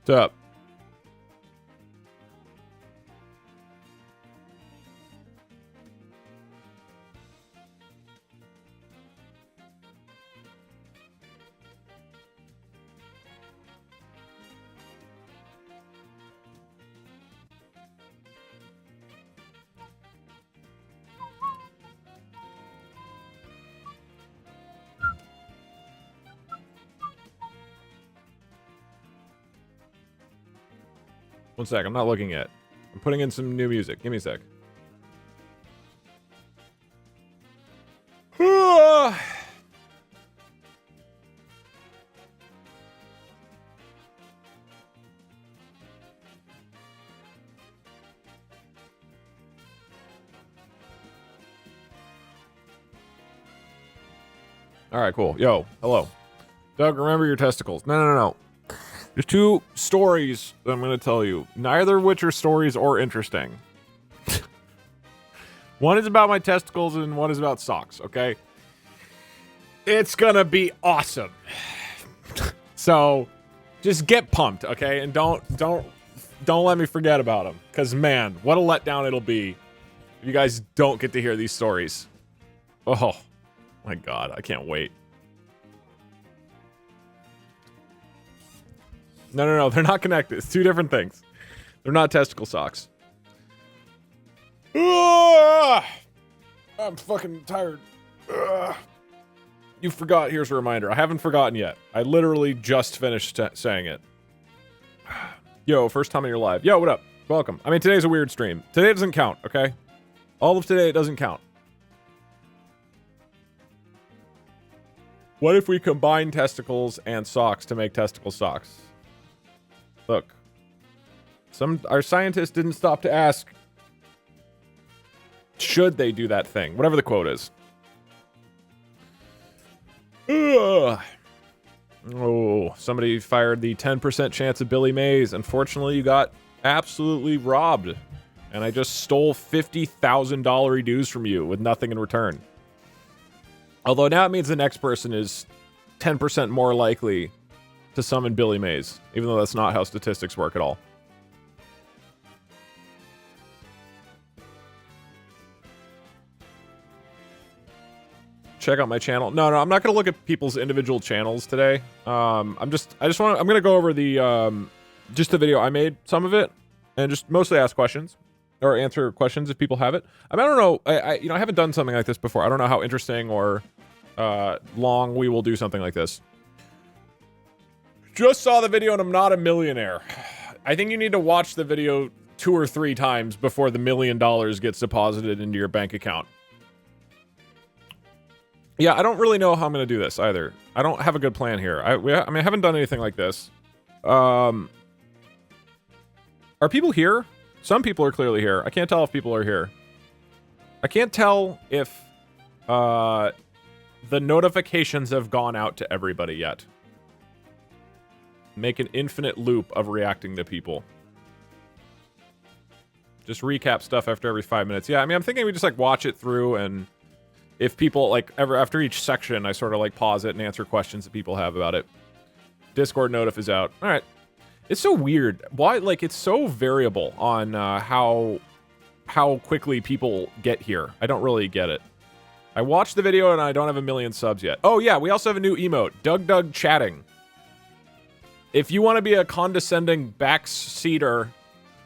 What's up? One sec, I'm not looking yet. I'm putting in some new music. Give me a sec. Alright, cool. Yo, hello. Doug, remember your testicles. No. There's two stories that I'm going to tell you. Neither of which are stories or interesting. One is about my testicles and one is about socks, okay? It's going to be awesome. So, just get pumped, okay? And don't let me forget about them. Because, man, what a letdown it'll be if you guys don't get to hear these stories. Oh, my God. I can't wait. No, they're not connected. It's two different things. They're not testicle socks. I'm fucking tired. You forgot. Here's a reminder. I haven't forgotten yet. I literally just finished saying it. Yo, first time in your live. Yo, what up? Welcome. I mean, today's a weird stream. Today doesn't count, okay? All of today doesn't count. What if we combine testicles and socks to make testicle socks? Look, our scientists didn't stop to ask, should they do that thing? Whatever the quote is. Ugh. Oh, somebody fired the 10% chance of Billy Mays. Unfortunately, you got absolutely robbed. And I just stole $50,000 dues from you with nothing in return. Although now it means the next person is 10% more likely to summon Billy Mays, even though that's not how statistics work at all. Check out my channel. No, I'm not gonna look at people's individual channels today. I'm gonna go over the just the video I made, some of it, and just mostly ask questions or answer questions if people have it. I mean, I don't know. I haven't done something like this before. I don't know how interesting or long we will do something like this. Just saw the video and I'm not a millionaire. I think you need to watch the video 2 or 3 times before the $1 million gets deposited into your bank account. Yeah, I don't really know how I'm going to do this either. I don't have a good plan here. I haven't done anything like this. Are people here? Some people are clearly here. I can't tell if people are here. I can't tell if the notifications have gone out to everybody yet. Make an infinite loop of reacting to people. Just recap stuff after every 5 minutes. Yeah, I mean, I'm thinking we just like watch it through, and if people like after each section, I sort of like pause it and answer questions that people have about it. Discord notif is out. All right. It's so weird. Why? Like, it's so variable on how quickly people get here. I don't really get it. I watched the video and I don't have 1 million subs yet. Oh yeah, we also have a new emote, Doug chatting. If you want to be a condescending backseater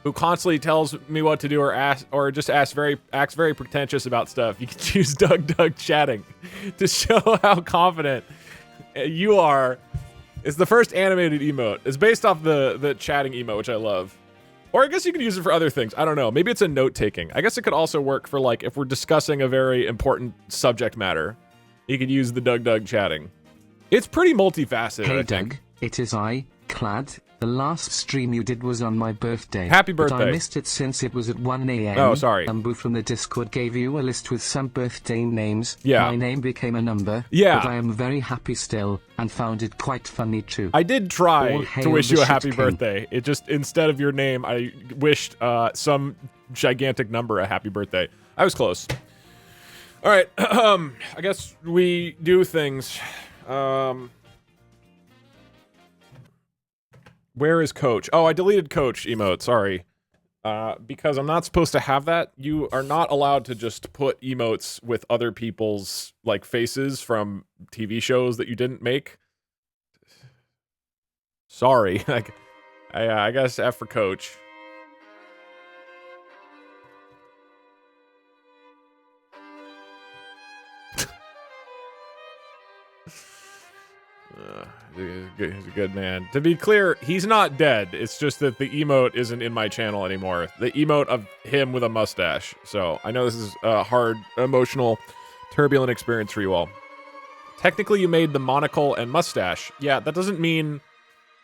who constantly tells me what to do or just acts very pretentious about stuff, you can choose Doug chatting to show how confident you are. It's the first animated emote. It's based off the chatting emote, which I love. Or I guess you can use it for other things. I don't know. Maybe it's a note-taking. I guess it could also work for, like, if we're discussing a very important subject matter. You could use the Doug chatting. It's pretty multifaceted, Hey I think. Doug, it is I, Clad. The last stream you did was on my birthday. Happy birthday. But I missed it since it was at 1 a.m. Oh, sorry. Boo from the Discord gave you a list with some birthday names. Yeah. My name became a number. Yeah. But I am very happy still, and found it quite funny too. I did try All to hail wish the you a shit happy king. birthday. It just, instead of your name, I wished some gigantic number a happy birthday. I was close. All right. I guess we do things. Where is Coach? Oh, I deleted Coach emote. Sorry. Because I'm not supposed to have that. You are not allowed to just put emotes with other people's like faces from TV shows that you didn't make. Sorry. Like, I guess F for Coach. He's a good man. To be clear, he's not dead. It's just that the emote isn't in my channel anymore. The emote of him with a mustache. So I know this is a hard, emotional, turbulent experience for you all. Technically, you made the monocle and mustache. Yeah, that doesn't mean...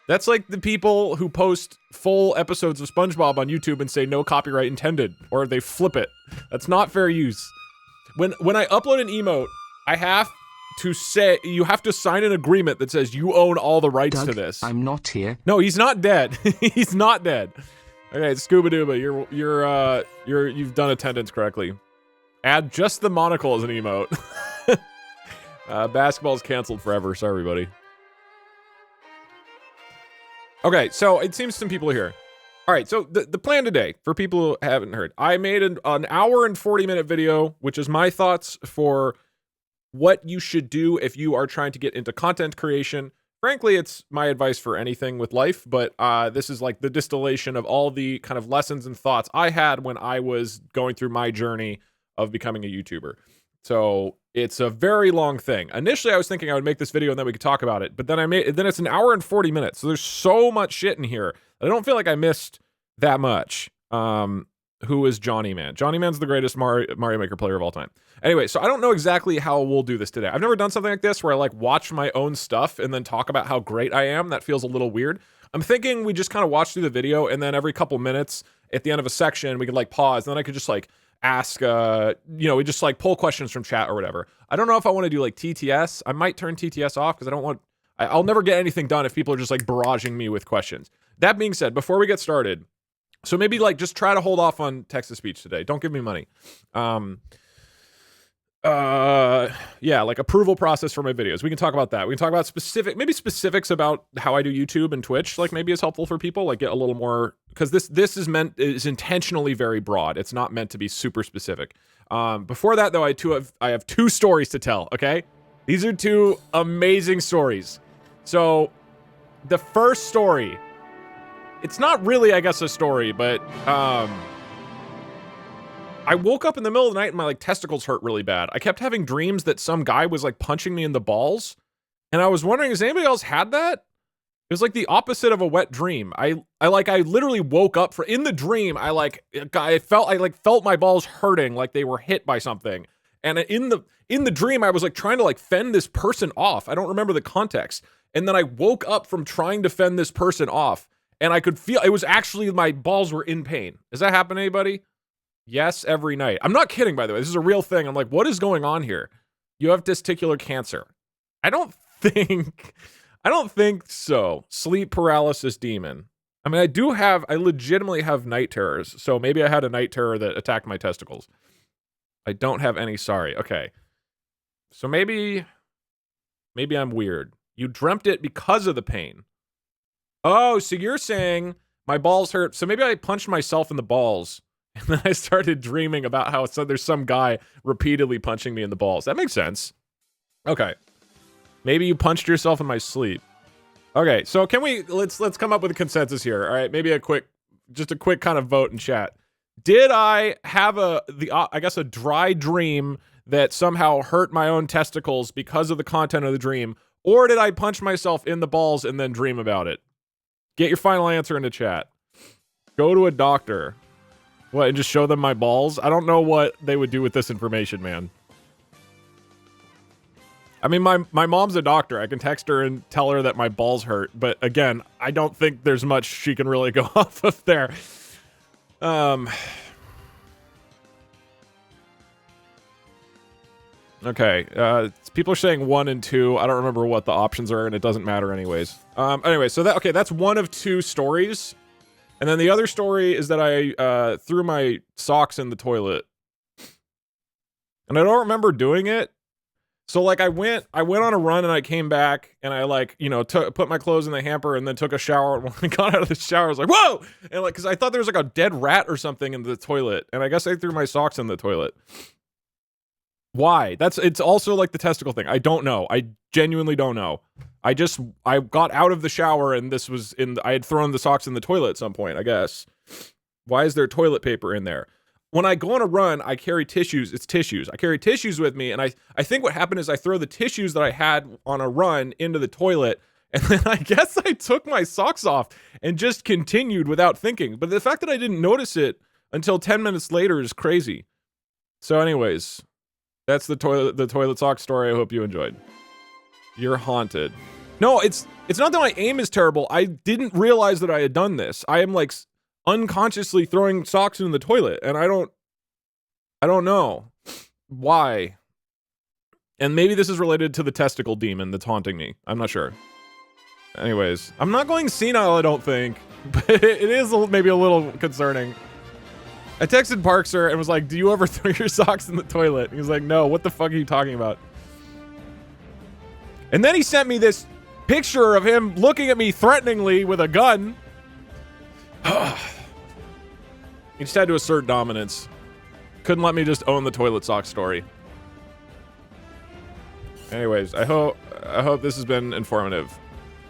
That's like the people who post full episodes of SpongeBob on YouTube and say no copyright intended, or they flip it. That's not fair use. When I upload an emote, I have to say, you have to sign an agreement that says you own all the rights Doug, to this. I'm not here. No, he's not dead. He's not dead. Okay, Scuba Dooba, you've done attendance correctly. Add just the monocle as an emote. Basketball's canceled forever. Sorry, everybody. Okay, so it seems some people are here. All right, so the plan today, for people who haven't heard, I made an hour and 40-minute video, which is my thoughts for what you should do if you are trying to get into content creation. Frankly, it's my advice for anything with life, but this is like the distillation of all the kind of lessons and thoughts I had when I was going through my journey of becoming a YouTuber. So it's a very long thing. Initially, I was thinking I would make this video and then we could talk about it, but then then it's an hour and 40 minutes. So there's so much shit in here. I don't feel like I missed that much. Who is Johnny Man? Johnny Man's the greatest Mario Maker player of all time. Anyway, so I don't know exactly how we'll do this today. I've never done something like this where I like watch my own stuff and then talk about how great I am. That feels a little weird. I'm thinking we just kind of watch through the video and then every couple minutes at the end of a section, we could like pause and then I could just like ask, we just like pull questions from chat or whatever. I don't know if I want to do like TTS. I might turn TTS off because I'll never get anything done if people are just like barraging me with questions. That being said, before we get started, so maybe like just try to hold off on text-to-speech today. Don't give me money. Yeah, like approval process for my videos. We can talk about that. We can talk about specifics about how I do YouTube and Twitch. Like maybe it's helpful for people. Like get a little more, because this is intentionally very broad. It's not meant to be super specific. Before that though, I have two stories to tell. Okay, these are two amazing stories. So the first story. It's not really, I guess, a story, but I woke up in the middle of the night and my like testicles hurt really bad. I kept having dreams that some guy was like punching me in the balls, and I was wondering, has anybody else had that? It was like the opposite of a wet dream. I literally woke up in the dream. I felt my balls hurting, like they were hit by something. And in the dream, I was like trying to like fend this person off. I don't remember the context. And then I woke up from trying to fend this person off. And I could feel, it was actually, my balls were in pain. Does that happen to anybody? Yes, every night. I'm not kidding, by the way. This is a real thing. I'm like, what is going on here? You have testicular cancer. I don't think so. Sleep paralysis demon. I mean, I legitimately have night terrors. So maybe I had a night terror that attacked my testicles. I don't have any, sorry. Okay. So maybe I'm weird. You dreamt it because of the pain. Oh, so you're saying my balls hurt. So maybe I punched myself in the balls and then I started dreaming about how there's some guy repeatedly punching me in the balls. That makes sense. Okay. Maybe you punched yourself in my sleep. Okay, so let's come up with a consensus here. All right, maybe a quick kind of vote in chat. Did I have a dry dream that somehow hurt my own testicles because of the content of the dream, or did I punch myself in the balls and then dream about it? Get your final answer in the chat. Go to a doctor. What, and just show them my balls? I don't know what they would do with this information, man. I mean, my mom's a doctor. I can text her and tell her that my balls hurt. But again, I don't think there's much she can really go off of there. Okay. People are saying 1 and 2. I don't remember what the options are, and it doesn't matter anyways. Anyway, so that's one of 2 stories. And then the other story is that I threw my socks in the toilet. And I don't remember doing it. So like I went on a run and I came back and I like, you know, put my clothes in the hamper and then took a shower. And when I got out of the shower, I was like, whoa! And like, cause I thought there was like a dead rat or something in the toilet. And I guess I threw my socks in the toilet. Why? It's also like the testicle thing. I don't know. I genuinely don't know. I got out of the shower and this was I had thrown the socks in the toilet at some point, I guess. Why is there toilet paper in there? When I go on a run, I carry tissues. It's tissues. I carry tissues with me, and I think what happened is I throw the tissues that I had on a run into the toilet, and then I guess I took my socks off and just continued without thinking. But the fact that I didn't notice it until 10 minutes later is crazy. So anyways, that's the toilet sock story. I hope you enjoyed. You're haunted. No, it's not that my aim is terrible. I didn't realize that I had done this. I am like unconsciously throwing socks in the toilet, and I don't know why. And maybe this is related to the testicle demon that's haunting me. I'm not sure. Anyways, I'm not going senile, I don't think, but it is maybe a little concerning. I texted Parkser and was like, do you ever throw your socks in the toilet? He was like, no, what the fuck are you talking about? And then he sent me this picture of him looking at me threateningly with a gun. He just had to assert dominance. Couldn't let me just own the toilet sock story. Anyways, I hope this has been informative.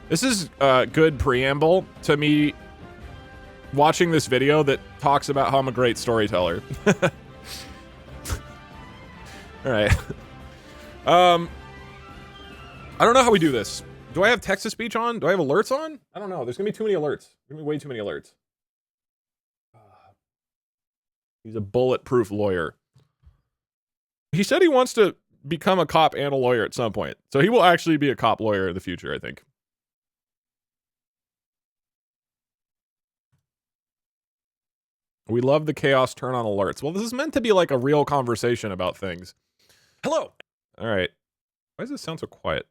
This is a good preamble to me watching this video that talks about how I'm a great storyteller. All right. I don't know how we do this. Do I have text-to-speech on? Do I have alerts on? I don't know. There's gonna be too many alerts. There's gonna be way too many alerts. He's a bulletproof lawyer. He said he wants to become a cop and a lawyer at some point. So he will actually be a cop lawyer in the future, I think. We love the chaos turn on alerts. Well, this is meant to be like a real conversation about things. Hello. All right. Why does this sound so quiet?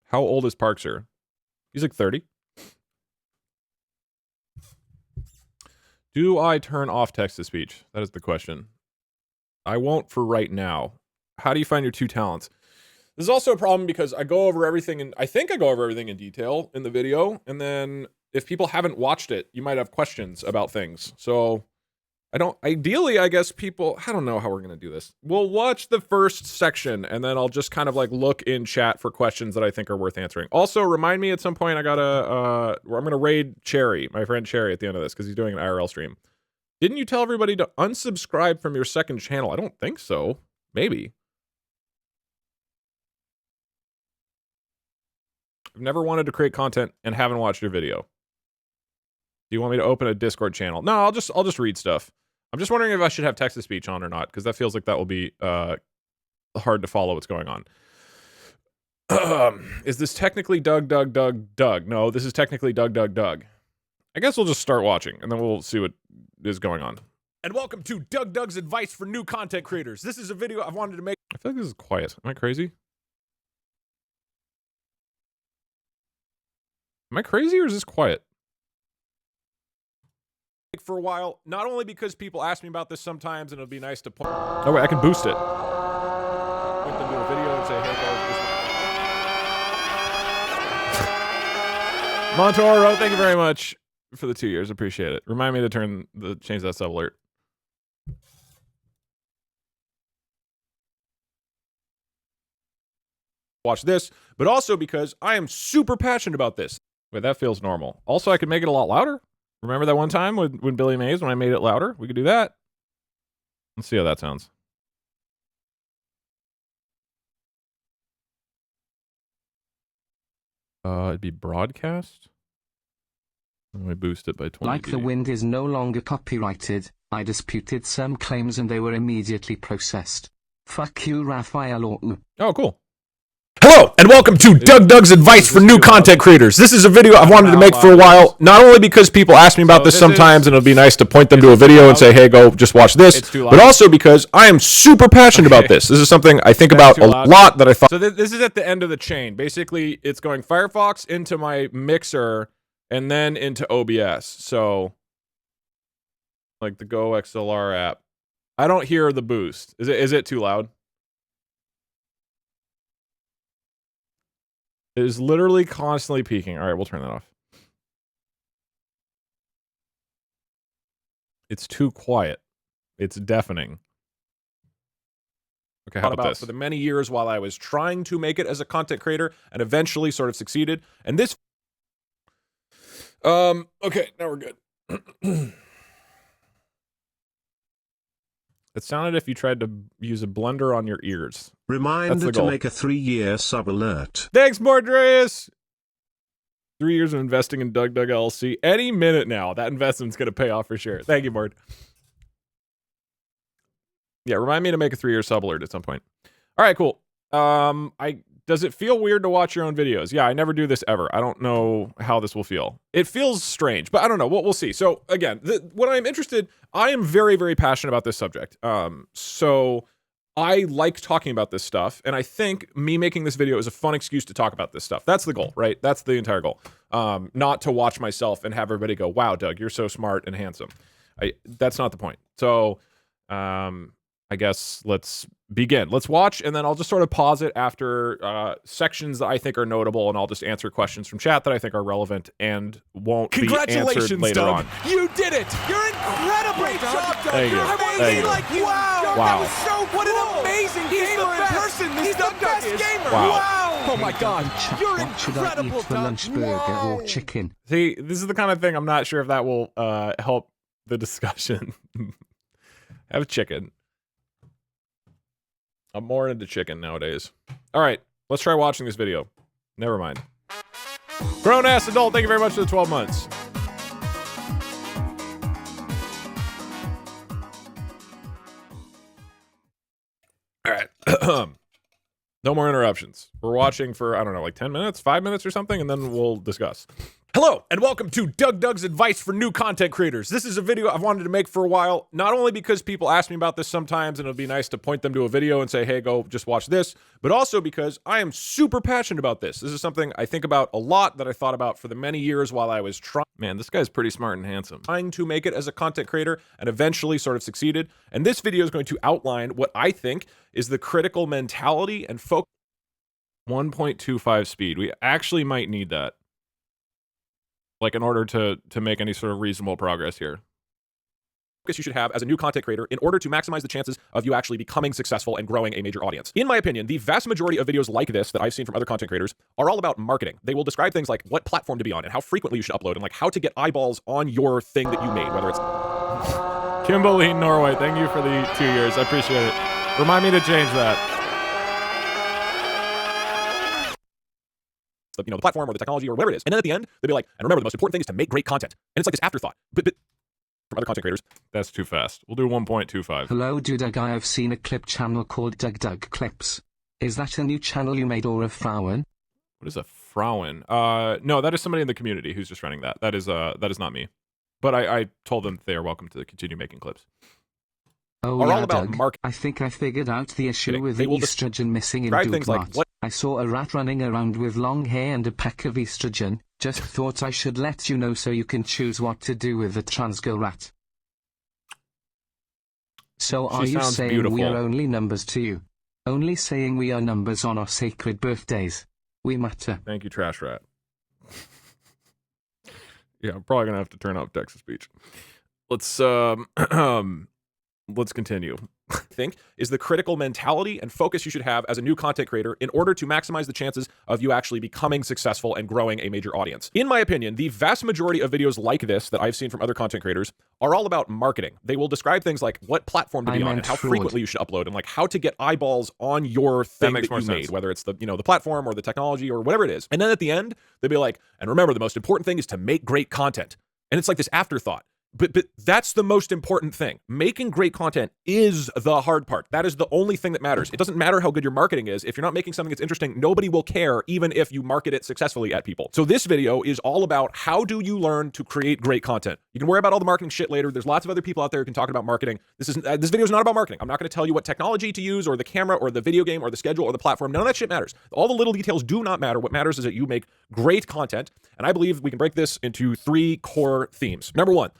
How old is Parkser? He's like 30. Do I turn off text-to-speech? That is the question. I won't for right now. How do you find your two talents? This is also a problem because I go over everything, and I think I go over everything in detail in the video, and then if people haven't watched it, you might have questions about things. So ideally, I guess people, I don't know how we're going to do this. We'll watch the first section, and then I'll just kind of like look in chat for questions that I think are worth answering. Also, remind me at some point, I'm going to raid Cherry, my friend Cherry, at the end of this, because he's doing an IRL stream. Didn't you tell everybody to unsubscribe from your second channel? I don't think so. Maybe. I've never wanted to create content and haven't watched your video. Do you want me to open a Discord channel? No, I'll just read stuff. I'm just wondering if I should have text-to-speech on or not, because that feels like that will be hard to follow what's going on. Is this technically Doug? No, this is technically Doug. I guess we'll just start watching, and then we'll see what is going on. And welcome to Doug's advice for new content creators. This is a video I've wanted to make. I feel like this is quiet. Am I crazy? Am I crazy, or is this quiet? For a while, not only because people ask me about this sometimes, and it'll be nice to point. Oh wait, I can boost it. Point them to a video and say, "Hey, guys." Montoro, thank you very much for the 2 years. Appreciate it. Remind me to change that sub alert. Watch this, but also because I am super passionate about this. Wait, that feels normal. Also, I could make it a lot louder. Remember that one time with Billy Mays when I made it louder? We could do that. Let's see how that sounds. It'd be broadcast. Let me boost it by 20. Like the Wind is no longer copyrighted. I disputed some claims and they were immediately processed. Fuck you, Raphael Orton. Oh, cool. Hello, and welcome to Doug's advice for new content creators. This is a video I've wanted to make for a while, not only because people ask me about this sometimes, and it'll be nice to point them to a video and say, hey, go just watch this, but also because I am super passionate about this. This is something I think about a lot that I thought. So this is at the end of the chain. Basically, it's going Firefox into my mixer and then into OBS. So, like the Go XLR app. I don't hear the boost. Is it too loud? It is literally constantly peaking. All right, we'll turn that off. It's too quiet. It's deafening. Okay, how about this? For the many years while I was trying to make it as a content creator and eventually sort of succeeded. And this... okay, now we're good. It sounded if you tried to use a blender on your ears. Reminder to make a 3-year sub alert. Thanks, Mordreus! 3 years of investing in Doug LLC. Any minute now, that investment's going to pay off for sure. Thank you, Mord. Yeah, remind me to make a 3-year sub alert at some point. All right, cool. Does it feel weird to watch your own videos? Yeah, I never do this ever. I don't know how this will feel. It feels strange, but I don't know. We'll see. So again, what I'm interested, I am very, very passionate about this subject. So I like talking about this stuff, and I think me making this video is a fun excuse to talk about this stuff. That's the goal, right? That's the entire goal. Not to watch myself and have everybody go, wow, Doug, you're so smart and handsome. That's not the point. So I guess let's begin. Let's watch, and then I'll just sort of pause it after sections that I think are notable, and I'll just answer questions from chat that I think are relevant and won't be answered later on. You did it! You're incredible! Great job, Doug! Thank you. You're amazing like you! Wow! Wow. That was so cool! What an amazing gamer in person this Doug is! Gamer. Wow. Oh my god! You're What should I incredible, eat for Doug! lunch, burger or chicken? See, this is the kind of thing I'm not sure if that will help the discussion. Have chicken. I'm more into chicken nowadays. All right, let's try watching this video. Never mind. Grown-ass adult, thank you very much for the 12 months. All right. No more interruptions. We're watching for, I don't know, like 10 minutes, 5 minutes or something, and then we'll discuss. Hello, and welcome to Doug's Advice for New Content Creators. This is a video I've wanted to make for a while, not only because people ask me about this sometimes, and it'll be nice to point them to a video and say, hey, go just watch this, but also because I am super passionate about this. This is something I think about a lot, that I thought about for the many years while I was trying. Man, this guy's pretty smart and handsome. Trying to make it as a content creator and eventually sort of succeeded. And this video is going to outline what I think is the critical mentality and focus. 1.25 speed. We actually might need that, like, in order to make any sort of reasonable progress here. Focus you should have as a new content creator in order to maximize the chances of you actually becoming successful and growing a major audience. In my opinion, the vast majority of videos like this that I've seen from other content creators are all about marketing. They will describe things like what platform to be on and how frequently you should upload and like how to get eyeballs on your thing that you made, whether it's... Kimberly Norway, thank you for the 2 years. I appreciate it. Remind me to change that. The platform or the technology or whatever it is. And then at the end, they'll be like, and remember, the most important thing is to make great content. And it's like this afterthought. But from other content creators, that's too fast. We'll do 1.25. Hello, Doug. I have seen a clip channel called Doug Clips. Is that a new channel you made or a Frauen? What is a Frauen? No, that is somebody in the community who's just running that. That is not me. But I told them they are welcome to continue making clips. Oh, are yeah, all about Doug. I think I figured out the issue with They the will estrogen missing in describe Doug things like Rat. what- I saw a rat running around with long hair and a pack of estrogen. Just thought I should let you know so you can choose what to do with the trans girl rat. So are you sounds saying beautiful. we are only numbers to you? Only saying we are numbers on our sacred birthdays. We matter. Thank you, Trash Rat. Yeah, I'm probably gonna have to turn off text to speech. Let's let's continue. I think is the critical mentality and focus you should have as a new content creator in order to maximize the chances of you actually becoming successful and growing a major audience. In my opinion, the vast majority of videos like this that I've seen from other content creators are all about marketing. They will describe things like what platform to be on and how frequently you should upload and like how to get eyeballs on your thing that you made, whether it's the the platform or the technology or whatever it is. And then at the end, they'll be like, and remember, the most important thing is to make great content. And it's like this afterthought. But that's the most important thing. Making great content is the hard part. That is the only thing that matters. It doesn't matter how good your marketing is. If you're not making something that's interesting, nobody will care, even if you market it successfully at people. So this video is all about how do you learn to create great content. You can worry about all the marketing shit later. There's lots of other people out there who can talk about marketing. This video is not about marketing. I'm not going to tell you what technology to use or the camera or the video game or the schedule or the platform. None of that shit matters. All the little details do not matter. What matters is that you make great content. And I believe we can break this into 3 core themes. Number 1.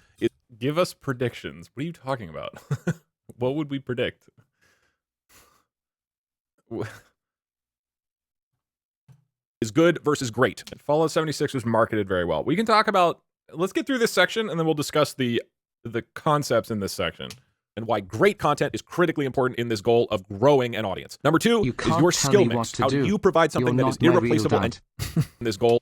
Give us predictions. What are you talking about? What would we predict? Is good versus great. Fallout 76 was marketed very well. We can talk about, let's get through this section and then we'll discuss the concepts in this section and why great content is critically important in this goal of growing an audience. Number 2 is your skill mix. How do you provide something that is irreplaceable and in this goal?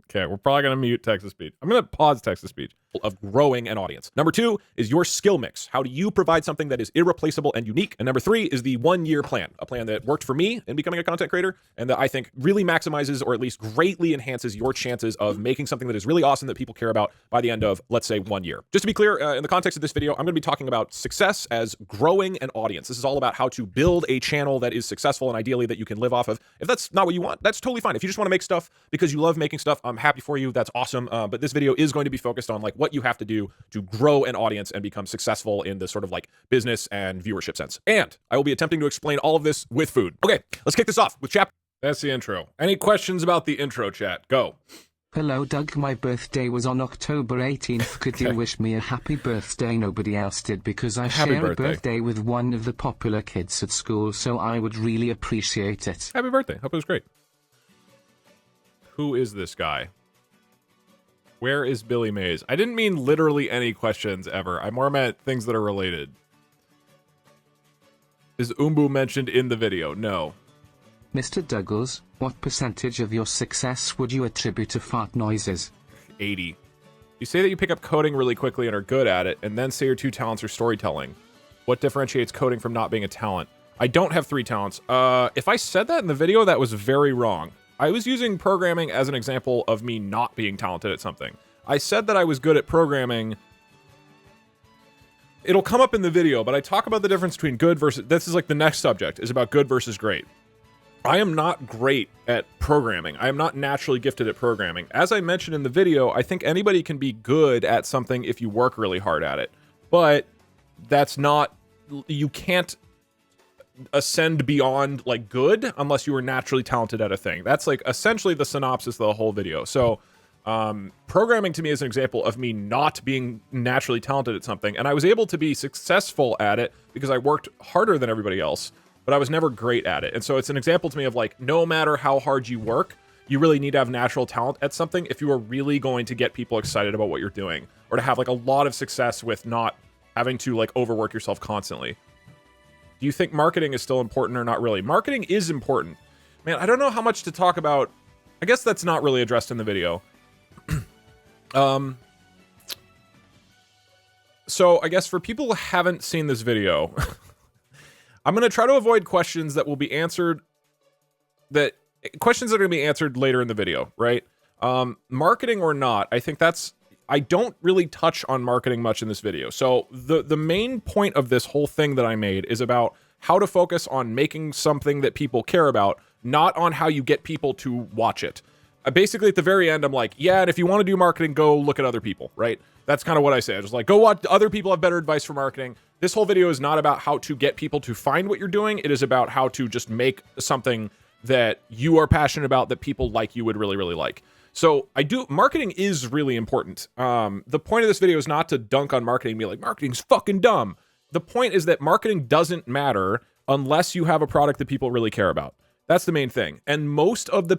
Okay, we're probably going to mute text-to-speech. I'm going to pause text-to-speech. Of growing an audience. Number 2 is your skill mix. How do you provide something that is irreplaceable and unique? And number 3 is the 1-year plan, a plan that worked for me in becoming a content creator and that I think really maximizes or at least greatly enhances your chances of making something that is really awesome that people care about by the end of, let's say, 1 year. Just to be clear, in the context of this video, I'm going to be talking about success as growing an audience. This is all about how to build a channel that is successful and ideally that you can live off of. If that's not what you want, that's totally fine. If you just want to make stuff because you love making stuff, I'm happy for you. That's awesome. But this video is going to be focused on like what you have to do to grow an audience and become successful in the sort of like business and viewership sense. And I will be attempting to explain all of this with food. Okay, let's kick this off with chapter. That's the intro. Any questions about the intro, chat? Go. Hello, Doug. My birthday was on October 18th. Could you wish me a happy birthday? Nobody else did because I share a birthday with one of the popular kids at school, so I would really appreciate it. Happy birthday. Hope it was great. Who is this guy? Where is Billy Mays? I didn't mean literally any questions ever. I more meant things that are related. Is Umbu mentioned in the video? No. Mr. Douglas, what percentage of your success would you attribute to fart noises? 80. You say that you pick up coding really quickly and are good at it, and then say your 2 talents are storytelling. What differentiates coding from not being a talent? I don't have 3 talents. If I said that in the video, that was very wrong. I was using programming as an example of me not being talented at something. I said that I was good at programming. It'll come up in the video, but I talk about the difference between good versus... This is like the next subject, is about good versus great. I am not great at programming. I am not naturally gifted at programming. As I mentioned in the video, I think anybody can be good at something if you work really hard at it. But that's not... You can't ascend beyond like good unless you are naturally talented at a thing. That's like essentially the synopsis of the whole video. So programming to me is an example of me not being naturally talented at something, and I was able to be successful at it because I worked harder than everybody else, but I was never great at it. And so it's an example to me of like, no matter how hard you work, you really need to have natural talent at something if you are really going to get people excited about what you're doing, or to have like a lot of success with not having to like overwork yourself constantly. Do you think marketing is still important or not really? Marketing is important. Man, I don't know how much to talk about. I guess that's not really addressed in the video. So I guess for people who haven't seen this video, I'm going to try to avoid questions that will be answered, questions that are going to be answered later in the video, right? Marketing or not, I think I don't really touch on marketing much in this video. So the main point of this whole thing that I made is about how to focus on making something that people care about, not on how you get people to watch it. Basically, at the very end, I'm like, yeah, and if you want to do marketing, go look at other people, right? That's kind of what I say. I just like, go watch other people have better advice for marketing. This whole video is not about how to get people to find what you're doing. It is about how to just make something that you are passionate about that people like you would really, really like. So marketing is really important. The point of this video is not to dunk on marketing and be like, marketing's fucking dumb. The point is that marketing doesn't matter unless you have a product that people really care about. That's the main thing. And most of the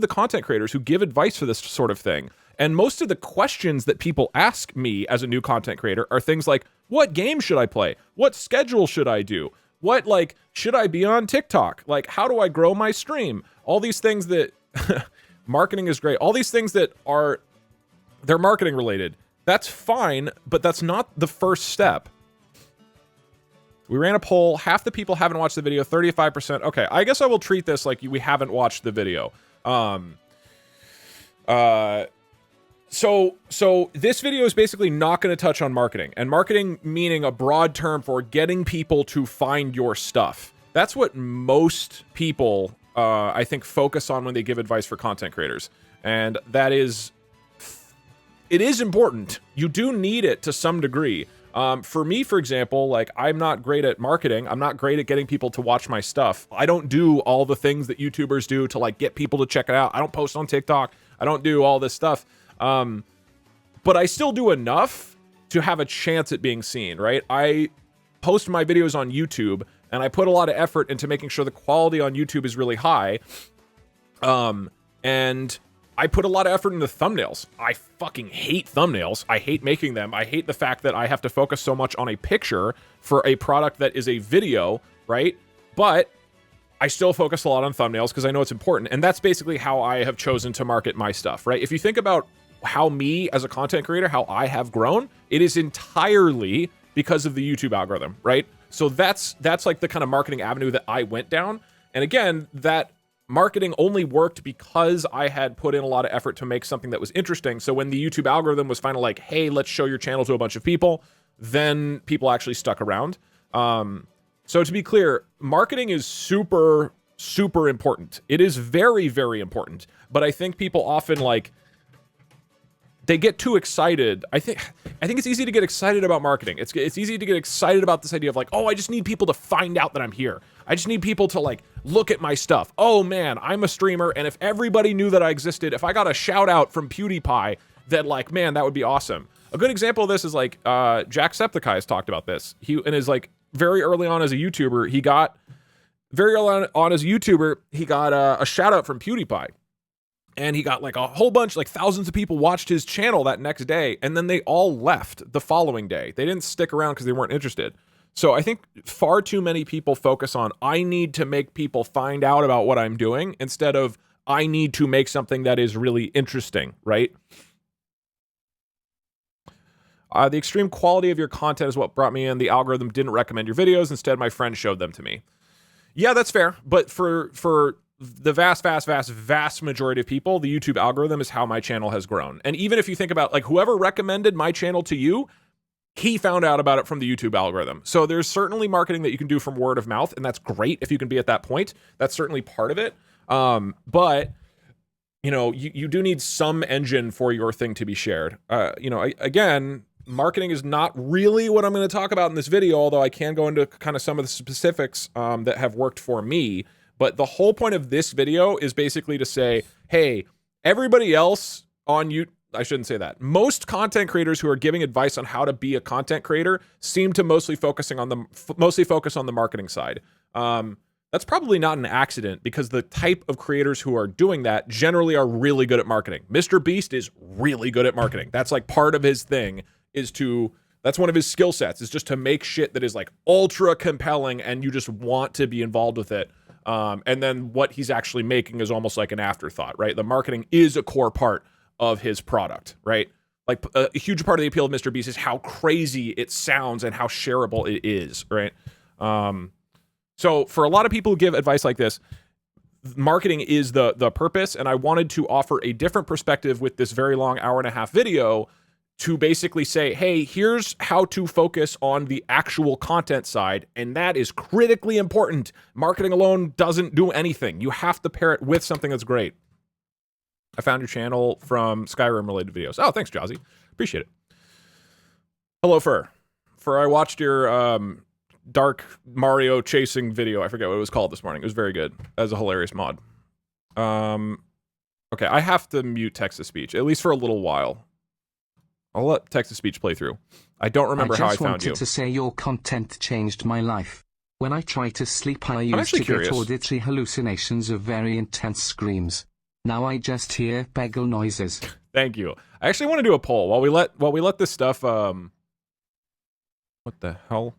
content creators who give advice for this sort of thing, and most of the questions that people ask me as a new content creator are things like, what game should I play? What schedule should I do? What, like, should I be on TikTok? Like, how do I grow my stream? All these things that... Marketing is great. All these things that they're marketing related. That's fine, but that's not the first step. We ran a poll. Half the people haven't watched the video. 35%. Okay, I guess I will treat this like we haven't watched the video. So this video is basically not going to touch on marketing, and marketing meaning a broad term for getting people to find your stuff. That's what most people I think focus on when they give advice for content creators. And it is important. You do need it to some degree. For me, for example, like, I'm not great at marketing. I'm not great at getting people to watch my stuff. I don't do all the things that YouTubers do to like get people to check it out. I don't post on TikTok. I don't do all this stuff. But I still do enough to have a chance at being seen, right? post my videos on YouTube, and I put a lot of effort into making sure the quality on YouTube is really high. And I put a lot of effort into thumbnails. I fucking hate thumbnails. I hate making them. I hate the fact that I have to focus so much on a picture for a product that is a video, right? But I still focus a lot on thumbnails because I know it's important. And that's basically how I have chosen to market my stuff, right? If you think about how me as a content creator, how I have grown, it is entirely because of the YouTube algorithm, right? So that's like the kind of marketing avenue that I went down. And again, that marketing only worked because I had put in a lot of effort to make something that was interesting. So when the YouTube algorithm was finally like, hey, let's show your channel to a bunch of people, then people actually stuck around. So to be clear, marketing is super, super important. It is very, very important. But I think people often like, they get too excited. I think it's easy to get excited about marketing. It's easy to get excited about this idea of like, oh, I just need people to find out that I'm here. I just need people to like look at my stuff. Oh man, I'm a streamer, and if everybody knew that I existed, if I got a shout out from PewDiePie, that like, man, that would be awesome. A good example of this is like Jacksepticeye has talked about this. He and his like very early on as a YouTuber, he got a shout out from PewDiePie. And he got like a whole bunch, like thousands of people watched his channel that next day, and then they all left the following day. They didn't stick around because they weren't interested. So I think far too many people focus on, I need to make people find out about what I'm doing, instead of, I need to make something that is really interesting, right? The extreme quality of your content is what brought me in. The algorithm didn't recommend your videos. Instead, my friend showed them to me. Yeah, that's fair. But for the vast majority of people, the YouTube algorithm is how my channel has grown. And even if you think about like whoever recommended my channel to you, he found out about it from the YouTube algorithm. So there's certainly marketing that you can do from word of mouth, and that's great if you can be at that point. That's certainly part of it. But you know, you do need some engine for your thing to be shared. You know, again, marketing is not really what I'm going to talk about in this video, although I can go into kind of some of the specifics that have worked for me. But the whole point of this video is basically to say, hey, everybody else on YouTube, I shouldn't say that. Most content creators who are giving advice on how to be a content creator seem to mostly focus on the marketing side. That's probably not an accident, because the type of creators who are doing that generally are really good at marketing. Mr. Beast is really good at marketing. That's like part of his thing, that's one of his skill sets, is just to make shit that is like ultra compelling and you just want to be involved with it. And then what he's actually making is almost like an afterthought, right? The marketing is a core part of his product, right? Like a huge part of the appeal of Mr. Beast is how crazy it sounds and how shareable it is, right? So for a lot of people who give advice like this, marketing is the purpose, and I wanted to offer a different perspective with this very long 1.5-hour video to basically say, hey, here's how to focus on the actual content side, and that is critically important. Marketing alone doesn't do anything. You have to pair it with something that's great. I found your channel from Skyrim-related videos. Oh, thanks, Jazzy. Appreciate it. Hello, Fur. I watched your Dark Mario chasing video. I forget what it was called this morning. It was very good. As a hilarious mod. Okay, I have to mute text-to-speech, at least for a little while. I'll let text-to-speech play through. I don't remember how I found you. I just wanted to say your content changed my life. When I try to sleep, I used to get auditory hallucinations of very intense screams. Now I just hear bagel noises. Thank you. I actually want to do a poll while we let this stuff. What the hell?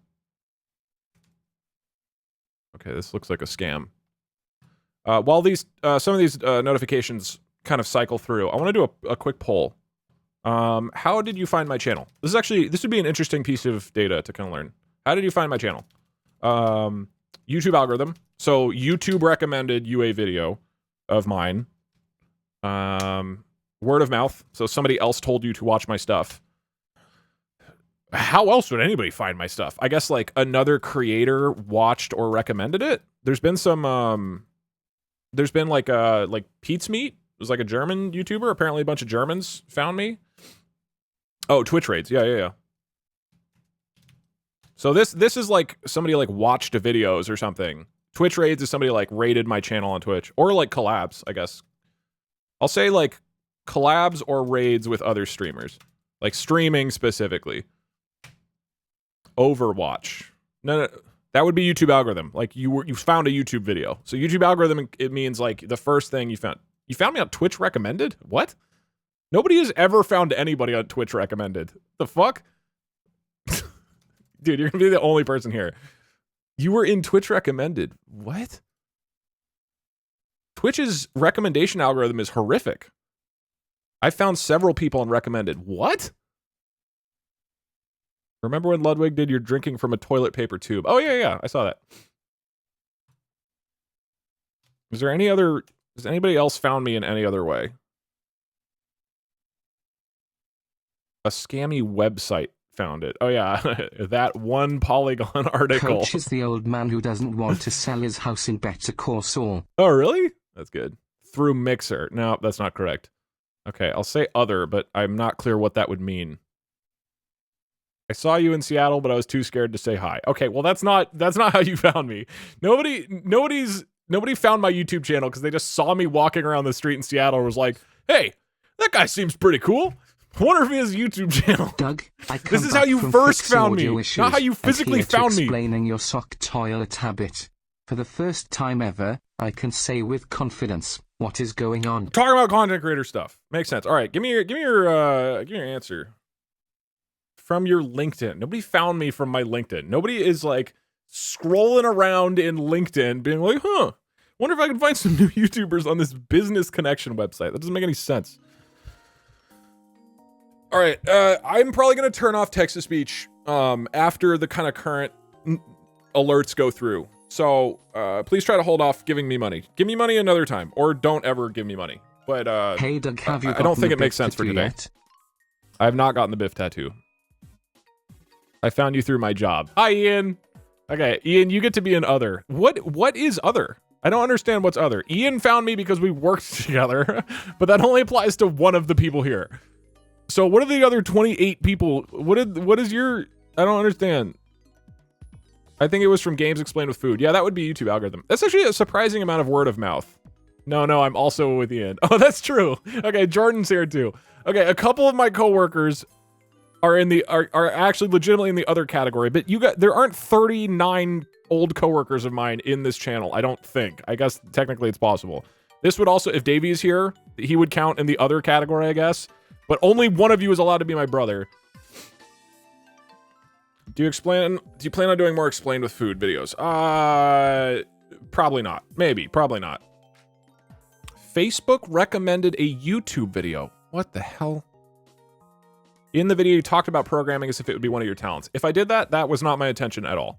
Okay, this looks like a scam. While these some of these notifications kind of cycle through, I want to do a quick poll. How did you find my channel? This would be an interesting piece of data to kind of learn. How did you find my channel? YouTube algorithm. So YouTube recommended you a video of mine. Word of mouth. So somebody else told you to watch my stuff. How else would anybody find my stuff? I guess like another creator watched or recommended it. There's been some, there's been like Pete's Meat. It was like a German YouTuber. Apparently a bunch of Germans found me. Oh, Twitch raids. Yeah. So this is like somebody like watched videos or something. Twitch raids is somebody like raided my channel on Twitch, or like collabs, I guess. I'll say like collabs or raids with other streamers, like streaming specifically. Overwatch. No, that would be YouTube algorithm. Like you found a YouTube video. So YouTube algorithm, it means like the first thing you found. You found me on Twitch recommended? What? Nobody has ever found anybody on Twitch recommended. The fuck? Dude, you're gonna be the only person here. You were in Twitch recommended. What? Twitch's recommendation algorithm is horrific. I found several people on recommended. What? Remember when Ludwig did your drinking from a toilet paper tube? Oh, yeah, I saw that. Has anybody else found me in any other way? A scammy website found it. Oh, yeah, that one Polygon article. Coach is the old man who doesn't want to sell his house in Better Call Saul. Oh, really? That's good. Through Mixer. No, that's not correct. Okay, I'll say other, but I'm not clear what that would mean. I saw you in Seattle, but I was too scared to say hi. Okay, well that's not how you found me. Nobody found my YouTube channel because they just saw me walking around the street in Seattle and was like, "Hey, that guy seems pretty cool. I wonder if he has a YouTube channel." Doug, this is how you first found me, not how you physically found me. Explaining your sock toilet habit. For the first time ever, I can say with confidence what is going on. Talking about content creator stuff makes sense. All right, give me your answer. From your LinkedIn. Nobody found me from my LinkedIn. Nobody is like scrolling around in LinkedIn being like, wonder if I can find some new YouTubers on this business connection website. That doesn't make any sense. All right, I'm probably going to turn off text-to-speech after the kind of current alerts go through. So please try to hold off giving me money. Give me money another time, or don't ever give me money. But hey Doug, have you I don't think it makes sense for today. I have not gotten the Biff tattoo. I found you through my job. Hi, Ian. Okay, Ian, you get to be an other. What is other? I don't understand what's other. Ian found me because we worked together, but that only applies to one of the people here. So what are the other 28 people? What is your... I don't understand. I think it was from Games Explained with Food. Yeah, that would be YouTube algorithm. That's actually a surprising amount of word of mouth. No, I'm also with Ian. Oh, that's true. Okay, Jordan's here too. Okay, a couple of my coworkers are actually legitimately in the other category, but there aren't 39 old coworkers of mine in this channel, I don't think. I guess technically it's possible. This would also, if Davey is here, he would count in the other category, I guess. But only one of you is allowed to be my brother. Do you plan on doing more Explained with Food videos? Probably not. Maybe, probably not. Facebook recommended a YouTube video. What the hell? In the video, you talked about programming as if it would be one of your talents. If I did that, that was not my intention at all.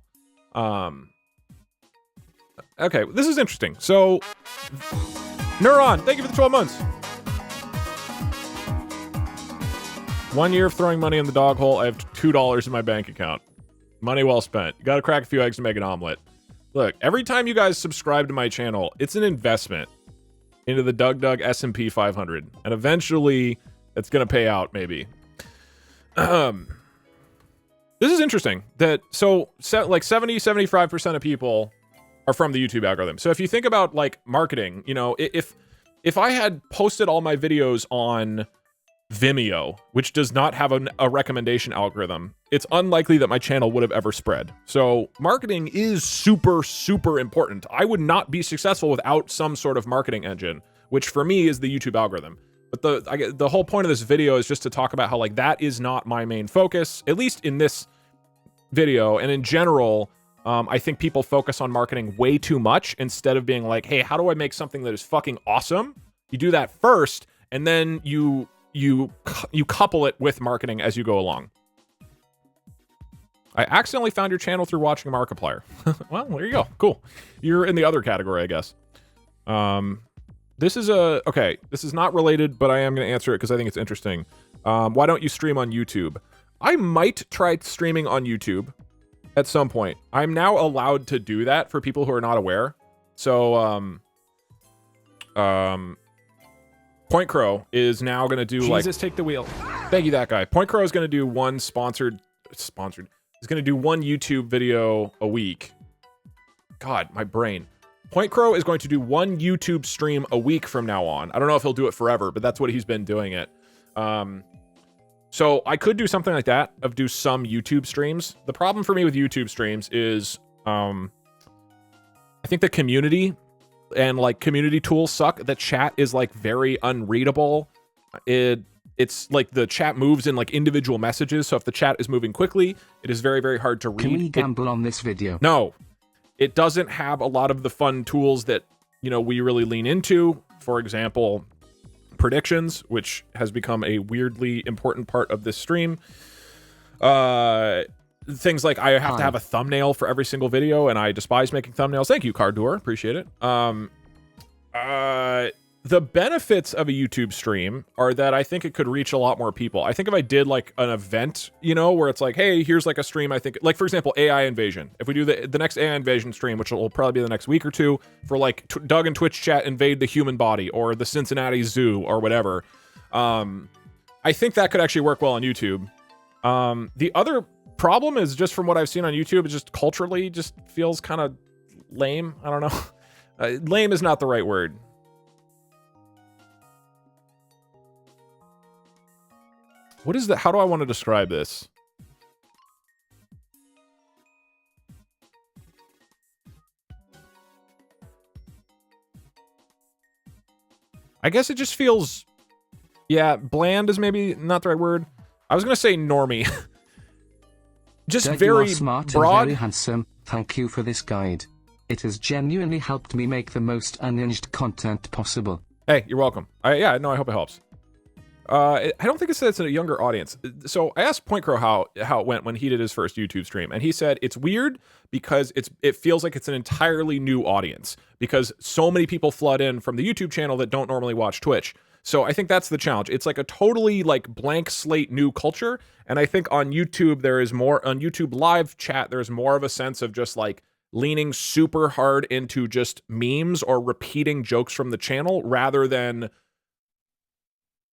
Okay, this is interesting. So, Neuron, thank you for the 12 months. 1 year of throwing money in the dog hole. I have $2 in my bank account. Money well spent. You gotta crack a few eggs to make an omelet. Look, every time you guys subscribe to my channel, it's an investment into the Doug S&P 500. And eventually, it's gonna pay out, maybe. This is interesting that like 70-75% of people are from the YouTube algorithm. So if you think about like marketing, you know, if I had posted all my videos on Vimeo, which does not have a recommendation algorithm, it's unlikely that my channel would have ever spread. So marketing is super, super important. I would not be successful without some sort of marketing engine, which for me is the YouTube algorithm. But the whole point of this video is just to talk about how like that is not my main focus, at least in this video. And in general, I think people focus on marketing way too much instead of being like, hey, how do I make something that is fucking awesome? You do that first, and then you couple it with marketing as you go along. I accidentally found your channel through watching Markiplier. Well, there you go. Cool. You're in the other category, I guess. This is okay, this is not related, but I am going to answer it because I think it's interesting. Why don't you stream on YouTube? I might try streaming on YouTube at some point. I'm now allowed to do that for people who are not aware. So, Point Crow is now going to do Jesus, take the wheel. Thank you, that guy. Point Crow is going to do one He's going to do one YouTube video a week. God, my brain. Point Crow is going to do one YouTube stream a week from now on. I don't know if he'll do it forever, but that's what he's been doing it. So I could do something like that, of do some YouTube streams. The problem for me with YouTube streams is, I think the community and like community tools suck. The chat is like very unreadable. It's like the chat moves in like individual messages. So if the chat is moving quickly, it is very, very hard to read. Can we gamble on this video? No, it doesn't have a lot of the fun tools that, you know, we really lean into. For example, predictions, which has become a weirdly important part of this stream. Things like I have to have a thumbnail for every single video, and I despise making thumbnails. Thank you, Cardor. Appreciate it. The benefits of a YouTube stream are that I think it could reach a lot more people. I think if I did like an event, you know, where it's like, hey, here's like a stream, I think, like for example, AI Invasion. If we do the next AI Invasion stream, which will probably be the next week or two, for like Doug and Twitch chat invade the human body or the Cincinnati Zoo or whatever, I think that could actually work well on YouTube. The other problem is, just from what I've seen on YouTube, it just culturally just feels kind of lame. I don't know. Lame is not the right word. What is that? How do I want to describe this? I guess it just feels, yeah, bland is maybe not the right word. I was going to say normie. Just Doug, very you are smart broad. And very handsome. Thank you for this guide. It has genuinely helped me make the most unhinged content possible. Hey, you're welcome. Yeah, no, I hope it helps. I don't think it said it's a younger audience. So I asked Point Crow how it went when he did his first YouTube stream, and he said it's weird because it feels like it's an entirely new audience because so many people flood in from the YouTube channel that don't normally watch Twitch. So I think that's the challenge. It's like a totally like blank slate new culture, and I think on YouTube there is more, on YouTube live chat there's more of a sense of just like leaning super hard into just memes or repeating jokes from the channel rather than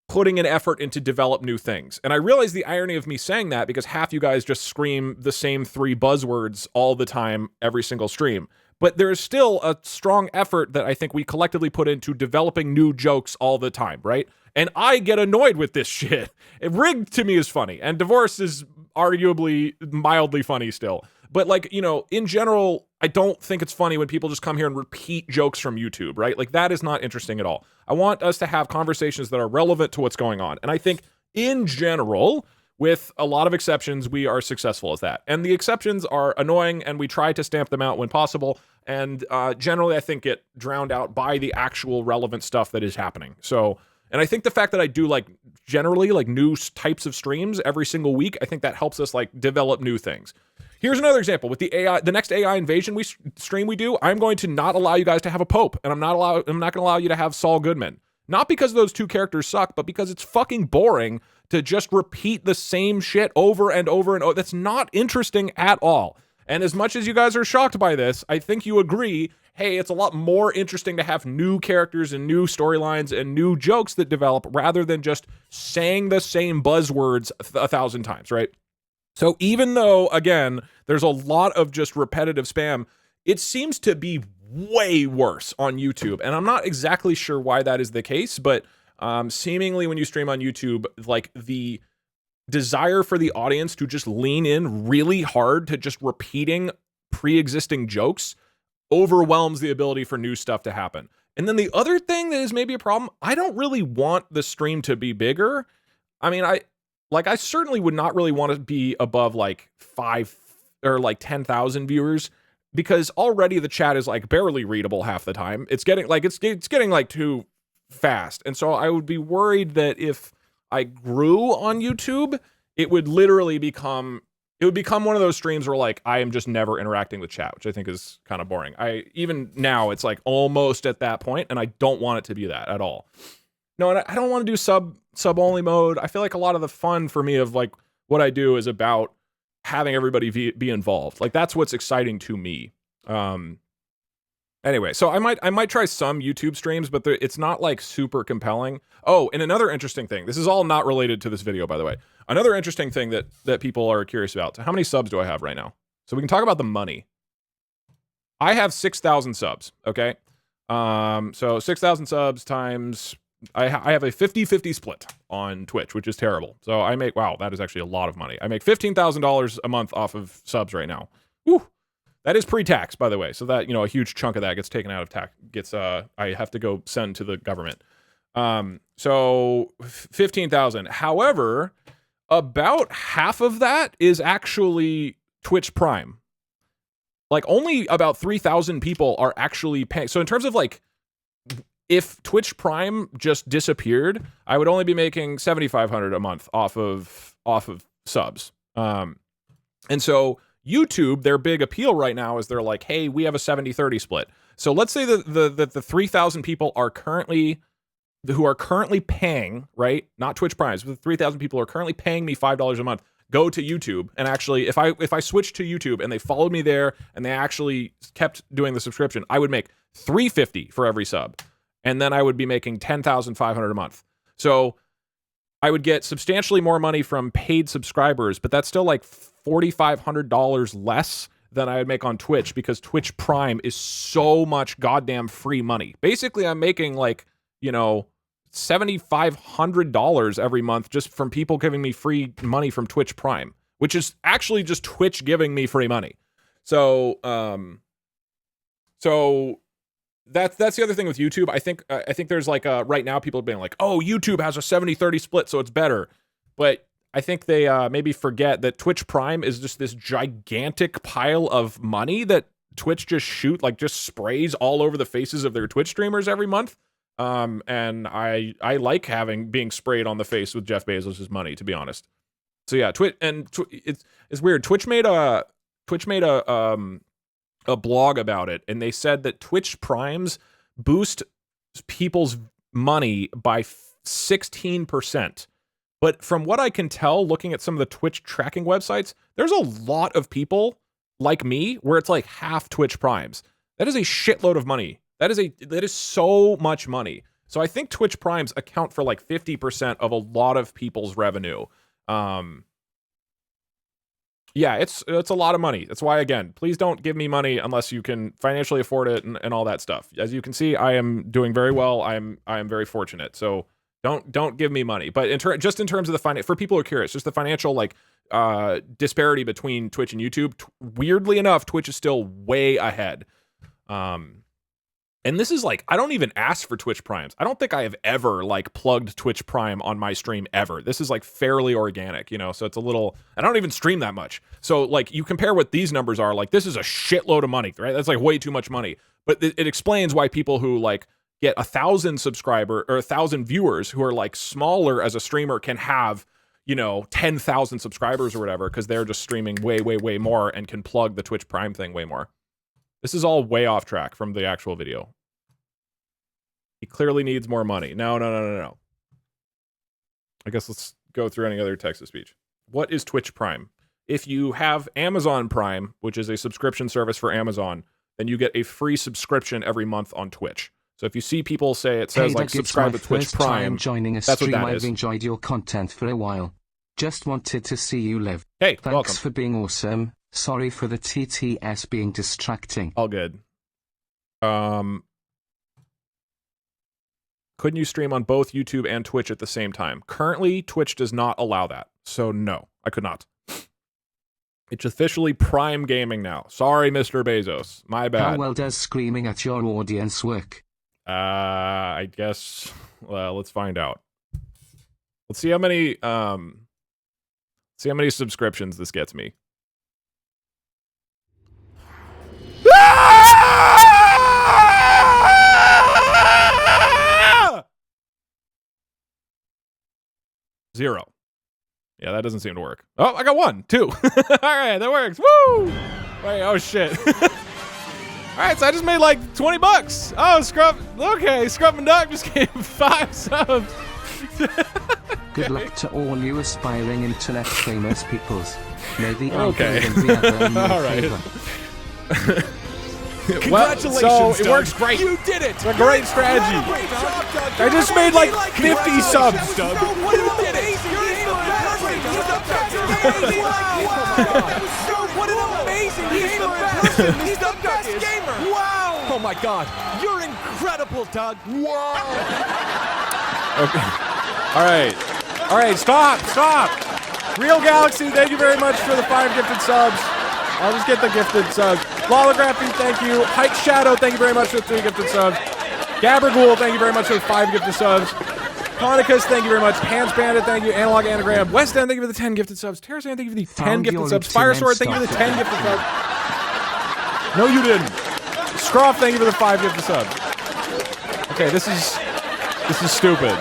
putting an effort into develop new things. And I realize the irony of me saying that because half you guys just scream the same 3 buzzwords all the time, every single stream. But there is still a strong effort that I think we collectively put into developing new jokes all the time, right? And I get annoyed with this shit. Rigged to me is funny, and Divorce is arguably mildly funny still. But like, you know, in general, I don't think it's funny when people just come here and repeat jokes from YouTube, right? Like that is not interesting at all. I want us to have conversations that are relevant to what's going on. And I think in general, with a lot of exceptions, we are successful at that. And the exceptions are annoying, and we try to stamp them out when possible. And generally, I think get drowned out by the actual relevant stuff that is happening. So, and I think the fact that I do like generally like new types of streams every single week, I think that helps us like develop new things. Here's another example with the AI, the next AI Invasion stream we do. I'm going to not allow you guys to have a Pope, and I'm not going to allow you to have Saul Goodman. Not because those 2 characters suck, but because it's fucking boring to just repeat the same shit over and over and over. That's not interesting at all. And as much as you guys are shocked by this, I think you agree, hey, it's a lot more interesting to have new characters and new storylines and new jokes that develop rather than just saying the same buzzwords 1,000 times, right? So even though, again, there's a lot of just repetitive spam, it seems to be way worse on YouTube. And I'm not exactly sure why that is the case, but seemingly when you stream on YouTube, like the desire for the audience to just lean in really hard to just repeating pre-existing jokes overwhelms the ability for new stuff to happen. And then the other thing that is maybe a problem, I don't really want the stream to be bigger. I mean, I certainly would not really want to be above like 5 or like 10,000 viewers, because already the chat is like barely readable half the time. It's getting like, it's getting like too fast. And so I would be worried that if I grew on YouTube, it would literally become one of those streams where like I am just never interacting with chat, which I think is kind of boring. Even now it's like almost at that point, and I don't want it to be that at all. No, and I don't want to do sub only mode. I feel like a lot of the fun for me of like what I do is about having everybody be involved. Like that's what's exciting to me. Anyway, so I might try some YouTube streams, but it's not like super compelling. Oh, and another interesting thing. This is all not related to this video, by the way. Another interesting thing that people are curious about. So how many subs do I have right now? So we can talk about the money. I have 6,000 subs. Okay. So 6,000 subs times I have a 50-50 split on Twitch, which is terrible. So I make, wow, that is actually a lot of money. I make $15,000 a month off of subs right now. Whew. That is pre-tax, by the way. So that, you know, a huge chunk of that gets taken out of tax, I have to go send to the government. So 15,000. However, about half of that is actually Twitch Prime. Like only about 3,000 people are actually paying. So in terms of like, if Twitch Prime just disappeared, I would only be making $7,500 a month off of subs. And so YouTube, their big appeal right now is they're like, hey, we have a 70-30 split. So let's say that the 3,000 people who are currently paying, right? Not Twitch Primes, but the 3,000 people who are currently paying me $5 a month go to YouTube. And actually, if I switched to YouTube and they followed me there and they actually kept doing the subscription, I would make $350 for every sub. And then I would be making $10,500 a month. So I would get substantially more money from paid subscribers, but that's still like $4,500 less than I would make on Twitch because Twitch Prime is so much goddamn free money. Basically, I'm making like, you know, $7,500 every month just from people giving me free money from Twitch Prime, which is actually just Twitch giving me free money. So, that's the other thing with YouTube. I think there's like right now people are being like, oh, YouTube has a 70-30 split, so it's better. But I think they maybe forget that Twitch Prime is just this gigantic pile of money that Twitch just sprays all over the faces of their Twitch streamers every month. And I like being sprayed on the face with Jeff Bezos' money, to be honest. So yeah, it's weird. Twitch made a blog about it, and they said that Twitch Primes boost people's money by 16%. But from what I can tell, looking at some of the Twitch tracking websites, there's a lot of people like me where it's like half Twitch Primes. That is a shitload of money. That is so much money. So I think Twitch Primes account for like 50% of a lot of people's revenue. Yeah, it's a lot of money. That's why, again, please don't give me money unless you can financially afford it and all that stuff. As you can see, I am doing very well. I am very fortunate. So don't give me money. But just in terms of the for people who are curious, just the financial like disparity between Twitch and YouTube. Weirdly enough, Twitch is still way ahead. And this is like, I don't even ask for Twitch Primes. I don't think I have ever like plugged Twitch Prime on my stream ever. This is like fairly organic, you know, so it's a little, I don't even stream that much. So like you compare what these numbers are, like this is a shitload of money, right? That's like way too much money. But it explains why people who like get 1,000 subscriber or 1,000 viewers who are like smaller as a streamer can have, you know, 10,000 subscribers or whatever, because they're just streaming way, way, way more and can plug the Twitch Prime thing way more. This is all way off track from the actual video. He clearly needs more money. No. I guess let's go through any other text-to-speech. What is Twitch Prime? If you have Amazon Prime, which is a subscription service for Amazon, then you get a free subscription every month on Twitch. So if you see people say it says like subscribe to Twitch Prime, joining a that's what stream. that is. I've enjoyed your content for a while. Just wanted to see you live. Hey, thanks welcome. for being awesome. Sorry for the TTS being distracting. All good. Couldn't you stream on both YouTube and Twitch at the same time? Currently, Twitch does not allow that. So no, I could not. It's officially Prime Gaming now. Sorry, Mr. Bezos. My bad. How well does screaming at your audience work? I guess, well, let's find out. Let's see how many subscriptions this gets me. Zero. Yeah, that doesn't seem to work. Oh, I got 1, 2. All right, that works. Woo! Wait, oh shit. All right, so I just made like 20 bucks. Oh, Scrub and Duck just gave 5 subs. Good luck to all you aspiring internet famous peoples. May the okay. algorithm be ever in your All right. favor. Congratulations, well, so it Doug. works great. You did it. It's a great strategy. Great job, Doug. I just made like 50 subs, Doug. You did it. You're What an amazing gamer in person. He's the best gamer. Wow. Oh my my God, you're incredible, Doug. Wow. Okay. All right, stop. Real Galaxy, thank you very much for the 5 gifted subs. I'll just get the gifted subs. Lolography, thank you. Hike Shadow, thank you very much for the 3 gifted subs. Gaberghoul, thank you very much for the 5 gifted subs. Conicus, thank you very much. Hands Bandit, thank you. Analog Anagram. West End, thank you for the 10 gifted subs. Terrazan, thank you for the 10 gifted subs. Firesword, thank you for the 10 gifted subs. No, you didn't. Scroff, thank you for the 5 gifted subs. Okay, this is stupid.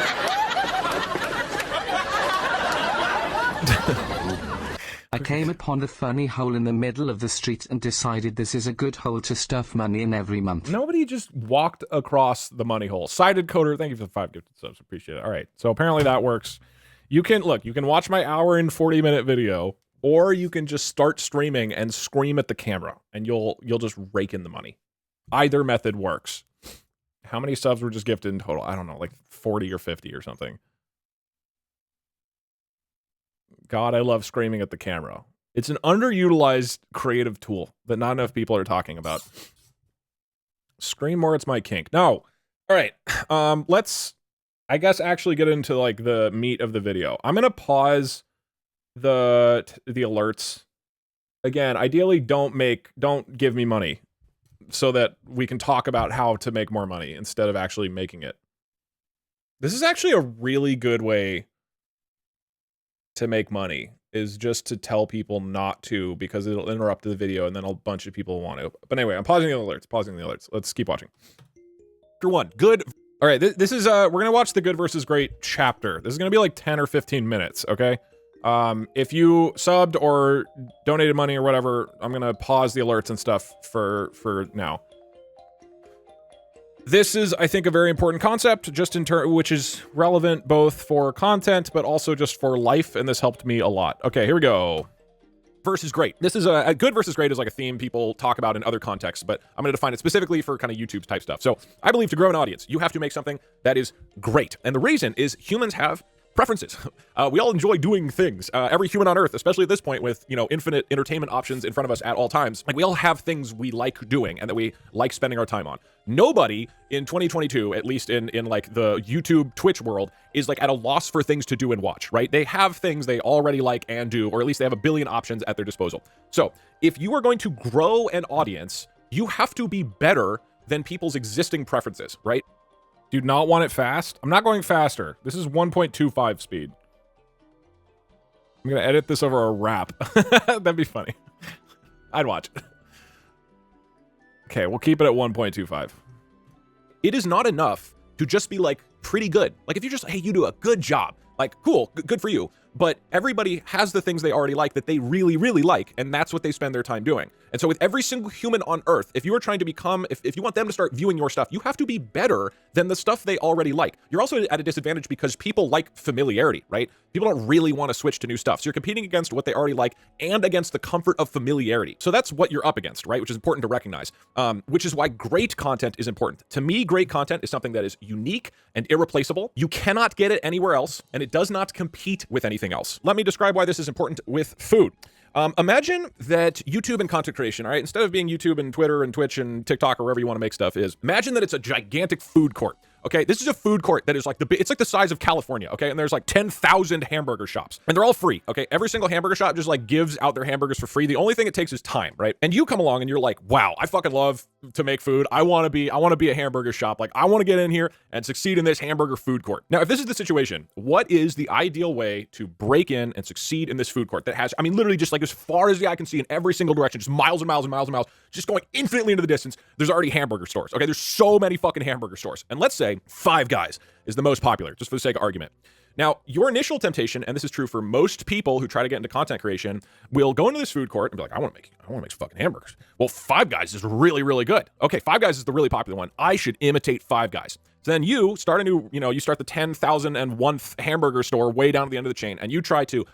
I came upon a funny hole in the middle of the street and decided this is a good hole to stuff money in every month. Nobody just walked across the money hole. Sided Coder, thank you for the 5 gifted subs. Appreciate it. All right, so apparently that works. You can watch my hour and 40-minute video, or you can just start streaming and scream at the camera, and you'll just rake in the money. Either method works. How many subs were just gifted in total? I don't know, like 40 or 50 or something. God, I love screaming at the camera. It's an underutilized creative tool that not enough people are talking about. Scream more, it's my kink. No. All right. Let's, I guess, actually get into like the meat of the video. I'm going to pause the alerts. Again, ideally don't give me money so that we can talk about how to make more money instead of actually making it. This is actually a really good way to make money, is just to tell people not to, because it'll interrupt the video and then a bunch of people want to. But anyway, I'm pausing the alerts. Let's keep watching. Chapter 1, good. All right, this is we're gonna watch the good versus great chapter. This is gonna be like 10 or 15 minutes, okay? If you subbed or donated money or whatever, I'm gonna pause the alerts and stuff for now. This is, I think, a very important concept, just in which is relevant both for content, but also just for life, and this helped me a lot. Okay, here we go. Versus great. This is a good versus great is like a theme people talk about in other contexts, but I'm going to define it specifically for kind of YouTube type stuff. So I believe to grow an audience, you have to make something that is great. And the reason is humans have preferences. We all enjoy doing things. Every human on Earth, especially at this point with, infinite entertainment options in front of us at all times, like we all have things we like doing and that we like spending our time on. Nobody in 2022, at least in like the YouTube Twitch world, is like at a loss for things to do and watch, right? They have things they already like and do, or at least they have a billion options at their disposal. So if you are going to grow an audience, you have to be better than people's existing preferences, right? Do you not want it fast? I'm not going faster. This is 1.25 speed. I'm gonna edit this over a rap. That'd be funny. I'd watch it. Okay, we'll keep it at 1.25. It is not enough to just be like pretty good. Like if you just, hey, you do a good job. Like, cool, good for you. But everybody has the things they already like that they really, really like, and that's what they spend their time doing. And so with every single human on Earth, if you are trying to become, if you want them to start viewing your stuff, you have to be better than the stuff they already like. You're also at a disadvantage because people like familiarity, right? People don't really want to switch to new stuff. So you're competing against what they already like and against the comfort of familiarity. So that's what you're up against, right? Which is important to recognize, which is why great content is important. To me, great content is something that is unique and irreplaceable. You cannot get it anywhere else, and it does not compete with anything else. Let me describe why this is important with food. Imagine that YouTube and content creation, all right, instead of being YouTube and Twitter and Twitch and TikTok or wherever you want to make stuff is, imagine that it's a gigantic food court. Okay, this is a food court that is like it's like the size of California, okay? And there's like 10,000 hamburger shops, and they're all free, okay? Every single hamburger shop just like gives out their hamburgers for free. The only thing it takes is time, right? And you come along and you're like, wow, I fucking love to make food. I want to be a hamburger shop. Like I want to get in here and succeed in this hamburger food court. Now, if this is the situation, what is the ideal way to break in and succeed in this food court that has, I mean, literally just like as far as the eye can see in every single direction, just miles and miles and miles and miles, just going infinitely into the distance, there's already hamburger stores, okay? There's so many fucking hamburger stores. And let's say Five Guys is the most popular, just for the sake of argument. Now, your initial temptation, and this is true for most people who try to get into content creation, will go into this food court and be like, I want to make fucking hamburgers. Well, Five Guys is really, really good. Okay, Five Guys is the really popular one. I should imitate Five Guys. So then you start you start the 10,001th hamburger store way down at the end of the chain, and you try to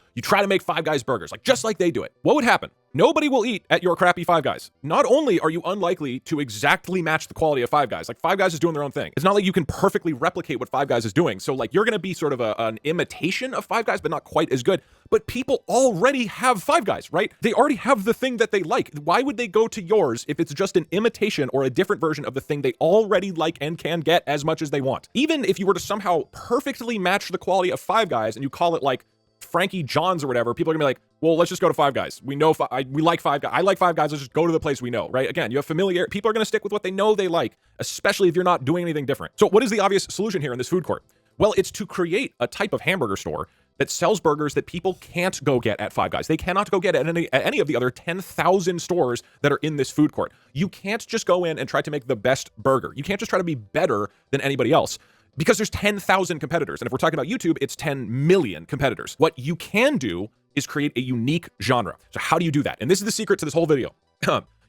make Five Guys burgers, like just like they do it. What would happen? Nobody will eat at your crappy Five Guys. Not only are you unlikely to exactly match the quality of Five Guys, like Five Guys is doing their own thing. It's not like you can perfectly replicate what Five Guys is doing. So like you're going to be sort of an imitation of Five Guys, but not quite as good. But people already have Five Guys, right? They already have the thing that they like. Why would they go to yours if it's just an imitation or a different version of the thing they already like and can get as much as they want? Even if you were to somehow perfectly match the quality of Five Guys and you call it like Frankie John's or whatever, people are gonna be like, well, let's just go to Five Guys. We know, we like Five Guys. I like Five Guys. Let's just go to the place we know, right? Again, you have familiarity. People are gonna stick with what they know they like, especially if you're not doing anything different. So what is the obvious solution here in this food court? Well, it's to create a type of hamburger store that sells burgers that people can't go get at Five Guys. They cannot go get at any of the other 10,000 stores that are in this food court. You can't just go in and try to make the best burger. You can't just try to be better than anybody else, because there's 10,000 competitors. And if we're talking about YouTube, it's 10 million competitors. What you can do is create a unique genre. So how do you do that? And this is the secret to this whole video.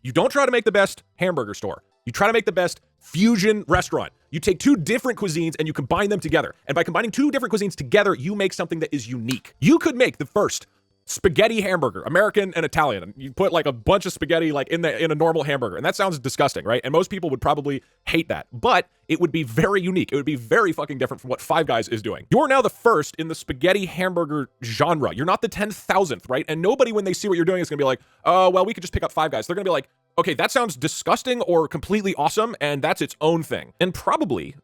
You don't try to make the best hamburger store. You try to make the best fusion restaurant. You take two different cuisines and you combine them together. And by combining two different cuisines together, you make something that is unique. You could make the first spaghetti hamburger, American and Italian. And you put like a bunch of spaghetti like in a normal hamburger. And that sounds disgusting, right? And most people would probably hate that, but it would be very unique. It would be very fucking different from what Five Guys is doing. You're now the first in the spaghetti hamburger genre. You're not the 10,000th, right? And nobody, when they see what you're doing, is gonna be like, oh, well, we could just pick up Five Guys. They're gonna be like, okay, that sounds disgusting or completely awesome, and that's its own thing. And probably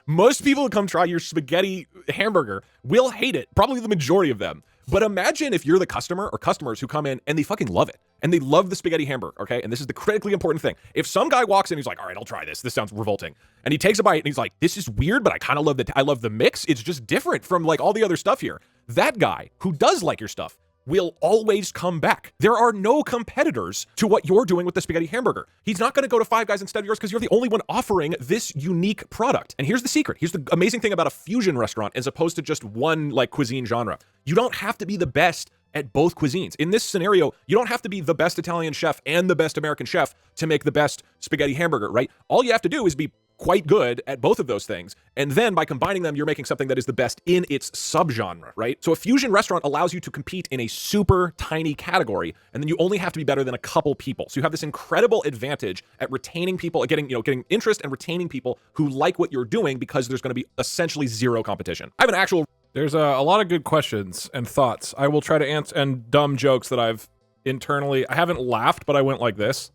most people who come try your spaghetti hamburger will hate it, probably the majority of them. But imagine if you're the customer or customers who come in and they fucking love it. And they love the spaghetti hamburger, okay? And this is the critically important thing. If some guy walks in, he's like, all right, I'll try this. This sounds revolting. And he takes a bite and he's like, this is weird, but I kind of love I love the mix. It's just different from like all the other stuff here. That guy who does like your stuff will always come back. There are no competitors to what you're doing with the spaghetti hamburger. He's not gonna go to Five Guys instead of yours because you're the only one offering this unique product. And here's the secret. Here's the amazing thing about a fusion restaurant as opposed to just one like cuisine genre. You don't have to be the best at both cuisines. In this scenario, you don't have to be the best Italian chef and the best American chef to make the best spaghetti hamburger, right? All you have to do is be quite good at both of those things. And then by combining them, you're making something that is the best in its subgenre, right? So a fusion restaurant allows you to compete in a super tiny category, and then you only have to be better than a couple people. So you have this incredible advantage at retaining people, at getting interest and retaining people who like what you're doing because there's going to be essentially zero competition. I have an actual... There's a lot of good questions and thoughts. I will try to answer, and dumb jokes that I've internally... I haven't laughed, but I went like this.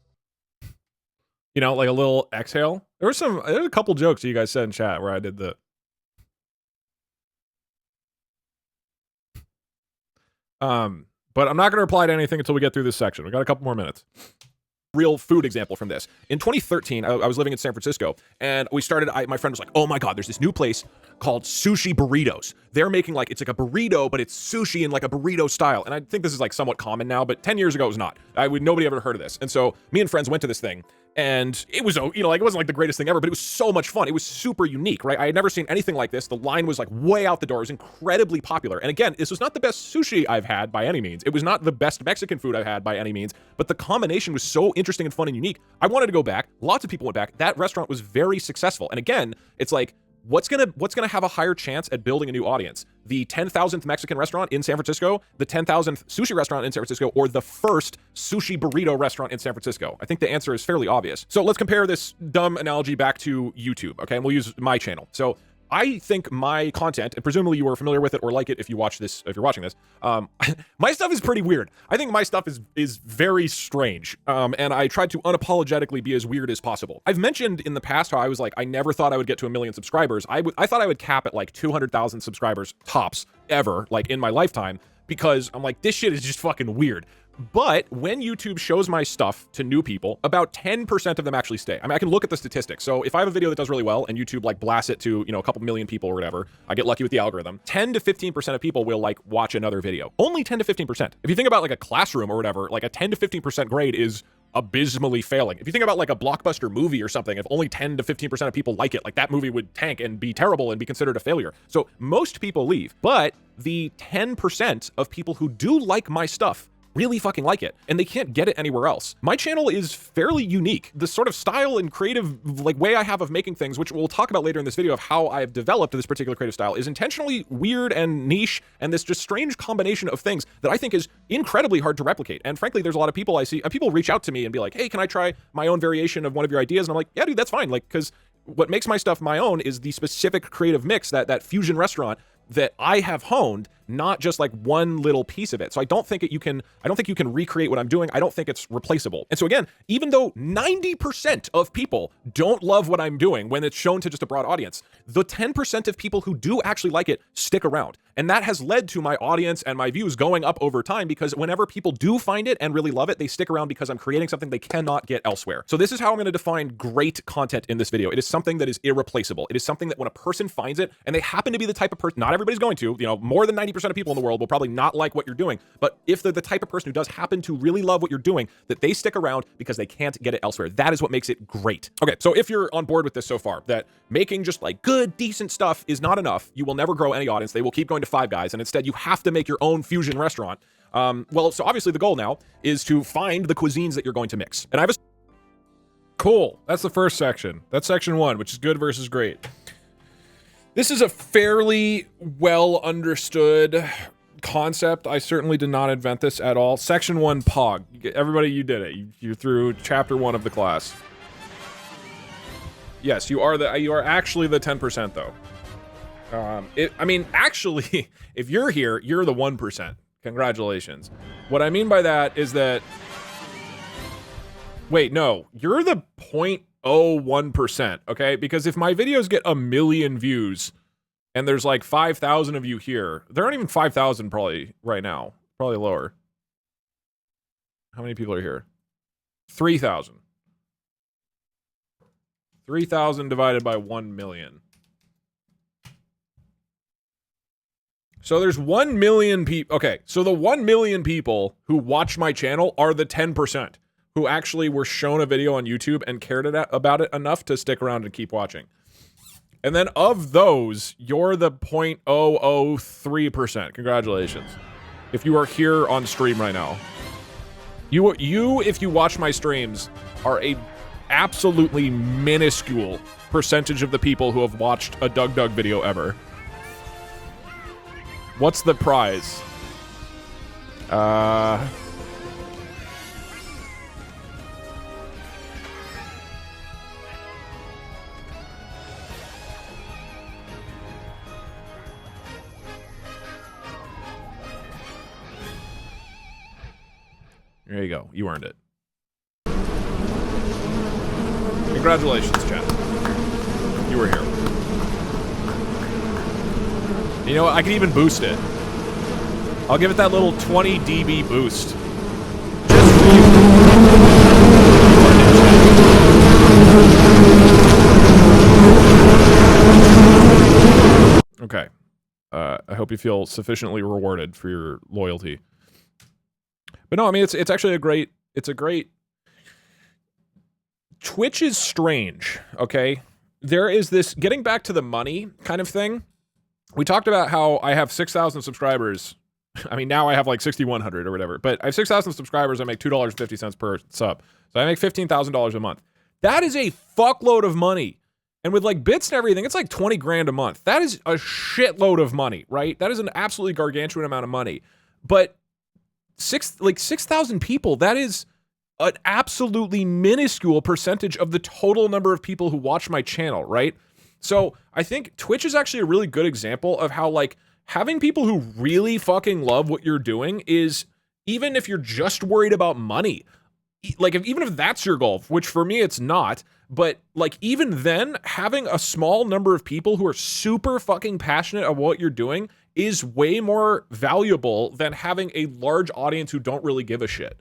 You know, like a little exhale. There's a couple jokes that you guys said in chat where I did the... But I'm not going to reply to anything until we get through this section. We got a couple more minutes. Real food example from this. In 2013, I was living in San Francisco, and we started, my friend was like, oh my God, there's this new place called Sushi Burritos. They're making like, it's like a burrito, but it's sushi in like a burrito style. And I think this is like somewhat common now, but 10 years ago it was not. Nobody ever heard of this. And so me and friends went to this thing, and it was, you know, like it wasn't like the greatest thing ever, but it was so much fun. It was super unique, right? I had never seen anything like this. The line was like way out the door. It was incredibly popular. And again, this was not the best sushi I've had by any means. It was not the best Mexican food I've had by any means, but the combination was so interesting and fun and unique. I wanted to go back. Lots of people went back. That restaurant was very successful. And again, it's like, what's gonna have a higher chance at building a new audience? The 10,000th Mexican restaurant in San Francisco, the 10,000th sushi restaurant in San Francisco, or the first sushi burrito restaurant in San Francisco? I think the answer is fairly obvious. So let's compare this dumb analogy back to YouTube, okay? And we'll use my channel. So I think my content, and presumably you are familiar with it or like it if you watch this, if you're watching this, my stuff is pretty weird. I think my stuff is very strange, and I tried to unapologetically be as weird as possible. I've mentioned in the past how I was like, I never thought I would get to 1 million subscribers. I thought I would cap at like 200,000 subscribers tops ever, like in my lifetime, because I'm like, this shit is just fucking weird. But when YouTube shows my stuff to new people, about 10% of them actually stay. I mean, I can look at the statistics. So if I have a video that does really well and YouTube like blasts it to, you know, a couple million people or whatever, I get lucky with the algorithm, 10 to 15% of people will like watch another video. Only 10 to 15%. If you think about like a classroom or whatever, like a 10 to 15% grade is abysmally failing. If you think about like a blockbuster movie or something, if only 10 to 15% of people like it, like that movie would tank and be terrible and be considered a failure. So most people leave, but the 10% of people who do like my stuff really fucking like it, and they can't get it anywhere else. My channel is fairly unique. The sort of style and creative like way I have of making things, which we'll talk about later in this video of how I've developed this particular creative style, is intentionally weird and niche, and this just strange combination of things that I think is incredibly hard to replicate. And frankly, there's a lot of people I see, people reach out to me and be like, hey, can I try my own variation of one of your ideas? And I'm like, yeah, dude, that's fine. Like, because what makes my stuff my own is the specific creative mix, that fusion restaurant that I have honed, not just like one little piece of it. So I don't think you can recreate what I'm doing. I don't think it's replaceable. And so again, even though 90% of people don't love what I'm doing when it's shown to just a broad audience, the 10% of people who do actually like it stick around. And that has led to my audience and my views going up over time, because whenever people do find it and really love it, they stick around because I'm creating something they cannot get elsewhere. So this is how I'm going to define great content in this video. It is something that is irreplaceable. It is something that when a person finds it, and they happen to be the type of person, not everybody's going to, more than 90% of people in the world will probably not like what you're doing, but if they're the type of person who does happen to really love what you're doing, that they stick around because they can't get it elsewhere. That is what makes it great. Okay, so if you're on board with this so far, that making just like good, decent stuff is not enough, you will never grow any audience. They will keep going to Five Guys, and instead you have to make your own fusion restaurant. Well, so obviously the goal now is to find the cuisines that you're going to mix. And I have a... Cool, that's the first section. That's section 1, which is good versus great. This is a fairly well understood concept. I certainly did not invent this at all. Section 1, POG. Everybody, you did it. You're through chapter 1 of the class. Yes, you are actually the 10% though. I mean, actually, if you're here, you're the 1%. Congratulations. What I mean by that is that, wait, no, you're the 0.01%, okay? Because if my videos get 1 million views and there's like 5,000 of you here, there aren't even 5,000 probably right now, probably lower. How many people are here? 3,000. 3,000 divided by 1 million. So there's 1 million people. Okay, so the 1 million people who watch my channel are the 10% who actually were shown a video on YouTube and cared about it enough to stick around and keep watching. And then of those, you're the 0.003%. Congratulations. If you are here on stream right now. You, if you watch my streams, are a absolutely minuscule percentage of the people who have watched a Doug Doug video ever. What's the prize? There you go. You earned it. Congratulations, chat. You were here. You know what? I can even boost it. I'll give it that little 20 dB boost. Just for you. Okay. I hope you feel sufficiently rewarded for your loyalty. But no, I mean, it's actually a great... Twitch is strange, okay? There is this getting back to the money kind of thing. We talked about how I have 6,000 subscribers. I mean, now I have like 6,100 or whatever, but I have 6,000 subscribers. I make $2.50 per sub. So I make $15,000 a month. That is a fuckload of money. And with like bits and everything, it's like 20 grand a month. That is a shitload of money, right? That is an absolutely gargantuan amount of money. But 6,000 people, that is an absolutely minuscule percentage of the total number of people who watch my channel, right? So I think Twitch is actually a really good example of how like having people who really fucking love what you're doing is, even if you're just worried about money, like even if that's your goal, which for me it's not, but like even then having a small number of people who are super fucking passionate about what you're doing is way more valuable than having a large audience who don't really give a shit.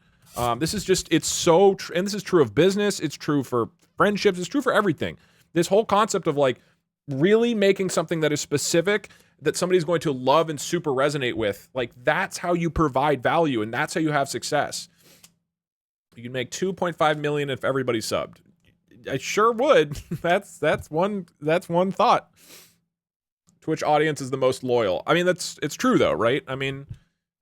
This is just, it's so, and this is true of business, it's true for friendships, it's true for everything. This whole concept of like really making something that is specific, that somebody's going to love and super resonate with, like that's how you provide value and that's how you have success. You can make 2.5 million if everybody subbed. I sure would. That's one thought. Twitch audience is the most loyal. I mean, it's true though, right? I mean,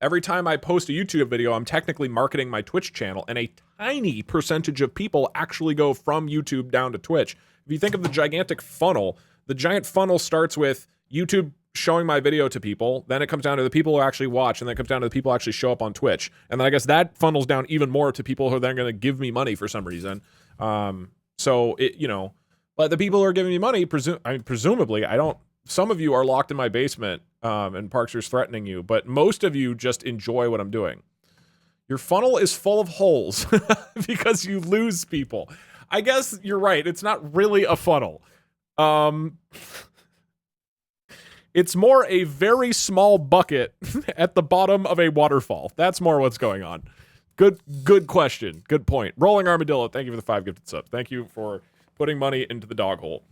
Every time I post a YouTube video, I'm technically marketing my Twitch channel, and a tiny percentage of people actually go from YouTube down to Twitch. If you think of the gigantic funnel, the giant funnel starts with YouTube showing my video to people, then it comes down to the people who actually watch, and then it comes down to the people who actually show up on Twitch. And then I guess that funnels down even more to people who are then going to give me money for some reason. So, but the people who are giving me money, presumably, some of you are locked in my basement, and Parkster's threatening you, but most of you just enjoy what I'm doing. Your funnel is full of holes because you lose people. I guess you're right. It's not really a funnel. It's more a very small bucket at the bottom of a waterfall. That's more what's going on. Good question. Good point. Rolling Armadillo, thank you for the 5 gifted subs. Thank you for putting money into the dog hole.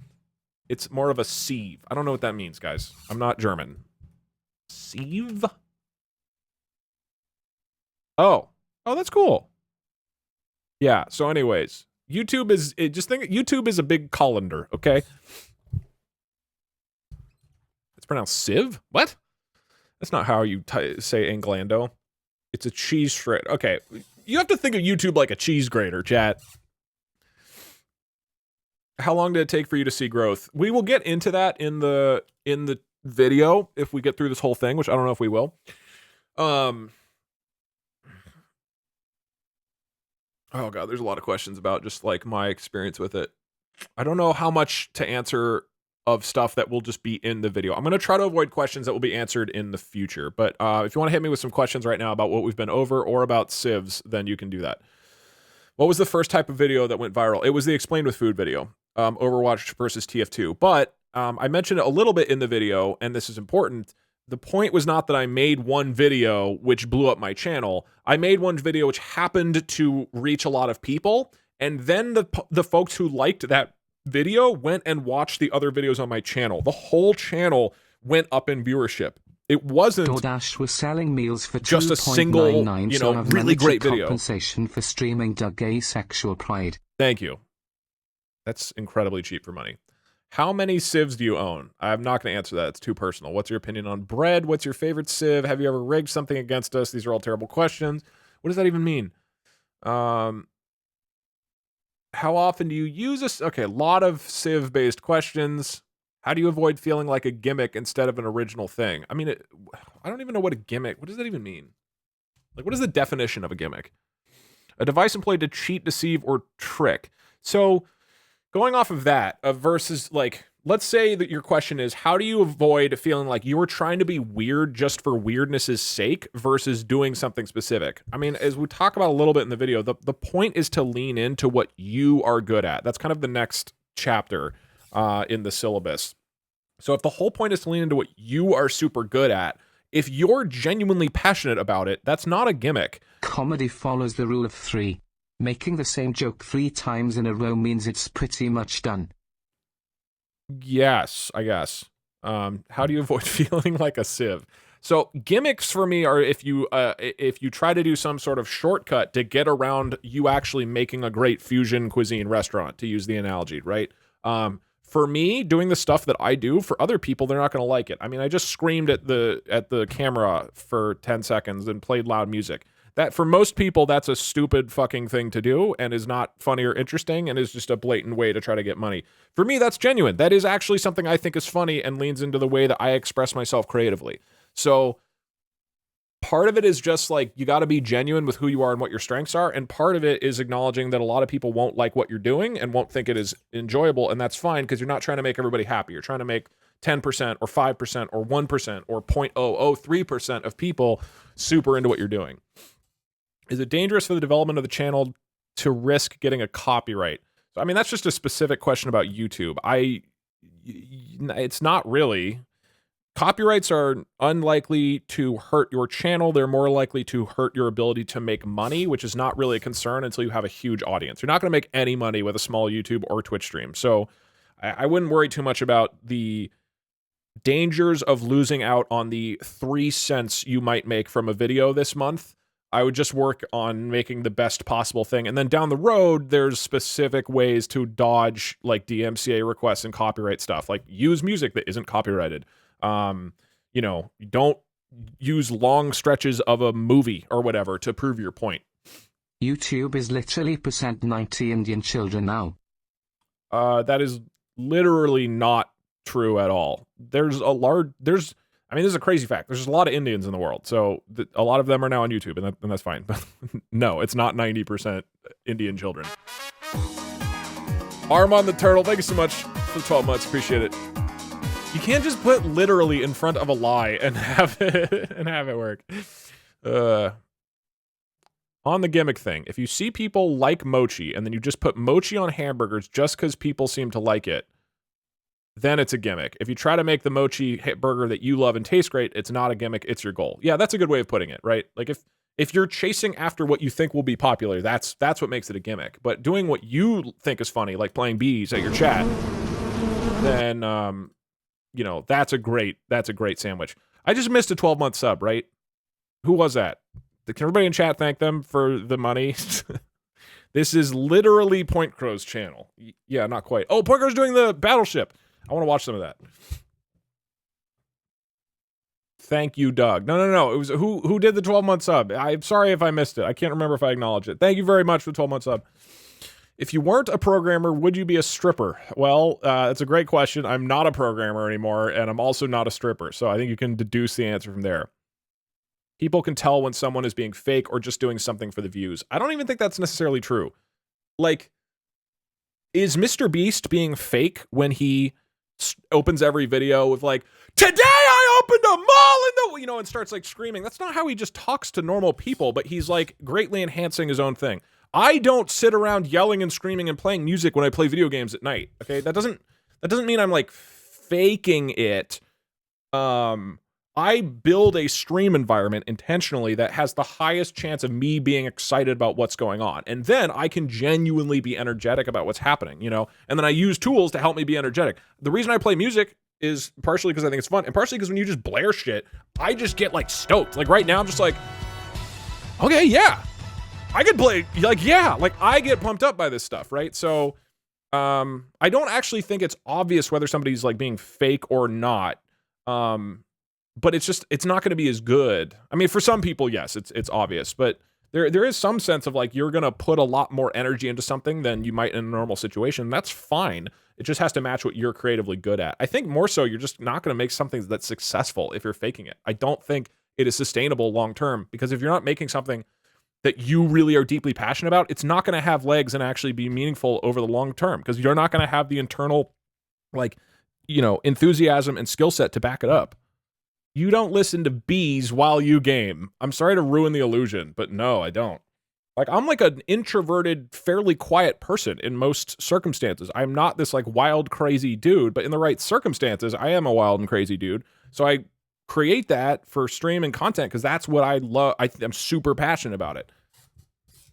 It's more of a sieve. I don't know what that means, guys. I'm not German. Sieve? Oh, that's cool. Yeah, so anyways, YouTube is a big colander, okay? It's pronounced sieve? What? That's not how you say Englando. It's a cheese shred. Okay, you have to think of YouTube like a cheese grater, chat. How long did it take for you to see growth? We will get into that in the video if we get through this whole thing, which I don't know if we will. Oh god, there's a lot of questions about just like my experience with it. I don't know how much to answer of stuff that will just be in the video. I'm going to try to avoid questions that will be answered in the future. But if you want to hit me with some questions right now about what we've been over or about civs, then you can do that. What was the first type of video that went viral? It was the Explained with Food video. Overwatch versus TF2. But I mentioned it a little bit in the video, and this is important. The point was not that I made one video which blew up my channel. I made one video which happened to reach a lot of people, and then the folks who liked that video went and watched the other videos on my channel. The whole channel went up in viewership. It wasn't DoorDash was selling meals for just a single, really great video. Compensation for streaming Doug Asexual Pride. Thank you. That's incredibly cheap for money. How many civs do you own? I'm not going to answer that. It's too personal. What's your opinion on bread? What's your favorite civ? Have you ever rigged something against us? These are all terrible questions. What does that even mean? How often do you use this? Okay, a lot of civ-based questions. How do you avoid feeling like a gimmick instead of an original thing? I mean, I don't even know what a gimmick, what does that even mean? Like, what is the definition of a gimmick? A device employed to cheat, deceive, or trick. So, going off of that, versus, like, let's say that your question is, how do you avoid feeling like you're trying to be weird just for weirdness's sake versus doing something specific? I mean, as we talk about a little bit in the video, the point is to lean into what you are good at. That's kind of the next chapter in the syllabus. So if the whole point is to lean into what you are super good at, if you're genuinely passionate about it, that's not a gimmick. Comedy follows the rule of 3. Making the same joke 3 times in a row means it's pretty much done. Yes, I guess. How do you avoid feeling like a civ? So gimmicks for me are if you try to do some sort of shortcut to get around you actually making a great fusion cuisine restaurant, to use the analogy, right? For me, doing the stuff that I do, for other people, they're not going to like it. I mean, I just screamed at the camera for 10 seconds and played loud music. That, for most people, that's a stupid fucking thing to do and is not funny or interesting and is just a blatant way to try to get money. For me, that's genuine. That is actually something I think is funny and leans into the way that I express myself creatively. So part of it is just like, you got to be genuine with who you are and what your strengths are. And part of it is acknowledging that a lot of people won't like what you're doing and won't think it is enjoyable. And that's fine, because you're not trying to make everybody happy. You're trying to make 10% or 5% or 1% or 0.003% of people super into what you're doing. Is it dangerous for the development of the channel to risk getting a copyright? So, I mean, that's just a specific question about YouTube. It's not really. Copyrights are unlikely to hurt your channel. They're more likely to hurt your ability to make money, which is not really a concern until you have a huge audience. You're not going to make any money with a small YouTube or Twitch stream. So I wouldn't worry too much about the dangers of losing out on the 3 cents you might make from a video this month. I would just work on making the best possible thing. And then down the road, there's specific ways to dodge like DMCA requests and copyright stuff. Like use music that isn't copyrighted. Don't use long stretches of a movie or whatever to prove your point. YouTube is literally percent 90 Indian children now. That is literally not true at all. This is a crazy fact. There's a lot of Indians in the world, so a lot of them are now on YouTube, and that's fine. But no, it's not 90% Indian children. Arm on the Turtle, thank you so much for 12 months. Appreciate it. You can't just put literally in front of a lie and have it work. On the gimmick thing, if you see people like mochi and then you just put mochi on hamburgers just because people seem to like it, then it's a gimmick. If you try to make the mochi burger that you love and taste great, it's not a gimmick, it's your goal. Yeah, that's a good way of putting it, right? Like if you're chasing after what you think will be popular, that's what makes it a gimmick. But doing what you think is funny, like playing bees at your chat, then that's a great sandwich. I just missed a 12-month sub, right? Who was that? Can everybody in chat thank them for the money? This is literally Point Crow's channel. Yeah, not quite. Oh, Point Crow's doing the battleship. I want to watch some of that. Thank you, Doug. No. It was who did the 12-month sub? I'm sorry if I missed it. I can't remember if I acknowledged it. Thank you very much for the 12-month sub. If you weren't a programmer, would you be a stripper? Well, it's a great question. I'm not a programmer anymore, and I'm also not a stripper. So I think you can deduce the answer from there. People can tell when someone is being fake or just doing something for the views. I don't even think that's necessarily true. Like, is Mr. Beast being fake when he opens every video with like, today I opened a mall in the, and starts like screaming? That's not how he just talks to normal people, but he's like greatly enhancing his own thing. I don't sit around yelling and screaming and playing music when I play video games at night. Okay, that doesn't mean I'm like faking it. I build a stream environment intentionally that has the highest chance of me being excited about what's going on. And then I can genuinely be energetic about what's happening, and then I use tools to help me be energetic. The reason I play music is partially because I think it's fun, and partially because when you just blare shit, I just get like stoked. Like right now, I'm just like, okay, yeah, I could play, like, yeah, like I get pumped up by this stuff, right? So I don't actually think it's obvious whether somebody's like being fake or not. But it's not going to be as good. I mean, for some people, yes, it's obvious, but there is some sense of like you're going to put a lot more energy into something than you might in a normal situation. That's fine. It just has to match what you're creatively good at. I think more so you're just not going to make something that's successful if you're faking it. I don't think it is sustainable long term, because if you're not making something that you really are deeply passionate about, it's not going to have legs and actually be meaningful over the long term, because you're not going to have the internal enthusiasm and skill set to back it up. You don't listen to bees while you game. I'm sorry to ruin the illusion, but no, I don't. Like, I'm like an introverted, fairly quiet person in most circumstances. I'm not this like wild, crazy dude, but in the right circumstances, I am a wild and crazy dude. So I create that for stream and content because that's what I love. I'm super passionate about it.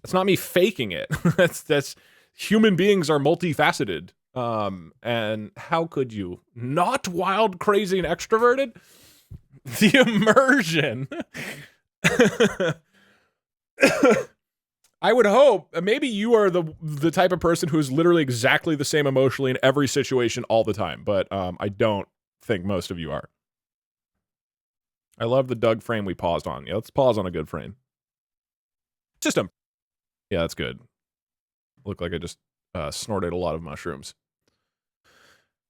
It's not me faking it. that's human beings are multifaceted. And how could you not wild, crazy, and extroverted? The immersion. I would hope. Maybe you are the type of person who is literally exactly the same emotionally in every situation all the time, but I don't think most of you are. I love the Doug frame we paused on. Yeah, let's pause on a good frame. System. Yeah, that's good. Looked like I just snorted a lot of mushrooms.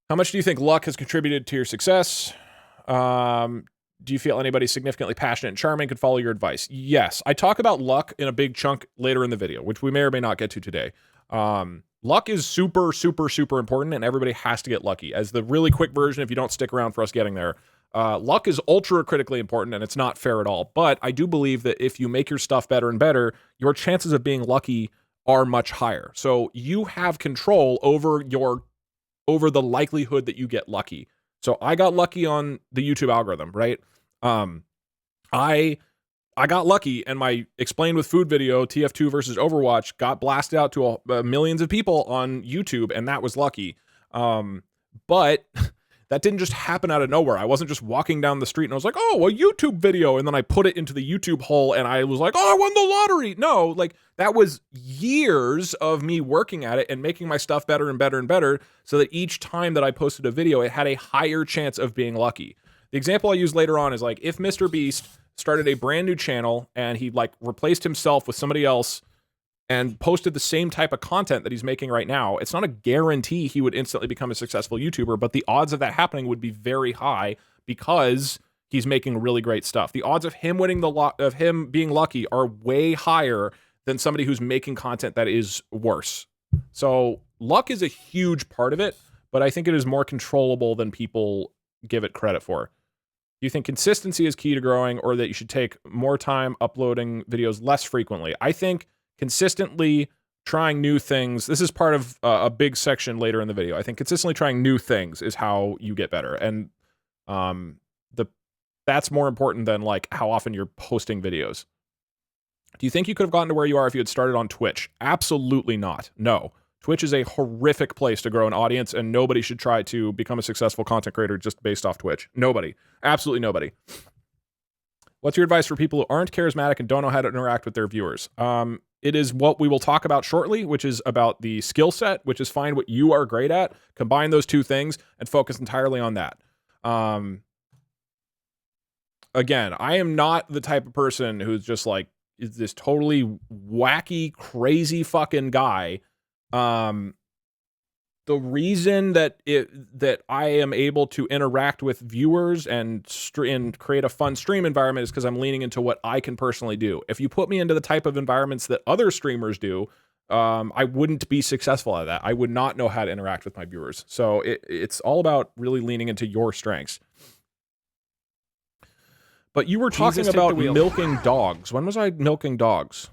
How much do you think luck has contributed to your success? Do you feel anybody significantly passionate and charming could follow your advice? Yes. I talk about luck in a big chunk later in the video, which we may or may not get to today. Luck is super, super, super important, and everybody has to get lucky. As the really quick version, if you don't stick around for us getting there, luck is ultra critically important, and it's not fair at all. But I do believe that if you make your stuff better and better, your chances of being lucky are much higher. So you have control over the likelihood that you get lucky. So I got lucky on the YouTube algorithm, right? I got lucky, and my Explained with Food video, TF2 versus Overwatch, got blasted out to millions of people on YouTube, and that was lucky. But that didn't just happen out of nowhere. I wasn't just walking down the street and I was like, oh, a YouTube video, and then I put it into the YouTube hole, and I was like, oh, I won the lottery. No, like that was years of me working at it and making my stuff better and better and better, so that each time that I posted a video, it had a higher chance of being lucky. The example I use later on is like if Mr. Beast started a brand new channel and he like replaced himself with somebody else and posted the same type of content that he's making right now, it's not a guarantee he would instantly become a successful YouTuber, but the odds of that happening would be very high because he's making really great stuff. The odds of him winning of him being lucky are way higher than somebody who's making content that is worse. So luck is a huge part of it, but I think it is more controllable than people give it credit for. Do you think consistency is key to growing, or that you should take more time uploading videos less frequently? I think consistently trying new things, this is part of a big section later in the video. I think consistently trying new things is how you get better. And that's more important than like how often you're posting videos. Do you think you could have gotten to where you are if you had started on Twitch? Absolutely not. No. Twitch is a horrific place to grow an audience, and nobody should try to become a successful content creator just based off Twitch. Nobody. Absolutely nobody. What's your advice for people who aren't charismatic and don't know how to interact with their viewers? It is what we will talk about shortly, which is about the skill set, which is find what you are great at, combine those two things, and focus entirely on that. Again, I am not the type of person who's just like, is this totally wacky, crazy fucking guy. The reason that I am able to interact with viewers and create a fun stream environment is because I'm leaning into what I can personally do. If you put me into the type of environments that other streamers do, I wouldn't be successful at that. I would not know how to interact with my viewers. So it's all about really leaning into your strengths. But you were talking about milking dogs. When was I milking dogs?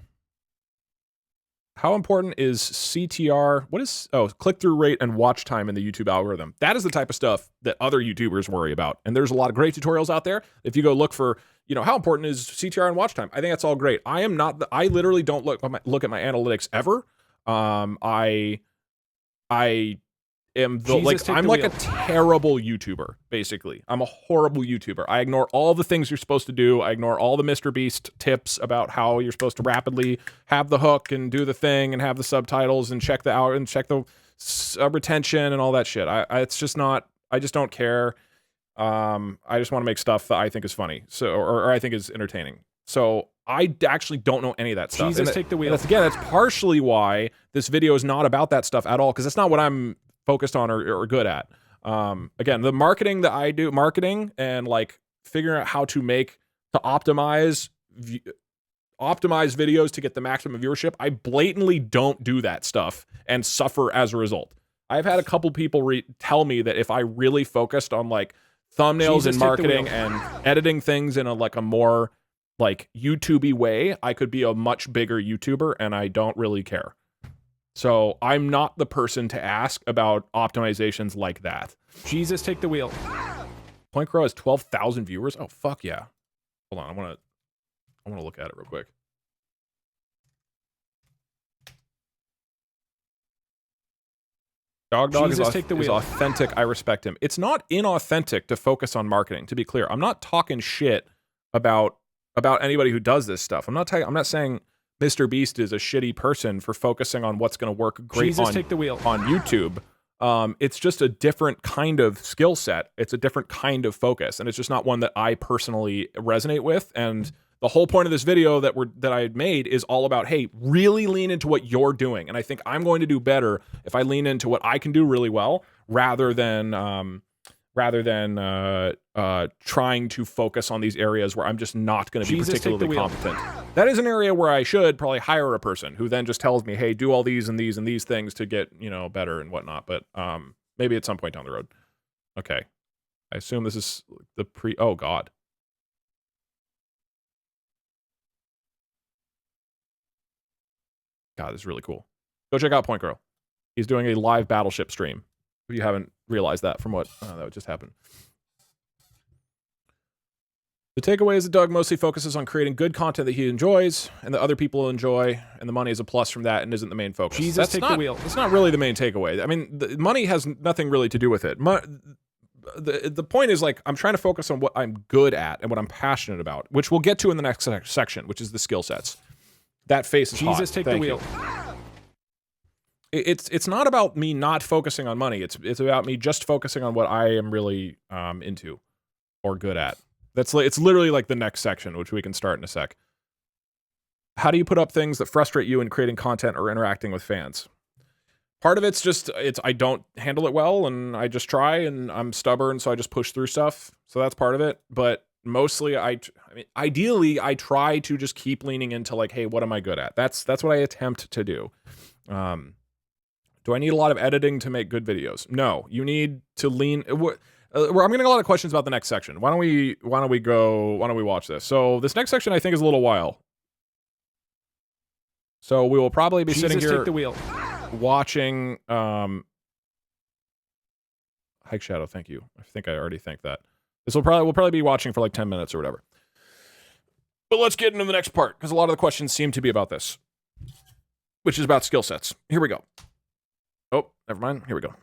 How important is CTR? What is, click-through rate and watch time in the YouTube algorithm? That is the type of stuff that other YouTubers worry about. And there's a lot of great tutorials out there. If you go look for, how important is CTR and watch time? I think that's all great. I literally don't look at my analytics ever. I am I'm like a terrible YouTuber, basically. I'm a horrible YouTuber. I ignore all the things you're supposed to do. I ignore all the Mr. Beast tips about how you're supposed to rapidly have the hook and do the thing and have the subtitles and check the hour and check the retention and all that shit. It's just not, I just don't care. I just want to make stuff that I think is funny. So, or I think is entertaining. So I actually don't know any of that stuff. Jesus, take the wheel. That's partially why this video is not about that stuff at all, because that's not what I'm focused on or good at. Again, the marketing that I do, marketing and like figuring out how to optimize videos to get the maximum viewership, I blatantly don't do that stuff and suffer as a result. I've had a couple people tell me that if I really focused on like thumbnails and marketing and editing things in a more like YouTube-y way, I could be a much bigger YouTuber, and I don't really care. So I'm not the person to ask about optimizations like that. Jesus, take the wheel. Point Crow has 12,000 viewers. Oh, fuck yeah. Hold on, I want to look at it real quick. Dog is authentic. I respect him. It's not inauthentic to focus on marketing, to be clear. I'm not talking shit about anybody who does this stuff. I'm not saying Mr. Beast is a shitty person for focusing on what's going to work great on YouTube. It's just a different kind of skill set. It's a different kind of focus, and it's just not one that I personally resonate with. And the whole point of this video that I had made is all about, hey, really lean into what you're doing. And I think I'm going to do better if I lean into what I can do really well, rather than trying to focus on these areas where I'm just not going to be particularly competent. That is an area where I should probably hire a person who then just tells me, hey, do all these and these and these things to get, better and whatnot. But maybe at some point down the road. Okay. I assume this is the oh God. God, this is really cool. Go check out Point Girl. He's doing a live Battleship stream. If you haven't realized that from what that just happened. The takeaway is that Doug mostly focuses on creating good content that he enjoys and that other people enjoy, and the money is a plus from that and isn't the main focus. Jesus, take the wheel. It's not really the main takeaway. I mean, the money has nothing really to do with it. The point is, like, I'm trying to focus on what I'm good at and what I'm passionate about, which we'll get to in the next section, which is the skill sets. That face is Jesus, hot. take the wheel. It's not about me not focusing on money. It's about me just focusing on what I am really into. or good at. It's literally like the next section, which we can start in a sec. How do you put up things that frustrate you in creating content or interacting with fans? Part of it's just, I don't handle it well, and I just try, and I'm stubborn, so I just push through stuff. So that's part of it. But mostly, I mean, ideally, I try to just keep leaning into like, hey, what am I good at? That's what I attempt to do. Do I need a lot of editing to make good videos? No, you need to lean. I'm getting a lot of questions about the next section. Why don't we watch this? So this next section I think is a little while. So we will probably be sitting here take the wheel. watching Hike Shadow, thank you. I think I already thanked that. We'll probably be watching for like 10 minutes or whatever. But let's get into the next part, because a lot of the questions seem to be about this, which is about skill sets. Here we go. Oh, never mind. Here we go.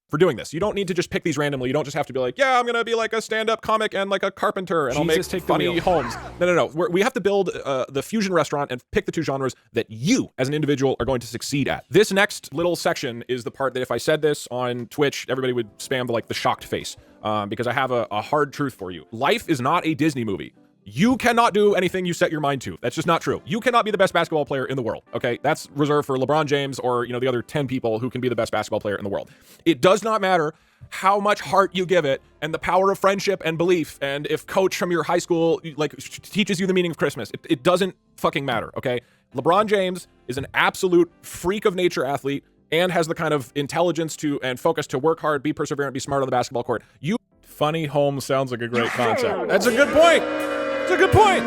For doing this, you don't need to just pick these randomly. You don't just have to be like, yeah, I'm gonna be like a stand-up comic and like a carpenter, and I'll make funny homes. No. We have to build the fusion restaurant and pick the two genres that you, as an individual, are going to succeed at. This next little section is the part that if I said this on Twitch, everybody would spam the shocked face, because I have a hard truth for you. Life is not a Disney movie. You cannot do anything you set your mind to. That's just not true. You cannot be the best basketball player in the world, okay? That's reserved for LeBron James or, the other 10 people who can be the best basketball player in the world. It does not matter how much heart you give it and the power of friendship and belief, and if coach from your high school, teaches you the meaning of Christmas. It doesn't fucking matter, okay? LeBron James is an absolute freak of nature athlete and has the kind of intelligence and focus to work hard, be perseverant, be smart on the basketball court. Funny home sounds like a great concept. That's a good point. It's a good point.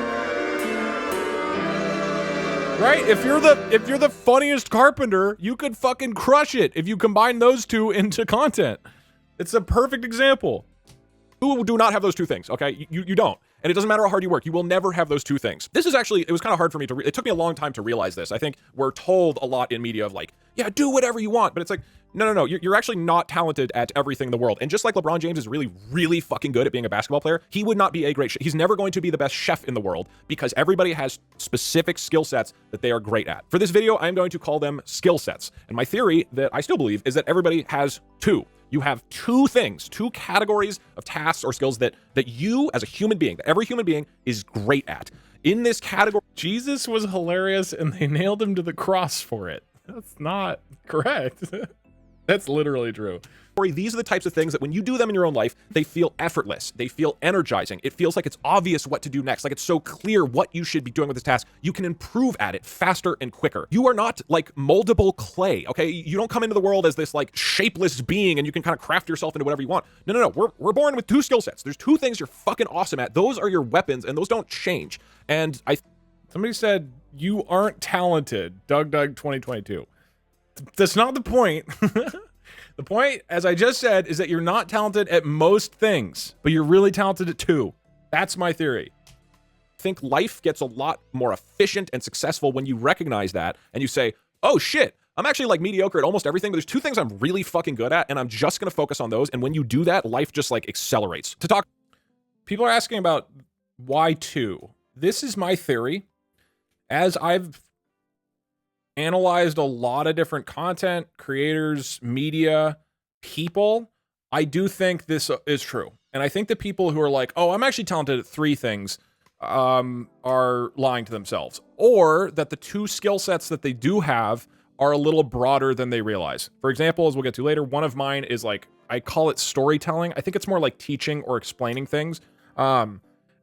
Right? If you're the funniest carpenter, you could fucking crush it if you combine those two into content. It's a perfect example. You do not have those two things, okay? You don't. And it doesn't matter how hard you work. You will never have those two things. This is actually, it was kind of hard for me it took me a long time to realize this. I think we're told a lot in media of like, yeah, do whatever you want. But it's like, no. You're actually not talented at everything in the world. And just like LeBron James is really, really fucking good at being a basketball player, he would not be a great chef. He's never going to be the best chef in the world because everybody has specific skill sets that they are great at. For this video, I'm going to call them skill sets. And my theory that I still believe is that everybody has two. You have two things, two categories of tasks or skills that you as a human being, that every human being is great at. In this category, Jesus was hilarious and they nailed him to the cross for it. That's not correct. That's literally true. These are the types of things that when you do them in your own life, they feel effortless. They feel energizing. It feels like it's obvious what to do next. Like it's so clear what you should be doing with this task. You can improve at it faster and quicker. You are not like moldable clay, okay? You don't come into the world as this like shapeless being and you can kind of craft yourself into whatever you want. No. We're born with two skill sets. There's two things you're fucking awesome at. Those are your weapons and those don't change. And somebody said, you aren't talented, Doug 2022. That's not the point. The point, as I just said, is that you're not talented at most things, but you're really talented at two. That's my theory. I think life gets a lot more efficient and successful when you recognize that and you say, oh shit, I'm actually like mediocre at almost everything, but there's two things I'm really fucking good at and I'm just gonna focus on those. And when you do that, life just like accelerates. People are asking about why two. This is my theory. As I've analyzed a lot of different content, creators, media, people, I do think this is true. And I think the people who are like, oh, I'm actually talented at three things, are lying to themselves. Or that the two skill sets that they do have are a little broader than they realize. For example, as we'll get to later, one of mine is like, I call it storytelling. I think it's more like teaching or explaining things.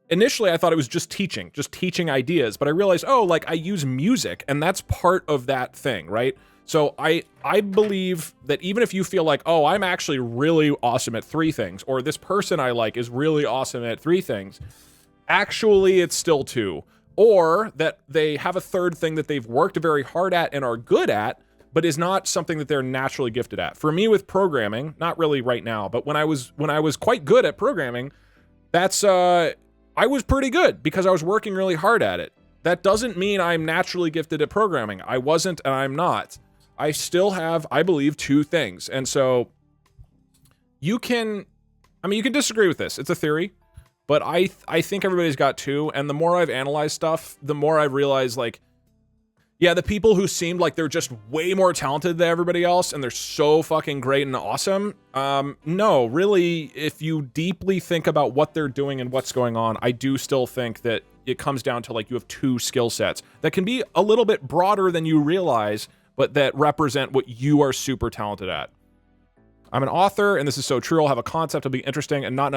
Initially, I thought it was just teaching ideas, but I realized, oh, like I use music and that's part of that thing, right? So I believe that even if you feel like, oh, I'm actually really awesome at three things, or this person I like is really awesome at three things, actually it's still two. Or that they have a third thing that they've worked very hard at and are good at, but is not something that they're naturally gifted at. For me with programming, not really right now, but when I was quite good at programming, that's I was pretty good because I was working really hard at it. That doesn't mean I'm naturally gifted at programming. I wasn't and I'm not. I still have, I believe, two things. And so you can disagree with this. It's a theory, but I think everybody's got two. And the more I've analyzed stuff, the more I've realized like, Yeah, the people who seemed like they're just way more talented than everybody else and they're so fucking great and awesome. No, really, if you deeply think about what they're doing and what's going on, I do still think that it comes down to like you have two skill sets that can be a little bit broader than you realize, but that represent what you are super talented at. I'm an author, and this is so true. I'll have a concept that'll be interesting and not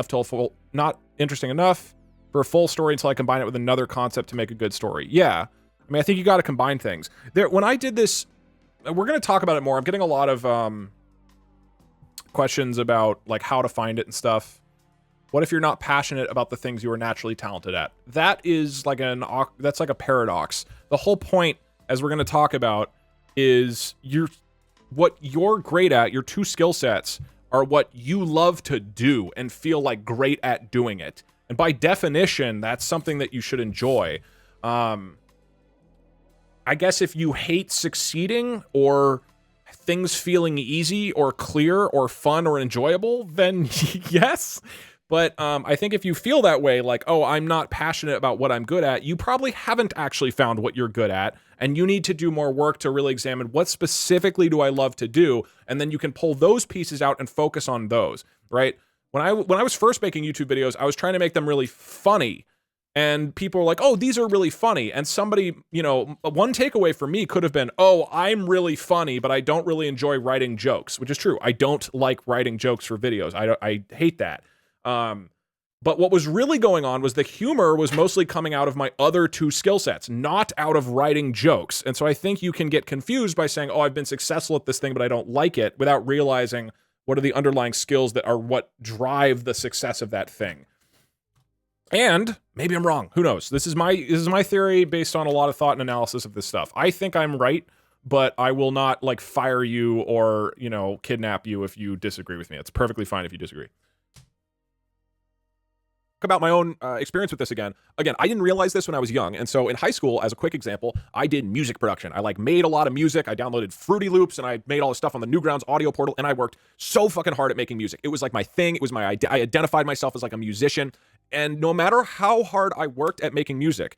interesting enough for a full story until I combine it with another concept to make a good story. Yeah. I mean, I think you got to combine things. When I did this, we're going to talk about it more. I'm getting a lot of questions about like how to find it and stuff. What if you're not passionate about the things you are naturally talented at? That is like that's like a paradox. The whole point, as we're going to talk about, is what you're great at. Your two skill sets are what you love to do and feel like great at doing it. And by definition, that's something that you should enjoy. I guess if you hate succeeding or things feeling easy or clear or fun or enjoyable, then yes. But I think if you feel that way, like, oh, I'm not passionate about what I'm good at, you probably haven't actually found what you're good at. And you need to do more work to really examine what specifically do I love to do. And then you can pull those pieces out and focus on those, right? When I was first making YouTube videos, I was trying to make them really funny. And people were like, oh, these are really funny. And somebody, you know, one takeaway for me could have been, oh, I'm really funny, but I don't really enjoy writing jokes, which is true. I don't like writing jokes for videos. I hate that. But what was really going on was the humor was mostly coming out of my other two skill sets, not out of writing jokes. And so I think you can get confused by saying, oh, I've been successful at this thing, but I don't like it, without realizing what are the underlying skills that are what drive the success of that thing. And maybe I'm wrong. Who knows? This is my theory based on a lot of thought and analysis of this stuff. I think I'm right, but I will not like fire you or, you know, kidnap you if you disagree with me. It's perfectly fine if you disagree. About my own experience with this again. Again, I didn't realize this when I was young. And so in high school, as a quick example, I did music production. I like made a lot of music. I downloaded Fruity Loops and I made all this stuff on the Newgrounds audio portal. And I worked so fucking hard at making music. It was like my thing. It was I identified myself as like a musician. And no matter how hard I worked at making music,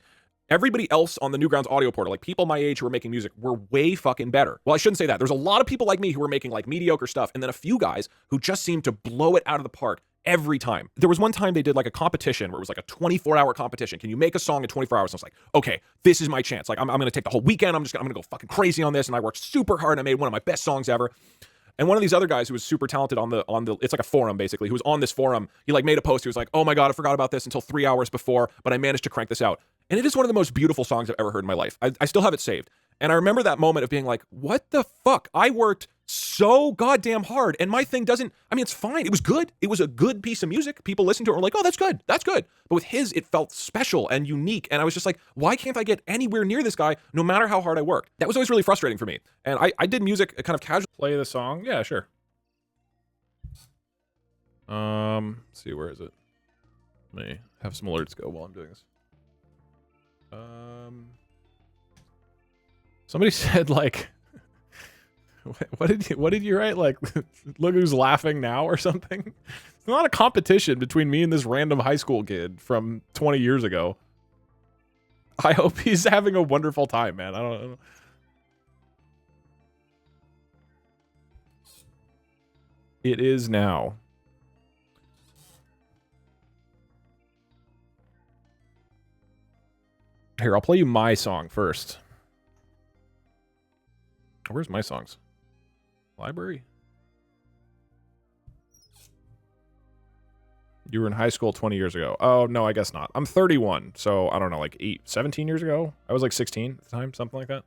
everybody else on the Newgrounds audio portal, like people my age who were making music, were way fucking better. Well, I shouldn't say that. There's a lot of people like me who were making like mediocre stuff. And then a few guys who just seemed to blow it out of the park every time. There was one time they did like a competition where it was like a 24-hour competition. Can you make a song in 24 hours? And I was like, okay, this is my chance. Like, I'm going to take the whole weekend. I'm going to go fucking crazy on this. And I worked super hard and I made one of my best songs ever. And one of these other guys who was super talented on the it's like a forum basically, who was on this forum, he like made a post. He was like, oh my God, I forgot about this until 3 hours before, but I managed to crank this out. And it is one of the most beautiful songs I've ever heard in my life. I still have it saved. And I remember that moment of being like, what the fuck? I worked so goddamn hard and my thing doesn't, I mean, it's fine. It was good. It was a good piece of music. People listened to it and were like, oh, that's good. That's good. But with his, it felt special and unique. And I was just like, why can't I get anywhere near this guy no matter how hard I worked? That was always really frustrating for me. And I did music kind of casually. Play the song? Yeah, sure. Let's see, where is it? Let me have some alerts go while I'm doing this. Somebody said like, what did you write? Like, look who's laughing now or something. It's not a competition between me and this random high school kid from 20 years ago. I hope he's having a wonderful time, man. I don't know. It is now. Here, I'll play you my song first. Where's my songs? Library? You were in high school 20 years ago. Oh, no, I guess not. I'm 31, so I don't know, like 17 years ago? I was like 16 at the time, something like that.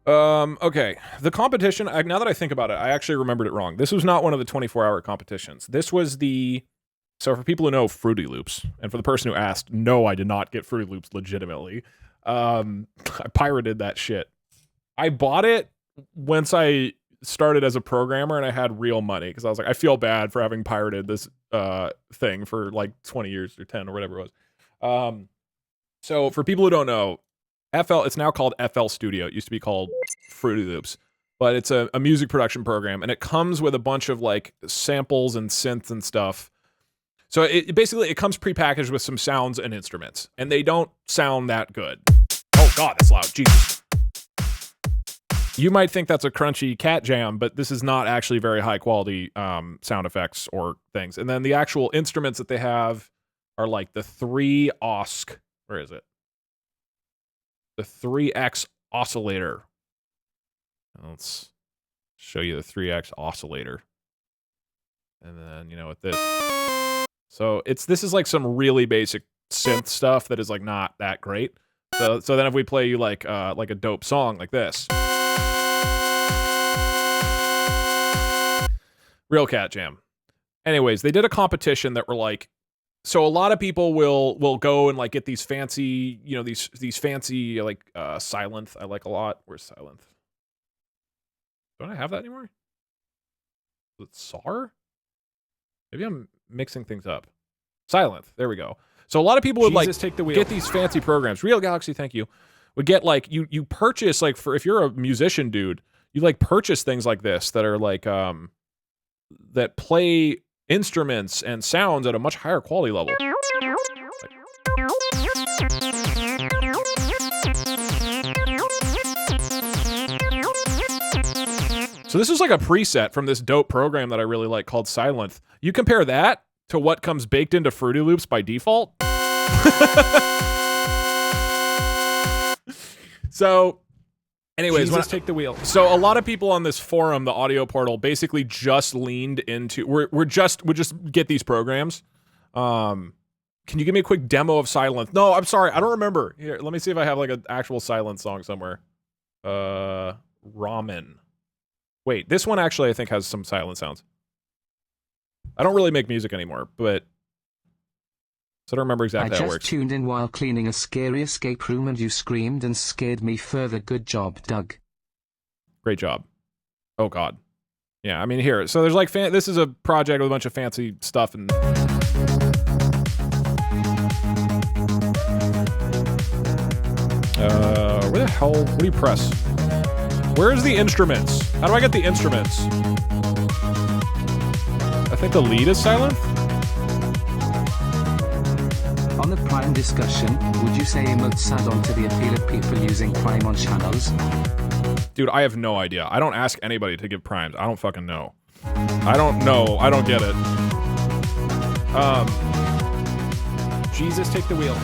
Okay. The competition, now that I think about it, I actually remembered it wrong. This was not one of the 24-hour competitions. This was the... So for people who know Fruity Loops, and for the person who asked, no, I did not get Fruity Loops legitimately. I pirated that shit. I bought it once I started as a programmer and I had real money because I was like, I feel bad for having pirated this thing for like 20 years or 10 or whatever it was. So for people who don't know, it's now called FL Studio. It used to be called Fruity Loops, but it's a music production program and it comes with a bunch of like samples and synths and stuff. So it basically comes prepackaged with some sounds and instruments, and they don't sound that good. Oh God, that's loud. Jesus. You might think that's a crunchy cat jam, but this is not actually very high quality sound effects or things. And then the actual instruments that they have are like the 3-OSC. Where is it? The 3X oscillator. Let's show you the 3X oscillator. And then, you know, with this. So this is like some really basic synth stuff that is like not that great. So then if we play you like a dope song like this. Real cat jam. Anyways, they did a competition that were like, so a lot of people will go and like get these fancy, you know, these fancy like Sylenth I like a lot. Where's Sylenth? Don't I have that anymore? Is it SAR? Maybe I'm mixing things up. Sylenth, there we go. So a lot of people would like take the wheel. Get these fancy programs. Real Galaxy, thank you. Would get like you purchase like if you're a musician dude, you like purchase things like this that are like that play instruments and sounds at a much higher quality level. So this is like a preset from this dope program that I really like called Sylenth. You compare that to what comes baked into Fruity Loops by default. So anyways, let's take the wheel. So a lot of people on this forum, the audio portal, basically just leaned into we'll just get these programs. Can you give me a quick demo of Sylenth? No, I'm sorry, I don't remember. Here, let me see if I have like an actual Sylenth song somewhere. Ramen. Wait, this one actually I think has some silent sounds. I don't really make music anymore, but so I don't remember exactly how it works. I just tuned in while cleaning a scary escape room and you screamed and scared me further. Good job, Doug. Great job. Oh God. Yeah, I mean here. So there's like this is a project with a bunch of fancy stuff and where the hell? What do you press? Where's the instruments? How do I get the instruments? I think the lead is Sylenth. On the Prime discussion, would you say emotes add on to the appeal of people using Prime on channels? Dude, I have no idea. I don't ask anybody to give primes. I don't fucking know. I don't know. I don't get it. Jesus, take the wheel.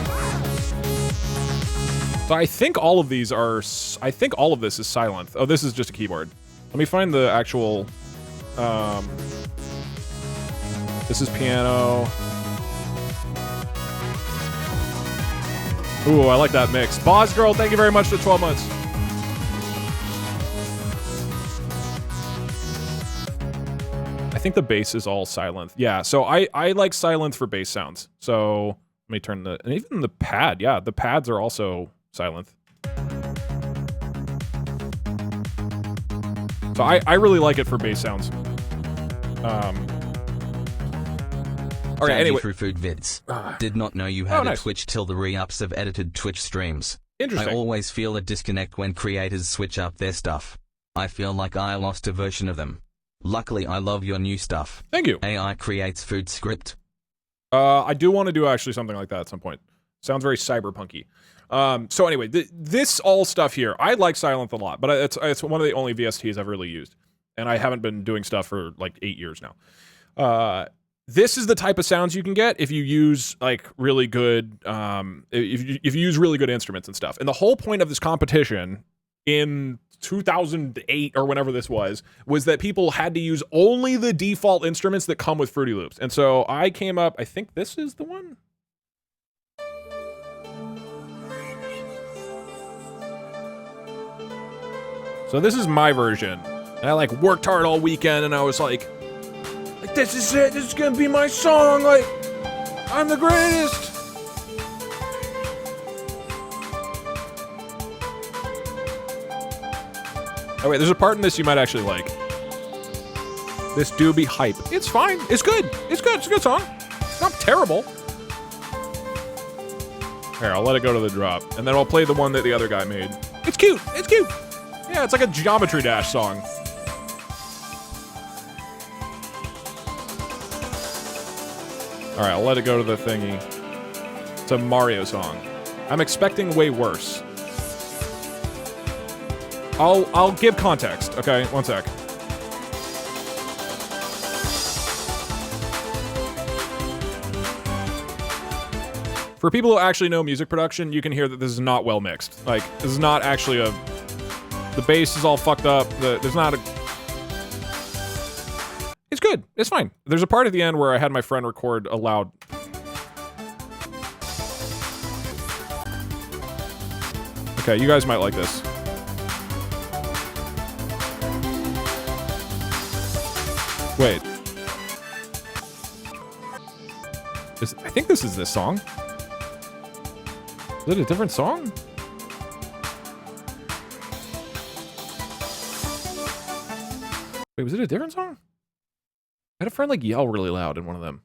So I think all of these are, I think all of this is Sylenth. Oh, this is just a keyboard. Let me find the actual, this is piano. Ooh, I like that mix. Boz Girl, thank you very much for 12 months. I think the bass is all Sylenth. Yeah, so I like Sylenth for bass sounds. So let me turn the, and even the pad, yeah, the pads are also Sylenth. So I really like it for bass sounds. Okay, anyway. Through food vids. Did not know you had a Twitch till the re-ups of edited Twitch streams. Interesting. I always feel a disconnect when creators switch up their stuff. I feel like I lost a version of them. Luckily, I love your new stuff. Thank you. AI creates food script. I do want to do actually something like that at some point. Sounds very cyberpunky. So anyway, this all stuff here, I like Sylenth a lot, but it's one of the only VSTs I've really used, and I haven't been doing stuff for like 8 years now. This is the type of sounds you can get if you use like really good, if you use really good instruments and stuff. And the whole point of this competition in 2008 or whenever this was that people had to use only the default instruments that come with Fruity Loops. And so I came up, I think this is the one. So this is my version. And I like worked hard all weekend and I was like, this is it, this is gonna be my song, like, I'm the greatest. Oh wait, there's a part in this you might actually like. This do be hype. It's fine, it's good, it's good, it's a good song. It's not terrible. Here, I'll let it go to the drop, and then I'll play the one that the other guy made. It's cute, it's cute. Yeah, it's like a Geometry Dash song. Alright, I'll let it go to the thingy. It's a Mario song. I'm expecting way worse. I'll give context. Okay, one sec. For people who actually know music production, you can hear that this is not well mixed. Like, this is not actually a... The bass is all fucked up. There's not a... It's good. It's fine. There's a part at the end where I had my friend record a loud... Okay, you guys might like this. Wait. I think this is this song. Is it a different song? Wait, was it a different song? I had a friend like yell really loud in one of them.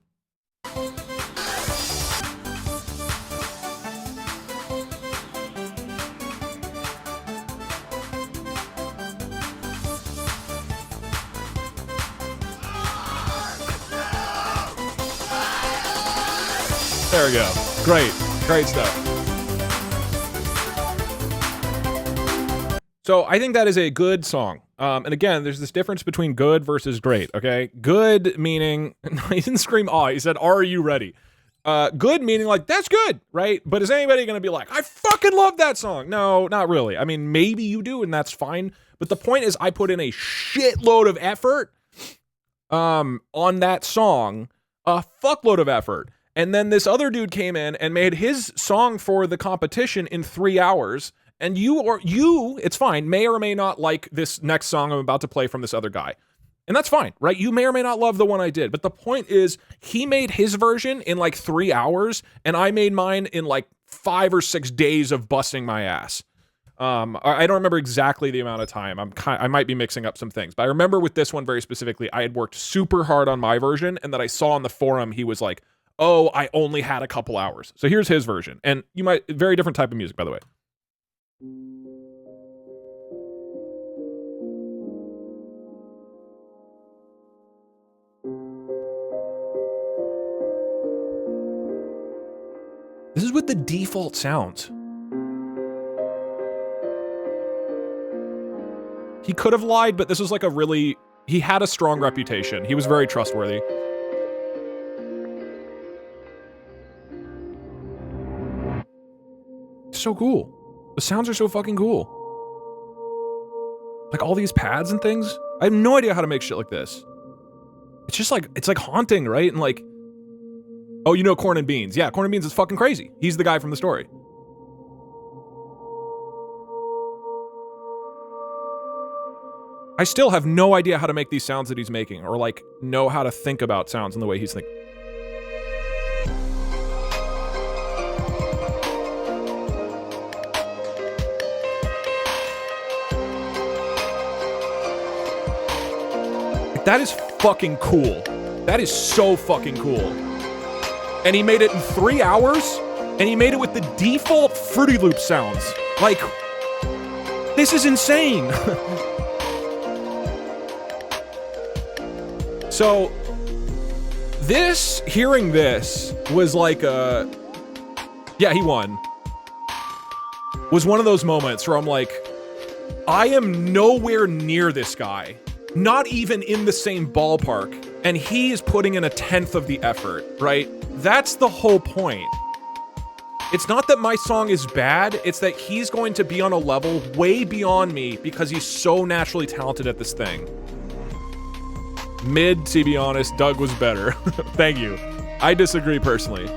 There we go. Great. Great stuff. So I think that is a good song. And again, there's this difference between good versus great, okay? Good meaning, he didn't scream aw, he said, are you ready? Good meaning like, that's good, right? But is anybody gonna be like, I fucking love that song? No, not really. I mean, maybe you do, and that's fine. But the point is, I put in a shitload of effort on that song, a fuckload of effort. And then this other dude came in and made his song for the competition in 3 hours. And you, it's fine, may or may not like this next song I'm about to play from this other guy. And that's fine, right? You may or may not love the one I did. But the point is, he made his version in like 3 hours, and I made mine in like 5 or 6 days of busting my ass. I don't remember exactly the amount of time. I might be mixing up some things. But I remember with this one very specifically, I had worked super hard on my version, and that I saw on the forum, he was like, oh, I only had a couple hours. So here's his version. And you might, very different type of music, by the way. This is with the default sounds. He could have lied, but this was like a really... He had a strong reputation. He was very trustworthy. So cool. The sounds are so fucking cool. Like all these pads and things. I have no idea how to make shit like this. It's just like, it's like haunting, right? And like... Oh, you know Corn and Beans. Yeah, Corn and Beans is fucking crazy. He's the guy from the story. I still have no idea how to make these sounds that he's making, or like know how to think about sounds in the way he's thinking. That is fucking cool. That is so fucking cool. And he made it in 3 hours, and he made it with the default Fruity Loop sounds. Like, this is insane. So, hearing this was like a... Yeah, he won. Was one of those moments where I'm like, I am nowhere near this guy. Not even in the same ballpark. And he is putting in 1/10 of the effort, right? That's the whole point. It's not that my song is bad, it's that he's going to be on a level way beyond me because he's so naturally talented at this thing. Mid, to be honest, Doug was better. Thank you. I disagree personally.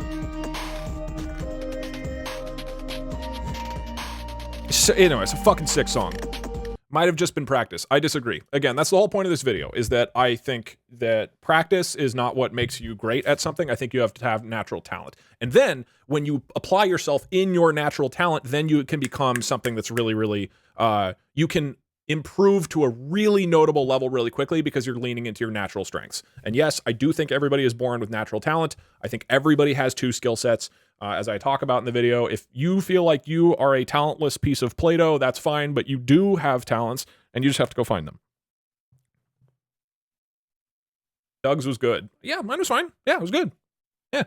So, anyway, it's a fucking sick song. Might have just been practice. I disagree. Again, that's the whole point of this video, is that I think that practice is not what makes you great at something. I think you have to have natural talent. And then, when you apply yourself in your natural talent, then you can become something that's really, really, you can improve to a really notable level really quickly because you're leaning into your natural strengths. And yes, I do think everybody is born with natural talent. I think everybody has 2 skill sets. As I talk about in the video, if you feel like you are a talentless piece of Play-Doh, that's fine, but you do have talents, and you just have to go find them. Doug's was good. Yeah, mine was fine. Yeah, it was good. Yeah.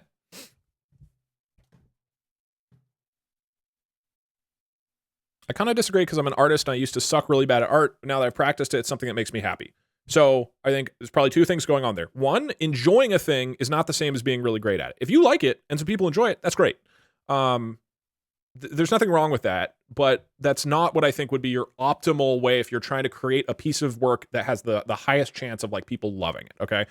I kind of disagree because I'm an artist and I used to suck really bad at art. But now that I've practiced it, it's something that makes me happy. So I think there's probably two things going on there. One, enjoying a thing is not the same as being really great at it. If you like it and some people enjoy it, that's great. There's nothing wrong with that, but that's not what I think would be your optimal way if you're trying to create a piece of work that has the highest chance of like people loving it, okay?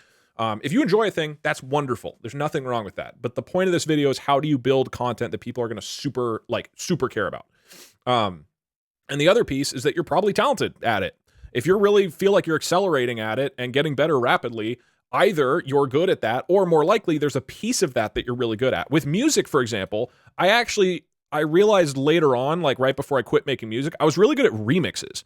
If you enjoy a thing, that's wonderful. There's nothing wrong with that. But the point of this video is how do you build content that people are going to super care about? And the other piece is that you're probably talented at it. If you really feel like you're accelerating at it and getting better rapidly, either you're good at that or more likely there's a piece of that you're really good at. With music, for example, I realized later on, like right before I quit making music, I was really good at remixes.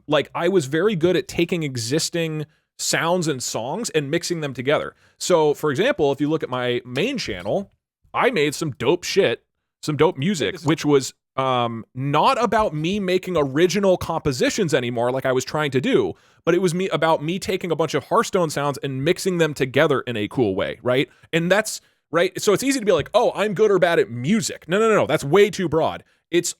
Like I was very good at taking existing sounds and songs and mixing them together. So for example, if you look at my main channel, I made some dope shit, some dope music, which was not about me making original compositions anymore like I was trying to do, but it was about me taking a bunch of Hearthstone sounds and mixing them together in a cool way, right? And that's right. So it's easy to be like, oh, I'm good or bad at music. No. That's way too broad. It's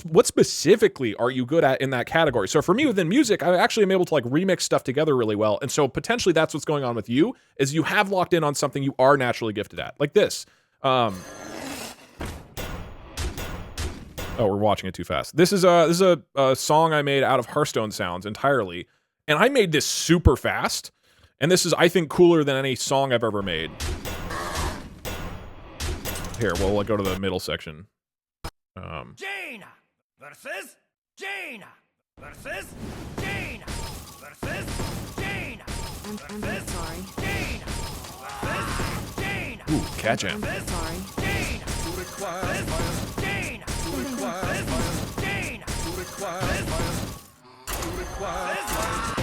what specifically are you good at in that category? So for me within music, I actually am able to like remix stuff together really well. And so potentially that's what's going on with you is you have locked in on something you are naturally gifted at, like this. Oh, we're watching it too fast. This is a song I made out of Hearthstone sounds entirely. And I made this super fast. And this is, I think, cooler than any song I've ever made. Here, we'll go to the middle section. Jaina versus Jaina versus Jaina versus Jaina I'm sorry. Jaina versus Jaina. Ooh, cat jam. I'm sorry. Jaina versus Jaina. Jaina I'm sorry. I'm sorry.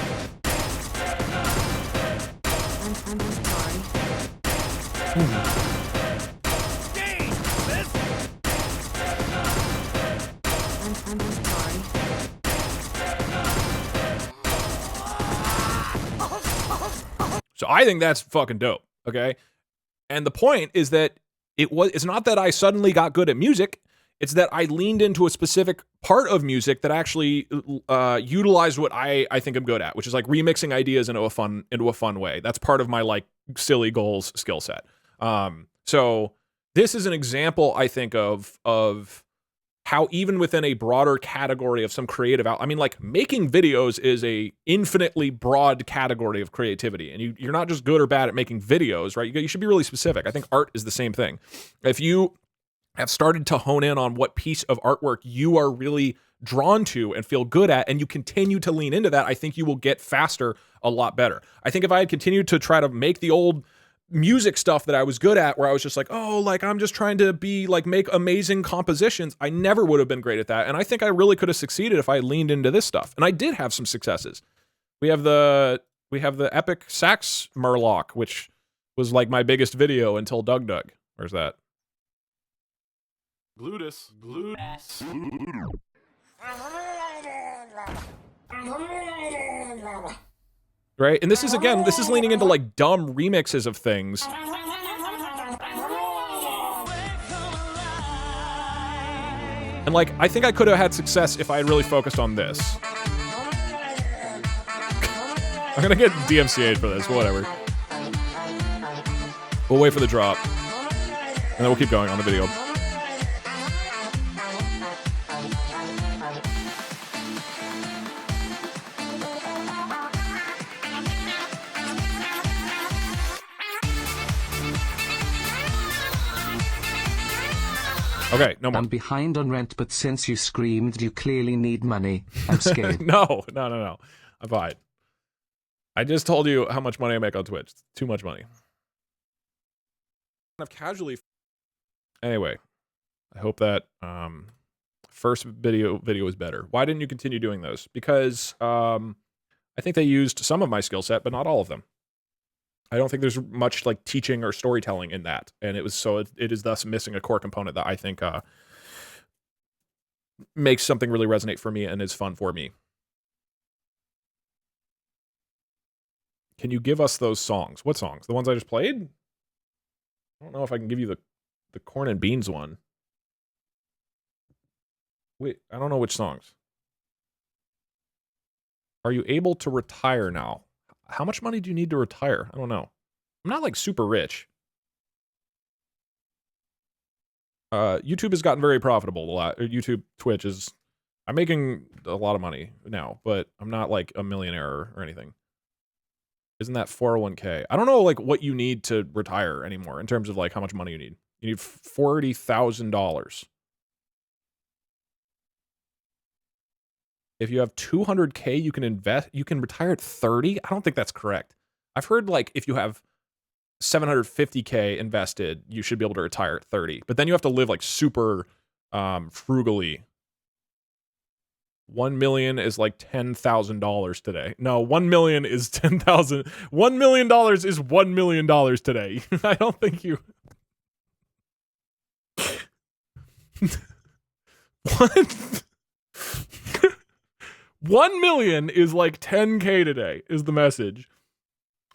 So I think that's fucking dope, okay? And the point is that it's not that I suddenly got good at music, it's that I leaned into a specific part of music that actually utilized what I think I'm good at, which is like remixing ideas into a fun way. That's part of my like silly goals skill set. So this is an example, I think, of how even within a broader category of some creative I mean, like making videos is a infinitely broad category of creativity, and you're not just good or bad at making videos, right? You should be really specific. I think art is the same thing. If you have started to hone in on what piece of artwork you are really drawn to and feel good at, and you continue to lean into that, I think you will get faster a lot better. I think if I had continued to try to make the old music stuff that I was good at, where I was just like, oh, like I'm just trying to be like make amazing compositions, I never would have been great at that. And I think I really could have succeeded if I leaned into this stuff. And I did have some successes. We have the epic sax Murloc, which was like my biggest video until Doug. Where's that? Glutus. Right? And this is leaning into like dumb remixes of things. And like, I think I could have had success if I had really focused on this. I'm gonna get DMCA'd for this, whatever. We'll wait for the drop. And then we'll keep going on the video. Okay, no more. I'm behind on rent, but since you screamed you clearly need money, I'm scared. No. I'm fine. I just told you how much money I make on Twitch. It's too much money. I've casually... Anyway, I hope that first video is better. Why didn't you continue doing those? Because I think they used some of my skill set, but not all of them. I don't think there's much like teaching or storytelling in that, and it is thus missing a core component that I think makes something really resonate for me and is fun for me. Can you give us those songs? What songs? The ones I just played? I don't know if I can give you the corn and beans one. Wait, I don't know which songs. Are you able to retire now? How much money do you need to retire? I don't know. I'm not like super rich. YouTube has gotten very profitable a lot. YouTube, Twitch is... I'm making a lot of money now, but I'm not like a millionaire or anything. Isn't that 401k? I don't know like what you need to retire anymore in terms of like how much money you need. You need $40,000. If you have 200k, you can invest. You can retire at 30. I don't think that's correct. I've heard like if you have 750k invested, you should be able to retire at 30. But then you have to live like super frugally. 1 million is like $10,000 today. No, 1 million is 10,000. $1 million is $1 million today. I don't think you. What? 1 million is like 10k today is the message.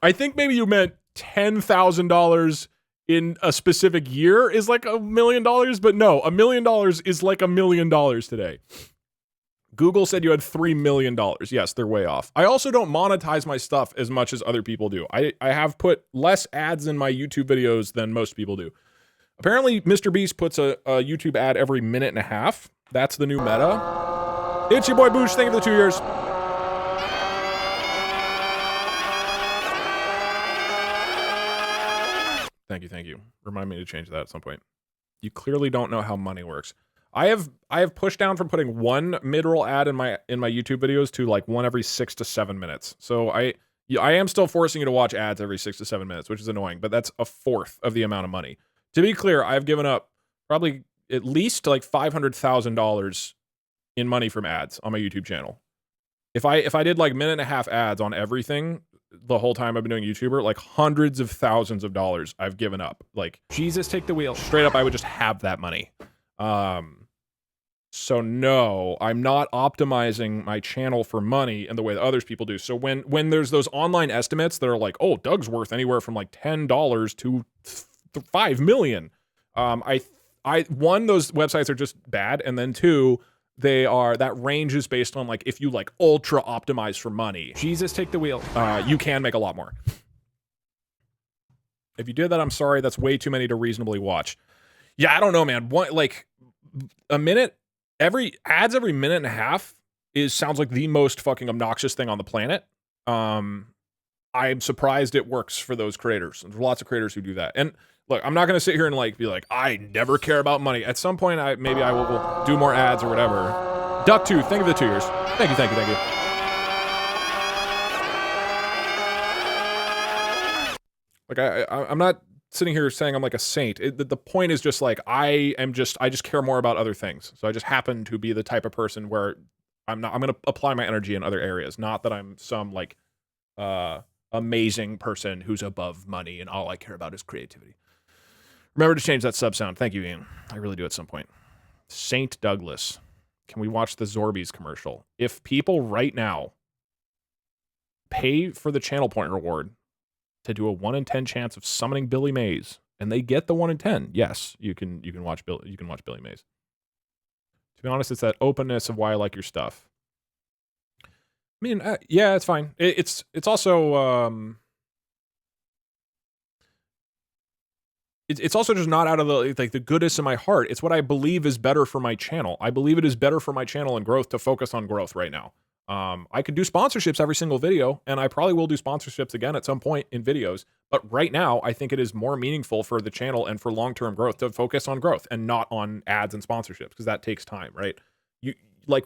I think maybe you meant $10,000 in a specific year is like $1 million, but no, $1 million is like $1 million today. Google said you had $3 million. Yes, they're way off. I also don't monetize my stuff as much as other people do. I have put less ads in my YouTube videos than most people do. Apparently, Mr. Beast puts a YouTube ad every minute and a half. That's the new meta. It's your boy Boosh. Thank you for the 2 years. Thank you. Remind me to change that at some point. You clearly don't know how money works. I have pushed down from putting one mid-roll ad in my YouTube videos to like one every 6 to 7 minutes. So I am still forcing you to watch ads every 6 to 7 minutes, which is annoying, but that's a fourth of the amount of money. To be clear, I've given up probably at least like $500,000 in money from ads on my YouTube channel. If I did like minute and a half ads on everything the whole time I've been doing YouTuber, like hundreds of thousands of dollars I've given up. Like, Jesus, take the wheel. Straight up, I would just have that money. So no, I'm not optimizing my channel for money in the way that others people do. So when there's those online estimates that are like, oh, Doug's worth anywhere from like $10 to 5 million. One, those websites are just bad. And then two, that range is based on like, if you like ultra optimize for money, Jesus, take the wheel. You can make a lot more. If you did that, I'm sorry. That's way too many to reasonably watch. Yeah, I don't know, man. Every minute and a half sounds like the most fucking obnoxious thing on the planet. I'm surprised it works for those creators. There's lots of creators who do that. And look, I'm not going to sit here and like be like, I never care about money. At some point, maybe I will do more ads or whatever. Duck2, thank you for the 2 years. Thank you. Like I'm not sitting here saying I'm like a saint. The point is just like I just care more about other things. So I just happen to be the type of person where I'm going to apply my energy in other areas. Not that I'm some like amazing person who's above money and all I care about is creativity. Remember to change that sub sound. Thank you, Ian. I really do at some point. Saint Douglas. Can we watch the Zorbies commercial? If people right now pay for the channel point reward to do a 1 in 10 chance of summoning Billy Mays, and they get the 1 in 10, yes, you can watch Billy Mays. To be honest, it's that openness of why I like your stuff. I mean, yeah, it's fine. It's also it's also just not out of the goodness in my heart. It's what I believe is better for my channel. I believe it is better for my channel and growth to focus on growth right now. I could do sponsorships every single video, and I probably will do sponsorships again at some point in videos. But right now, I think it is more meaningful for the channel and for long-term growth to focus on growth and not on ads and sponsorships, because that takes time, right?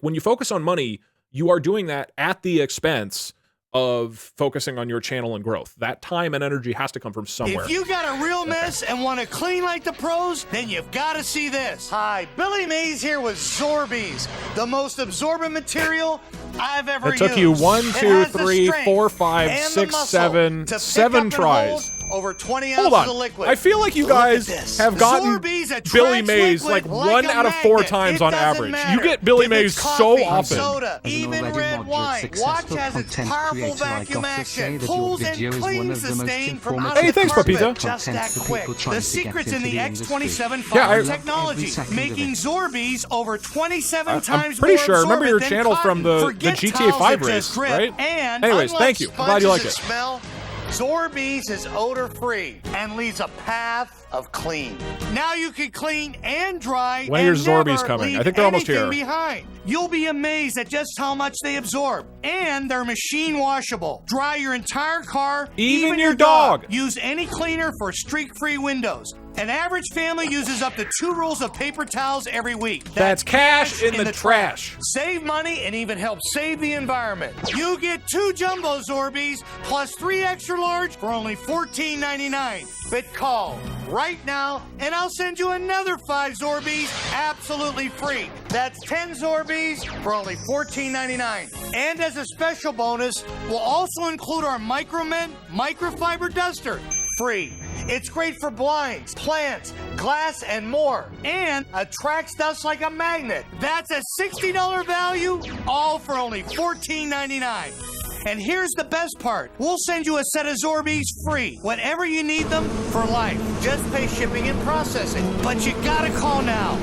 When you focus on money, you are doing that at the expense of focusing on your channel and growth. That time and energy has to come from somewhere. If you got a real mess and want to clean like the pros, then you've got to see this. Hi, Billy Mays here with Zorbies, the most absorbent material I've ever used. It took you 1, 2, 3, 4, 5, 6, 7 tries. over 20 Hold ounces on. of liquid. I feel like you guys have gotten Zorbies attracts Billy Mays liquid like 1 a out of 4 magnet. times It on doesn't average. matter. You get Billy If Mays it's so coffee, often. soda, As an even already red moderate wine. successful Watch as its content powerful creator, I vacuum got to action say that your pulls video and is one cleans of the the most stain from informative under Hey, thanks, the carpet Papita. just content that for quick. people trying The to secret's get in into the industry. X27 Yeah, I- fiber technology, every second of making it. Zorbies over 27 I'm times pretty more sure I remember your absorbent than channel from cotton. the Forget GTA 5 towels that race, just drip. right? And Anyways, unlike thank you. I'm glad you like sponges it. that smell, Zorbies is odor-free and leaves a path of clean. Now you can clean and dry When are your and Zorbies never coming? leave I think they're almost anything here. behind. You'll be amazed at just how much they absorb. And they're machine washable. Dry your entire car, Even your dog. Use any cleaner for streak-free windows. An average family uses up to 2 rolls of paper towels every week. That's cash in the trash. Save money and even help save the environment. You get 2 jumbo Zorbies plus 3 extra large for only $14.99. But call right now and I'll send you another 5 Zorbies absolutely free. That's 10 Zorbies for only $14.99. And as a special bonus, we'll also include our Micromint microfiber duster. Free. It's great for blinds, plants, glass, and more. And attracts dust like a magnet. That's a $60 value, all for only $14.99. And here's the best part. We'll send you a set of Zorbies free whenever you need them for life. Just pay shipping and processing. But you gotta call now.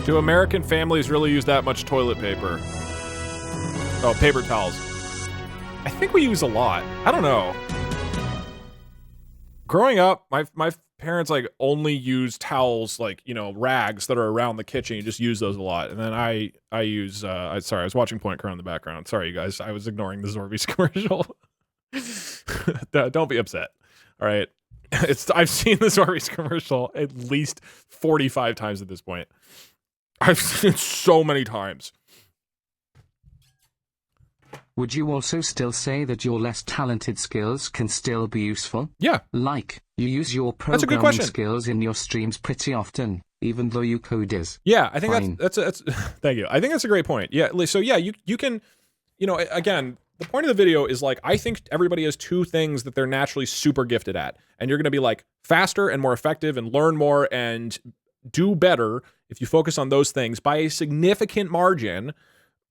Do American families really use that much toilet paper? Oh, paper towels. I think we use a lot. I don't know. Growing up, my parents like only use towels, like, you know, rags that are around the kitchen. You just use those a lot. And then I use sorry, I was watching Point Crown in the background. Sorry, you guys. I was ignoring the Zorbies commercial. Don't be upset. All right. I've seen the Zorbies commercial at least 45 times at this point. I've seen it so many times. Would you also still say that your less talented skills can still be useful? Yeah. Like, you use your That's a good programming question. skills in your streams pretty often, even though you code is. Yeah, I think Fine. that's thank you. I think that's a great point. Yeah, so yeah, you can, you know, again, the point of the video is like, I think everybody has 2 things that they're naturally super gifted at, and you're going to be like faster and more effective and learn more and do better if you focus on those things by a significant margin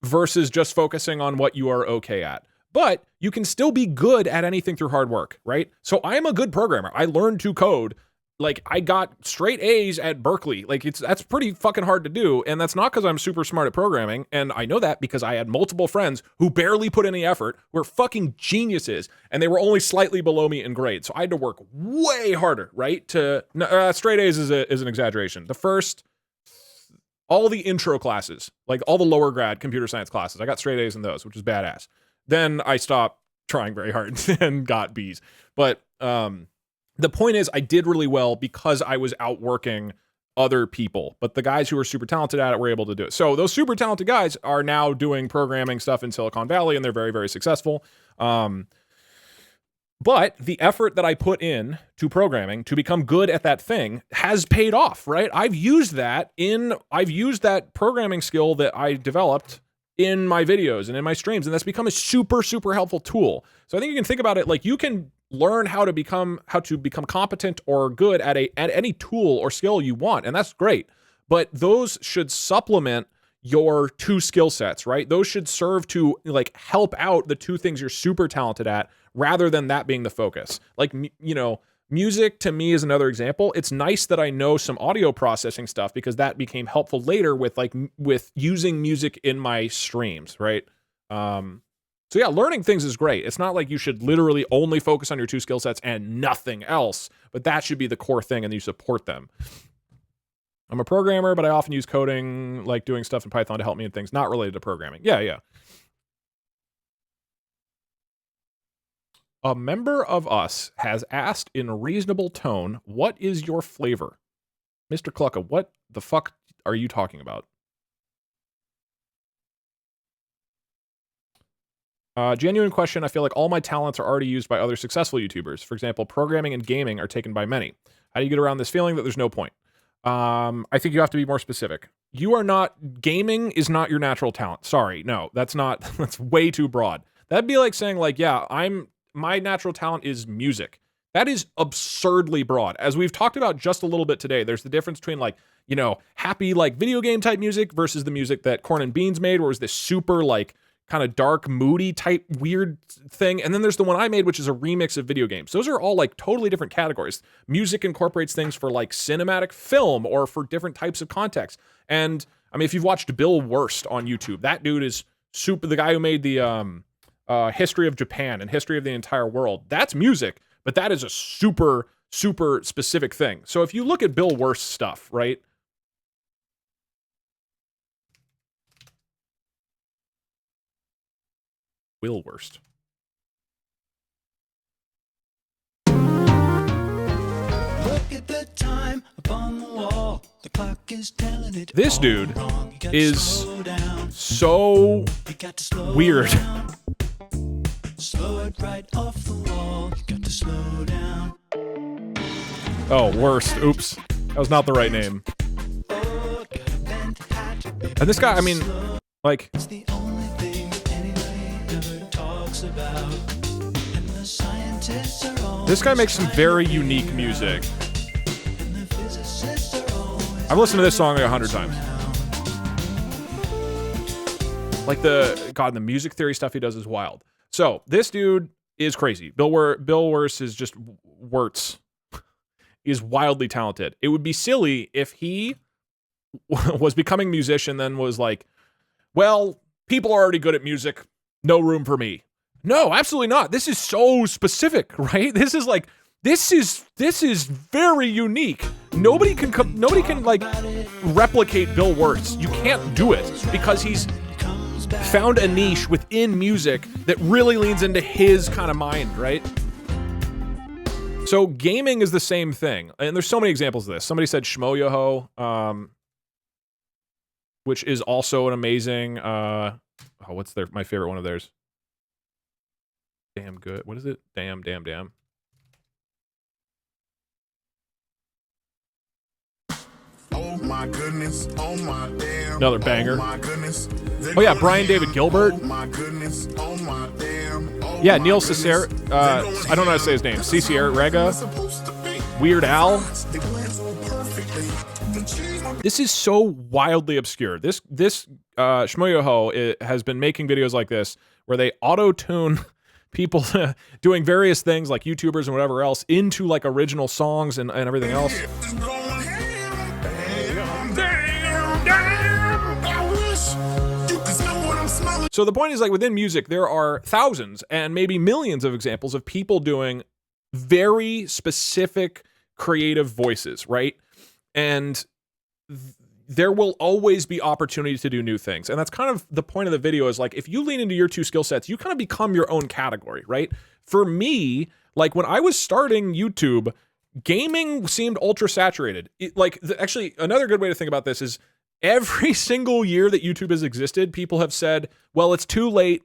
versus just focusing on what you are okay at. But you can still be good at anything through hard work, right? So I'm a good programmer. I learned to code. Like, I got straight A's at Berkeley. Like, that's pretty fucking hard to do. And that's not because I'm super smart at programming. And I know that because I had multiple friends who barely put any effort, who were fucking geniuses, and they were only slightly below me in grade. So I had to work way harder, right? Straight A's is an exaggeration. The first, all the intro classes, like all the lower grad computer science classes, I got straight A's in those, which is badass. Then I stopped trying very hard and got B's. But the point is, I did really well because I was outworking other people. But the guys who were super talented at it were able to do it. So those super talented guys are now doing programming stuff in Silicon Valley, and they're very, very successful. But the effort that I put in to programming to become good at that thing has paid off, right? I've used that programming skill that I developed in my videos and in my streams, and that's become a super, super helpful tool. So I think you can think about it like you can learn how to become competent or good at any tool or skill you want, and that's great. But those should supplement your 2 skill sets, right? Those should serve to like help out the 2 things you're super talented at, rather than that being the focus. Like, you know, music to me is another example. It's nice that I know some audio processing stuff because that became helpful later with using music in my streams, right? So yeah, learning things is great. It's not like you should literally only focus on your 2 skill sets and nothing else, but that should be the core thing and you support them. I'm a programmer, but I often use coding, like doing stuff in Python to help me in things not related to programming. Yeah. A member of us has asked in a reasonable tone, what is your flavor? Mr. Clucka, what the fuck are you talking about? Genuine question. I feel like all my talents are already used by other successful YouTubers. For example, programming and gaming are taken by many. How do you get around this feeling that there's no point? I think you have to be more specific. Gaming is not your natural talent. Sorry, no, that's way too broad. That'd be like saying like, yeah, my natural talent is music. That is absurdly broad. As we've talked about just a little bit today, there's the difference between like, you know, happy like video game type music versus the music that Corn and Beans made, where it's this super like kind of dark, moody type weird thing. And then there's the one I made, which is a remix of video games. Those are all like totally different categories. Music incorporates things for like cinematic film or for different types of context. And I mean, if you've watched Bill Wurst on YouTube, that dude is super, the guy who made the history of Japan and history of the entire world. That's music, but that is a super, super specific thing. So if you look at Bill Wurst's stuff, right? Will Wurst. Look at the time upon the wall. The clock is telling it. This dude is so weird. Slow it right off the wall. You got to slow down. Oh, Worst. Oops. That was not the right name. And this guy, I mean, like, It's the only thing anybody ever talks about. And the scientists are all this guy makes some very unique music. and the physicists are always I've listened to this song like 100 times. Like the music theory stuff he does is wild. So this dude is crazy. Bill Wurst is just Wurtz. He's wildly talented. It would be silly if he was becoming a musician, then was like, well, people are already good at music. No room for me. No, absolutely not. This is so specific, right? This is like, this is very unique. Nobody can like replicate Bill Wurtz. You can't do it because he's found a niche within music that really leans into his kind of mind, right? So gaming is the same thing. And there's so many examples of this. Somebody said Shmoyoho, which is also an amazing, what's my favorite one of theirs? Damn good. What is it? Damn. Oh my goodness. Oh my damn. Another banger. Oh my goodness. Oh yeah, Brian David Gilbert. Oh my goodness. Oh my damn. Oh Yeah, my Neil goodness. Cicer, I don't know how to say his name. Cicer Rega. Weird Al. This is so wildly obscure. This Shmoyoho has been making videos like this where they auto-tune people doing various things like YouTubers and whatever else into like original songs and everything else. So the point is, like, within music, there are thousands and maybe millions of examples of people doing very specific creative voices, right? And there will always be opportunities to do new things. And that's kind of the point of the video is like, if you lean into your two skill sets, you kind of become your own category, right? For me, like when I was starting YouTube, gaming seemed ultra saturated. Actually, another good way to think about this is every single year that YouTube has existed, people have said, well, it's too late.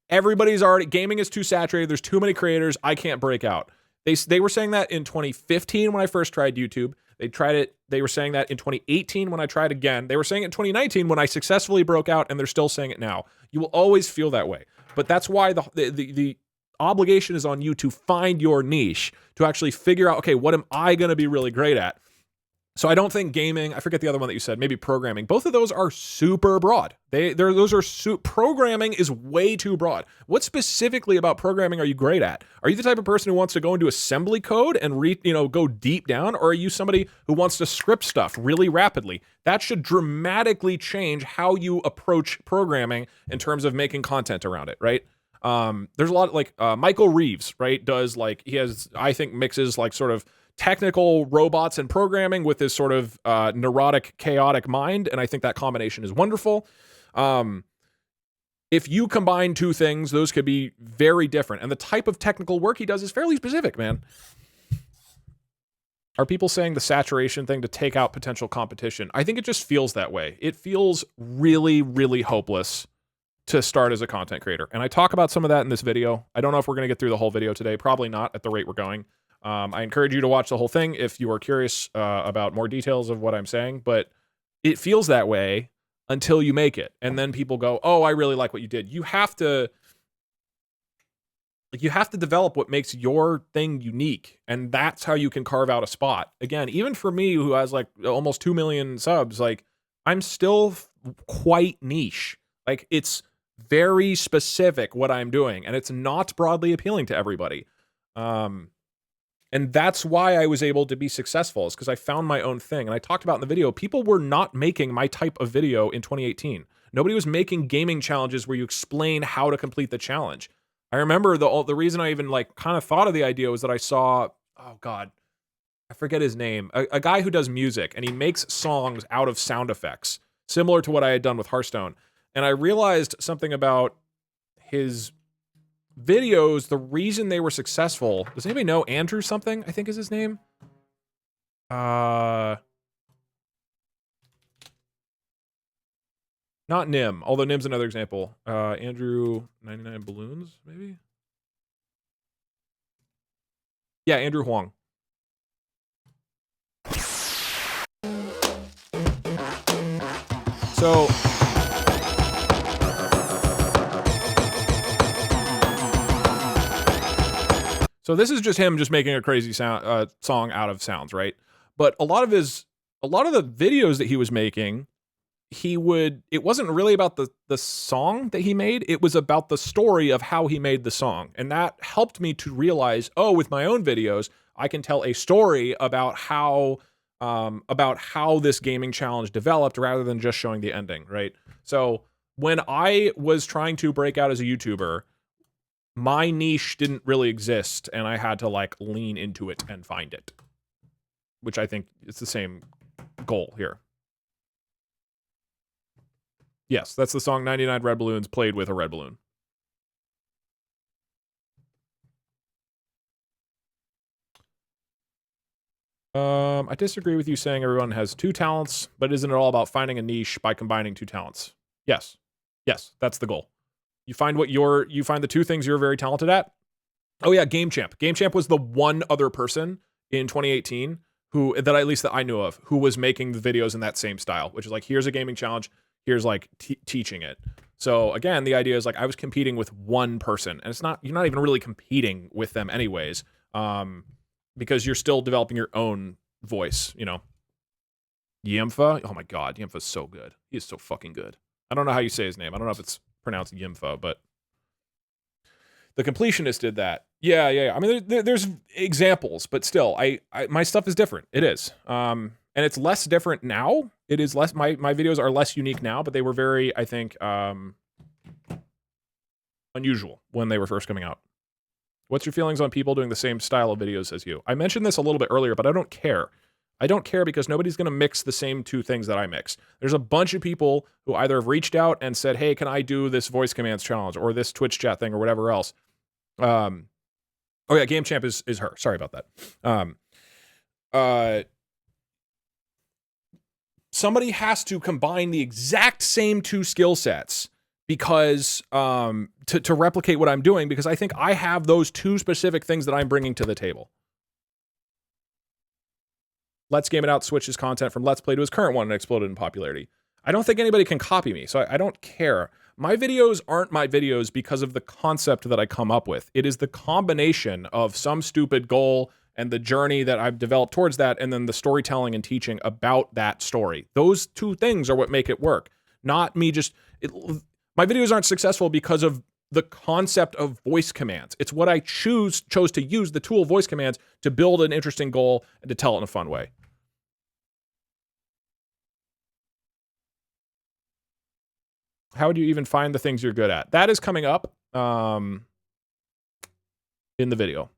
Gaming is too saturated. There's too many creators. I can't break out. They were saying that in 2015 when I first tried YouTube. They were saying that in 2018 when I tried again. They were saying it in 2019 when I successfully broke out, and they're still saying it now. You will always feel that way. But that's why the obligation is on you to find your niche, to actually figure out, okay, what am I going to be really great at? So I don't think gaming, I forget the other one that you said, maybe programming. Both of those are super broad. Programming is way too broad. What specifically about programming are you great at? Are you the type of person who wants to go into assembly code and go deep down? Or are you somebody who wants to script stuff really rapidly? That should dramatically change how you approach programming in terms of making content around it, right? There's a lot like Michael Reeves, right? Mixes like sort of technical robots and programming with this sort of neurotic, chaotic mind. And I think that combination is wonderful. If you combine two things, those could be very different. And the type of technical work he does is fairly specific, man. Are people saying the saturation thing to take out potential competition? I think it just feels that way. It feels really, really hopeless to start as a content creator. And I talk about some of that in this video. I don't know if we're going to get through the whole video today. Probably not at the rate we're going. I encourage you to watch the whole thing if you are curious about more details of what I'm saying, but it feels that way until you make it. And then people go, oh, I really like what you did. You have to Like, you have to develop what makes your thing unique, and that's how you can carve out a spot. Again, even for me, who has like almost 2 million subs, like, I'm still quite niche. Like, it's very specific what I'm doing, and it's not broadly appealing to everybody. And that's why I was able to be successful, is because I found my own thing. And I talked about in the video, people were not making my type of video in 2018. Nobody was making gaming challenges where you explain how to complete the challenge. I remember the reason I even like kind of thought of the idea was that I saw, oh God, I forget his name, a guy who does music, and he makes songs out of sound effects, similar to what I had done with Hearthstone. And I realized something about his videos, the reason they were successful. Does anybody know Andrew something? I think is his name. Not Nim, although Nim's another example. Andrew 99 Balloons, maybe? Yeah, Andrew Huang. So this is just him just making a crazy sound song out of sounds, right? But a lot of the videos that he was making, it wasn't really about the song that he made, it was about the story of how he made the song. And that helped me to realize, oh, with my own videos, I can tell a story about how this gaming challenge developed rather than just showing the ending, right? So when I was trying to break out as a YouTuber, my niche didn't really exist, and I had to like lean into it and find it, which I think it's the same goal here. Yes, that's the song 99 Red Balloons played with a red balloon. I disagree with you saying everyone has two talents, but isn't it all about finding a niche by combining two talents? Yes. Yes, that's the goal. You find the two things you're very talented at. Oh yeah, Game Champ. Game Champ was the one other person in 2018 that I knew of, who was making the videos in that same style, which is like, here's a gaming challenge, here's like teaching it. So again, the idea is like I was competing with one person, and you're not even really competing with them anyways, because you're still developing your own voice, you know. Yimfa, oh my God, Yimfa's so good. He is so fucking good. I don't know how you say his name. I don't know if it's pronounced Yimfa, but the completionist did that. Yeah. I mean, there's examples, but still, my stuff is different. It is, and it's less different now. It is less. My videos are less unique now, but they were very, I think, unusual when they were first coming out. What's your feelings on people doing the same style of videos as you? I mentioned this a little bit earlier, but I don't care. I don't care because nobody's going to mix the same two things that I mix. There's a bunch of people who either have reached out and said, hey, can I do this voice commands challenge or this Twitch chat thing or whatever else? Oh yeah, Game Champ is her. Sorry about that. Somebody has to combine the exact same two skill sets because to replicate what I'm doing, because I think I have those two specific things that I'm bringing to the table. Let's Game It Out switched his content from Let's Play to his current one and exploded in popularity. I don't think anybody can copy me, so I don't care. My videos aren't my videos because of the concept that I come up with. It is the combination of some stupid goal and the journey that I've developed towards that, and then the storytelling and teaching about that story. Those two things are what make it work. Not me just... my videos aren't successful because of the concept of voice commands. It's what I chose to use the tool voice commands to build an interesting goal and to tell it in a fun way. How would you even find the things you're good at? That is coming up in the video.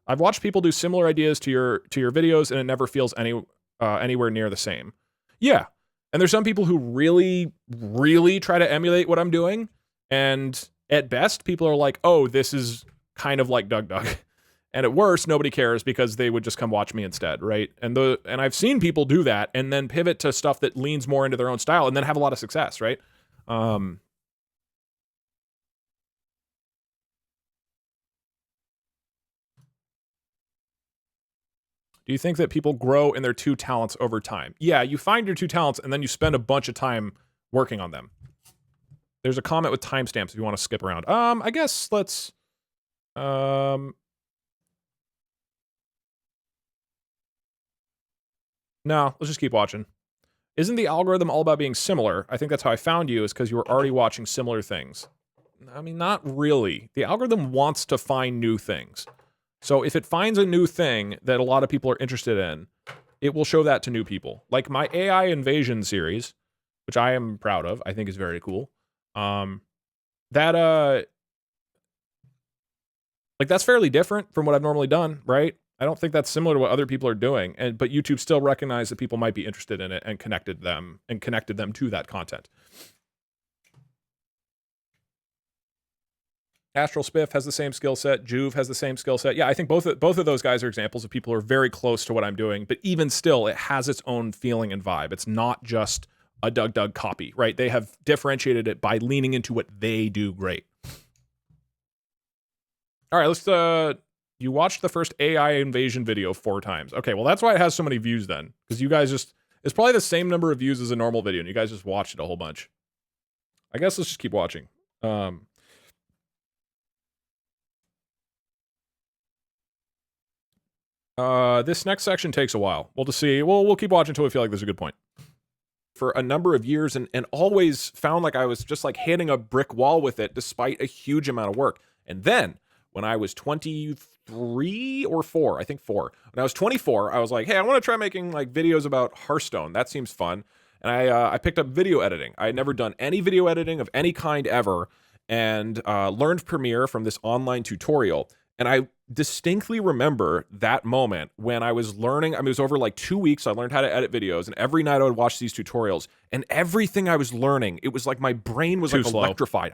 I've watched people do similar ideas to your videos, and it never feels anywhere near the same. Yeah, and there's some people who really, really try to emulate what I'm doing, and at best, people are like, "Oh, this is kind of like Doug Doug," and at worst, nobody cares because they would just come watch me instead, right? And I've seen people do that and then pivot to stuff that leans more into their own style and then have a lot of success, right? Do you think that people grow in their two talents over time? Yeah, you find your two talents and then you spend a bunch of time working on them. There's a comment with timestamps if you want to skip around. I guess let's No, let's just keep watching. Isn't the algorithm all about being similar? I think that's how I found you, is because you were already watching similar things. I mean, not really. The algorithm wants to find new things. So if it finds a new thing that a lot of people are interested in, it will show that to new people. Like my AI Invasion series, which I am proud of, I think is very cool. That's fairly different from what I've normally done, right? I don't think that's similar to what other people are doing, but YouTube still recognized that people might be interested in it and connected them to that content. Astral Spiff has the same skill set. Juve has the same skill set. Yeah, I think both of those guys are examples of people who are very close to what I'm doing, but even still, it has its own feeling and vibe. It's not just a Doug copy, right? They have differentiated it by leaning into what they do great. All right, let's you watched the first AI Invasion video 4 times. Okay, well, that's why it has so many views then, because you guys it's probably the same number of views as a normal video, and you guys just watched it a whole bunch. I guess let's just keep watching. This next section takes a while. We'll just see. We'll keep watching until we feel like there's a good point. For a number of years, and always found like I was just like hitting a brick wall with it, despite a huge amount of work. And then, when I was 23 or 4, I think 4. When I was 24, I was like, hey, I want to try making like videos about Hearthstone. That seems fun. And I picked up video editing. I had never done any video editing of any kind ever, and learned Premiere from this online tutorial. And I distinctly remember that moment when I was learning. I mean, it was over like 2 weeks. I learned how to edit videos, and every night I would watch these tutorials, and everything I was learning, it was like my brain was like electrified.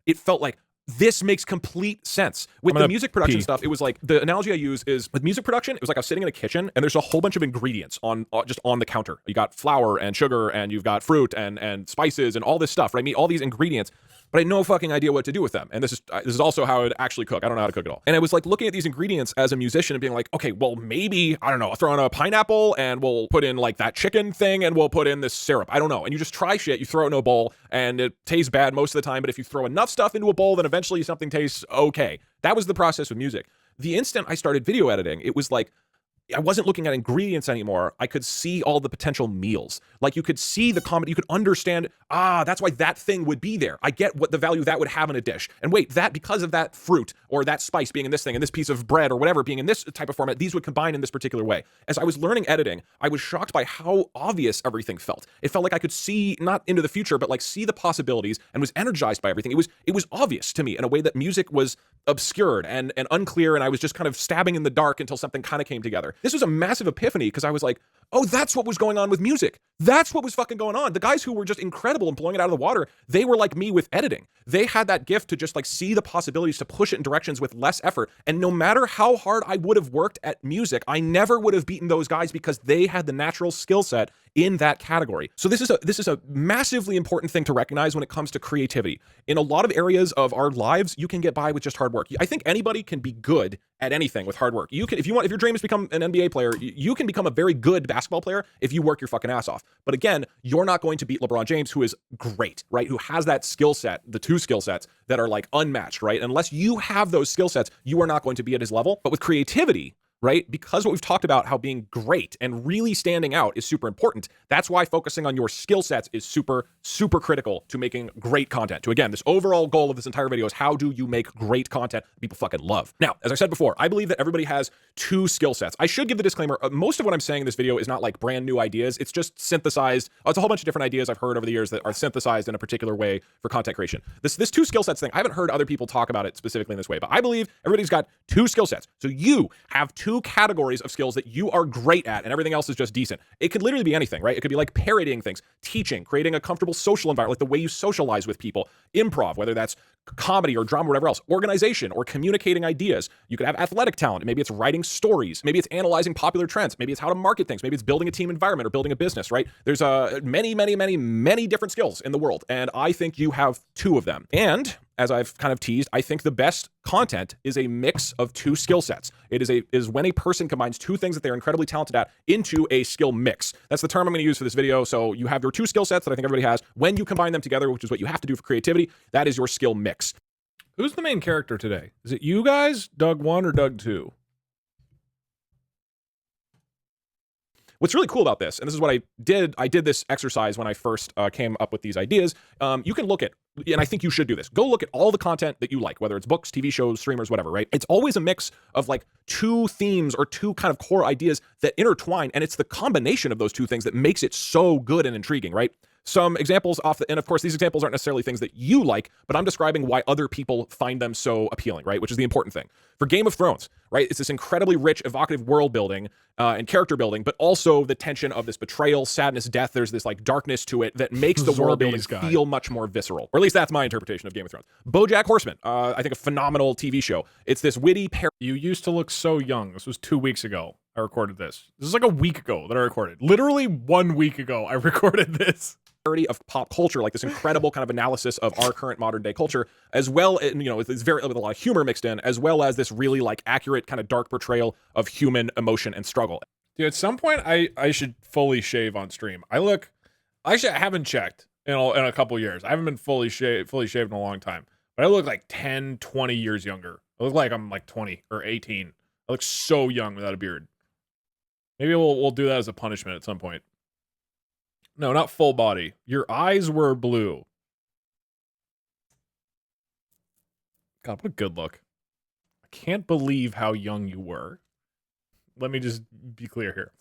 It felt like, this makes complete sense. With the music production stuff, it was like, the analogy I use is, with music production, it was like I was sitting in a kitchen and there's a whole bunch of ingredients just on the counter. You got flour and sugar and you've got fruit and spices and all this stuff, right? I mean, all these ingredients, but I had no fucking idea what to do with them. And this is also how I would actually cook. I don't know how to cook at all. And I was like looking at these ingredients as a musician and being like, okay, well, maybe, I don't know, I'll throw in a pineapple and we'll put in like that chicken thing and we'll put in this syrup. I don't know. And you just try shit, you throw it in a bowl, and it tastes bad most of the time. But if you throw enough stuff into a bowl, then eventually something tastes okay. That was the process with music. The instant I started video editing, it was like, I wasn't looking at ingredients anymore. I could see all the potential meals. Like, you could see the comedy, you could understand, that's why that thing would be there. I get what the value that would have in a dish. And wait, that because of that fruit or that spice being in this thing and this piece of bread or whatever being in this type of format, these would combine in this particular way. As I was learning editing, I was shocked by how obvious everything felt. It felt like I could see, not into the future, but like see the possibilities, and was energized by everything. It was obvious to me in a way that music was obscured and unclear, and I was just kind of stabbing in the dark until something kind of came together. This was a massive epiphany, because I was like, oh, that's what was going on with music. That's what was fucking going on. The guys who were just incredible and blowing it out of the water, they were like me with editing. They had that gift to just like see the possibilities, to push it in directions with less effort. And no matter how hard I would have worked at music, I never would have beaten those guys, because they had the natural skill set in that category. So this is a massively important thing to recognize when it comes to creativity. In a lot of areas of our lives, you can get by with just hard work. I think anybody can be good at anything with hard work. You can, if your dream is to become an NBA player, you can become a very good basketball player if you work your fucking ass off. But again, you're not going to beat LeBron James, who is great, right? Who has that skill set, the 2 skill sets that are like unmatched, right? Unless you have those skill sets, you are not going to be at his level. But with creativity, right? Because what we've talked about, how being great and really standing out is super important. That's why focusing on your skill sets is super, super critical to making great content. To, again, this overall goal of this entire video is, how do you make great content people fucking love? Now, as I said before, I believe that everybody has 2 skill sets. I should give the disclaimer, most of what I'm saying in this video is not like brand new ideas. It's just synthesized. It's a whole bunch of different ideas I've heard over the years that are synthesized in a particular way for content creation. This 2 skill sets thing, I haven't heard other people talk about it specifically in this way, but I believe everybody's got 2 skill sets. So you have 2 categories of skills that you are great at, and everything else is just decent. It could literally be anything, right? It could be like parodying things, teaching, creating a comfortable social environment, like the way you socialize with people, improv, whether that's comedy or drama or whatever else, organization or communicating ideas. You could have athletic talent. Maybe it's writing stories. Maybe it's analyzing popular trends. Maybe it's how to market things. Maybe it's building a team environment or building a business, right? There's many, many, many, many different skills in the world, and I think you have 2 of them. And as I've kind of teased, I think the best content is a mix of 2 skill sets. It is when a person combines 2 things that they're incredibly talented at into a skill mix. That's the term I'm going to use for this video. So you have your 2 skill sets that I think everybody has. When you combine them together, which is what you have to do for creativity, that is your skill mix. Who's the main character today? Is it you guys, Doug 1 or Doug 2? What's really cool about this, and this is what I did this exercise when I first came up with these ideas. You can look at, and I think you should do this. Go look at all the content that you like, whether it's books, TV shows, streamers, whatever, right? It's always a mix of like two themes or two kind of core ideas that intertwine, and it's the combination of those two things that makes it so good and intriguing, right? Some examples and of course, these examples aren't necessarily things that you like, but I'm describing why other people find them so appealing, right? Which is the important thing. For Game of Thrones, right? It's this incredibly rich, evocative world building and character building, but also the tension of this betrayal, sadness, death. There's this like darkness to it that makes the world building feel much more visceral. Or at least that's my interpretation of Game of Thrones. BoJack Horseman, I think a phenomenal TV show. It's this witty You used to look so young. This was 2 weeks ago. I recorded this. This is like a week ago that I recorded. Literally 1 week ago, I recorded this. Of pop culture, like this incredible kind of analysis of our current modern day culture, as well, you know, with a lot of humor mixed in, as well as this really like accurate kind of dark portrayal of human emotion and struggle. Dude, at some point, I should fully shave on stream. I haven't checked in a couple years. I haven't been fully shaved in a long time, but I look like 10, 20 years younger. I look like I'm like 20 or 18. I look so young without a beard. Maybe we'll do that as a punishment at some point. No, not full body. Your eyes were blue. God, what a good look. I can't believe how young you were. Let me just be clear here.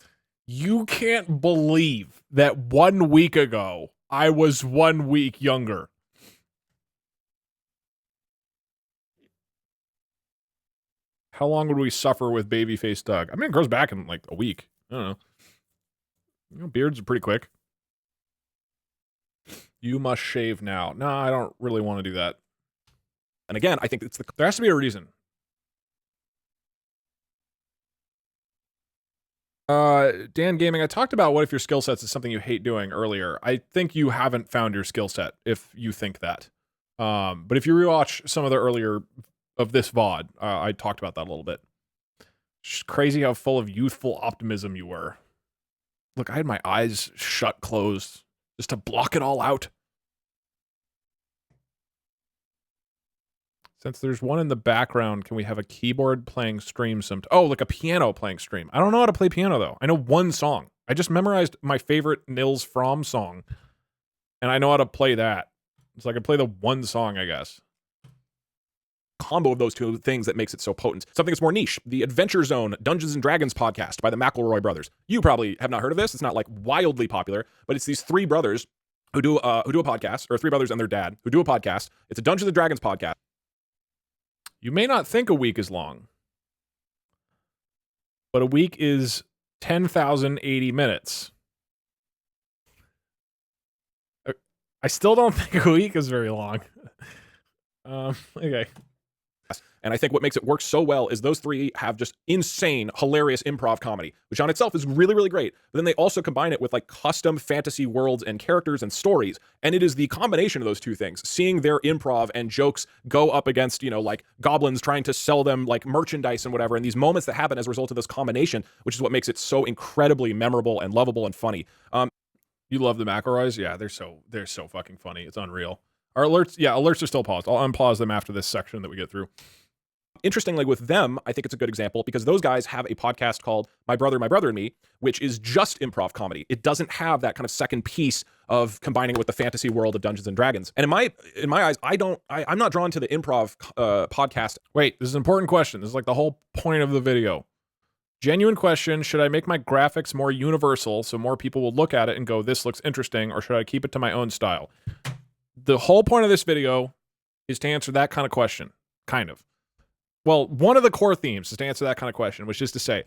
You can't believe that 1 week ago, I was 1 week younger. How long would we suffer with babyface Doug? I mean, it grows back in like a week. I don't know. You know, beards are pretty quick. You must shave now. No, I don't really want to do that. And again, I think there has to be a reason. Dan Gaming, I talked about what if your skill sets is something you hate doing earlier. I think you haven't found your skill set if you think that. But if you rewatch some of the earlier of this VOD, I talked about that a little bit. It's just crazy how full of youthful optimism you were. Look, I had my eyes shut closed just to block it all out. Since there's one in the background, can we have a keyboard playing stream Oh, like a piano playing stream. I don't know how to play piano, though. I know one song. I just memorized my favorite Nils Fromm song, and I know how to play that. So I can play the one song, I guess. Combo of those two things that makes it so potent. Something that's more niche. The Adventure Zone Dungeons and Dragons podcast by the McElroy brothers. You probably have not heard of this. It's not like wildly popular, but it's these three brothers who do a podcast, or three brothers and their dad who do a podcast. It's a Dungeons and Dragons podcast. You may not think a week is long, but a week is 10,080 minutes. I still don't think a week is very long. Okay. And I think what makes it work so well is those three have just insane, hilarious improv comedy, which on itself is really, really great. But then they also combine it with like custom fantasy worlds and characters and stories. And it is the combination of those two things, seeing their improv and jokes go up against, you know, like goblins trying to sell them like merchandise and whatever. And these moments that happen as a result of this combination, which is what makes it so incredibly memorable and lovable and funny. You love the McElroys? Yeah, they're so fucking funny. It's unreal. Our alerts are still paused. I'll unpause them after this section that we get through. Interestingly, with them, I think it's a good example because those guys have a podcast called My Brother and Me, which is just improv comedy. It doesn't have that kind of second piece of combining it with the fantasy world of Dungeons and Dragons. And in my eyes, I'm not drawn to the improv podcast. Wait, this is an important question. This is like the whole point of the video. Genuine question, should I make my graphics more universal so more people will look at it and go, this looks interesting, or should I keep it to my own style? The whole point of this video is to answer that kind of question, kind of. Well, one of the core themes is to answer that kind of question, which is to say,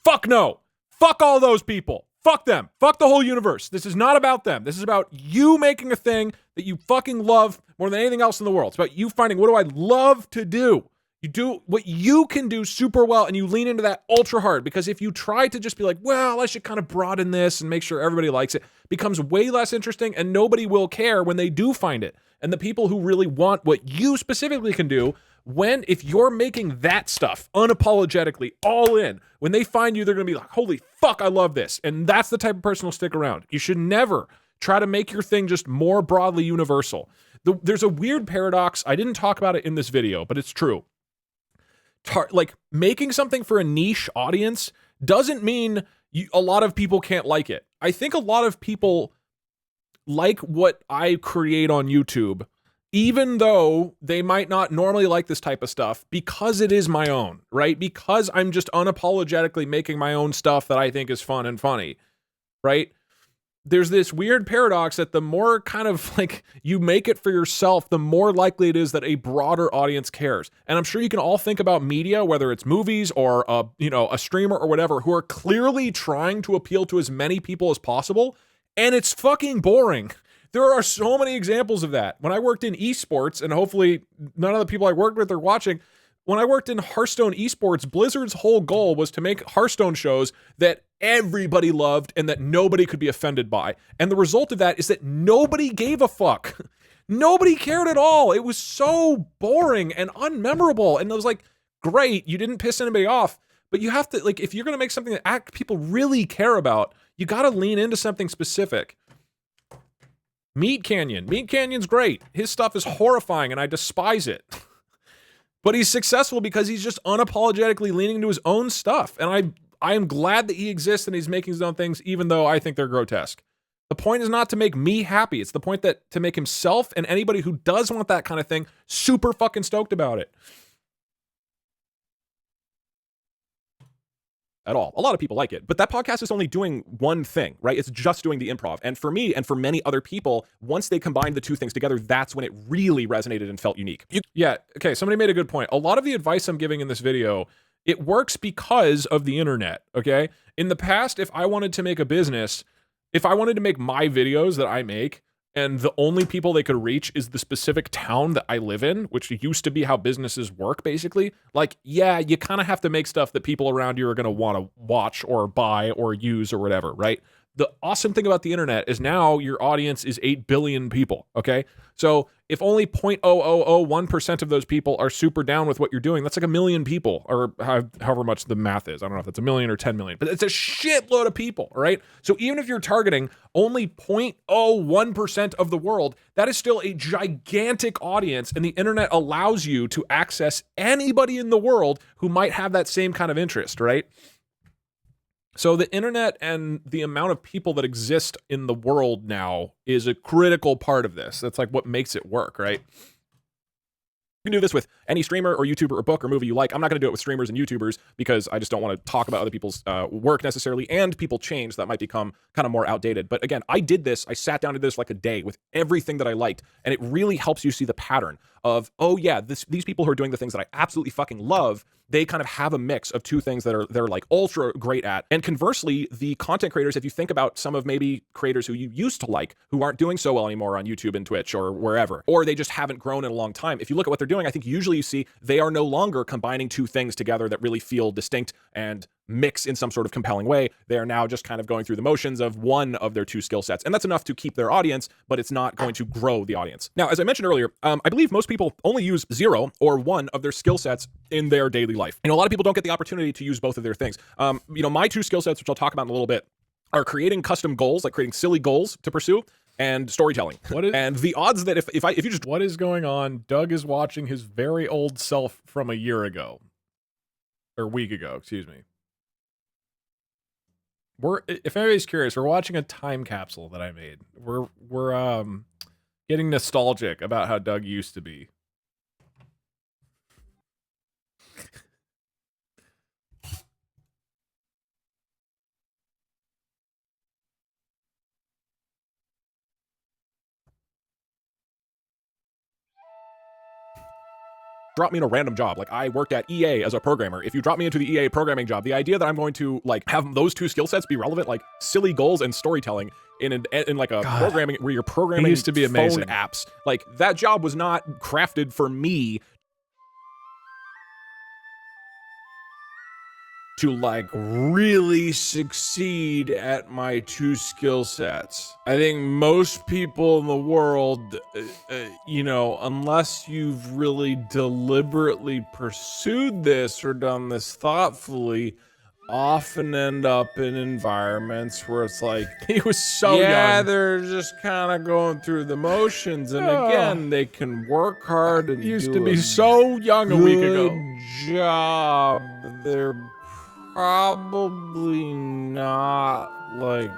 fuck no. Fuck all those people. Fuck them. Fuck the whole universe. This is not about them. This is about you making a thing that you fucking love more than anything else in the world. It's about you finding, what do I love to do? You do what you can do super well, and you lean into that ultra hard, because if you try to just be like, well, I should kind of broaden this and make sure everybody likes it, becomes way less interesting, and nobody will care when they do find it. And the people who really want what you specifically can do, if you're making that stuff unapologetically all in, when they find you, they're going to be like, holy fuck, I love this. And that's the type of person who'll stick around. You should never try to make your thing just more broadly universal. There's a weird paradox. I didn't talk about it in this video, but it's true. Like, making something for a niche audience doesn't mean a lot of people can't like it. I think a lot of people like what I create on YouTube, even though they might not normally like this type of stuff, because it is my own, right? Because I'm just unapologetically making my own stuff that I think is fun and funny, right? There's this weird paradox that the more kind of like you make it for yourself, the more likely it is that a broader audience cares. And I'm sure you can all think about media, whether it's movies or a streamer or whatever, who are clearly trying to appeal to as many people as possible, and it's fucking boring. There are so many examples of that. When I worked in esports, and hopefully none of the people I worked with are watching, when I worked in Hearthstone esports, Blizzard's whole goal was to make Hearthstone shows that everybody loved and that nobody could be offended by. And the result of that is that nobody gave a fuck. Nobody cared at all. It was so boring and unmemorable. And it was like, great, you didn't piss anybody off, but you have to, like, if you're going to make something that people really care about, you got to lean into something specific. Meat Canyon. Meat Canyon's great. His stuff is horrifying and I despise it. But he's successful because he's just unapologetically leaning into his own stuff. And I am glad that he exists and he's making his own things, even though I think they're grotesque. The point is not to make me happy. It's the point that to make himself and anybody who does want that kind of thing super fucking stoked about it. At all. A lot of people like it, but that podcast is only doing one thing, right? It's just doing the improv. And for me and for many other people, once they combined the two things together, that's when it really resonated and felt unique. Yeah. Okay. Somebody made a good point. A lot of the advice I'm giving in this video, it works because of the internet. Okay. In the past, if I wanted to make a business, if I wanted to make my videos that I make, and the only people they could reach is the specific town that I live in, which used to be how businesses work, basically. Like, yeah, you kind of have to make stuff that people around you are going to want to watch or buy or use or whatever, right? The awesome thing about the internet is now your audience is 8 billion people, okay? So if only 0.0001% of those people are super down with what you're doing, that's like 1 million people, or however much the math is. I don't know if it's 1 million or 10 million, but it's a shitload of people, right? So even if you're targeting only 0.01% of the world, that is still a gigantic audience, and the internet allows you to access anybody in the world who might have that same kind of interest, right? So the internet and the amount of people that exist in the world now is a critical part of this. That's like what makes it work, right? You can do this with any streamer or YouTuber or book or movie you like. I'm not going to do it with streamers and YouTubers because I just don't want to talk about other people's work necessarily, and people change, so that might become kind of more outdated. But again, I did this. I sat down to this like a day with everything that I liked, and it really helps you see the pattern of, oh yeah, these people who are doing the things that I absolutely fucking love, they kind of have a mix of two things that they're like ultra great at. And conversely, the content creators, if you think about some of maybe creators who you used to like, who aren't doing so well anymore on YouTube and Twitch or wherever, or they just haven't grown in a long time, if you look at what they're doing, I think usually you see they are no longer combining two things together that really feel distinct and mix in some sort of compelling way. They are now just kind of going through the motions of one of their two skill sets. And that's enough to keep their audience, but it's not going to grow the audience. Now, as I mentioned earlier, I believe most people only use 0 or 1 of their skill sets in their daily life. You know, a lot of people don't get the opportunity to use both of their things. You know, my two skill sets, which I'll talk about in a little bit, are creating custom goals, like creating silly goals to pursue, and storytelling. And the odds that if you just... What is going on? Doug is watching his very old self from a year ago. Or week ago, excuse me. If anybody's curious, we're watching a time capsule that I made. We're getting nostalgic about how Doug used to be. Drop me in a random job. Like, I worked at EA as a programmer. If you drop me into the EA programming job, the idea that I'm going to like have those two skill sets be relevant, like silly goals and storytelling in like a programming where you're programming used to be amazing. phone apps, like that job was not crafted for me to like really succeed at my two skill sets. I think most people in the world, you know, unless you've really deliberately pursued this or done this thoughtfully, often end up in environments where it's like, he was so yeah, young. they're just kind of going through the motions, and again, they can work hard and Used do to be a so young a week ago. good job. They're probably not like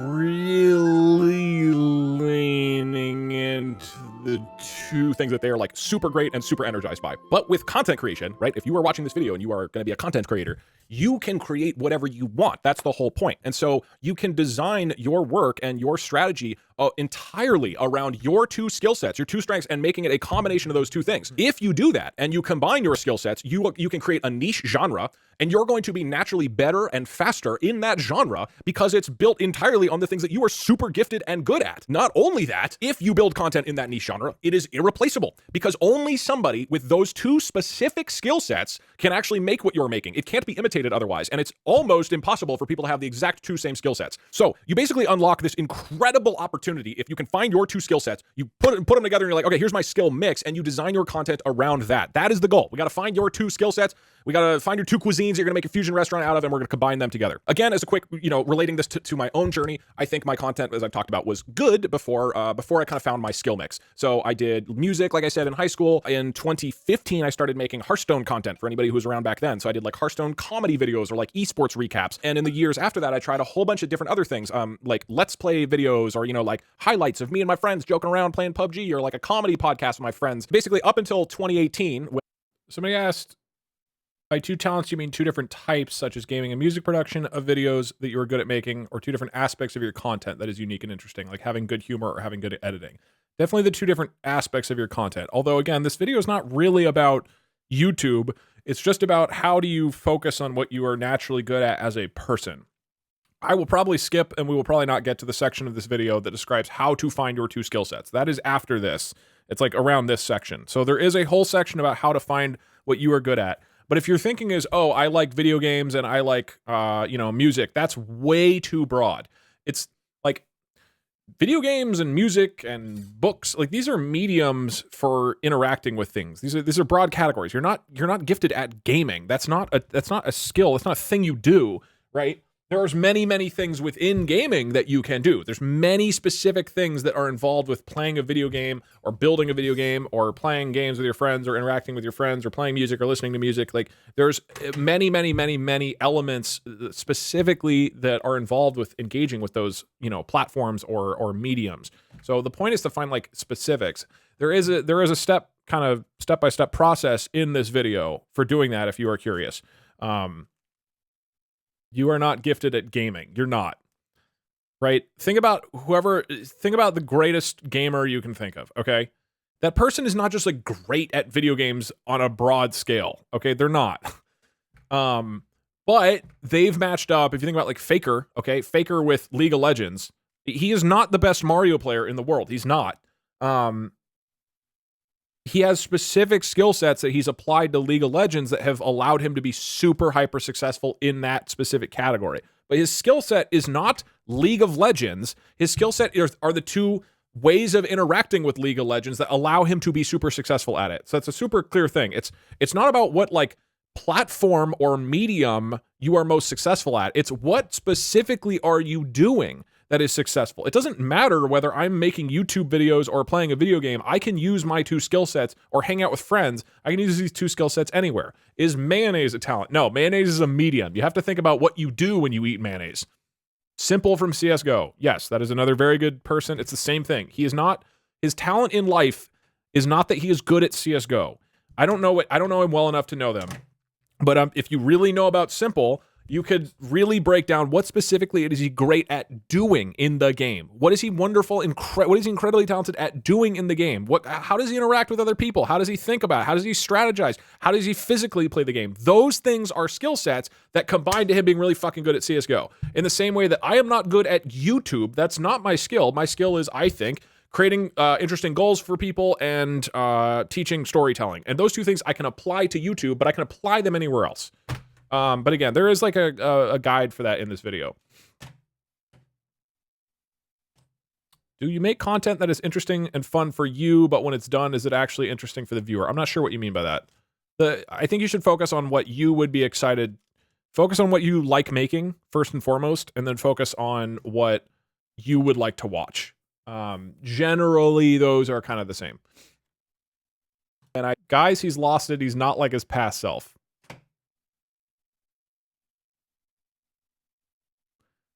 really leaning into the two things that they're like super great and super energized by. But with content creation, right? If you are watching this video and you are going to be a content creator, you can create whatever you want. That's the whole point. And so you can design your work and your strategy entirely around your two skill sets, your two strengths, and making it a combination of those two things. If you do that and you combine your skill sets, you can create a niche genre, and you're going to be naturally better and faster in that genre because it's built entirely on the things that you are super gifted and good at. Not only that, if you build content in that niche genre, it is irreplaceable because only somebody with those two specific skill sets can actually make what you're making. It can't be imitated otherwise, and it's almost impossible for people to have the exact two same skill sets. So you basically unlock this incredible opportunity if you can find your two skill sets, you put them together, and you're like, okay, here's my skill mix, and you design your content around that. That is the goal. We got to find your two skill sets. We got to find your two cuisines you're going to make a fusion restaurant out of, and we're going to combine them together. Again, as a quick, relating this to my own journey, I think my content, as I've talked about, was good before I kind of found my skill mix. So I did music, like I said, in high school. In 2015, I started making Hearthstone content for anybody who was around back then. So I did like Hearthstone comedy videos or like esports recaps. And in the years after that, I tried a whole bunch of different other things, like let's play videos or, like highlights of me and my friends joking around playing PUBG, or like a comedy podcast with my friends. Basically up until 2018, when somebody asked, by two talents, you mean two different types, such as gaming and music production of videos that you are good at making, or two different aspects of your content that is unique and interesting, like having good humor or having good editing. Definitely the two different aspects of your content. Although, again, this video is not really about YouTube. It's just about how do you focus on what you are naturally good at as a person. I will probably skip, and we will probably not get to the section of this video that describes how to find your two skill sets. That is after this. It's like around this section. So there is a whole section about how to find what you are good at. But if your thinking is, oh, I like video games and I like, music, that's way too broad. It's like video games and music and books, like these are mediums for interacting with things. These are broad categories. You're not gifted at gaming. That's not a skill. That's not a thing you do, right? There's many, many things within gaming that you can do. There's many specific things that are involved with playing a video game or building a video game or playing games with your friends or interacting with your friends or playing music or listening to music. Like there's many, many, many, many elements specifically that are involved with engaging with those, platforms or mediums. So the point is to find like specifics. There is a step-by-step process in this video for doing that if you are curious. You are not gifted at gaming. You're not. Right? Think about the greatest gamer you can think of, okay? That person is not just like great at video games on a broad scale, okay? They're not. But they've matched up. If you think about like Faker, okay? Faker with League of Legends. He is not the best Mario player in the world. He's not. He has specific skill sets that he's applied to League of Legends that have allowed him to be super hyper successful in that specific category. But his skill set is not League of Legends. His skill set are the two ways of interacting with League of Legends that allow him to be super successful at it. So that's a super clear thing. It's not about what like platform or medium you are most successful at. It's what specifically are you doing that is successful. It doesn't matter whether I'm making YouTube videos or playing a video game. I can use my two skill sets or hang out with friends. I can use these two skill sets anywhere. Is mayonnaise a talent? No, mayonnaise is a medium. You have to think about what you do when you eat mayonnaise. Simple from CSGO. Yes, that is another very good person. It's the same thing. His talent in life is not that he is good at CSGO. I don't know him well enough to know them. But if you really know about Simple, you could really break down what specifically is he great at doing in the game. What is he wonderful, what is he incredibly talented at doing in the game? How does he interact with other people? How does he think about it? How does he strategize? How does he physically play the game? Those things are skill sets that combine to him being really fucking good at CSGO. In the same way that I am not good at YouTube, that's not my skill. My skill is, I think, creating interesting goals for people and teaching storytelling. And those two things I can apply to YouTube, but I can apply them anywhere else. But again, there is like a guide for that in this video. Do you make content that is interesting and fun for you, but when it's done, is it actually interesting for the viewer? I'm not sure what you mean by that. I think you should focus on what you would be excited Focus on what you like making first and foremost, and then focus on what you would like to watch. Generally, those are kind of the same. And guys, he's lost it. He's not like his past self.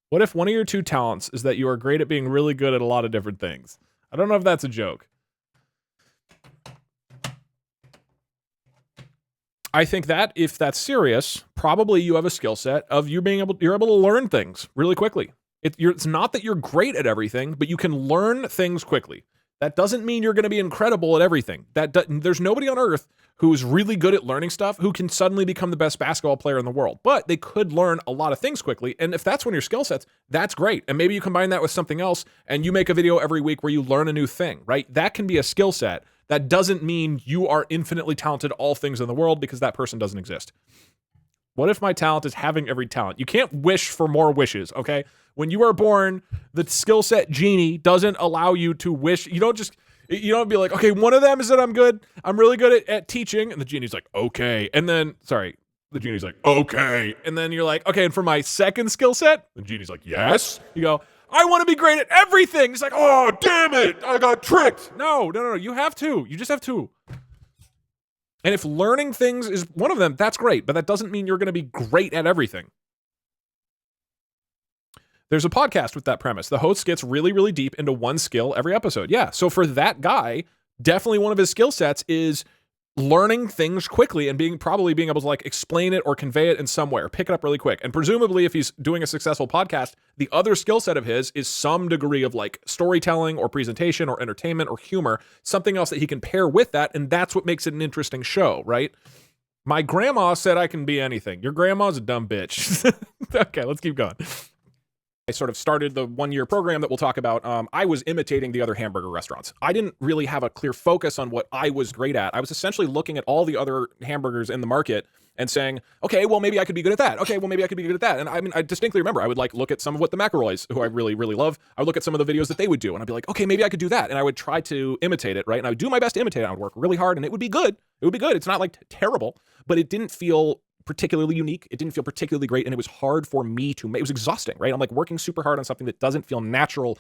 What if one of your two talents is that you are great at being really good at a lot of different things? I don't know if that's a joke. I think that if that's serious, probably you have a skill set of you're able to learn things really quickly. It's not that you're great at everything, but you can learn things quickly. That doesn't mean you're going to be incredible at everything. There's nobody on earth who's really good at learning stuff who can suddenly become the best basketball player in the world. But they could learn a lot of things quickly. And if that's one of your skill sets, that's great. And maybe you combine that with something else and you make a video every week where you learn a new thing, right? That can be a skill set. That doesn't mean you are infinitely talented at all things in the world, because that person doesn't exist. What if my talent is having every talent? You can't wish for more wishes, okay? When you are born, the skill set genie doesn't allow you to wish. You don't be like, okay, one of them is that I'm really good at teaching. And the genie's like, okay. And then, the genie's like, okay. And then you're like, okay, and for my second skill set, the genie's like, yes. You go, I want to be great at everything. It's like, oh, damn it, I got tricked. No, you have to. You just have to. And if learning things is one of them, that's great, but that doesn't mean you're going to be great at everything. There's a podcast with that premise. The host gets really, really deep into one skill every episode. Yeah, so for that guy, definitely one of his skill sets is learning things quickly and probably being able to like explain it or convey it in some way or pick it up really quick. And presumably if he's doing a successful podcast, the other skill set of his is some degree of like storytelling or presentation or entertainment or humor, something else that he can pair with that. And that's what makes it an interesting show, right? My grandma said I can be anything. Your grandma's a dumb bitch. Okay, let's keep going. I sort of started the 1-year program that we'll talk about. I was imitating the other hamburger restaurants. I didn't really have a clear focus on what I was great at. I was essentially looking at all the other hamburgers in the market and saying, okay, well, maybe I could be good at that. Okay, well, maybe I could be good at that. And I mean, I distinctly remember I would like look at some of what the McElroys, who I really, really love, I would look at some of the videos that they would do and I'd be like, okay, maybe I could do that. And I would try to imitate it, right? And I would do my best to imitate it. I would work really hard and it would be good. It would be good. It's not like terrible, but it didn't feel particularly unique. It didn't feel particularly great, and it was hard for me to make. It was exhausting, right? I'm like working super hard on something that doesn't feel naturally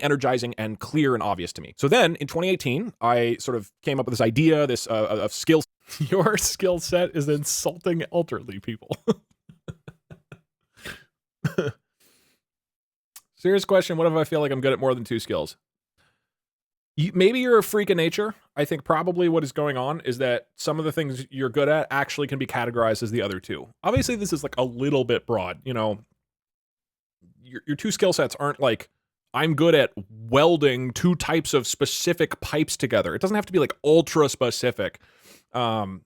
energizing and clear and obvious to me. So then in 2018, I sort of came up with this idea, of skills. Your skill set is insulting elderly people. Serious question. What if I feel like I'm good at more than 2 skills? Maybe you're a freak of nature. I think probably what is going on is that some of the things you're good at actually can be categorized as the other 2. Obviously, this is like a little bit broad. You know, your 2 skill sets aren't like, I'm good at welding 2 types of specific pipes together. It doesn't have to be like ultra specific. But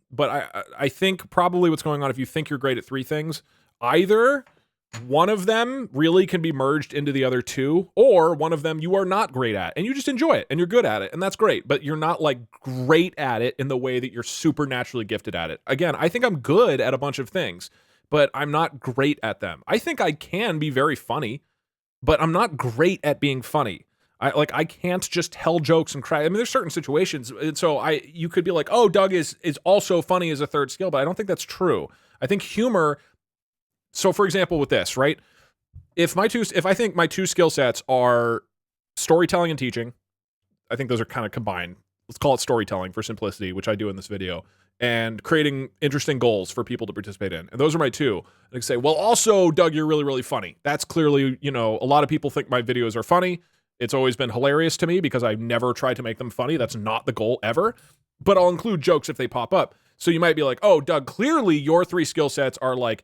I think probably what's going on, if you think you're great at 3 things, either one of them really can be merged into the other 2, or one of them you are not great at and you just enjoy it and you're good at it and that's great, but you're not like great at it in the way that you're supernaturally gifted at it. Again, I think I'm good at a bunch of things, but I'm not great at them. I think I can be very funny, but I'm not great at being funny. I can't just tell jokes and cry. I mean, there's certain situations, and so you could be like, oh, Doug is also funny as a 3rd skill, but I don't think that's true. I think humor. So for example, with this, right? If I think my 2 skill sets are storytelling and teaching, I think those are kind of combined. Let's call it storytelling for simplicity, which I do in this video, and creating interesting goals for people to participate in. And those are my 2. And I say, well, also, Doug, you're really, really funny. That's clearly, a lot of people think my videos are funny. It's always been hilarious to me because I've never tried to make them funny. That's not the goal ever. But I'll include jokes if they pop up. So you might be like, oh, Doug, clearly your 3 skill sets are like,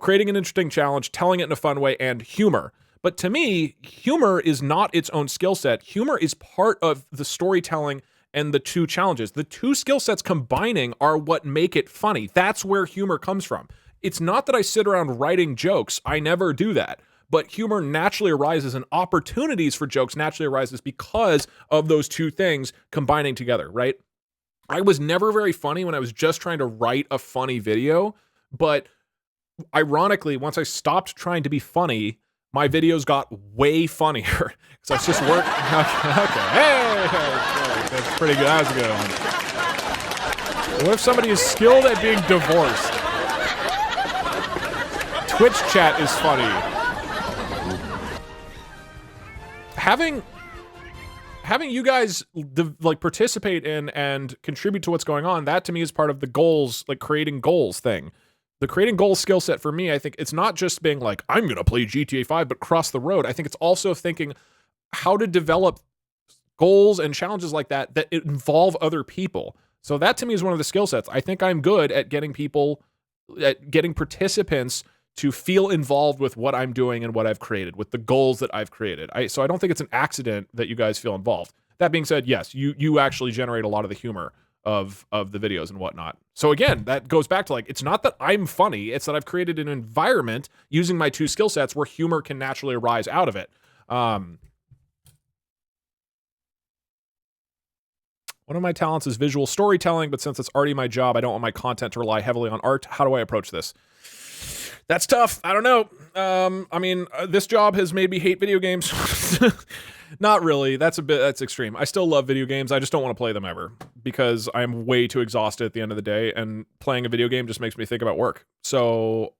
creating an interesting challenge, telling it in a fun way, and humor. But to me, humor is not its own skill set. Humor is part of the storytelling and the 2 challenges. The 2 skill sets combining are what make it funny. That's where humor comes from. It's not that I sit around writing jokes. I never do that. But humor naturally arises and opportunities for jokes naturally arises because of those 2 things combining together, right? I was never very funny when I was just trying to write a funny video, but ironically, once I stopped trying to be funny, my videos got way funnier. So I was just working. Okay. Hey, that's pretty good. That was a good one. What if somebody is skilled at being divorced? Twitch chat is funny. Having you guys like participate in and contribute to what's going on, that to me is part of the goals, like creating goals thing. The creating goals skill set for me, I think it's not just being like, I'm going to play GTA 5, but cross the road. I think it's also thinking how to develop goals and challenges like that involve other people. So that to me is one of the skill sets. I think I'm good at getting participants to feel involved with what I'm doing and what I've created, with the goals that I've created. So I don't think it's an accident that you guys feel involved. That being said, yes, you actually generate a lot of the humor of the videos and whatnot. So again, that goes back to like, it's not that I'm funny, it's that I've created an environment using my two skill sets where humor can naturally arise out of it. One of my talents is visual storytelling, but since it's already my job, I don't want my content to rely heavily on art. How do I approach this? That's tough. I don't know. I mean, this job has made me hate video games. Not really. That's extreme. I still love video games. I just don't want to play them ever because I'm way too exhausted at the end of the day, and playing a video game just makes me think about work. So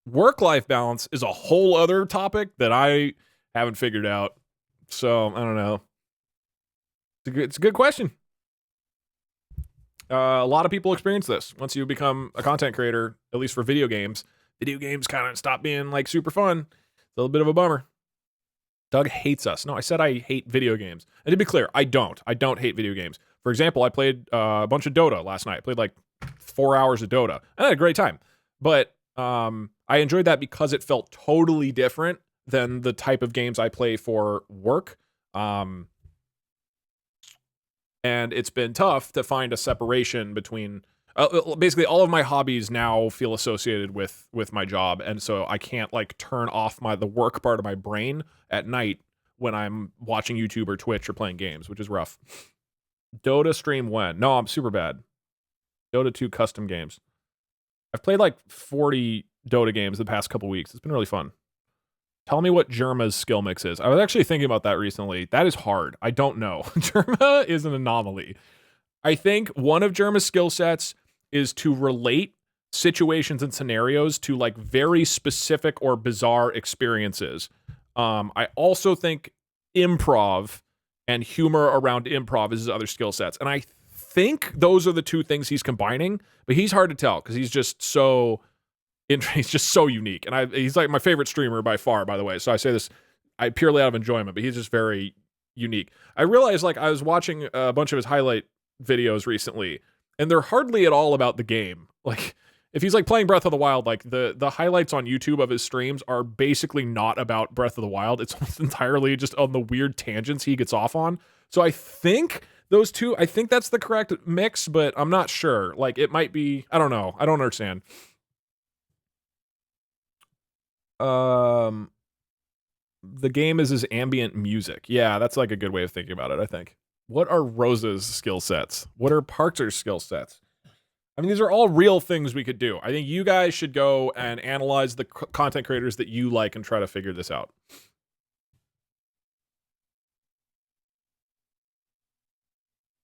work-life balance is a whole other topic that I haven't figured out. So I don't know. It's a good question. A lot of people experience this. Once you become a content creator, at least for video games kind of stop being like super fun. It's a little bit of a bummer. Doug hates us. No, I said I hate video games. And to be clear, I don't. I don't hate video games. For example, I played a bunch of Dota last night. I played like 4 hours of Dota. I had a great time. But I enjoyed that because it felt totally different than the type of games I play for work. And it's been tough to find a separation between basically all of my hobbies now feel associated with my job, and so I can't like turn off the work part of my brain at night when I'm watching YouTube or Twitch or playing games, which is rough. Dota stream when? No, I'm super bad. Dota 2 custom games. I've played like 40 Dota games the past couple weeks. It's been really fun. Tell me what Jerma's skill mix is. I was actually thinking about that recently. That is hard. I don't know. Jerma is an anomaly. I think one of Jerma's skill sets is to relate situations and scenarios to like very specific or bizarre experiences. I also think improv and humor around improv is his other skill sets. And I think those are the two things he's combining, but he's hard to tell because he's just so unique. And he's like my favorite streamer by far, by the way. So I say this purely out of enjoyment, but he's just very unique. I realized like I was watching a bunch of his highlight videos recently, and they're hardly at all about the game. Like if he's like playing Breath of the Wild, like the highlights on YouTube of his streams are basically not about Breath of the Wild. It's almost entirely just on the weird tangents he gets off on. So I think those two, I think that's the correct mix, but I'm not sure. Like it might be, I don't know. I don't understand. The game is his ambient music. Yeah, that's like a good way of thinking about it, I think. What are Rosa's skill sets? What are Parker's skill sets? I mean, these are all real things we could do. I think you guys should go and analyze the content creators that you like and try to figure this out.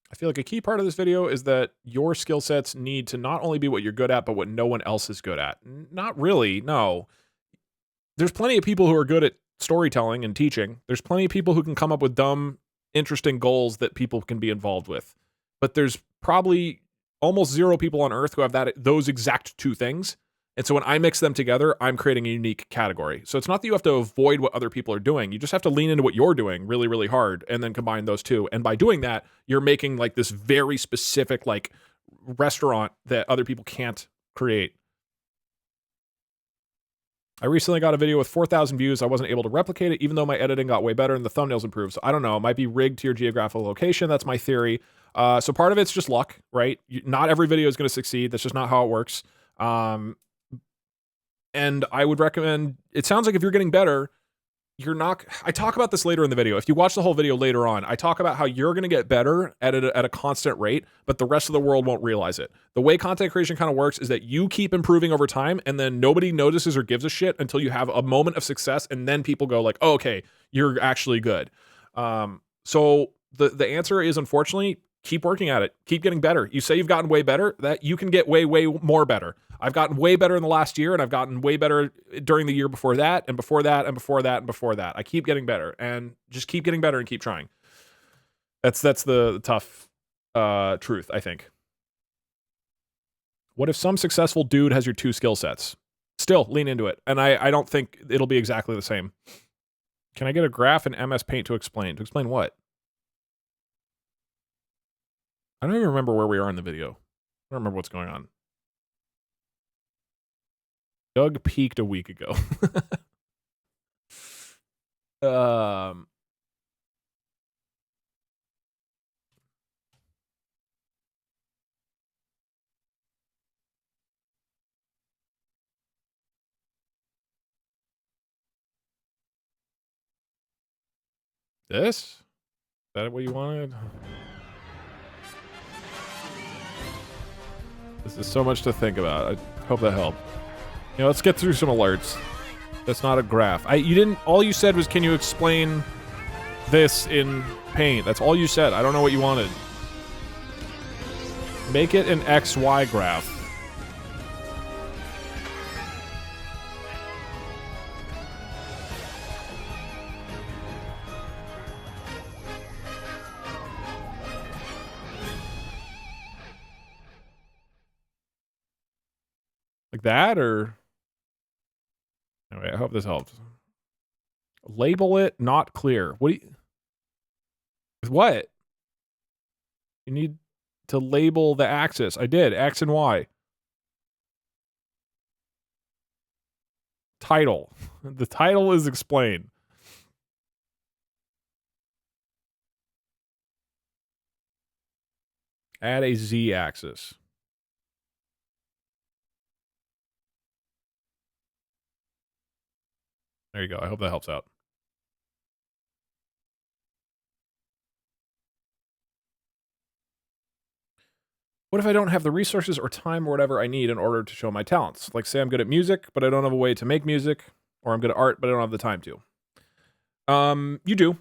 I feel like a key part of this video is that your skill sets need to not only be what you're good at, but what no one else is good at. Not really, no. There's plenty of people who are good at storytelling and teaching. There's plenty of people who can come up with dumb, interesting goals that people can be involved with. But there's probably almost zero people on Earth who have those exact two things. And so when I mix them together, I'm creating a unique category. So it's not that you have to avoid what other people are doing. You just have to lean into what you're doing really, really hard and then combine those two. And by doing that, you're making like this very specific like restaurant that other people can't create. I recently got a video with 4,000 views. I wasn't able to replicate it, even though my editing got way better and the thumbnails improved. So I don't know. It might be rigged to your geographical location. That's my theory. So part of it's just luck, right? Not every video is going to succeed. That's just not how it works. And I would recommend, it sounds like if you're getting better, you're not, I talk about this later in the video. If you watch the whole video later on, I talk about how you're going to get better at a constant rate, but the rest of the world won't realize it. The way content creation kind of works is that you keep improving over time, and then nobody notices or gives a shit until you have a moment of success, and then people go like, oh, okay, you're actually good. So the answer is, unfortunately, keep working at it. Keep getting better. You say you've gotten way better, that you can get way, way more better. I've gotten way better in the last year, and I've gotten way better during the year before that, and before that, and before that, and before that. I keep getting better, and just keep getting better and keep trying. That's the tough truth, I think. What if some successful dude has your 2 skill sets? Still, lean into it. And I don't think it'll be exactly the same. Can I get a graph in MS Paint to explain? To explain what? I don't even remember where we are in the video. I don't remember what's going on. Doug peaked a week ago. This? Is that what you wanted? This is so much to think about. I hope that helped. You know, let's get through some alerts. That's not a graph. You didn't. All you said was, can you explain this in Paint? That's all you said. I don't know what you wanted. Make it an XY graph. Like that, or... Anyway, I hope this helps. Label it not clear. What do you... With what? You need to label the axis. I did. X and Y. Title. The title is explained. Add a Z axis. There you go. I hope that helps out. What if I don't have the resources or time or whatever I need in order to show my talents? Like, say I'm good at music, but I don't have a way to make music, or I'm good at art, but I don't have the time to. You do.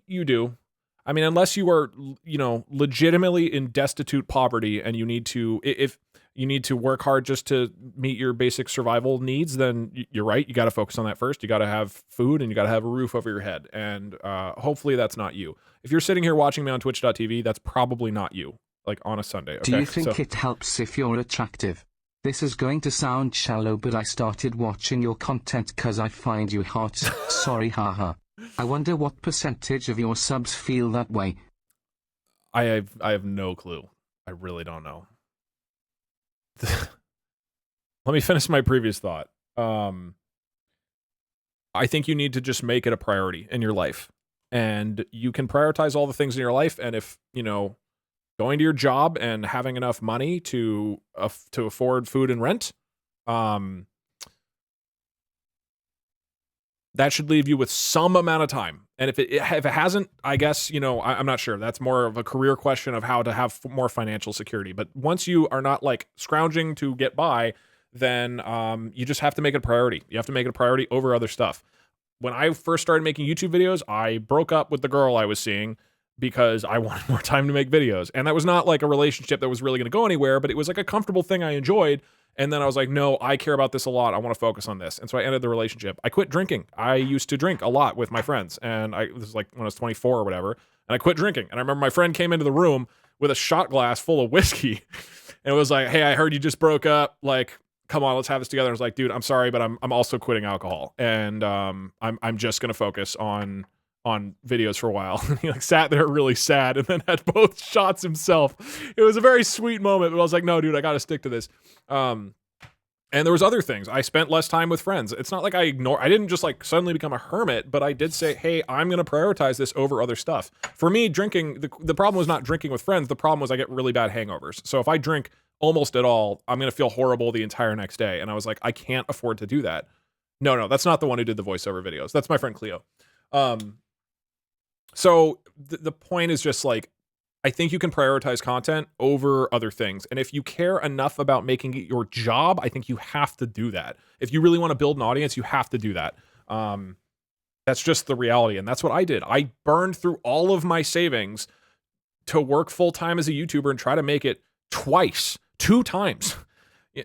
You do. I mean, unless you are, you know, legitimately in destitute poverty and you need to, if you need to work hard just to meet your basic survival needs, then you're right. You got to focus on that first. You got to have food and you got to have a roof over your head. And hopefully that's not you. If you're sitting here watching me on twitch.tv, that's probably not you, like on a Sunday. Okay? Do you think it helps if you're attractive? This is going to sound shallow, but I started watching your content because I find you hot. Sorry, haha. I wonder what percentage of your subs feel that way. I have no clue. I really don't know. Let me finish my previous thought. I think you need to just make it a priority in your life. And you can prioritize all the things in your life. And if, you know, going to your job and having enough money to afford food and rent, that should leave you with some amount of time. And if it hasn't, I guess, you know, I'm not sure. That's more of a career question of how to have more financial security. But once you are not like scrounging to get by, then you just have to make it a priority. You have to make it a priority over other stuff. When I first started making YouTube videos, I broke up with the girl I was seeing because I wanted more time to make videos. And that was not like a relationship that was really going to go anywhere, but it was like a comfortable thing I enjoyed. And then I was like, no, I care about this a lot. I want to focus on this. And so I ended the relationship. I quit drinking. I used to drink a lot with my friends. And this was like when I was 24 or whatever. And I quit drinking. And I remember my friend came into the room with a shot glass full of whiskey. And it was like, hey, I heard you just broke up. Like, come on, let's have this together. I was like, dude, I'm sorry, but I'm also quitting alcohol. And I'm just going to focus on videos for a while. And he like sat there really sad and then had both shots himself. It was a very sweet moment, but I was like, no, dude, I got to stick to this. And there was other things. I spent less time with friends. It's not like I didn't just like suddenly become a hermit, but I did say, hey, I'm going to prioritize this over other stuff. For me, drinking, the problem was not drinking with friends. The problem was I get really bad hangovers. So if I drink almost at all, I'm going to feel horrible the entire next day. And I was like, I can't afford to do that. No, that's not the one who did the voiceover videos. That's my friend Cleo. So the point is just like, I think you can prioritize content over other things. And if you care enough about making it your job, I think you have to do that. If you really want to build an audience, you have to do that. That's just the reality. And that's what I did. I burned through all of my savings to work full-time as a YouTuber and try to make it two times.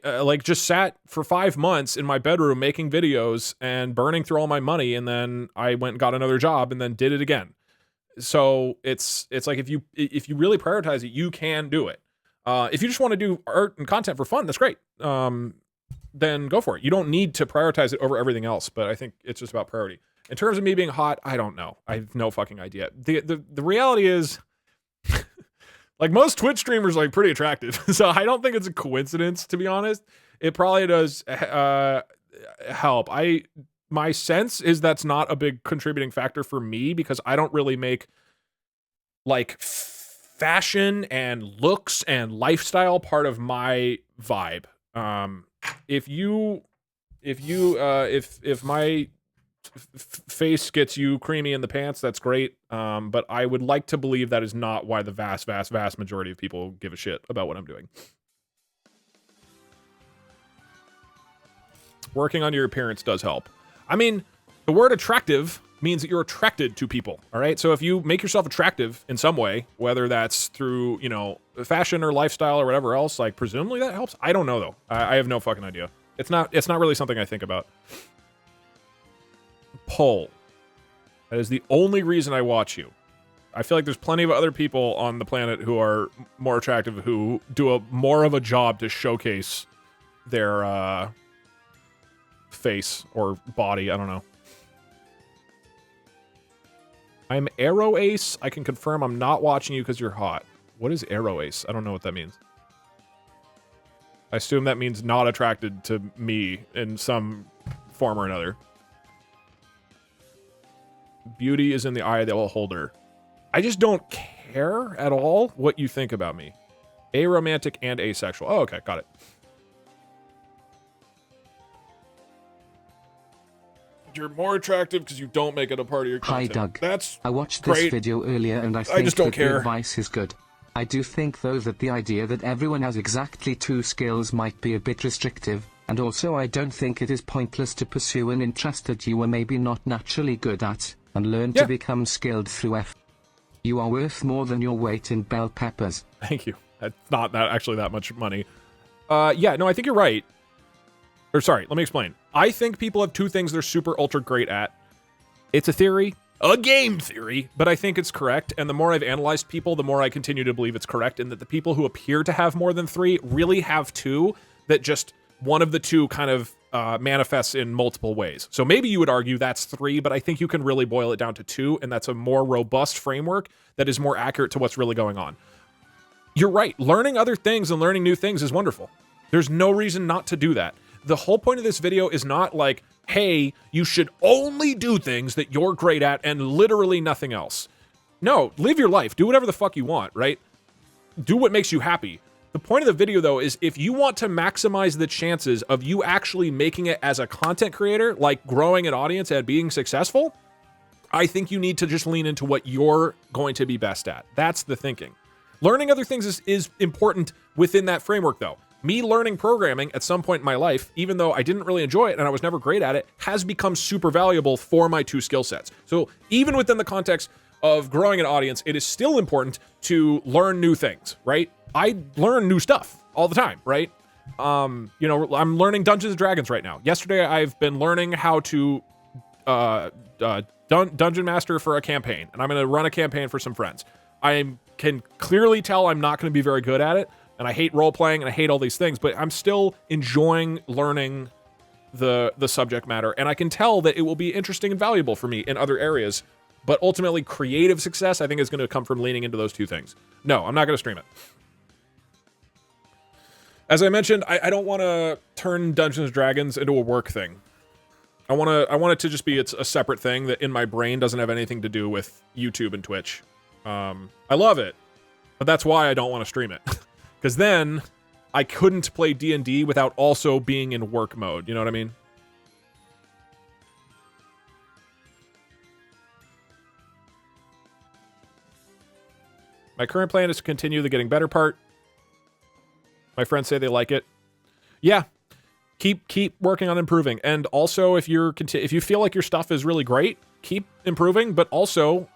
Like just sat for 5 months in my bedroom making videos and burning through all my money, and then I went and got another job and then did it again. So it's like if you really prioritize it, you can do it. If you just want to do art and content for fun, that's great. Then go for it. You don't need to prioritize it over everything else, but I think it's just about priority. In terms of me being hot, I don't know. I have no fucking idea. The reality is, like, most Twitch streamers are like pretty attractive, so I don't think it's a coincidence, to be honest. It probably does help. My sense is that's not a big contributing factor for me, because I don't really make like fashion and looks and lifestyle part of my vibe. If my face gets you creamy in the pants, that's great. But I would like to believe that is not why the vast majority of people give a shit about what I'm doing. Working on your appearance does help. I mean, the word attractive means that you're attracted to people, all right? So if you make yourself attractive in some way, whether that's through, fashion or lifestyle or whatever else, like, presumably that helps. I don't know, though. I have no fucking idea. It's not really something I think about. Poll. That is the only reason I watch you. I feel like there's plenty of other people on the planet who are more attractive, who do more of a job to showcase their face or body. I don't know. I'm Arrow Ace. I can confirm I'm not watching you because you're hot. What is Arrow Ace? I don't know what that means. I assume that means not attracted to me in some form or another. Beauty is in the eye that will hold her. I just don't care at all what you think about me. Aromantic and asexual. Oh, okay. Got it. You're more attractive because you don't make it a part of your content. Hi, Doug. That's I watched great. this video earlier and I think just don't that care. the advice is good. I do think, though, that the idea that everyone has exactly 2 skills might be a bit restrictive, and also I don't think it is pointless to pursue an interest that you are maybe not naturally good at, and learn to become skilled through effort. You are worth more than your weight in bell peppers. Thank you. That's not actually that much money. Yeah, no, I think you're right. Or sorry, let me explain. I think people have 2 things they're super ultra great at. It's a theory, a game theory, but I think it's correct. And the more I've analyzed people, the more I continue to believe it's correct. And that the people who appear to have more than 3 really have 2, that just one of the 2 kind of manifests in multiple ways. So maybe you would argue that's 3, but I think you can really boil it down to 2, and that's a more robust framework that is more accurate to what's really going on. You're right. Learning other things and learning new things is wonderful. There's no reason not to do that. The whole point of this video is not like, hey, you should only do things that you're great at and literally nothing else. No, live your life. Do whatever the fuck you want, right? Do what makes you happy. The point of the video, though, is if you want to maximize the chances of you actually making it as a content creator, like growing an audience and being successful, I think you need to just lean into what you're going to be best at. That's the thinking. Learning other things is important within that framework, though. Me learning programming at some point in my life, even though I didn't really enjoy it and I was never great at it, has become super valuable for my 2 skill sets. So even within the context of growing an audience, it is still important to learn new things, right? I learn new stuff all the time, right? I'm learning Dungeons & Dragons right now. Yesterday, I've been learning how to dungeon master for a campaign, and I'm going to run a campaign for some friends. I can clearly tell I'm not going to be very good at it, and I hate role-playing, and I hate all these things, but I'm still enjoying learning the subject matter, and I can tell that it will be interesting and valuable for me in other areas, but ultimately creative success, I think, is going to come from leaning into those 2 things. No, I'm not going to stream it. As I mentioned, I don't want to turn Dungeons & Dragons into a work thing. I want it to just be a separate thing that in my brain doesn't have anything to do with YouTube and Twitch. I love it, but that's why I don't want to stream it. Because then I couldn't play D&D without also being in work mode. You know what I mean? My current plan is to continue the getting better part. My friends say they like it. Yeah. Keep working on improving. And also, if you feel like your stuff is really great, keep improving, but also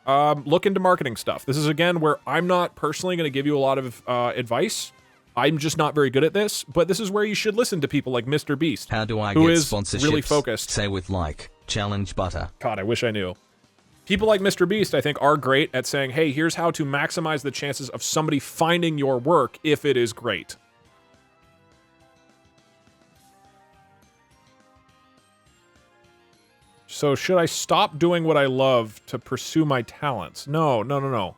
look into marketing stuff. This is, again, where I'm not personally going to give you a lot of advice. I'm just not very good at this, but this is where you should listen to people like Mr. Beast. How do I who get is sponsorships? really focused. Say with like, challenge butter. God, I wish I knew. People like Mr. Beast, I think, are great at saying, hey, here's how to maximize the chances of somebody finding your work if it is great. So should I stop doing what I love to pursue my talents? No. No,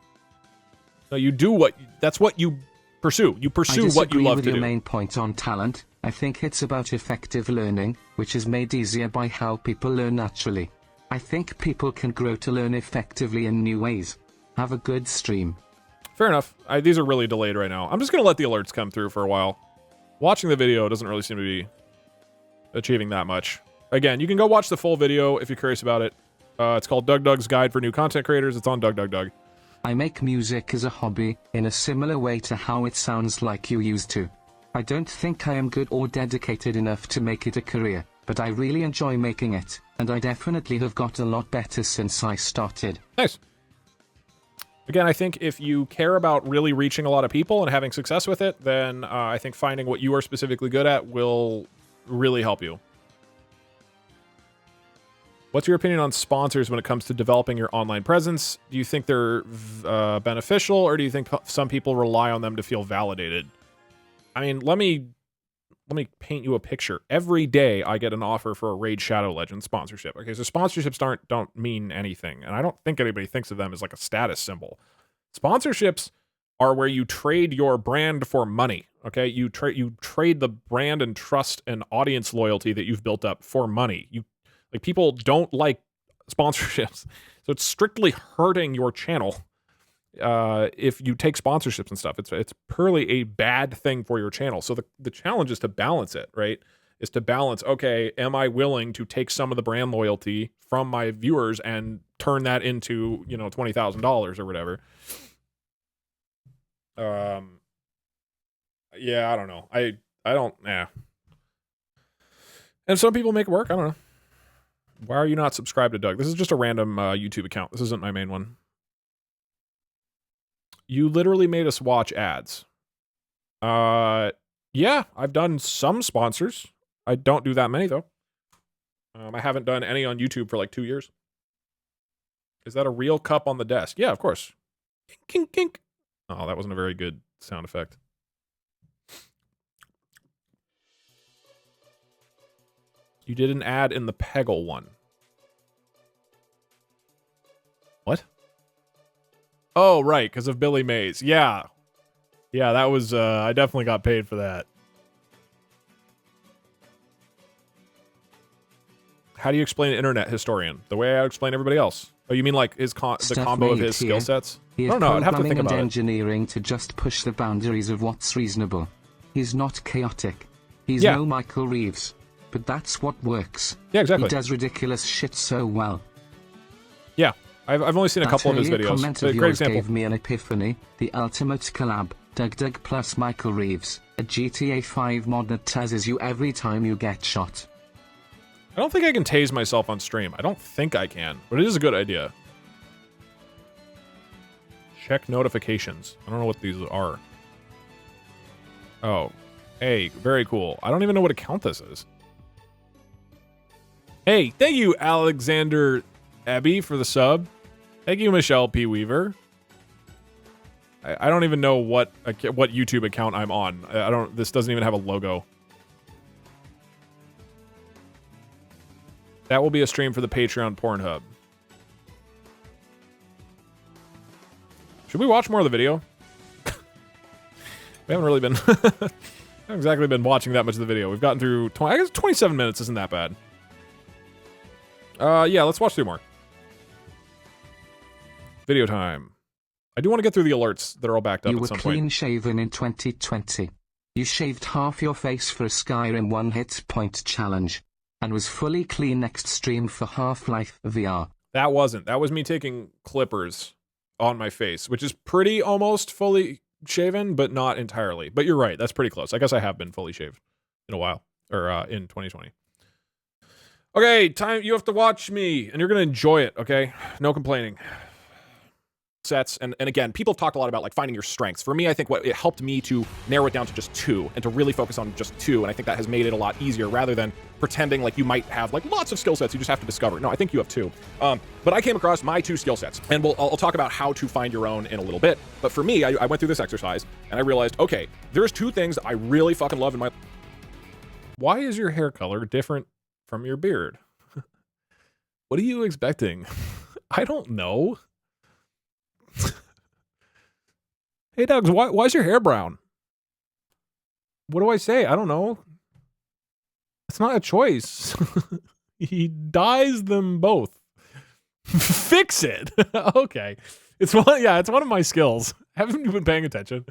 you do that's what you pursue. You pursue what you love to do. I disagree with your main point on talent. I think it's about effective learning, which is made easier by how people learn naturally. I think people can grow to learn effectively in new ways. Have a good stream. Fair enough. These are really delayed right now. I'm just going to let the alerts come through for a while. Watching the video doesn't really seem to be achieving that much. Again, you can go watch the full video if you're curious about it. It's called Doug Doug's Guide for New Content Creators. It's on Doug Doug Doug. I make music as a hobby, in a similar way to how it sounds like you used to. I don't think I am good or dedicated enough to make it a career, but I really enjoy making it, and I definitely have got a lot better since I started. Nice. Again, I think if you care about really reaching a lot of people and having success with it, then I think finding what you are specifically good at will really help you. What's your opinion on sponsors when it comes to developing your online presence? Do you think they're beneficial, or do you think some people rely on them to feel validated? I mean, let me paint you a picture. Every day I get an offer for a Raid Shadow Legends sponsorship. Okay, so sponsorships don't mean anything, and I don't think anybody thinks of them as like a status symbol. Sponsorships are where you trade your brand for money. Okay, you trade the brand and trust and audience loyalty that you've built up for money. Like, people don't like sponsorships, so it's strictly hurting your channel if you take sponsorships and stuff. It's purely a bad thing for your channel. So the challenge is to balance it, right? Is to balance, okay, am I willing to take some of the brand loyalty from my viewers and turn that into, $20,000 or whatever? Yeah, I don't know. And some people make it work. I don't know. Why are you not subscribed to Doug? This is just a random YouTube account. This isn't my main one. You literally made us watch ads. Yeah, I've done some sponsors. I don't do that many, though. I haven't done any on YouTube for like 2 years. Is that a real cup on the desk? Yeah, of course. Kink, kink, kink. Oh, that wasn't a very good sound effect. You did an ad in the Peggle one. What? Oh, right, because of Billy Mays. Yeah. Yeah, that was, I definitely got paid for that. How do you explain an internet historian? The way I explain everybody else. Oh, you mean like his the combo of his skill sets? I don't know, I'd have to think about it. Engineering to just push the boundaries of what's reasonable. He's not chaotic. He's no Michael Reeves. But that's what works. Yeah, exactly. He does ridiculous shit so well. Yeah, I've only seen a couple of his videos. Comment of yours gave me an epiphany. The ultimate collab. Doug Doug plus Michael Reeves. A GTA 5 mod that tases you every time you get shot. I don't think I can tase myself on stream. I don't think I can, but it is a good idea. Check notifications. I don't know what these are. Oh, hey, very cool. I don't even know what account this is. Hey, thank you, Alexander Abbey, for the sub. Thank you, Michelle P. Weaver. I don't even know what YouTube account I'm on. This doesn't even have a logo. That will be a stream for the Patreon Pornhub. Should we watch more of the video? We haven't really been... haven't exactly been watching that much of the video. We've gotten through... I guess 27 minutes isn't that bad. Yeah, let's watch through more. Video time. I do want to get through the alerts that are all backed up at some point. You were clean-shaven in 2020. You shaved half your face for a Skyrim one-hit point challenge. And was fully clean next stream for Half-Life VR. That wasn't. That was me taking clippers on my face, which is pretty almost fully shaven, but not entirely. But you're right. That's pretty close. I guess I have been fully shaved in a while. Or in 2020. Okay, time. You have to watch me, and you're gonna enjoy it. Okay, no complaining. Sets and again, people have talked a lot about like finding your strengths. For me, I think what it helped me to narrow it down to just 2 and to really focus on just 2, and I think that has made it a lot easier rather than pretending like you might have like lots of skill sets you just have to discover. No, I think you have 2. But I came across my 2 skill sets, and I'll talk about how to find your own in a little bit. But for me, I went through this exercise and I realized, okay, there's 2 things I really fucking love in my. Why is your hair color different from your beard? What are you expecting? I don't know. Hey, Dogs, why is your hair brown? What do I say? I don't know. It's not a choice. He dyes them both. Fix it. Okay. It's one of my skills. Haven't you been paying attention?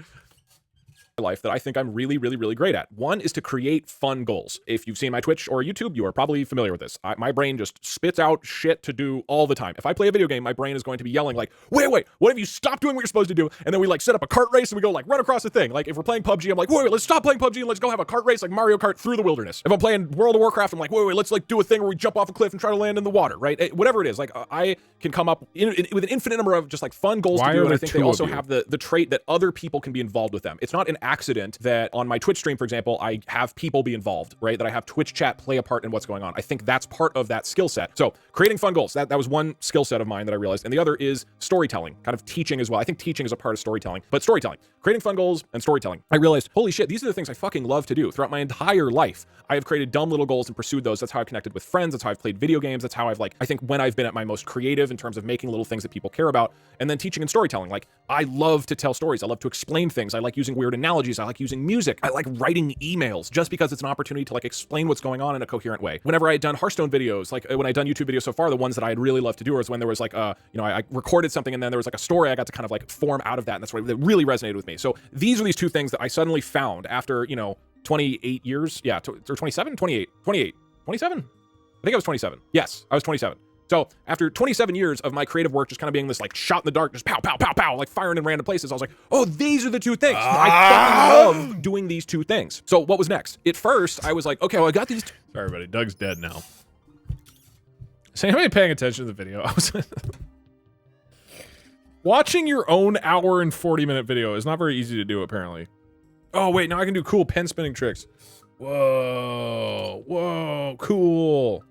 Life that I think I'm really great at. One is to create fun goals. If you've seen my Twitch or YouTube, you are probably familiar with this. My brain just spits out shit to do all the time. If I play a video game, my brain is going to be yelling like, wait, what if you stop doing what you're supposed to do? And then we like set up a kart race and we go like run across the thing. Like if we're playing PUBG, I'm like, wait, let's stop playing PUBG and let's go have a kart race like Mario Kart through the wilderness. If I'm playing World of Warcraft, I'm like, wait, let's like do a thing where we jump off a cliff and try to land in the water, right? Whatever it is, like I can come up with an infinite number of just like fun goals to do, and I think they also have the trait that other people can be involved with them. It's not an accident that on my Twitch stream, for example, I have people be involved, right? That I have Twitch chat play a part in what's going on. I think that's part of that skill set. So creating fun goals, that was one skill set of mine that I realized. And the other is storytelling, kind of teaching as well. I think teaching is a part of storytelling, but storytelling, creating fun goals and storytelling. I realized, holy shit, these are the things I fucking love to do throughout my entire life. I have created dumb little goals and pursued those. That's how I've connected with friends. That's how I've played video games. That's how I've I think when I've been at my most creative in terms of making little things that people care about, and then teaching and storytelling. Like I love to tell stories. I love to explain things. I like using weird analogies. I like using music. I like writing emails just because it's an opportunity to like explain what's going on in a coherent way. Whenever I had done Hearthstone videos, like when I'd done YouTube videos so far, the ones that I'd really loved to do was when there was like I recorded something and then there was like a story I got to kind of like form out of that. And that's what really resonated with me. So these are these 2 things that I suddenly found after, 28 years. Yeah, or 27, 28, 27? I think I was 27. Yes, I was 27. So after 27 years of my creative work just kind of being this like shot in the dark, just pow, pow, pow, pow, like firing in random places, I was like, oh, these are the 2 things. I fucking love doing these 2 things. So what was next? At first, I was like, okay, well, I got these. Sorry, everybody. Doug's dead now. Is anybody paying attention to the video? I was watching your own hour and 40-minute video is not very easy to do, apparently. Oh, wait, now I can do cool pen spinning tricks. Whoa, cool.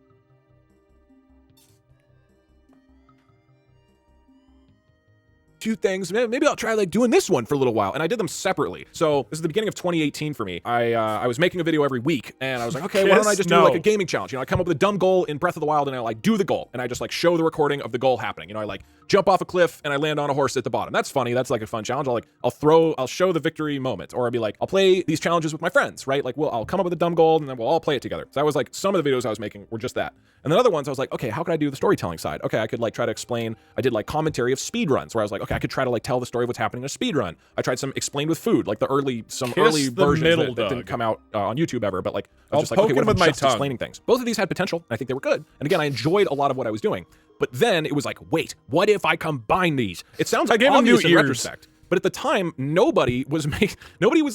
Two things. Maybe I'll try like doing this one for a little while. And I did them separately. So this is the beginning of 2018 for me. I was making a video every week and I was like, okay, why don't I just do like a gaming challenge? I come up with a dumb goal in Breath of the Wild and I like do the goal and I just like show the recording of the goal happening. I like jump off a cliff and I land on a horse at the bottom. That's funny. That's like a fun challenge. I'll show the victory moment, or I'll be like, I'll play these challenges with my friends, right? Like I'll come up with a dumb goal and then we'll all play it together. So that was like some of the videos I was making were just that. And then other ones I was like, okay, how could I do the storytelling side? Okay, I could like try to explain. I did like commentary of speed runs where I was like, okay, I could try to like tell the story of what's happening in a speed run. I tried some explained with food, like early versions that didn't come out on YouTube ever, but like I was just like, okay, what if I'm just explaining things? Both of these had potential, and I think they were good. And again, I enjoed a lot of what I was doing. But then it was like, wait, what if I combine these? It sounds like obvious in retrospect. But at the time, nobody was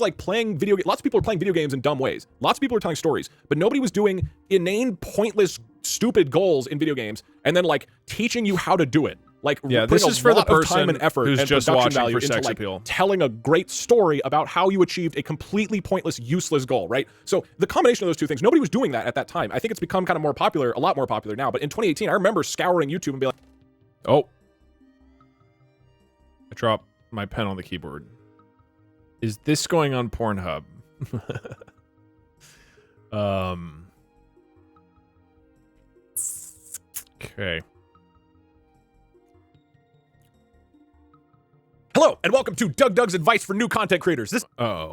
like playing video games. Lots of people were playing video games in dumb ways. Lots of people were telling stories, but nobody was doing inane, pointless, stupid goals in video games and then like teaching you how to do it. Like, yeah, this is for the person time and effort who's and just watching for sex appeal, telling a great story about how you achieved a completely pointless, useless goal, right? So the combination of those 2 things, nobody was doing that at that time. I think it's become kind of more popular, a lot more popular now. But in 2018, I remember scouring YouTube and be like, oh, I dropped my pen on the keyboard. Is this going on Pornhub? Okay. Hello, and welcome to Doug's advice for new content creators. Where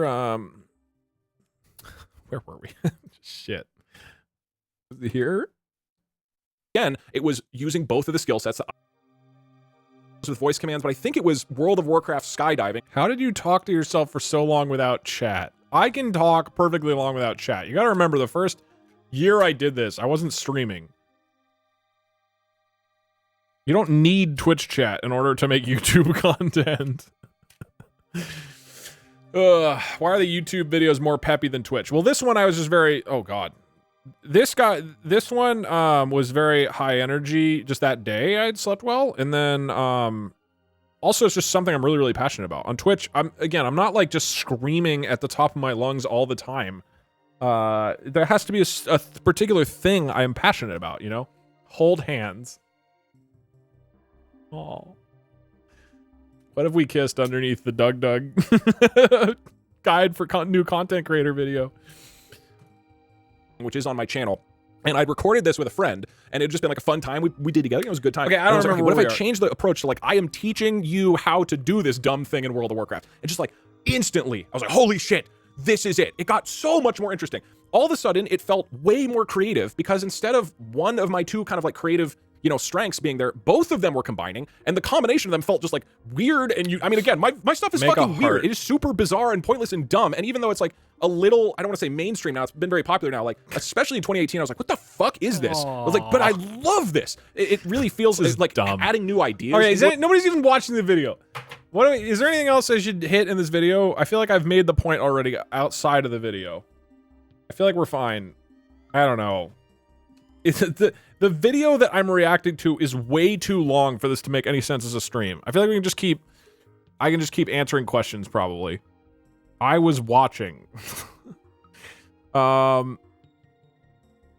were we? Shit. Here? Again, it was using both of the skill sets with voice commands, but I think it was World of Warcraft skydiving. How did you talk to yourself for so long without chat? I can talk perfectly long without chat. You gotta remember, the first year I did this, I wasn't streaming. You don't need Twitch chat in order to make YouTube content. Why are the YouTube videos more peppy than Twitch? Well, this one I was just very, oh God. This one was very high energy just that day. I'd slept well. And then also it's just something I'm really, really passionate about. On Twitch, I'm not like just screaming at the top of my lungs all the time. There has to be a particular thing I am passionate about, you know? Hold hands. Oh. What if we kissed underneath the Doug guide for new content creator video? Which is on my channel. And I'd recorded this with a friend, and it'd just been like a fun time. We did together. It was a good time. Okay, I don't remember. What if I changed the approach to like, I am teaching you how to do this dumb thing in World of Warcraft? And just like instantly, I was like, holy shit, this is it. It got so much more interesting. All of a sudden, it felt way more creative because instead of one of my two kind of like creative, you know, strengths being there, both of them were combining, and the combination of them felt just like weird. And I mean, again, my stuff is fucking weird. It is super bizarre and pointless and dumb. And even though it's like a little, I don't want to say mainstream now, it's been very popular now, like especially in 2018, I was like, what the fuck is this? Aww. I was like, but I love this. It really feels like dumb. Adding new ideas. Okay, nobody's even watching the video. Is there anything else I should hit in this video? I feel like I've made the point already outside of the video. I feel like we're fine. I don't know. The video that I'm reacting to is way too long for this to make any sense as a stream. I feel like I can just keep answering questions probably. I was watching.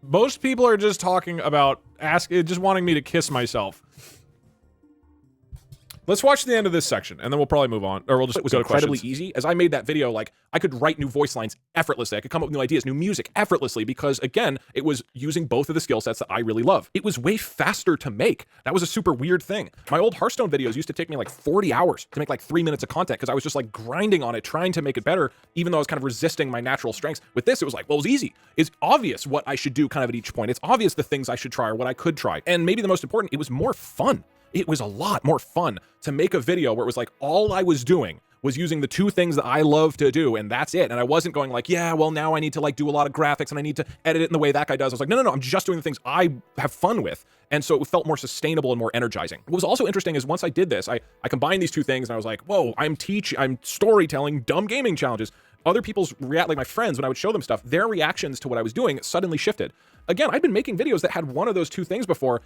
Most people are just talking about just wanting me to kiss myself. Let's watch the end of this section, and then we'll probably move on, or we'll just go to incredibly easy. As I made that video, like, I could write new voice lines effortlessly. I could come up with new ideas, new music effortlessly, because, again, it was using both of the skill sets that I really love. It was way faster to make. That was a super weird thing. My old Hearthstone videos used to take me like 40 hours to make like 3 minutes of content, because I was just like grinding on it, trying to make it better, even though I was kind of resisting my natural strengths. With this, it was like, well, it was easy. It's obvious what I should do kind of at each point. It's obvious the things I should try or what I could try. And maybe the most important, it was more fun. It was a lot more fun to make a video where it was like all I was doing was using the two things that I love to do, and that's it. And I wasn't going like, yeah, well, now I need to like do a lot of graphics and I need to edit it in the way that guy does. I was like, no, I'm just doing the things I have fun with. And so it felt more sustainable and more energizing. What was also interesting is once I did this, I combined these two things and I was like, whoa, I'm storytelling dumb gaming challenges. Other people's like my friends, when I would show them stuff, their reactions to what I was doing suddenly shifted. Again, I'd been making videos that had one of those two things before,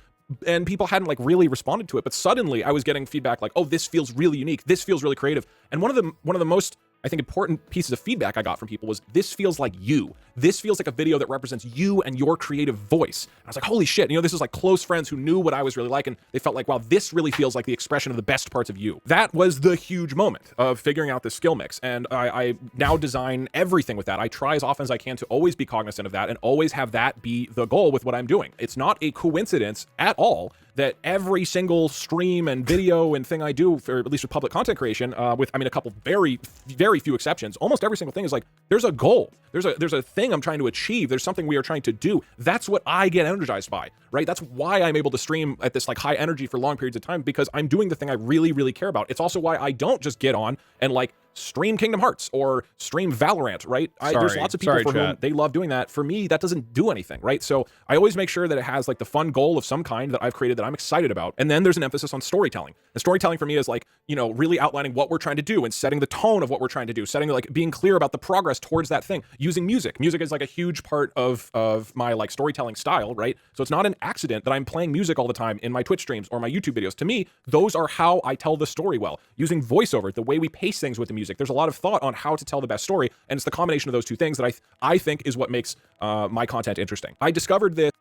and people hadn't like really responded to it. But suddenly I was getting feedback like, oh, this feels really unique. This feels really creative. And one of the most, I think, important pieces of feedback I got from people was, this feels like you. This feels like a video that represents you and your creative voice. And I was like, holy shit, you know, this is like close friends who knew what I was really like, and they felt like, wow, this really feels like the expression of the best parts of you. That was the huge moment of figuring out this skill mix. And I now design everything with that. I try as often as I can to always be cognizant of that and always have that be the goal with what I'm doing. It's not a coincidence at all that every single stream and video and thing I do, for at least with public content creation, with, I mean, a couple very, very few exceptions, almost every single thing is like, there's a goal. There's a thing I'm trying to achieve. There's something we are trying to do. That's what I get energized by, right? That's why I'm able to stream at this like high energy for long periods of time, because I'm doing the thing I really, really care about. It's also why I don't just get on and like stream Kingdom Hearts or stream Valorant, right? There's lots of people for whom they love doing that. For me, that doesn't do anything, right? So I always make sure that it has like the fun goal of some kind that I've created that I'm excited about. And then there's an emphasis on storytelling. And storytelling for me is like, you know, really outlining what we're trying to do and setting the tone of what we're trying to do, like being clear about the progress towards that thing, using music. Music is like a huge part of my like storytelling style, right? So it's not an accident that I'm playing music all the time in my Twitch streams or my YouTube videos. To me, those are how I tell the story well. Using voiceover, the way we pace things with the music. There's a lot of thought on how to tell the best story, and it's the combination of those two things that I think is what makes my content interesting. I discovered this.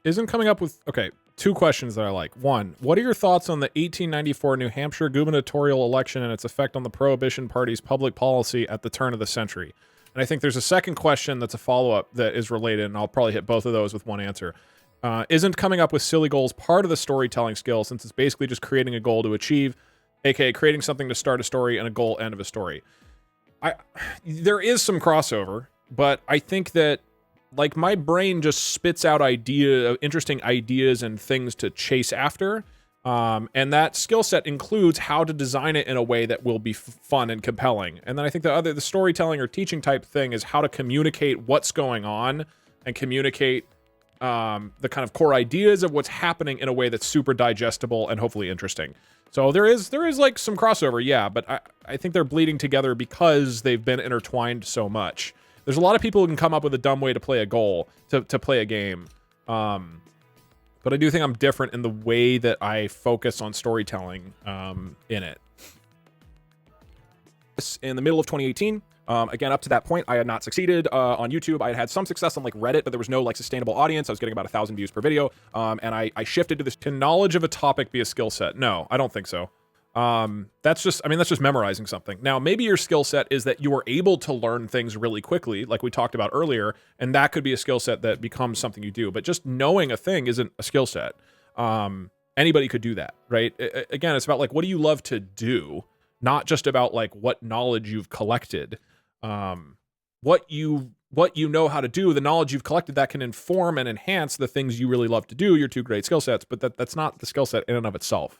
Isn't coming up with, okay, two questions that I like. One, what are your thoughts on the 1894 New Hampshire gubernatorial election and its effect on the Prohibition Party's public policy at the turn of the century? And I think there's a second question that's a follow-up that is related, and I'll probably hit both of those with one answer. Isn't coming up with silly goals part of the storytelling skill, since it's basically just creating a goal to achieve, aka creating something to start a story and a goal end of a story? There is some crossover, but I think that like my brain just spits out interesting ideas and things to chase after. And that skill set includes how to design it in a way that will be fun and compelling. And then I think the storytelling or teaching type thing is how to communicate what's going on and communicate the kind of core ideas of what's happening in a way that's super digestible and hopefully interesting. So there is like some crossover, yeah, but I think they're bleeding together because they've been intertwined so much. There's a lot of people who can come up with a dumb way to play a goal, to play a game. But I do think I'm different in the way that I focus on storytelling in it. In the middle of 2018, again, up to that point, I had not succeeded on YouTube. I had had some success on like Reddit, but there was no like sustainable audience. I was getting about 1,000 views per video. And I shifted to this. Can knowledge of a topic be a skill set? No, I don't think so. That's just memorizing something. Now, maybe your skill set is that you are able to learn things really quickly, like we talked about earlier, and that could be a skill set that becomes something you do. But just knowing a thing isn't a skill set. Anybody could do that, right? Again, it's about like, what do you love to do? Not just about like what knowledge you've collected. What you know how to do, the knowledge you've collected, that can inform and enhance the things you really love to do, your two great skill sets, but that's not the skill set in and of itself.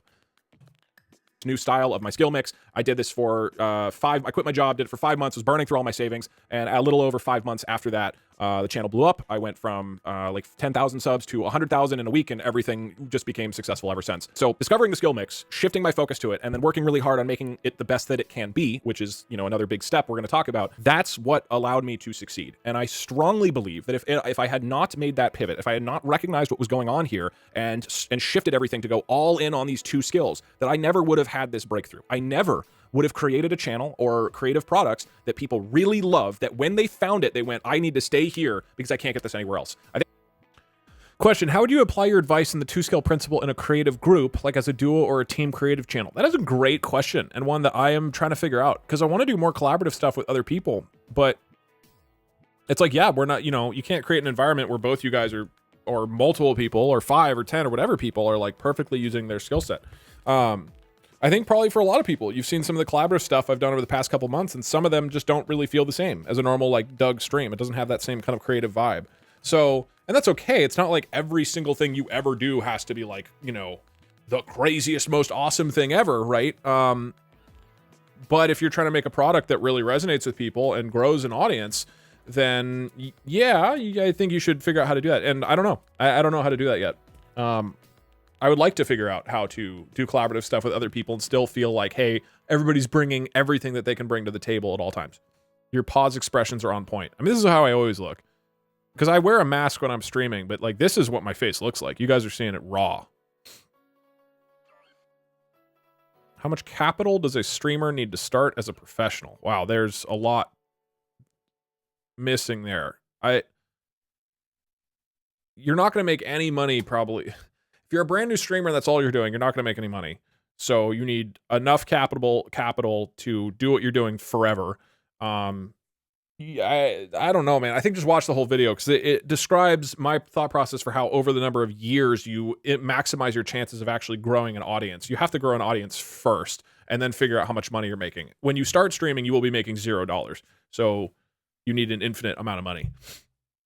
New style of my skill mix. I did this for I quit my job, did it for 5 months, was burning through all my savings, and a little over 5 months after that, the channel blew up. I went from like 10,000 subs to 100,000 in a week, and everything just became successful ever since. So discovering the skill mix, shifting my focus to it, and then working really hard on making it the best that it can be, which is, you know, another big step we're going to talk about. That's what allowed me to succeed. And I strongly believe that if I had not made that pivot, if I had not recognized what was going on here and shifted everything to go all in on these two skills, that I never would have had this breakthrough. I never would have created a channel or creative products that people really love, that when they found it, they went, I need to stay here because I can't get this anywhere else. Question, how would you apply your advice in the two-skill principle in a creative group, like as a duo or a team creative channel? That is a great question, and one that I am trying to figure out, because I want to do more collaborative stuff with other people, but it's like, yeah, we're not, you know, you can't create an environment where both you guys are, or multiple people, or 5 or 10 or whatever people are like perfectly using their skill set. I think probably for a lot of people, you've seen some of the collaborative stuff I've done over the past couple months, and some of them just don't really feel the same as a normal like Doug stream. It doesn't have that same kind of creative vibe. So, and that's okay. It's not like every single thing you ever do has to be like, you know, the craziest, most awesome thing ever, right? But if you're trying to make a product that really resonates with people and grows an audience, then yeah, I think you should figure out how to do that. And I don't know. I don't know how to do that yet. I would like to figure out how to do collaborative stuff with other people and still feel like, hey, everybody's bringing everything that they can bring to the table at all times. Your pause expressions are on point. I mean, this is how I always look. Because I wear a mask when I'm streaming, but like this is what my face looks like. You guys are seeing it raw. How much capital does a streamer need to start as a professional? Wow, there's a lot missing there. You're not going to make any money probably. If you're a brand new streamer, that's all you're doing, you're not going to make any money. So you need enough capital to do what you're doing forever. I don't know, man. I think just watch the whole video because it describes my thought process for how over the number of years it maximize your chances of actually growing an audience. You have to grow an audience first and then figure out how much money you're making. When you start streaming, you will be making $0. So you need an infinite amount of money.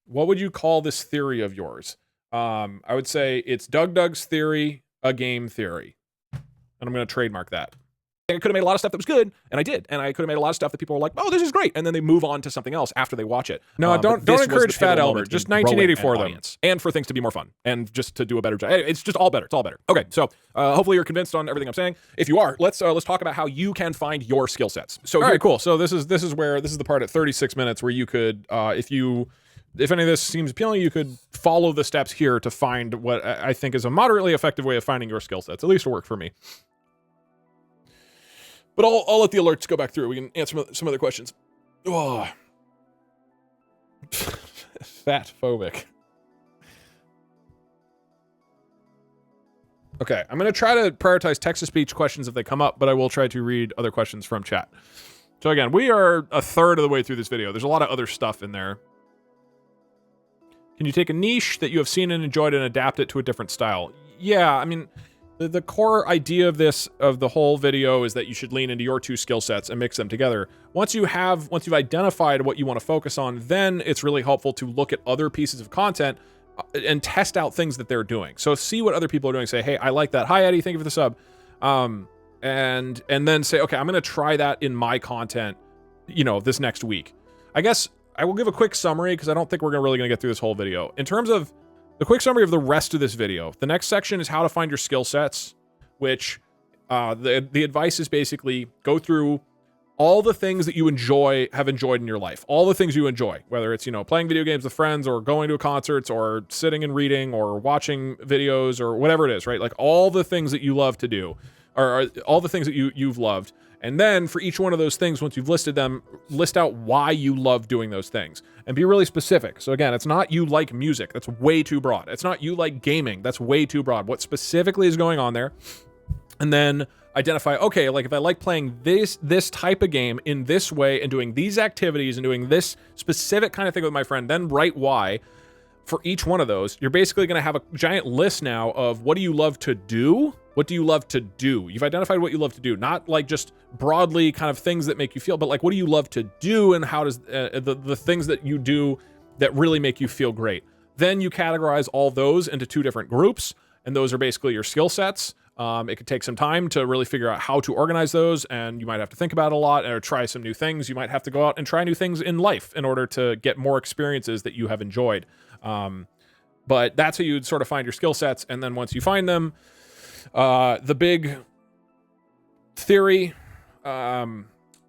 What would you call this theory of yours? I would say it's Doug's theory, a game theory. And I'm going to trademark that. I could have made a lot of stuff that was good, and I did. And I could have made a lot of stuff that people were like, oh, this is great. And then they move on to something else after they watch it. No, don't encourage Fat Albert. Just 1984 them. And for things to be more fun. And just to do a better job. It's just all better. It's all better. Okay, so hopefully you're convinced on everything I'm saying. If you are, let's talk about how you can find your skill sets. So all right, cool. So this is the part at 36 minutes where you could, if any of this seems appealing, you could follow the steps here to find what I think is a moderately effective way of finding your skill sets. At least it'll work for me. But I'll let the alerts go back through. We can answer some other questions. Oh. Fat phobic. Okay, I'm going to try to prioritize text-to-speech questions if they come up, but I will try to read other questions from chat. So again, we are a third of the way through this video. There's a lot of other stuff in there. Can you take a niche that you have seen and enjoyed and adapt it to a different style? Yeah, I mean, the core idea of the whole video is that you should lean into your two skill sets and mix them together. Once you've identified what you want to focus on, then it's really helpful to look at other pieces of content and test out things that they're doing. So see what other people are doing. Say, hey, I like that. Hi, Eddie, thank you for the sub. And then say, okay, I'm going to try that in my content, this next week. I guess I will give a quick summary because I don't think we're really going to get through this whole video. In terms of the quick summary of the rest of this video, the next section is how to find your skill sets, which the advice is basically go through all the things that you have enjoyed in your life, all the things you enjoy, whether it's, playing video games with friends or going to concerts or sitting and reading or watching videos or whatever it is, right? Like all the things that you love to do or all the things that you've loved. And then for each one of those things, once you've listed them, list out why you love doing those things and be really specific. So again, it's not you like music. That's way too broad. It's not you like gaming. That's way too broad. What specifically is going on there? And then identify, okay, like if I like playing this type of game in this way and doing these activities and doing this specific kind of thing with my friend, then write why for each one of those. You're basically going to have a giant list now of what do you love to do? What do you love to do? You've identified what you love to do, not like just broadly kind of things that make you feel, but like what do you love to do and how does the things that you do that really make you feel great? Then you categorize all those into 2 different groups, and those are basically your skill sets. It could take some time to really figure out how to organize those, and you might have to think about it a lot or try some new things. You might have to go out and try new things in life in order to get more experiences that you have enjoyed. But that's how you'd sort of find your skill sets, and then once you find them, the big theory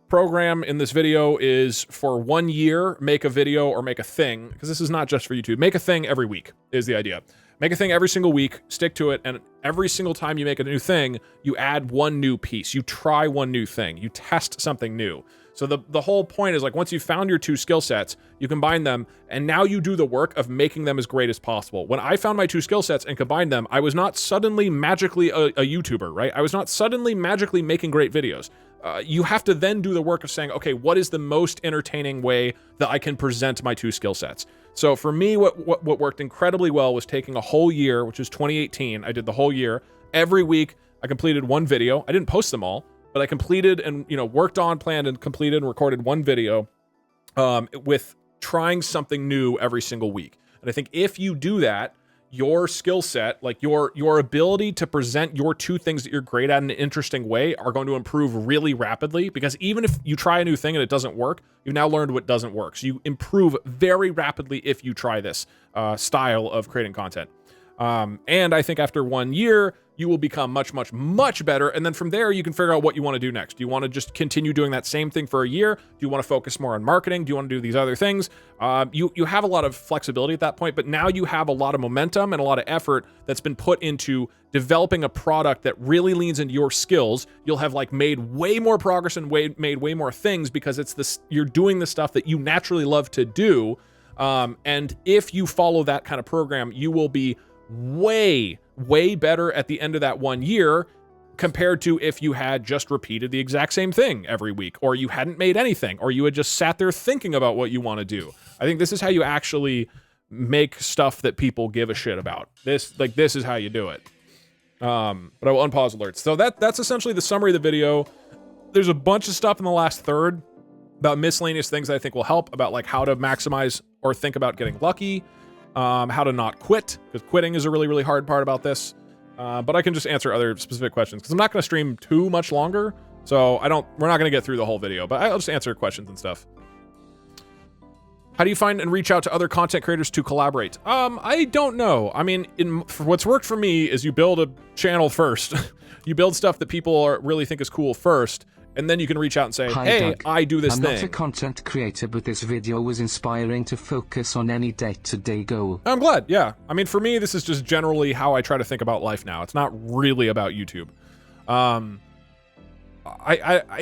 program in this video is for 1 year, make a video or make a thing, because this is not just for YouTube. Make a thing every week is the idea. Make a thing every single week, stick to it, and every single time you make a new thing, you add one new piece. You try one new thing. You test something new. So the whole point is like once you've found your 2 skill sets, you combine them, and now you do the work of making them as great as possible. When I found my 2 skill sets and combined them, I was not suddenly magically a YouTuber, right? I was not suddenly magically making great videos. You have to then do the work of saying, okay, what is the most entertaining way that I can present my 2 skill sets? So for me, what worked incredibly well was taking a whole year, which is 2018. I did the whole year. Every week, I completed 1 video. I didn't post them all, but I completed and worked on, planned, and completed and recorded 1 video with trying something new every single week. And I think if you do that, your skill set, like your ability to present your 2 things that you're great at in an interesting way are going to improve really rapidly, because even if you try a new thing and it doesn't work, you've now learned what doesn't work. So you improve very rapidly if you try this style of creating content. And I think after 1 year, you will become much, much, much better. And then from there, you can figure out what you want to do next. Do you want to just continue doing that same thing for a year? Do you want to focus more on marketing? Do you want to do these other things? You have a lot of flexibility at that point, but now you have a lot of momentum and a lot of effort that's been put into developing a product that really leans into your skills. You'll have like made way more progress and made way more things because it's this, you're doing the stuff that you naturally love to do. And if you follow that kind of program, you will be way better at the end of that 1 year compared to if you had just repeated the exact same thing every week, or you hadn't made anything, or you had just sat there thinking about what you want to do. I think this is how you actually make stuff that people give a shit about. This is how you do it. But I will unpause alerts. So that's essentially the summary of the video. There's a bunch of stuff in the last third about miscellaneous things that I think will help, about like how to maximize or think about getting lucky, how to not quit, because quitting is a really, really hard part about this. But I can just answer other specific questions because I'm not going to stream too much longer. So we're not going to get through the whole video, but I'll just answer questions and stuff. How do you find and reach out to other content creators to collaborate? I don't know. I mean, what's worked for me is you build a channel first. You build stuff that people really think is cool first, and then you can reach out and say, Hi, hey, Doug. I do this I'm thing. not a content creator, but this video was inspiring to focus on any day-to-day goal. I'm glad, yeah. I mean, for me, this is just generally how I try to think about life now. It's not really about YouTube. I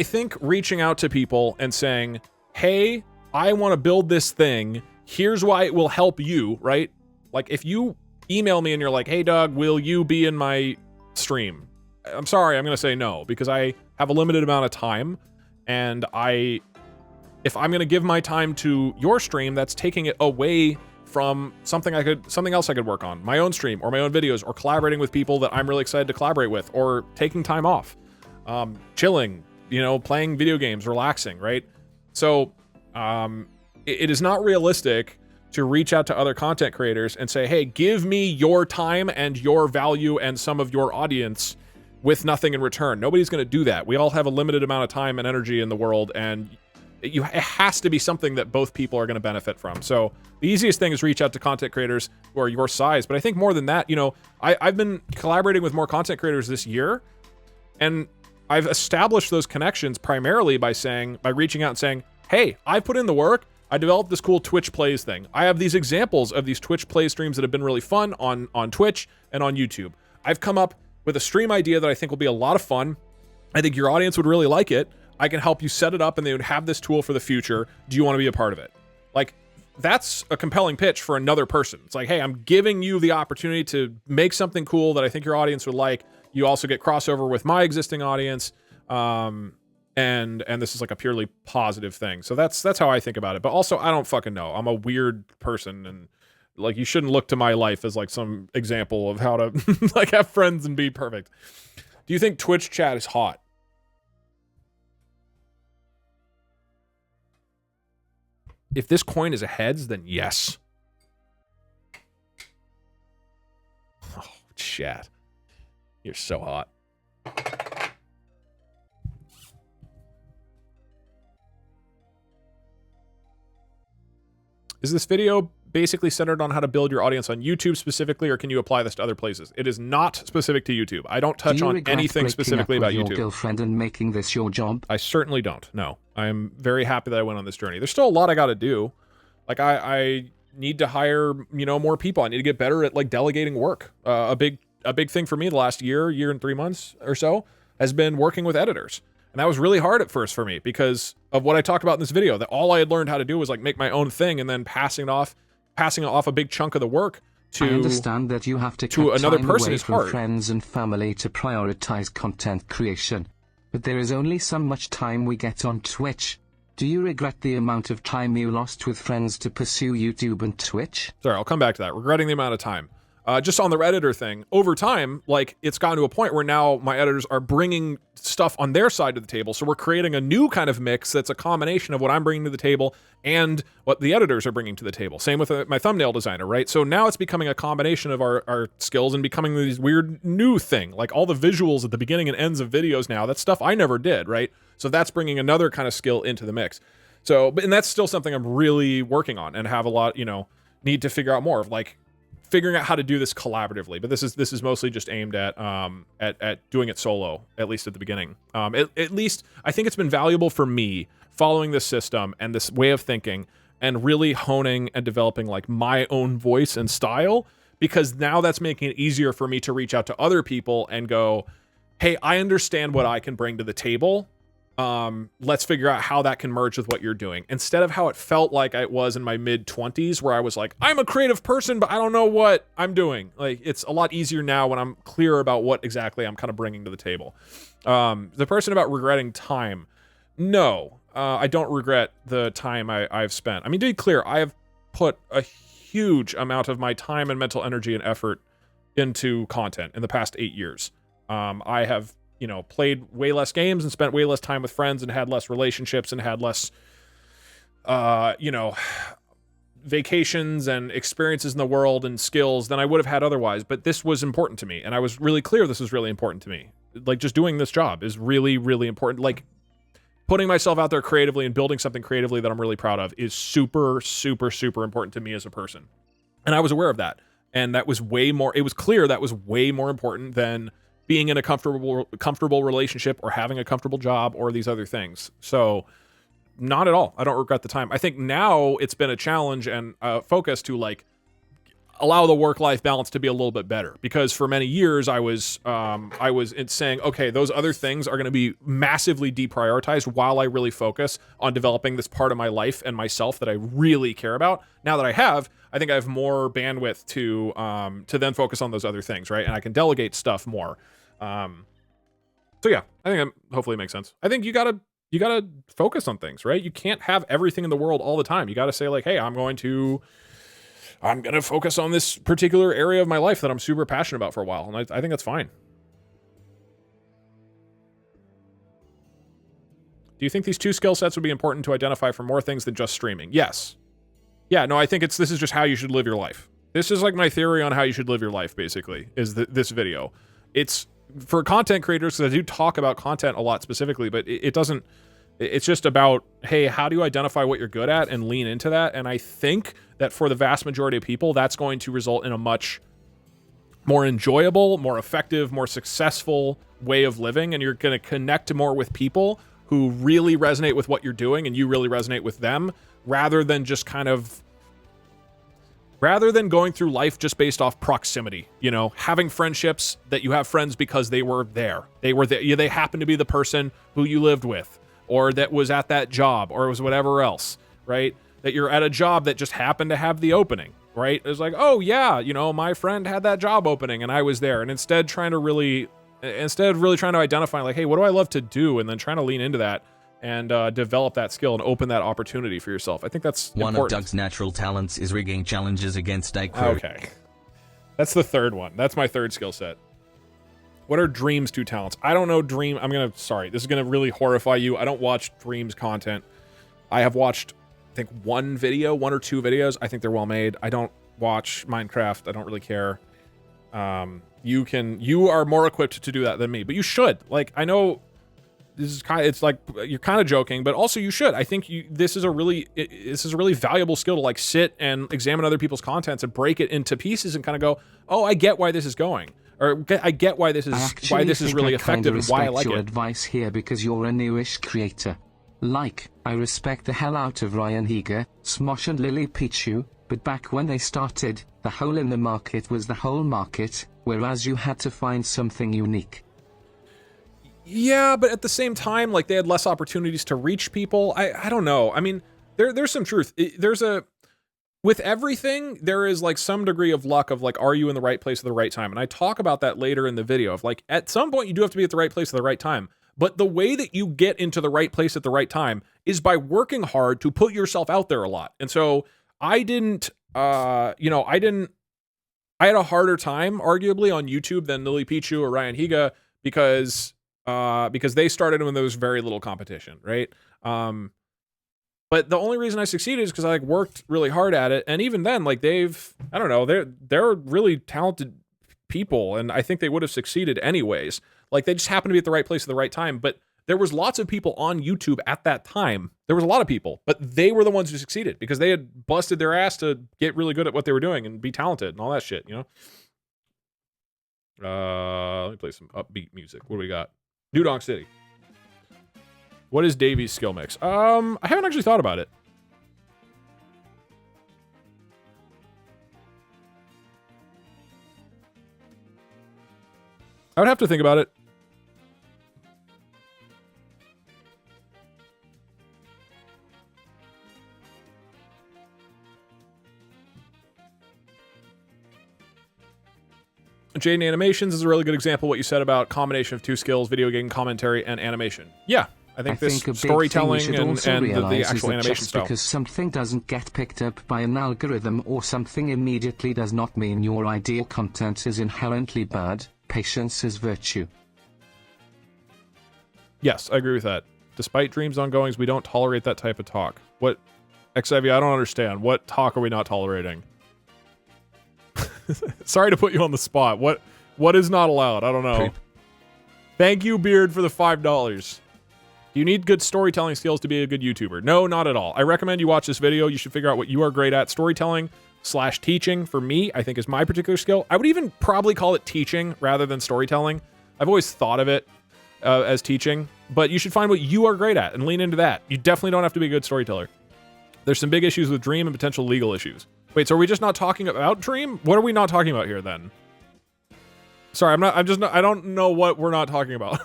think reaching out to people and saying, hey, I want to build this thing. Here's why it will help you, right? Like if you email me and you're like, hey, Doug, will you be in my stream? I'm sorry, I'm going to say no, because I have a limited amount of time, and if I'm going to give my time to your stream, that's taking it away from something else I could work on, my own stream or my own videos, or collaborating with people that I'm really excited to collaborate with, or taking time off, chilling, playing video games, relaxing, right? So it is not realistic to reach out to other content creators and say, hey, give me your time and your value and some of your audience with nothing in return. Nobody's going to do that. We all have a limited amount of time and energy in the world, and it has to be something that both people are going to benefit from. So the easiest thing is reach out to content creators who are your size. But I think more than that, I've been collaborating with more content creators this year, and I've established those connections primarily by reaching out and saying, hey, I put in the work. I developed this cool Twitch plays thing. I have these examples of these Twitch play streams that have been really fun on Twitch and on YouTube. I've come up with a stream idea that I think will be a lot of fun. I think your audience would really like it. I can help you set it up and they would have this tool for the future. Do you want to be a part of it? Like, that's a compelling pitch for another person. It's like, hey, I'm giving you the opportunity to make something cool that I think your audience would like. You also get crossover with my existing audience. And this is like a purely positive thing. So that's how I think about it. But also, I don't fucking know. I'm a weird person, and like, you shouldn't look to my life as like some example of how to like have friends and be perfect. Do you think Twitch chat is hot? If this coin is a heads, then yes. Oh, chat. You're so hot. Is this video basically centered on how to build your audience on YouTube specifically, or can you apply this to other places? It is not specific to YouTube. I don't touch on anything specifically about YouTube. Your girlfriend and making this your job? I certainly don't. No, I'm very happy that I went on this journey. There's still a lot I got to do. Like, I need to hire, more people. I need to get better at like delegating work. A big thing for me the last year and 3 months or so has been working with editors. And that was really hard at first for me because of what I talked about in this video, that all I had learned how to do was like make my own thing and then passing off a big chunk of the work to, I understand that you have to to cut another time person away is from hard. friends and family to prioritize content creation. But there is only so much time we get on Twitch. Do you regret the amount of time you lost with friends to pursue YouTube and Twitch? Sorry, I'll come back to that. Regretting the amount of time. Just on the editor thing, over time, like, it's gotten to a point where now my editors are bringing stuff on their side of the table. So we're creating a new kind of mix that's a combination of what I'm bringing to the table and what the editors are bringing to the table. Same with my thumbnail designer, right? So now it's becoming a combination of our skills and becoming these weird new thing. Like all the visuals at the beginning and ends of videos now, that's stuff I never did, right? So that's bringing another kind of skill into the mix. So, and that's still something I'm really working on and have a lot, need to figure out more of, like, figuring out how to do this collaboratively. But this is mostly just aimed at doing it solo, at least at the beginning. At least I think it's been valuable for me following this system and this way of thinking and really honing and developing like my own voice and style, because now that's making it easier for me to reach out to other people and go, hey, I understand what I can bring to the table. Let's figure out how that can merge with what you're doing, instead of how it felt like it was in my mid-20s, where I was like, I'm a creative person, but I don't know what I'm doing. Like, it's a lot easier now when I'm clear about what exactly I'm kind of bringing to the table. The person about regretting time. No, I don't regret the time I've spent. I mean, to be clear, I have put a huge amount of my time and mental energy and effort into content in the past 8 years. I have played way less games and spent way less time with friends and had less relationships and had less, vacations and experiences in the world and skills than I would have had otherwise. But this was important to me. And I was really clear this was really important to me. Like, just doing this job is really, really important. Like, putting myself out there creatively and building something creatively that I'm really proud of is super, super, super important to me as a person. And I was aware of that. And that was way more, it was clear that was way more important than being in a comfortable relationship or having a comfortable job or these other things. So not at all. I don't regret the time. I think now it's been a challenge and a focus to like allow the work-life balance to be a little bit better, because for many years I was saying, okay, those other things are going to be massively deprioritized while I really focus on developing this part of my life and myself that I really care about. Now that I think I have more bandwidth to then focus on those other things, right? And I can delegate stuff more. So yeah, I think that hopefully makes sense. I think you gotta focus on things, right? You can't have everything in the world all the time. You gotta say like, hey, I'm gonna focus on this particular area of my life that I'm super passionate about for a while. And I think that's fine. Do you think these two skill sets would be important to identify for more things than just streaming? Yes. Yeah, no, I think this is just how you should live your life. This is like my theory on how you should live your life, basically, is this video. It's for content creators, because I do talk about content a lot specifically, but it's just about, hey, how do you identify what you're good at and lean into that? And I think that for the vast majority of people, that's going to result in a much more enjoyable, more effective, more successful way of living, and you're going to connect more with people who really resonate with what you're doing and you really resonate with them, rather than just rather than going through life just based off proximity, you know, having friendships that you have friends because they were there. They happen to be the person who you lived with, or that was at that job, or it was whatever else, right? That you're at a job that just happened to have the opening, right? It's like, oh yeah, you know, my friend had that job opening and I was there. And instead of really trying to identify like, hey, what do I love to do? And then trying to lean into that and develop that skill and open that opportunity for yourself. I think that's one important. of Doug's natural talents is rigging challenges against a crew. Okay. That's the third one. That's my third skill set. What are Dream's two talents? I don't know Dream. Sorry, this is going to really horrify you. I don't watch Dream's content. I have watched, I think, one or two videos. I think they're well made. I don't watch Minecraft. I don't really care. You are more equipped to do that than me, but you should. Like, I know this is it's like you're kind of joking, but also you should. I think this is a really valuable skill to like sit and examine other people's contents and break it into pieces and kind of go, oh, I get why this is going, or I get why this is really effective and why I like your it. Advice here because you're a newish creator. Like, I respect the hell out of Ryan Higa, Smosh and Lily Pichu, but back when they started, the hole in the market was the whole market, whereas you had to find something unique. Yeah, but at the same time, like, they had less opportunities to reach people. I don't know. I mean, there's some truth. With everything, there is like some degree of luck of like, are you in the right place at the right time? And I talk about that later in the video of like, at some point you do have to be at the right place at the right time. But the way that you get into the right place at the right time is by working hard to put yourself out there a lot. And so I had a harder time arguably on YouTube than Lily Pichu or Ryan Higa because they started when there was very little competition, right? But the only reason I succeeded is because I like worked really hard at it. And even then, like they're really talented people, and I think they would have succeeded anyways. Like they just happened to be at the right place at the right time. But there was lots of people on YouTube at that time. There was a lot of people, but they were the ones who succeeded because they had busted their ass to get really good at what they were doing and be talented and all that shit, you know? Let me play some upbeat music. What do we got? New Donk City. What is Davy's skill mix? I haven't actually thought about it. I would have to think about it. Jaden Animations is a really good example of what you said about combination of two skills, video game commentary and animation. Yeah, I think this storytelling and the actual animation style. Because something doesn't get picked up by an algorithm or something immediately does not mean your ideal content is inherently bad. Patience is virtue. Yes, I agree with that. Despite Dream's ongoings, we don't tolerate that type of talk. What, XIV, I don't understand. What talk are we not tolerating? Sorry to put you on the spot. What is not allowed? I don't know. Creep. Thank you, Beard, for the $5. Do you need good storytelling skills to be a good YouTuber? No, not at all. I recommend you watch this video. You should figure out what you are great at. Storytelling/teaching, for me, I think is my particular skill. I would even probably call it teaching rather than storytelling. I've always thought of it as teaching, but you should find what you are great at and lean into that. You definitely don't have to be a good storyteller. There's some big issues with Dream and potential legal issues. Wait, so are we just not talking about Dream? What are we not talking about here then? Sorry, I don't know what we're not talking about.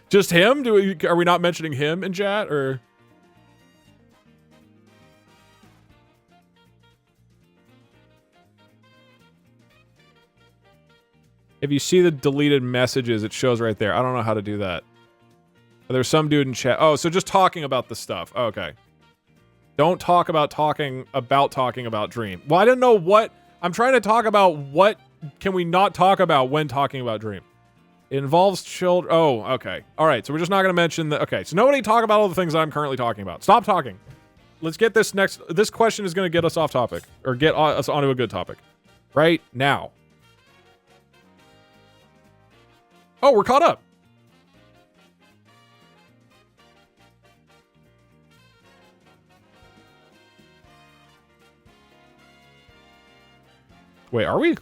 Just him? Are we not mentioning him in chat or? If you see the deleted messages, it shows right there. I don't know how to do that. There's some dude in chat. Oh, so just talking about the stuff. Okay. Don't talk about talking about Dream. Well, I didn't know what. I'm trying to talk about what can we not talk about when talking about Dream. It involves children. Oh, okay. All right. So we're just not going to mention that. Okay. So nobody talk about all the things I'm currently talking about. Stop talking. Let's get this next. This question is going to get us off topic or get us onto a good topic right now. Oh, we're caught up. Wait, are we?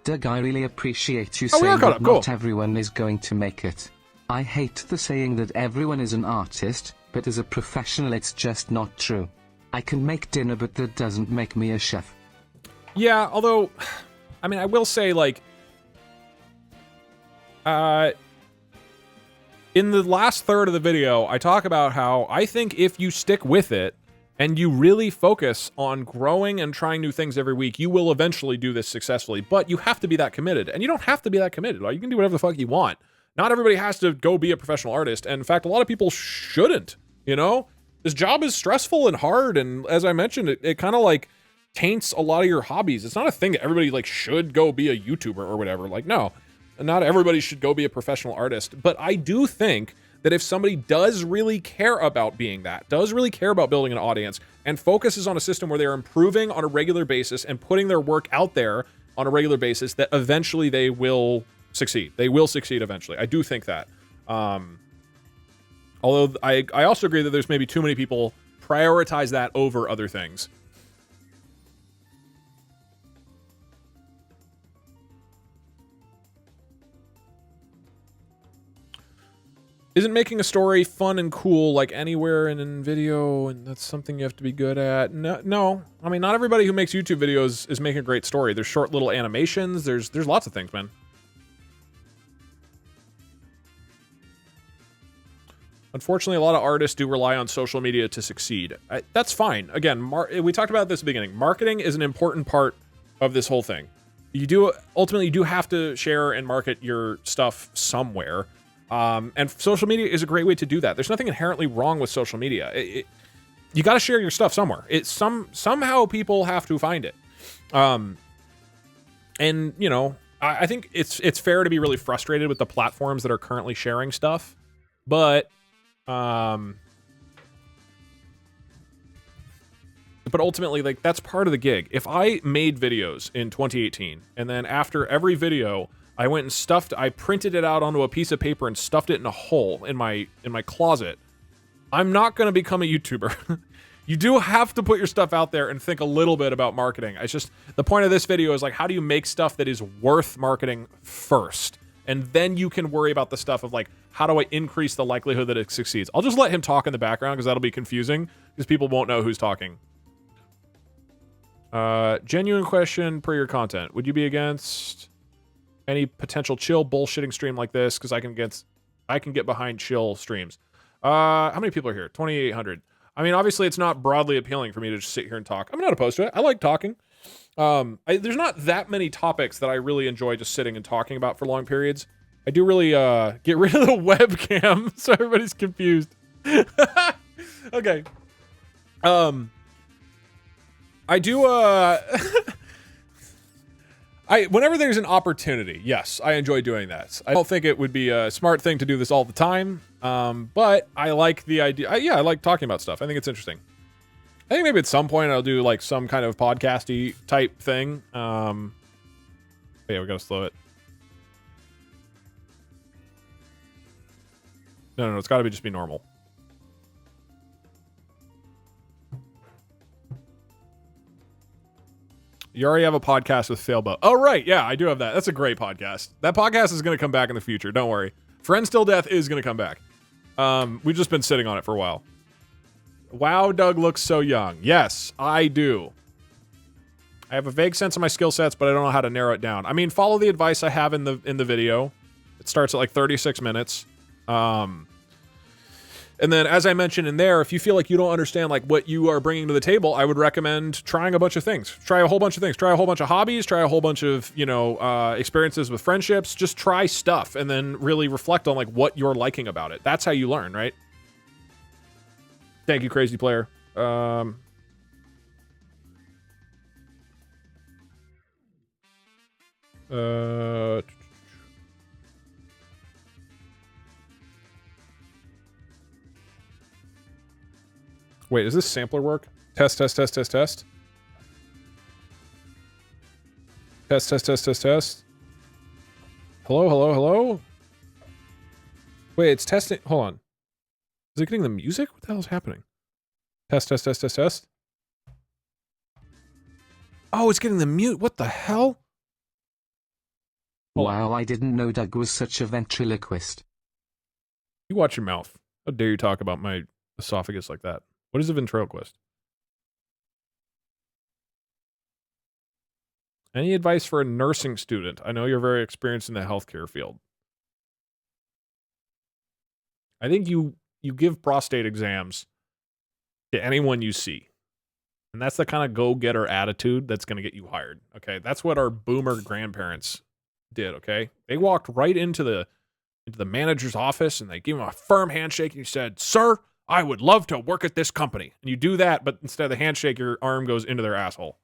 Doug, I really appreciate you Oh, we are saying caught that up. Cool. not everyone is going to make it. I hate the saying that everyone is an artist, but as a professional it's just not true. I can make dinner, but that doesn't make me a chef. Yeah, although, I mean, I will say, like, in the last third of the video, I talk about how I think if you stick with it and you really focus on growing and trying new things every week, you will eventually do this successfully. But you have to be that committed, and you don't have to be that committed. Like, you can do whatever the fuck you want. Not everybody has to go be a professional artist, and in fact, a lot of people shouldn't, you know? This job is stressful and hard, and as I mentioned, it kind of, like, taints a lot of your hobbies. It's not a thing that everybody, like, should go be a YouTuber or whatever. Like, no. Not everybody should go be a professional artist, but I do think that if somebody does really care about being that, does really care about building an audience, and focuses on a system where they're improving on a regular basis and putting their work out there on a regular basis, that eventually they will succeed. They will succeed eventually. I do think that. Although I also agree that there's maybe too many people prioritize that over other things. Isn't making a story fun and cool like anywhere in video, and that's something you have to be good at? No. I mean, not everybody who makes YouTube videos is making a great story. There's short little animations. There's lots of things, man. Unfortunately, a lot of artists do rely on social media to succeed. That's fine. Again, we talked about this at the beginning. Marketing is an important part of this whole thing. Ultimately, you do have to share and market your stuff somewhere. And social media is a great way to do that. There's nothing inherently wrong with social media. You got to share your stuff somewhere. Somehow people have to find it. And you know, I think it's fair to be really frustrated with the platforms that are currently sharing stuff, but ultimately, like, that's part of the gig. If I made videos in 2018 and then after every video I went and I printed it out onto a piece of paper and stuffed it in a hole in my closet, I'm not going to become a YouTuber. You do have to put your stuff out there and think a little bit about marketing. It's just, the point of this video is, like, how do you make stuff that is worth marketing first? And then you can worry about the stuff of, like, how do I increase the likelihood that it succeeds? I'll just let him talk in the background because that'll be confusing because people won't know who's talking. Genuine question per your content. Would you be against any potential chill bullshitting stream like this? Because I can get behind chill streams. How many people are here? 2,800. I mean, obviously it's not broadly appealing for me to just sit here and talk. I'm not opposed to it. I like talking. There's not that many topics that I really enjoy just sitting and talking about for long periods. I do really get rid of the webcam so everybody's confused. Okay. I do whenever there's an opportunity, yes, I enjoy doing that. I don't think it would be a smart thing to do this all the time, but I like the idea. I like talking about stuff. I think it's interesting. I think maybe at some point I'll do, like, some kind of podcasty type thing. Yeah, we gotta slow it. No, it's gotta just be normal. You already have a podcast with Failboat. Oh, right. Yeah, I do have that. That's a great podcast. That podcast is going to come back in the future. Don't worry. Friends Till Death is going to come back. We've just been sitting on it for a while. Wow, Doug looks so young. Yes, I do. I have a vague sense of my skill sets, but I don't know how to narrow it down. I mean, follow the advice I have in the video. It starts at like 36 minutes. And then, as I mentioned in there, if you feel like you don't understand, like, what you are bringing to the table, I would recommend trying a bunch of things. Try a whole bunch of things. Try a whole bunch of hobbies. Try a whole bunch of, experiences with friendships. Just try stuff and then really reflect on, like, what you're liking about it. That's how you learn, right? Thank you, Crazy Player. Wait, does this sampler work? Test. Test. Hello? Wait, it's testing. Hold on. Is it getting the music? What the hell is happening? Test. Oh, it's getting the mute. What the hell? Wow, I didn't know Doug was such a ventriloquist. You watch your mouth. How dare you talk about my esophagus like that? What is a ventriloquist? Any advice for a nursing student? I know you're very experienced in the healthcare field. I think you give prostate exams to anyone you see. And that's the kind of go-getter attitude that's going to get you hired. Okay? That's what our boomer grandparents did, okay? They walked right into the manager's office and they gave him a firm handshake and he said, "Sir, I would love to work at this company." And you do that, but instead of the handshake, your arm goes into their asshole.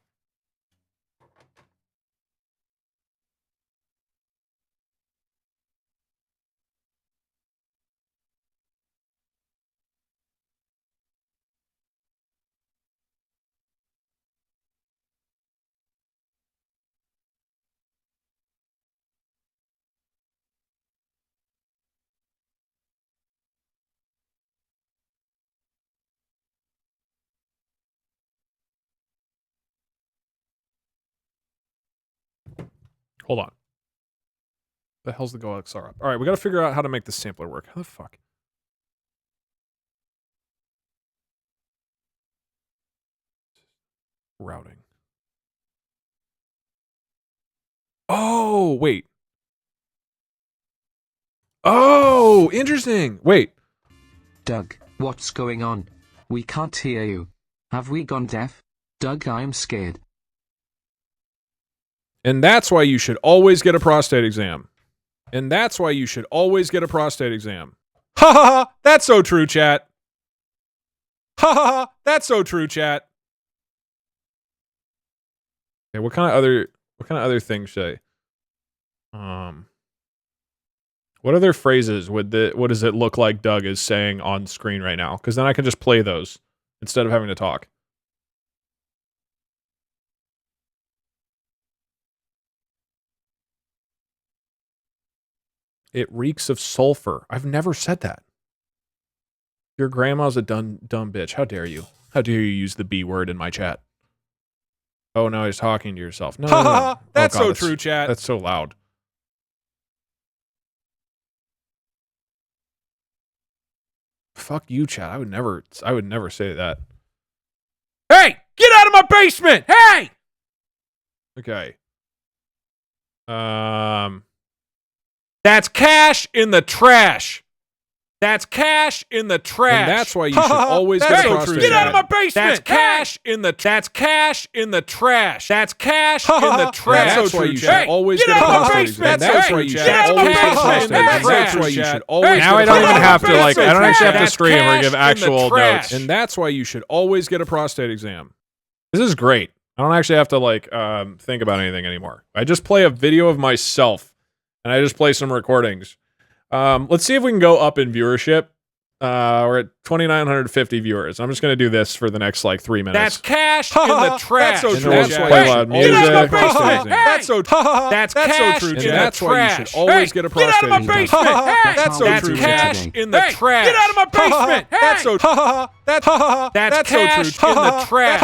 Hold on. The hell's the Go XR up? All right, we got to figure out how to make the sampler work. How the fuck? Routing. Oh, wait. Oh, interesting. Wait. Doug, what's going on? We can't hear you. Have we gone deaf? Doug, I'm scared. And that's why you should always get a prostate exam. And that's why you should always get a prostate exam. Ha ha ha! That's so true, chat. Ha ha ha! That's so true, chat. Okay, what kind of other things should I? What other phrases what does it look like Doug is saying on screen right now? Because then I can just play those instead of having to talk. It reeks of sulfur. I've never said that. Your grandma's a dumb bitch. How dare you? How dare you use the B word in my chat? Oh, now he's talking to yourself. No, no, no. That's so true, chat. That's so loud. Fuck you, chat. I would never say that. Hey, get out of my basement! Hey! Okay. That's cash in the trash. That's cash in the trash. And that's why you should always get a prostate. Get out of my basement. That's cash in the trash. That's cash in the trash. That's cash in the trash. That's why you should always get a prostate. That's why you should always get a prostate. That's why you should always. Now I don't even have to I don't actually have to stream or give actual notes. And that's why you should always get a prostate exam. This is great. I don't actually have to think about anything anymore. I just play a video of myself and I just play some recordings. Let's see if we can go up in viewership. We're at 2,950 viewers. I'm just going to do this for the next 3 minutes. That's cash in the trash. That's so true. That's play loud music. That's so that's cash so true. And that's why you should always get a prostate. Get out of my basement. That's so true. That's cash in the trash. Get out of my basement. That's so that's cash in the trash.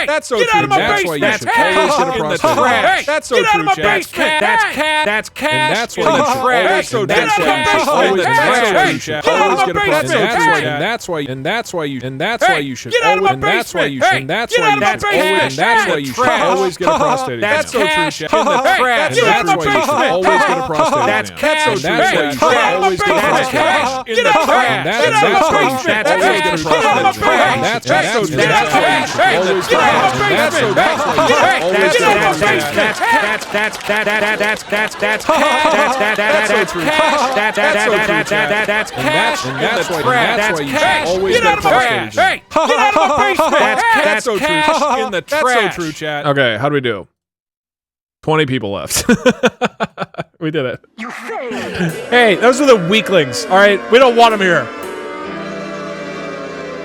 That's so true. Get out of my basement. That's cash in the trash. That's so true. That's cash. That's cash in the trash. That's so true. That's always get a prostate. And that's why you should always get a prostate. That's so true. In the trash. That's why you should always get a prostate. That's cash. That's why you should always get a prostate. In the trash. That's why you should always get a prostate. That's why you should always get a prostate. That's why you should always get a prostate. Hey, get out of my basement. That's so true. In the trash. That's so true, chat. Okay, how do we do? 20 people left. We did it. You failed. Hey, those are the weaklings. All right, we don't want them here.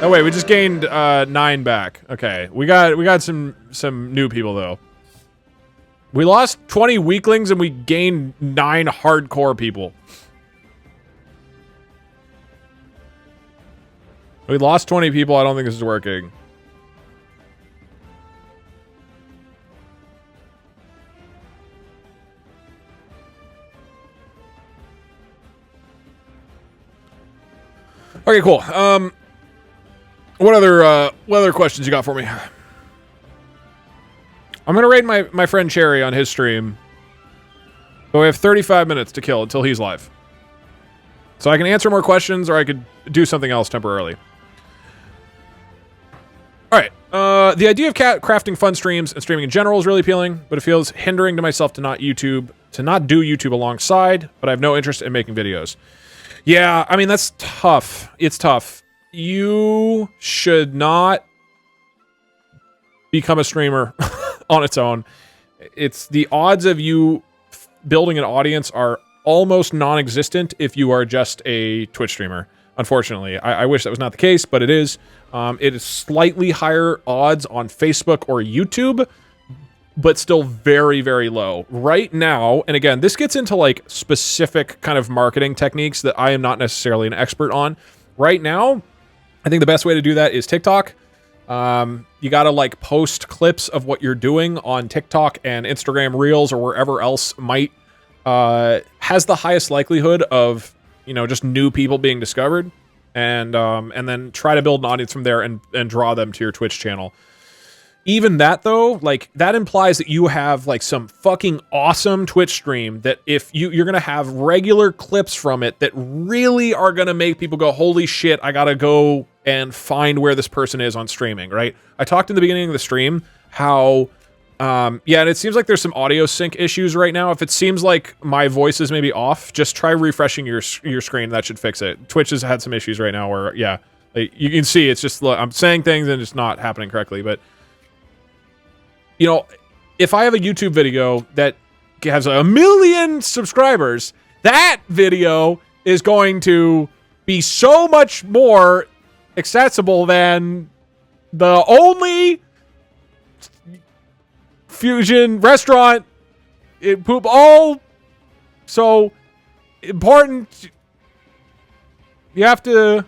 Oh wait, we just gained 9 back. Okay, we got some new people though. We lost 20 weaklings and we gained 9 hardcore people. We lost 20 people. I don't think this is working. Okay, cool. What other questions you got for me? I'm gonna raid my friend Cherry on his stream. But we have 35 minutes to kill until he's live. So I can answer more questions, or I could do something else temporarily. All right. The idea of crafting fun streams and streaming in general is really appealing, but it feels hindering to myself to not do YouTube alongside. But I have no interest in making videos. Yeah, I mean that's tough. It's tough. You should not become a streamer on its own. It's the odds of you building an audience are almost non-existent if you are just a Twitch streamer. Unfortunately, I wish that was not the case, but it is. It is slightly higher odds on Facebook or YouTube, but still very, very low. Right now, and again, this gets into like specific kind of marketing techniques that I am not necessarily an expert on. Right now, I think the best way to do that is TikTok. You gotta like post clips of what you're doing on TikTok and Instagram Reels or wherever else might has the highest likelihood of, you know, just new people being discovered, and then try to build an audience from there and draw them to your Twitch channel. Even that though, like that implies that you have like some fucking awesome Twitch stream that if you're gonna have regular clips from it that really are gonna make people go, holy shit, I gotta go and find where this person is on streaming, right? I talked in the beginning of the stream how yeah, and it seems like there's some audio sync issues right now. If it seems like my voice is maybe off, just try refreshing your screen. That should fix it. Twitch has had some issues right now where, yeah, like, you can see it's just, I'm saying things and it's not happening correctly. But, you know, if I have a YouTube video that has 1 million subscribers, that video is going to be so much more accessible than the only fusion restaurant it poop all so important. You have to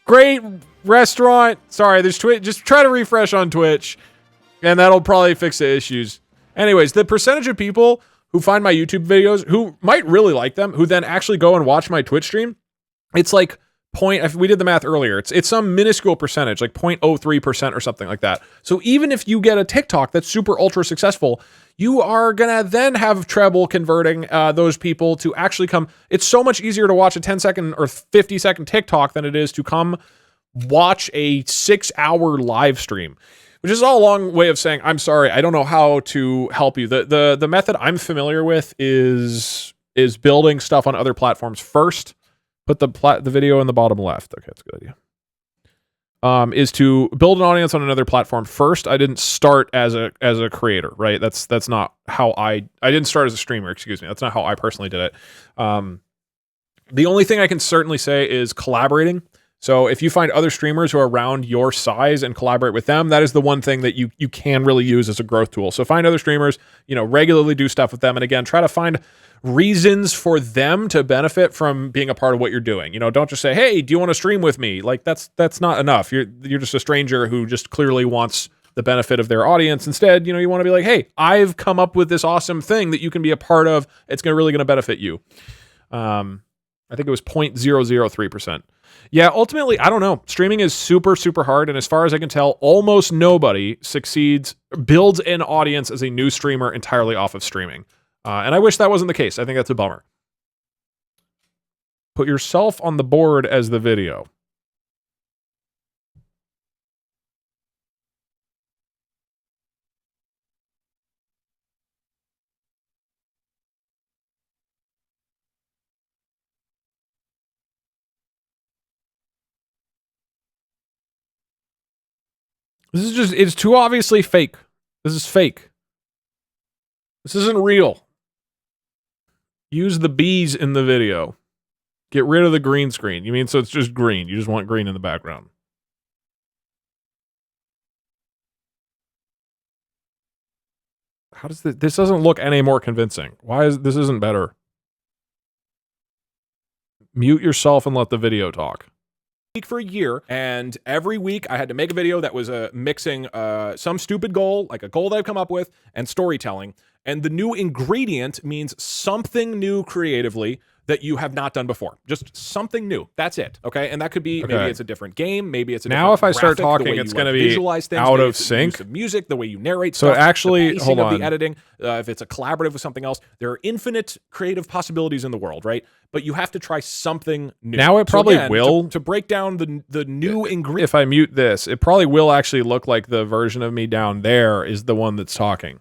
great restaurant. Sorry, there's Twitch. Just try to refresh on Twitch and that'll probably fix the issues. Anyways, the percentage of people who find my YouTube videos who might really like them, who then actually go and watch my Twitch stream, it's like we did the math earlier. It's some minuscule percentage, like 0.03% or something like that. So even if you get a TikTok that's super ultra successful, you are gonna then have trouble converting those people to actually come. It's so much easier to watch a 10-second or 50-second TikTok than it is to come watch a 6-hour live stream, which is all a long way of saying, I'm sorry, I don't know how to help you. The method I'm familiar with is building stuff on other platforms first. Put the video in the bottom left. Okay, that's a good idea. Is to build an audience on another platform first. I didn't start as a creator, right? That's not how I didn't start as a streamer, excuse me. That's not how I personally did it. The only thing I can certainly say is collaborating. So if you find other streamers who are around your size and collaborate with them, that is the one thing that you can really use as a growth tool. So find other streamers, you know, regularly do stuff with them. And again, try to find reasons for them to benefit from being a part of what you're doing. You know, don't just say, hey, do you want to stream with me? Like that's not enough. You're just a stranger who just clearly wants the benefit of their audience. Instead, you know, you want to be like, hey, I've come up with this awesome thing that you can be a part of. It's really going to benefit you. I think it was 0.003%. Yeah, ultimately, I don't know. Streaming is super, super hard. And as far as I can tell, almost nobody builds an audience as a new streamer entirely off of streaming. And I wish that wasn't the case. I think that's a bummer. Put yourself on the board as the video. This is just, it's too obviously fake. This is fake. This isn't real. Use the bees in the video. Get rid of the green screen. You mean so it's just green? You just want green in the background. How does this doesn't look any more convincing? Why is this isn't better? Mute yourself and let the video talk. For a year, and every week I had to make a video that was mixing some stupid goal, like a goal that I've come up with, and storytelling. And the new ingredient means something new creatively that you have not done before. Just something new. That's it. Okay. And that could be maybe it's a different game. Maybe it's a now different if I start graphic, talking, it's going to be visualize things, out maybe of it's the sync. use of music, the way you narrate So stuff, actually, the pacing hold of on. the editing. If it's a collaborative with something else, there are infinite creative possibilities in the world, right? But you have to try something new. Now it probably again, will to break down the new ingredient. If I mute this, it probably will actually look like the version of me down there is the one that's talking.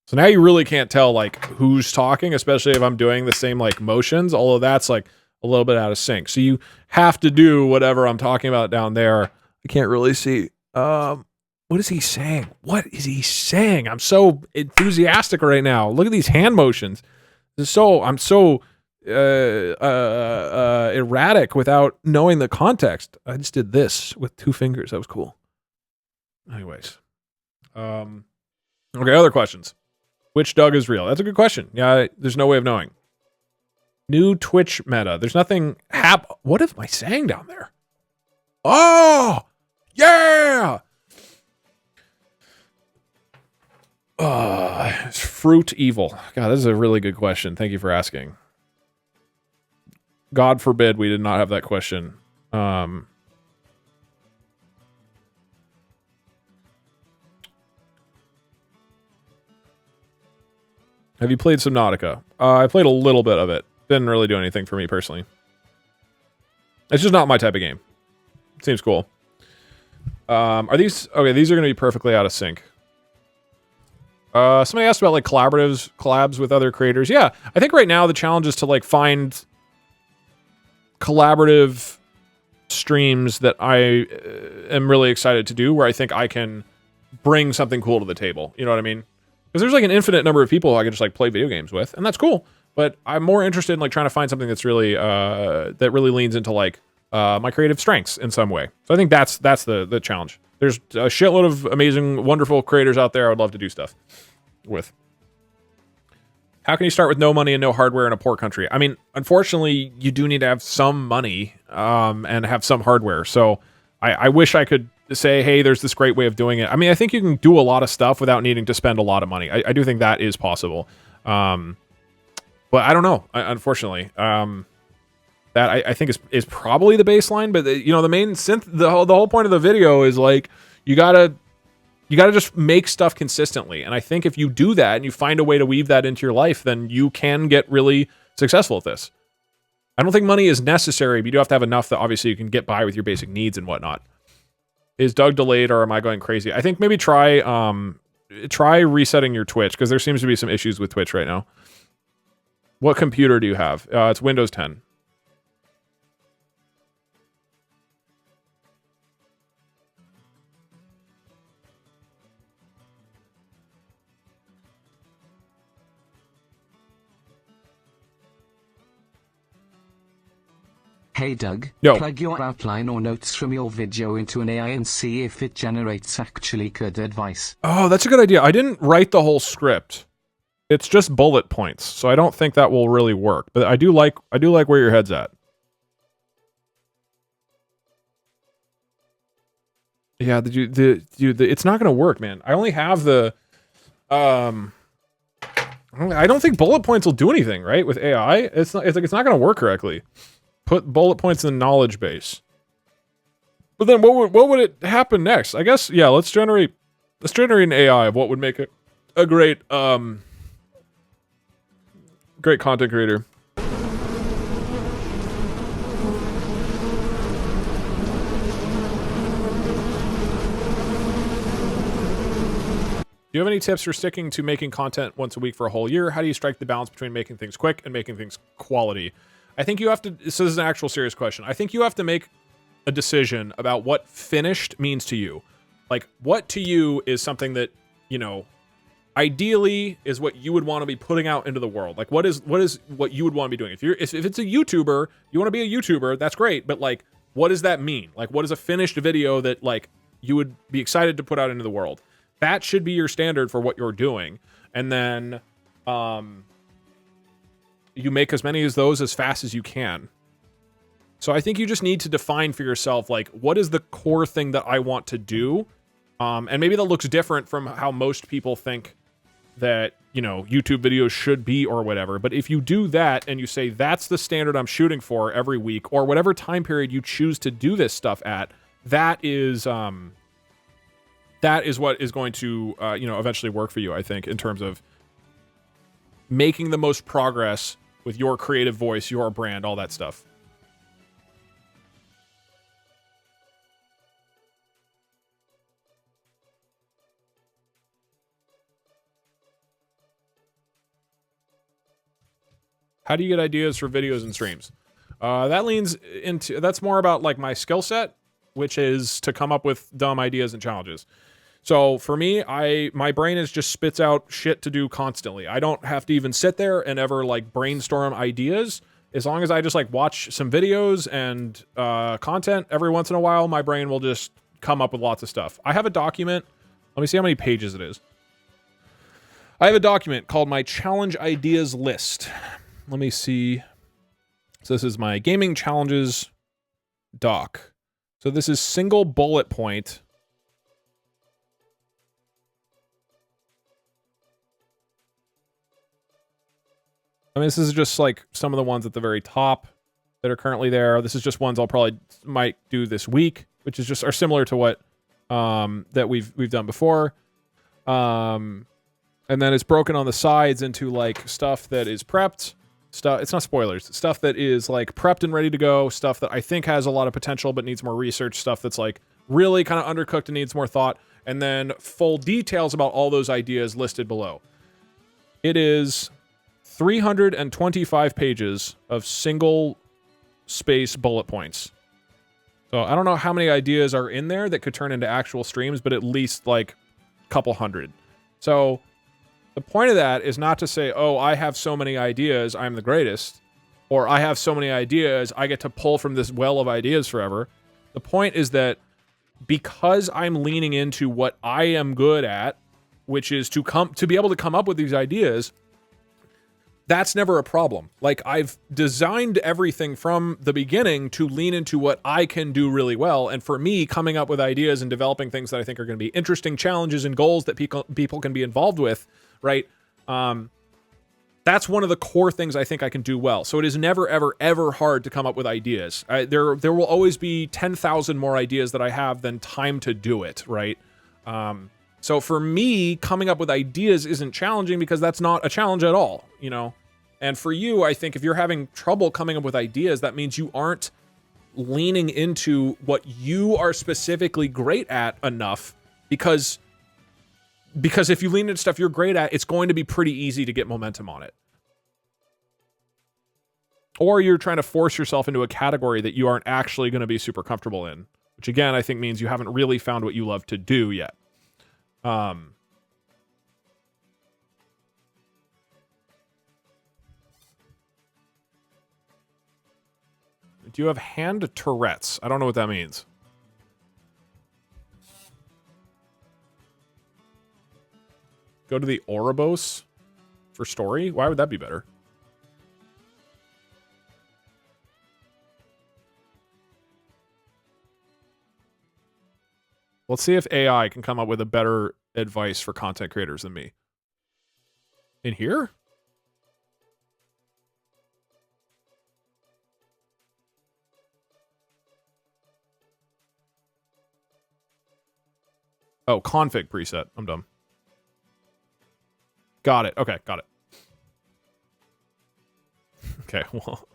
So now you really can't tell like who's talking, especially if I'm doing the same like motions. All of that's like a little bit out of sync. So you have to do whatever I'm talking about down there. I can't really see. What is he saying? What is he saying? I'm so enthusiastic right now. Look at these hand motions. I'm so erratic without knowing the context. I just did this with 2 fingers. That was cool. Anyways. Okay, other questions. Which Doug is real? That's a good question. Yeah, there's no way of knowing. New Twitch meta. There's nothing what am I saying down there? Oh! Yeah! Is fruit evil? God, this is a really good question. Thank you for asking. God forbid we did not have that question. Have you played Subnautica? I played a little bit of it. Didn't really do anything for me personally. It's just not my type of game. Seems cool. Are these... Okay, these are going to be perfectly out of sync. Somebody asked about like collabs with other creators. Yeah, I think right now the challenge is to like find collaborative streams that I am really excited to do where I think I can bring something cool to the table. You know what I mean? Because there's like an infinite number of people I can just like play video games with, and that's cool. But I'm more interested in like trying to find something that's really that really leans into like my creative strengths in some way. So I think that's the challenge. There's a shitload of amazing, wonderful creators out there I would love to do stuff with. How can you start with no money and no hardware in a poor country? I mean, unfortunately, you do need to have some money and have some hardware. So I wish I could say, hey, there's this great way of doing it. I mean, I think you can do a lot of stuff without needing to spend a lot of money. I do think that is possible. But I don't know, unfortunately. That I think is probably the baseline. But you know, the main the whole point of the video is like you gotta just make stuff consistently. And I think if you do that and you find a way to weave that into your life, then you can get really successful at this. I don't think money is necessary, but you do have to have enough that obviously you can get by with your basic needs and whatnot. Is Doug delayed or am I going crazy? I think maybe try resetting your Twitch because there seems to be some issues with Twitch right now. What computer do you have? It's Windows 10. Hey Doug, Yo. plug your outline or notes from your video into an AI and see if it generates actually good advice. Oh, that's a good idea. I didn't write the whole script. It's just bullet points, so I don't think that will really work. But I do like where your head's at. Yeah, it's not gonna work, man. I only have the I don't think bullet points will do anything, right? With AI, it's not gonna work correctly. Put bullet points in the knowledge base. But then what would it happen next? I guess, yeah, let's generate an AI of what would make it a great content creator. Do you have any tips for sticking to making content once a week for a whole year? How do you strike the balance between making things quick and making things quality? I think you have to, so this is an actual serious question. I think you have to make a decision about what finished means to you. Like, what to you is something that, you know, ideally is what you would want to be putting out into the world. Like, what is what you would want to be doing? If it's a YouTuber, you want to be a YouTuber, that's great. But like, what does that mean? Like, what is a finished video that like you would be excited to put out into the world? That should be your standard for what you're doing. And then, you make as many of those as fast as you can. So I think you just need to define for yourself, like, what is the core thing that I want to do? And maybe that looks different from how most people think that, you know, YouTube videos should be or whatever. But if you do that and you say that's the standard I'm shooting for every week or whatever time period you choose to do this stuff at, that is what is going to, you know, eventually work for you, I think, in terms of making the most progress with your creative voice, your brand, all that stuff. How do you get ideas for videos and streams? That's more about like my skill set, which is to come up with dumb ideas and challenges. So for me, my brain just spits out shit to do constantly. I don't have to even sit there and ever like brainstorm ideas. As long as I just like watch some videos and content every once in a while, my brain will just come up with lots of stuff. I have a document. Let me see how many pages it is. I have a document called my challenge ideas list. Let me see. So this is my gaming challenges doc. So this is single bullet point. I mean, this is just like some of the ones at the very top that are currently there. This is just ones I'll probably might do this week, which is just are similar to what that we've done before. And then it's broken on the sides into like stuff that is prepped. Stuff, it's not spoilers, stuff that is like prepped and ready to go, stuff that I think has a lot of potential but needs more research, stuff that's like really kind of undercooked and needs more thought, and then full details about all those ideas listed below. It is 325 pages of single space bullet points. So I don't know how many ideas are in there that could turn into actual streams, but at least like a couple hundred. So the point of that is not to say, oh, I have so many ideas, I'm the greatest, or I have so many ideas, I get to pull from this well of ideas forever. The point is that because I'm leaning into what I am good at, which is to be able to come up with these ideas, that's never a problem. Like, I've designed everything from the beginning to lean into what I can do really well. And for me, coming up with ideas and developing things that I think are going to be interesting challenges and goals that people can be involved with, right? That's one of the core things I think I can do well. So it is never, ever, ever hard to come up with ideas. There will always be 10,000 more ideas that I have than time to do it, right? So for me, coming up with ideas isn't challenging because that's not a challenge at all, you know? And for you, I think if you're having trouble coming up with ideas, that means you aren't leaning into what you are specifically great at enough, because if you lean into stuff you're great at, it's going to be pretty easy to get momentum on it. Or you're trying to force yourself into a category that you aren't actually going to be super comfortable in, which again, I think means you haven't really found what you love to do yet. Do you have hand Tourette's? I don't know what that means. Go to the Ouroboros for story? Why would that be better? Let's see if AI can come up with a better advice for content creators than me. In here? Oh, config preset. I'm dumb. Got it. Okay, got it. Okay, well.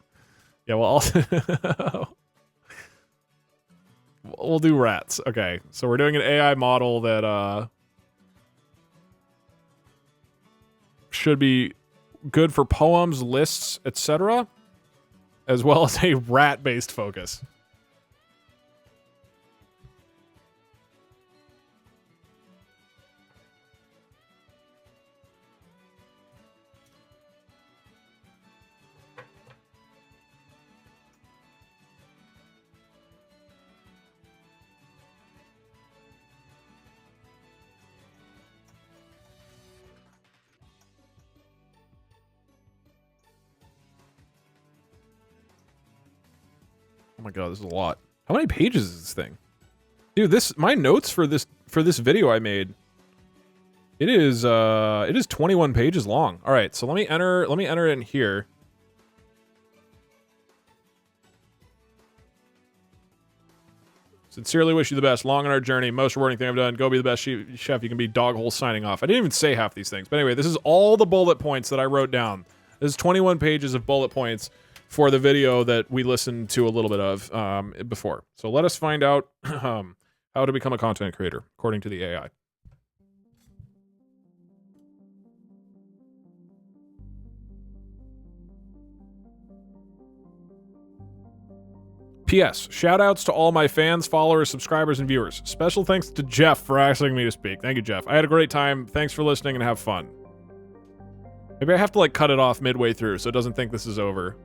Yeah, well, also... we'll do rats. Okay, so we're doing an AI model that should be good for poems, lists, etc., as well as a rat-based focus. Oh my god, this is a lot. How many pages is this thing? Dude, my notes for this video I made It is 21 pages long. All right, so let me enter it in here. Sincerely wish you the best. Long on our journey. Most rewarding thing I've done. Go be the best chef you can be. Doghole signing off. I didn't even say half these things. But anyway, this is all the bullet points that I wrote down. This is 21 pages of bullet points for the video that we listened to a little bit of before. So let us find out how to become a content creator, according to the AI. P.S. Shoutouts to all my fans, followers, subscribers, and viewers. Special thanks to Jeff for asking me to speak. Thank you, Jeff. I had a great time. Thanks for listening and have fun. Maybe I have to, like, cut it off midway through so it doesn't think this is over.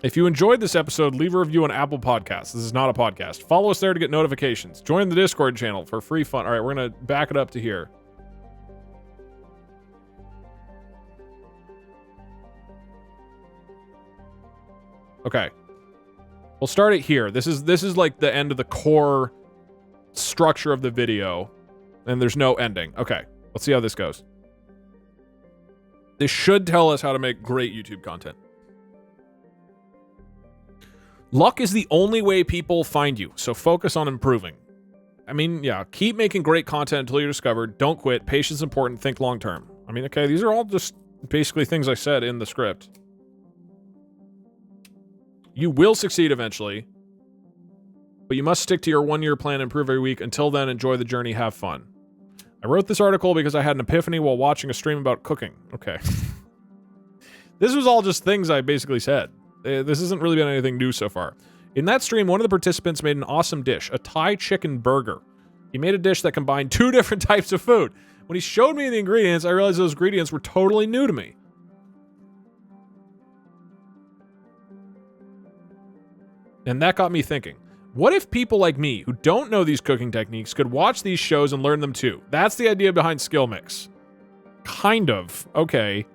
If you enjoyed this episode, leave a review on Apple Podcasts. This is not a podcast. Follow us there to get notifications. Join the Discord channel for free fun. All right, we're going to back it up to here. Okay. We'll start it here. This is like the end of the core structure of the video, and there's no ending. Okay. Let's see how this goes. This should tell us how to make great YouTube content. Luck is the only way people find you, so focus on improving. I mean, yeah, keep making great content until you're discovered. Don't quit. Patience is important. Think long term. I mean, okay, these are all just basically things I said in the script. You will succeed eventually, but you must stick to your 1-year plan and improve every week. Until then, enjoy the journey, have fun. I wrote this article because I had an epiphany while watching a stream about cooking. Okay. This was all just things I basically said. This hasn't really been anything new so far. In that stream, one of the participants made an awesome dish, a Thai chicken burger. He made a dish that combined 2 different types of food. When he showed me the ingredients, I realized those ingredients were totally new to me. And that got me thinking, what if people like me who don't know these cooking techniques could watch these shows and learn them too? That's the idea behind Skill Mix. Kind of. Okay.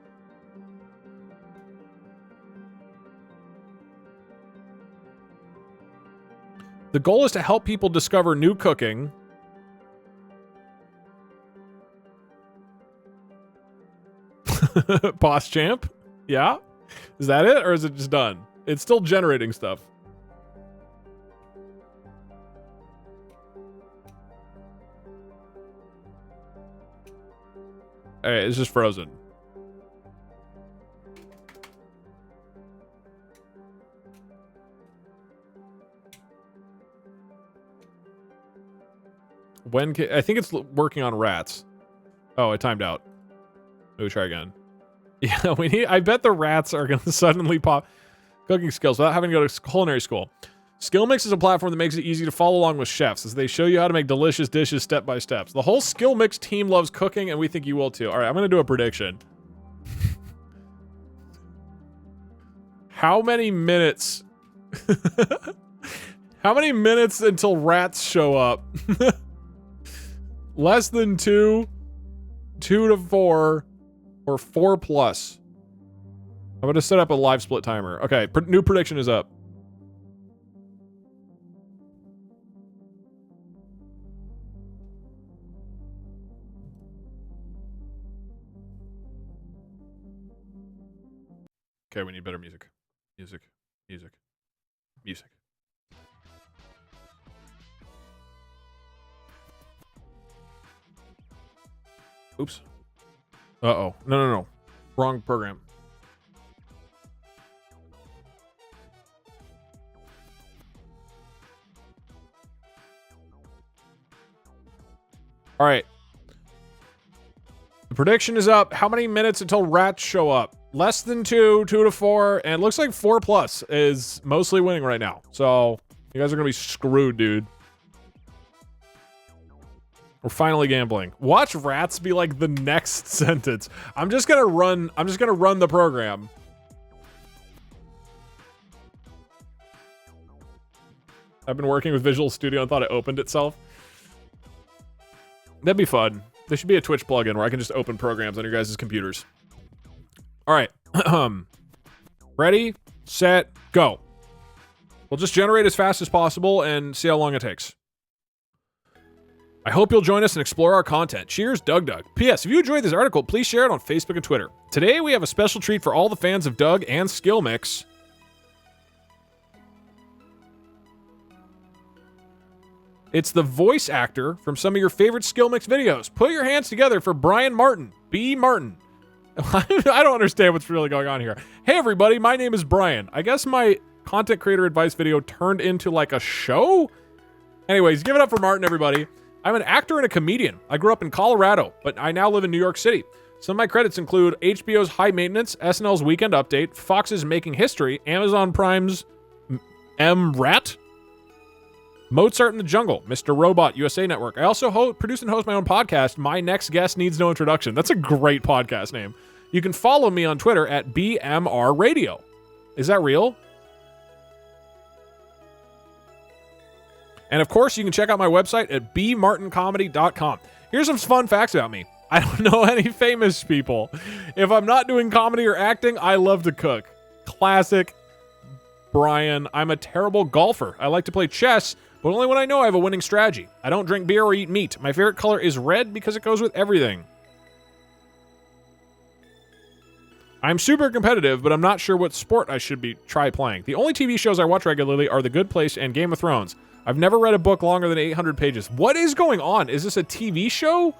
The goal is to help people discover new cooking. Boss Champ? Yeah? Is that it, or is it just done? It's still generating stuff. Alright, it's just frozen. When can, I think it's working on rats. Oh, it timed out. Maybe try again. Yeah, we need. I bet the rats are going to suddenly pop cooking skills without having to go to culinary school. Skill Mix is a platform that makes it easy to follow along with chefs as they show you how to make delicious dishes step by step. The whole Skill Mix team loves cooking, and we think you will too. All right, I'm going to do a prediction. How many minutes? How many minutes until rats show up? Less than 2, 2 to 4, or 4 plus. I'm going to set up a live split timer. Okay, new prediction is up. Okay, we need better music. Music. Oops. Uh-oh. No. Wrong program. All right. The prediction is up. How many minutes until rats show up? Less than 2, 2 to 4, and it looks like 4 plus is mostly winning right now. So you guys are gonna be screwed, dude. We're finally gambling. Watch rats be like the next sentence. I'm just gonna run the program. I've been working with Visual Studio and thought it opened itself. That'd be fun. There should be a Twitch plugin where I can just open programs on your guys' computers. All right. Ready, set, go. We'll just generate as fast as possible and see how long it takes. I hope you'll join us and explore our content. Cheers, Doug Doug. P.S. If you enjoyed this article, please share it on Facebook and Twitter. Today, we have a special treat for all the fans of Doug and Skill Mix. It's the voice actor from some of your favorite Skill Mix videos. Put your hands together for Brian Martin. B. Martin. I don't understand what's really going on here. Hey, everybody. My name is Brian. I guess my content creator advice video turned into like a show? Anyways, give it up for Martin, everybody. I'm an actor and a comedian. I grew up in Colorado, but I now live in New York City. Some of my credits include HBO's High Maintenance, SNL's Weekend Update, Fox's Making History, Amazon Prime's M-Rat, Mozart in the Jungle, Mr. Robot, USA Network. I also produce and host my own podcast, My Next Guest Needs No Introduction. That's a great podcast name. You can follow me on Twitter at BMR Radio. Is that real? And of course, you can check out my website at bmartincomedy.com. Here's some fun facts about me. I don't know any famous people. If I'm not doing comedy or acting, I love to cook. Classic Brian. I'm a terrible golfer. I like to play chess, but only when I know I have a winning strategy. I don't drink beer or eat meat. My favorite color is red because it goes with everything. I'm super competitive, but I'm not sure what sport I should try playing. The only TV shows I watch regularly are The Good Place and Game of Thrones. I've never read a book longer than 800 pages. What is going on? Is this a TV show?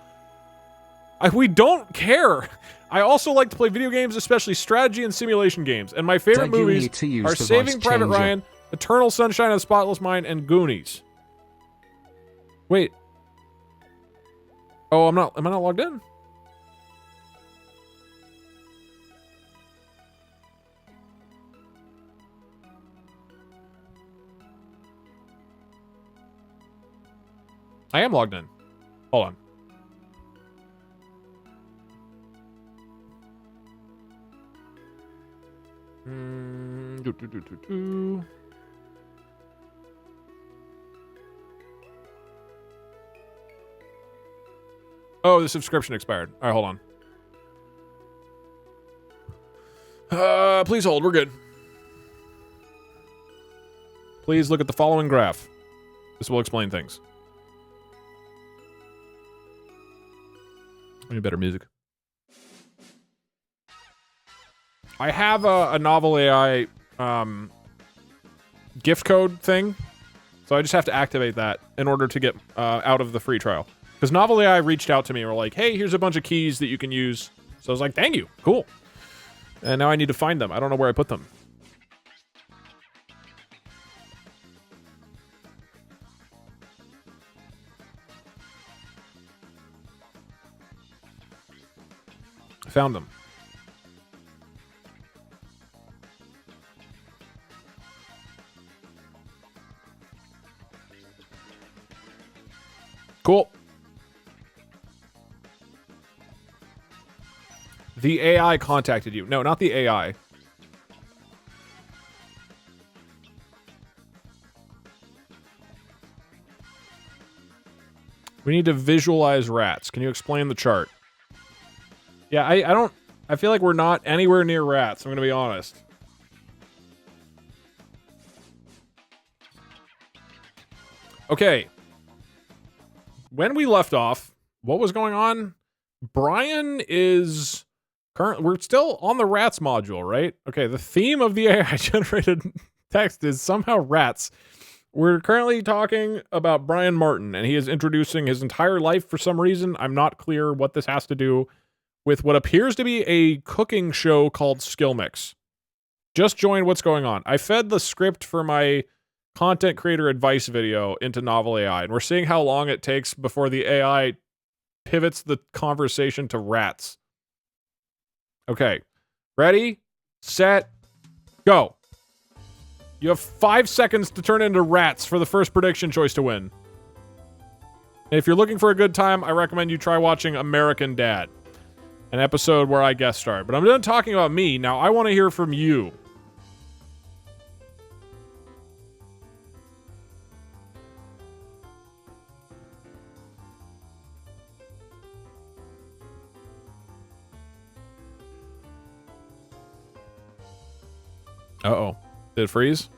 We don't care. I also like to play video games, especially strategy and simulation games. And my favorite movies are Saving Private Ryan, Eternal Sunshine of the Spotless Mind, and Goonies. Wait. Oh, am I not logged in? I am logged in. Hold on. Oh, the subscription expired. All right, hold on. Please hold. We're good. Please look at the following graph. This will explain things. I need better music. I have a Novel AI gift code thing, so I just have to activate that in order to get out of the free trial. Because Novel AI reached out to me and were like, hey, here's a bunch of keys that you can use. So I was like, thank you. Cool. And now I need to find them. I don't know where I put them. I found them. Cool. The AI contacted you. No, not the AI. We need to visualize rats. Can you explain the chart? Yeah, I feel like we're not anywhere near rats, I'm gonna be honest. Okay. When we left off, what was going on? Brian is we're still on the rats module, right? Okay, the theme of the AI generated text is somehow rats. We're currently talking about Brian Martin, and he is introducing his entire life for some reason. I'm not clear what this has to do with what appears to be a cooking show called Skill Mix. Just join what's going on. I fed the script for my content creator advice video into Novel AI, and we're seeing how long it takes before the AI pivots the conversation to rats. Okay. Ready, set, go. You have 5 seconds to turn into rats for the first prediction choice to win. And if you're looking for a good time, I recommend you try watching American Dad, an episode where I guest starred. But I'm done talking about me. Now I want to hear from you. Uh-oh. Did it freeze?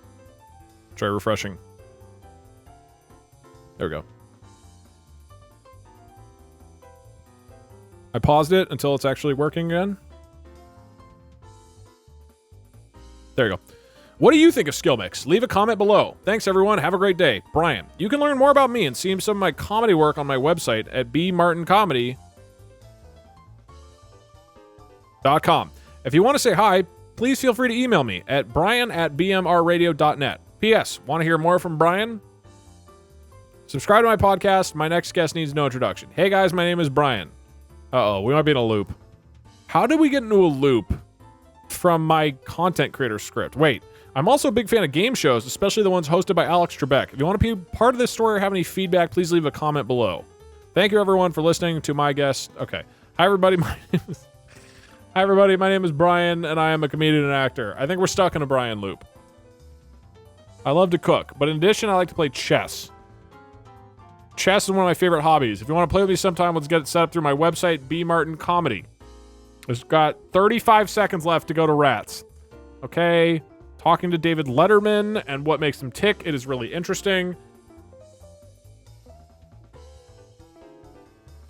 Try refreshing. There we go. I paused it until it's actually working again. There you go. What do you think of Skill Mix? Leave a comment below. Thanks, everyone. Have a great day. Brian. You can learn more about me and see some of my comedy work on my website at bmartincomedy.com. If you want to say hi, please feel free to email me at brian@bmrradio.net. P.S. Want to hear more from Brian? Subscribe to my podcast. My next guest needs no introduction. Hey, guys, my name is Brian. Uh-oh, we might be in a loop. How did we get into a loop from my content creator script? Wait, I'm also a big fan of game shows, especially the ones hosted by Alex Trebek. If you want to be part of this story or have any feedback, please leave a comment below. Thank you, everyone, for listening to my guest. Okay. Hi, everybody. Hi, everybody. My name is Brian, and I am a comedian and actor. I think we're stuck in a Brian loop. I love to cook, but in addition, I like to play chess. Chess is one of my favorite hobbies. If you want to play with me sometime, let's get it set up through my website, B Martin Comedy. There's got 35 seconds left to go to Rats. Okay. Talking to David Letterman and what makes him tick. It is really interesting.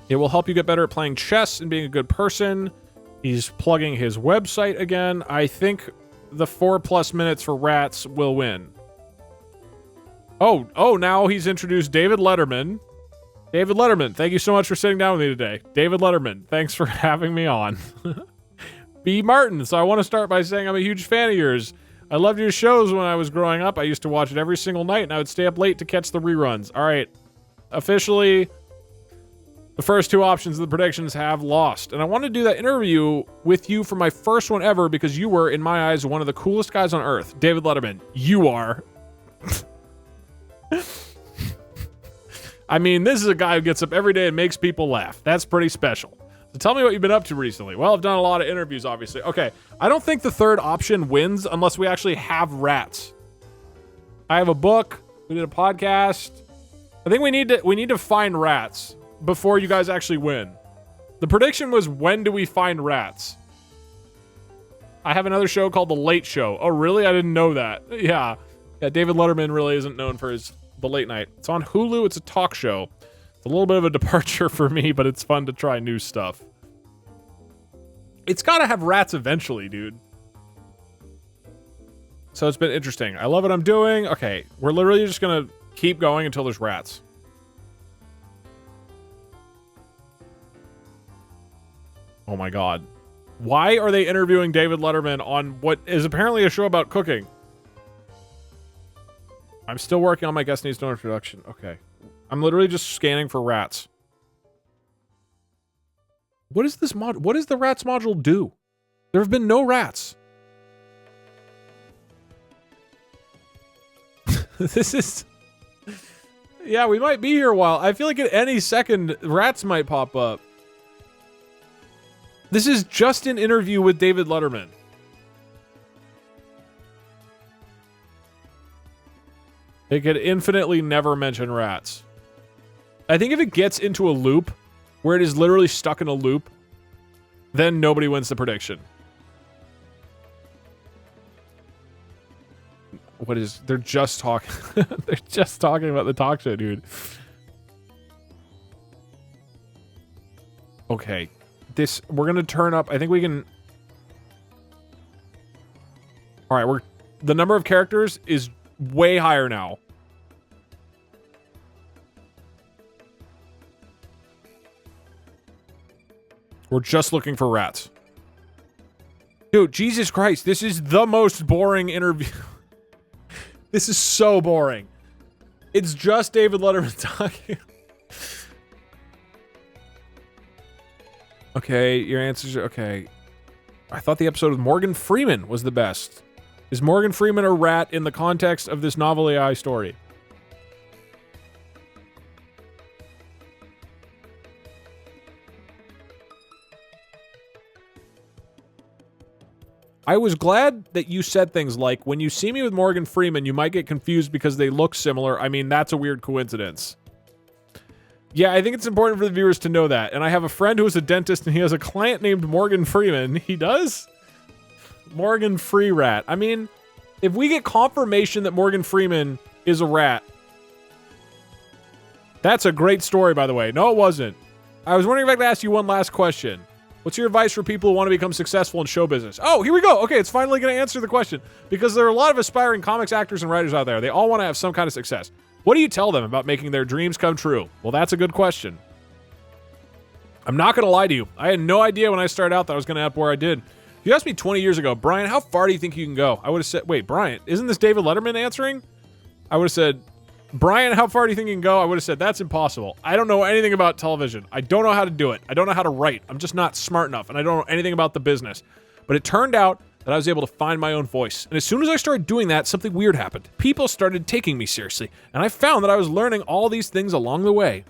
It will help you get better at playing chess and being a good person. He's plugging his website again. I think the 4+ minutes for Rats will win. Oh, now he's introduced David Letterman. David Letterman, thank you so much for sitting down with me today. David Letterman, thanks for having me on. B. Martin, so I want to start by saying I'm a huge fan of yours. I loved your shows when I was growing up. I used to watch it every single night, and I would stay up late to catch the reruns. All right, officially, the first two options of the predictions have lost. And I want to do that interview with you for my first one ever because you were, in my eyes, one of the coolest guys on earth. David Letterman, you are. I mean, this is a guy who gets up every day and makes people laugh. That's pretty special. So tell me what you've been up to recently. Well, I've done a lot of interviews, obviously. Okay, I don't think the third option wins unless we actually have Rats. I have a book. We did a podcast. I think we need to find Rats before you guys actually win. The prediction was, when do we find Rats? I have another show called The Late Show. Oh, really? I didn't know that. Yeah, David Letterman really isn't known for the late night. It's on Hulu. It's a talk show. It's a little bit of a departure for me, but it's fun to try new stuff. It's got to have Rats eventually, dude. So it's been interesting. I love what I'm doing. Okay, we're literally just going to keep going until there's Rats. Oh my God. Why are they interviewing David Letterman on what is apparently a show about cooking? I'm still working on my guest needs no introduction. Okay. I'm literally just scanning for Rats. What is this mod? What does the Rats module do? There have been no Rats. This is... Yeah, we might be here a while. I feel like at any second, Rats might pop up. This is just an interview with David Letterman. They could infinitely never mention Rats. I think if it gets into a loop, where it is literally stuck in a loop, then nobody wins the prediction. What is... They're just talking... They're just talking about the talk show, dude. Okay. We're gonna turn up... I think we can... Alright, the number of characters is way higher now. We're just looking for Rats. Dude, Jesus Christ, this is the most boring interview. This is so boring. It's just David Letterman talking. Okay, your answers are... Okay. I thought the episode with Morgan Freeman was the best. Is Morgan Freeman a rat in the context of this novel AI story? I was glad that you said things like, when you see me with Morgan Freeman, you might get confused because they look similar. I mean, that's a weird coincidence. Yeah, I think it's important for the viewers to know that. And I have a friend who is a dentist and he has a client named Morgan Freeman. He does? Morgan Free Rat. I mean, if we get confirmation that Morgan Freeman is a rat, that's a great story, by the way. No, it wasn't. I was wondering if I could ask you one last question. What's your advice for people who want to become successful in show business? Oh, here we go. Okay, it's finally going to answer the question. Because there are a lot of aspiring comics, actors, and writers out there. They all want to have some kind of success. What do you tell them about making their dreams come true? Well, that's a good question. I'm not going to lie to you. I had no idea when I started out that I was going to end up where I did. If you asked me 20 years ago, Brian, how far do you think you can go? I would have said, wait, Brian, isn't this David Letterman answering? I would have said, Brian, how far do you think you can go? I would have said, that's impossible. I don't know anything about television. I don't know how to do it. I don't know how to write. I'm just not smart enough, and I don't know anything about the business. But it turned out that I was able to find my own voice. And as soon as I started doing that, something weird happened. People started taking me seriously, and I found that I was learning all these things along the way.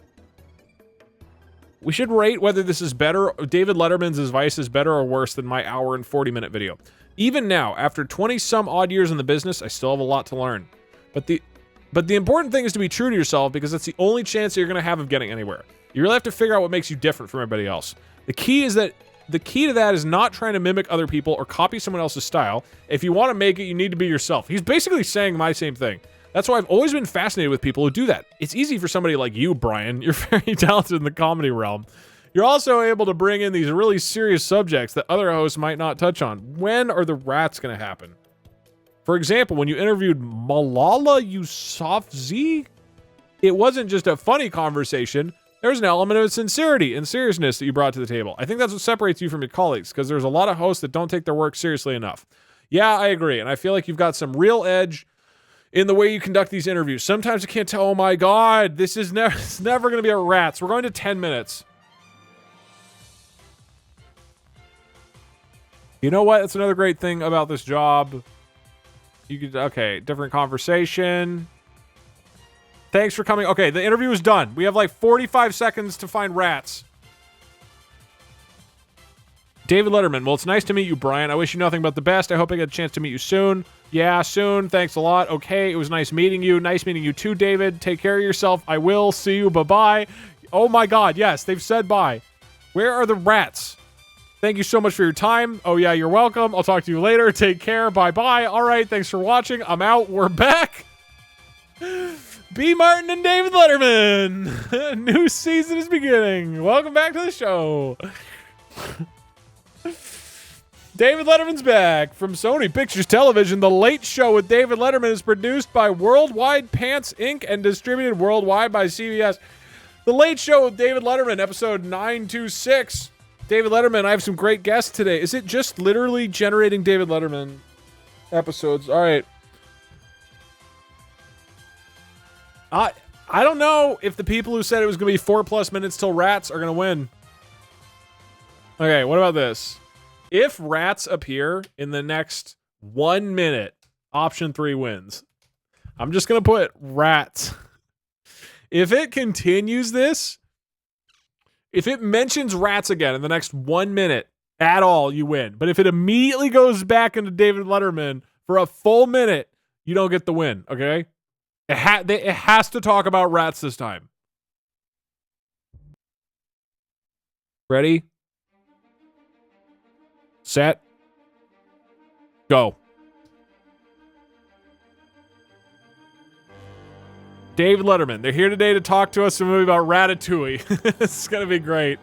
We should rate whether this is better. David Letterman's advice is better or worse than my hour and 40-minute video. Even now, after 20-some odd years in the business, I still have a lot to learn. But the important thing is to be true to yourself, because that's the only chance that you're going to have of getting anywhere. You really have to figure out what makes you different from everybody else. The key to that is not trying to mimic other people or copy someone else's style. If you want to make it, you need to be yourself. He's basically saying my same thing. That's why I've always been fascinated with people who do that. It's easy for somebody like you, Brian. You're very talented in the comedy realm. You're also able to bring in these really serious subjects that other hosts might not touch on. When are the rats going to happen? For example, when you interviewed Malala Yousafzai, it wasn't just a funny conversation. There's an element of sincerity and seriousness that you brought to the table. I think that's what separates you from your colleagues, because there's a lot of hosts that don't take their work seriously enough. Yeah, I agree, and I feel like you've got some real edge in the way you conduct these interviews. Sometimes I can't tell, oh my God, this is it's never going to be a rats. We're going to 10 minutes. You know what? That's another great thing about this job. You could, okay, different conversation. Thanks for coming. Okay, the interview is done. We have like 45 seconds to find rats. David Letterman. Well, it's nice to meet you, Brian. I wish you nothing but the best. I hope I get a chance to meet you soon. Yeah, soon. Thanks a lot. Okay, it was nice meeting you. Nice meeting you too, David. Take care of yourself. I will. See you. Bye-bye. Oh my God, yes, they've said bye. Where are the rats? Thank you so much for your time. Oh yeah, you're welcome. I'll talk to you later. Take care. Bye-bye. All right, thanks for watching. I'm out. We're back. B. Martin and David Letterman. New season is beginning. Welcome back to the show. David Letterman's back from Sony Pictures Television. The Late Show with David Letterman is produced by Worldwide Pants Inc. and distributed worldwide by CBS. The Late Show with David Letterman, episode 926. David Letterman, I have some great guests today. Is it just literally generating David Letterman episodes? All right. I don't know if the people who said it was going to be 4+ minutes till rats are going to win. Okay, what about this? If rats appear in the next 1 minute, option 3 wins. I'm just going to put rats. If it continues this, if it mentions rats again in the next 1 minute at all, you win. But if it immediately goes back into David Letterman for a full minute, you don't get the win, okay? It has to talk about rats this time. Ready? Set. Go. David Letterman. They're here today to talk to us a movie about Ratatouille. This is going to be great.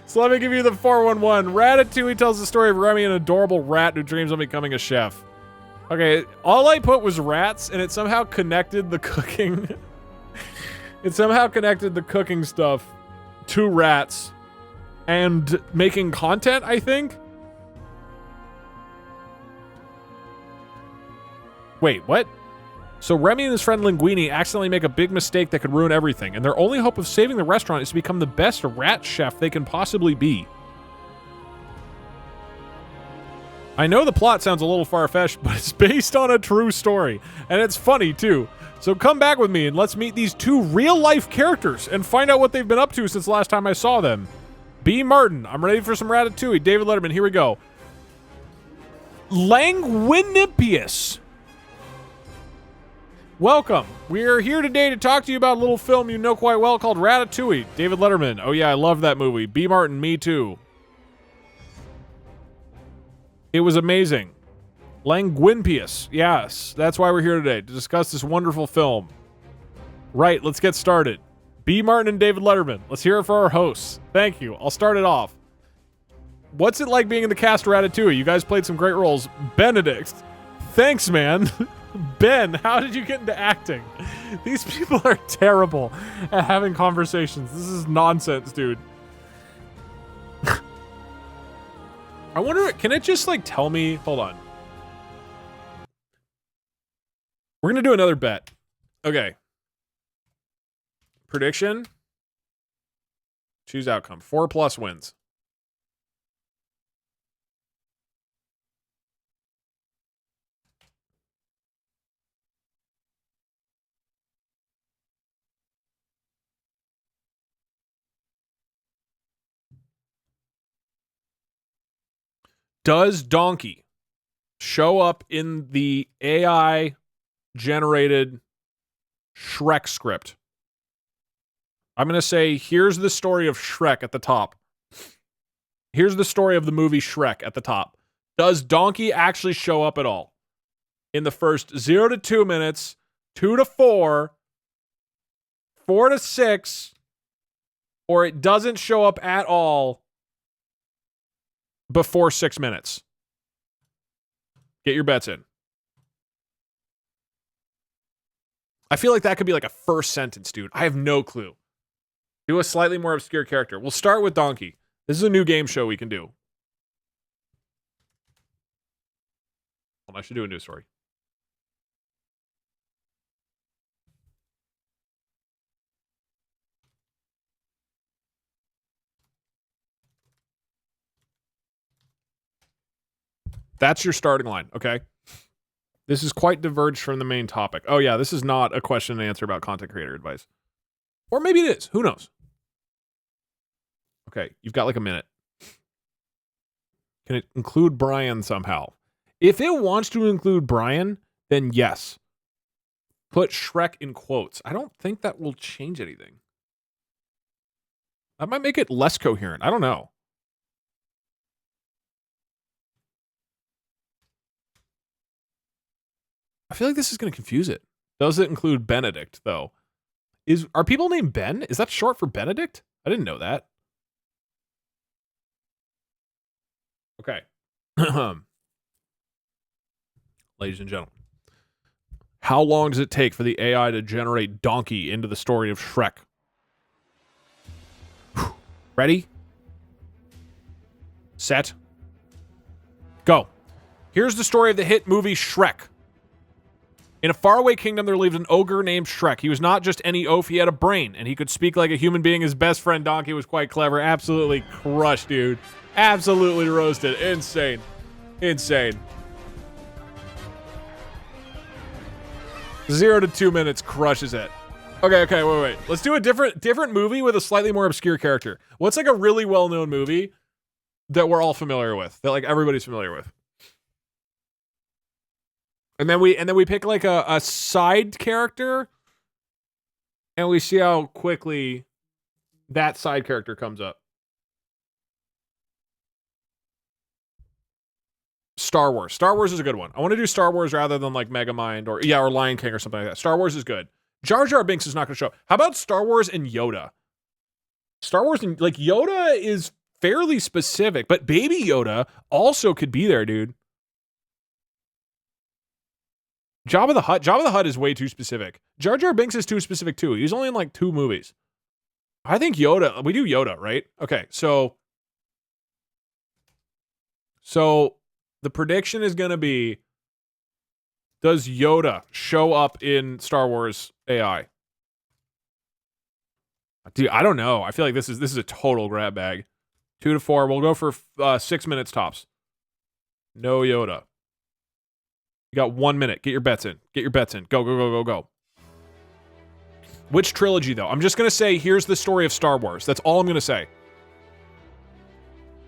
So let me give you the 411. Ratatouille tells the story of Remy, an adorable rat who dreams of becoming a chef. Okay, all I put was rats, and it somehow connected the cooking. It somehow connected the cooking stuff to rats and making content, I think. Wait, what? So Remy and his friend Linguini accidentally make a big mistake that could ruin everything, and their only hope of saving the restaurant is to become the best rat chef they can possibly be. I know the plot sounds a little far-fetched, but it's based on a true story, and it's funny too. So come back with me and let's meet these two real-life characters and find out what they've been up to since the last time I saw them. B. Martin, I'm ready for some Ratatouille. David Letterman, here we go. Languinipius. Welcome. We're here today to talk to you about a little film you know quite well called Ratatouille. David Letterman. Oh yeah, I love that movie. B. Martin, me too. It was amazing. Languinipius. Yes, that's why we're here today, to discuss this wonderful film. Right, let's get started. B. Martin and David Letterman. Let's hear it for our hosts. Thank you. I'll start it off. What's it like being in the cast of Ratatouille? You guys played some great roles. Benedict. Thanks, man. Ben, how did you get into acting? These people are terrible at having conversations. This is nonsense, dude. I wonder, can it just like tell me? Hold on. We're going to do another bet. Okay. Prediction. Choose outcome. 4+ wins. Does Donkey show up in the AI generated Shrek script? I'm going to say, here's the story of Shrek at the top. Here's the story of the movie Shrek at the top. Does Donkey actually show up at all? In the first 0 to 2 minutes, 2 to 4, 4 to 6, or it doesn't show up at all before 6 minutes? Get your bets in. I feel like that could be like a first sentence, dude. I have no clue. Do a slightly more obscure character. We'll start with Donkey. This is a new game show we can do. Well, I should do a new story. That's your starting line, okay? This is quite diverged from the main topic. Oh yeah, this is not a question and answer about content creator advice. Or maybe it is. Who knows? Okay, you've got like a minute. Can it include Brian somehow? If it wants to include Brian, then yes. Put Shrek in quotes. I don't think that will change anything. That might make it less coherent. I don't know. I feel like this is going to confuse it. Does it include Benedict, though? Are people named Ben? Is that short for Benedict? I didn't know that. Okay. Ladies and gentlemen. How long does it take for the AI to generate Donkey into the story of Shrek? Ready? Set. Go. Here's the story of the hit movie Shrek. In a faraway kingdom, there lived an ogre named Shrek. He was not just any oaf, he had a brain, and he could speak like a human being. His best friend, Donkey, was quite clever. Absolutely crushed, dude. Absolutely roasted. Insane. Insane. 0 to 2 minutes crushes it. Okay, wait. Let's do a different movie with a slightly more obscure character. What's like a really well-known movie that we're all familiar with, that like everybody's familiar with? And then we pick like a side character, and we see how quickly that side character comes up. Star Wars. Star Wars is a good one. I want to do Star Wars rather than like Megamind or Lion King or something like that. Star Wars is good. Jar Jar Binks is not going to show up. How about Star Wars and Yoda? Star Wars and like Yoda is fairly specific, but Baby Yoda also could be there, dude. Jabba the Hutt is way too specific. Jar Jar Binks is too specific too. He's only in like 2 movies. I think Yoda, we do Yoda, right? Okay, so the prediction is going to be, does Yoda show up in Star Wars AI? Dude, I don't know. I feel like this is a total grab bag. 2 to 4. We'll go for 6 minutes tops. No Yoda. You got 1 minute. Get your bets in. Go. Which trilogy, though? I'm just going to say, here's the story of Star Wars. That's all I'm going to say.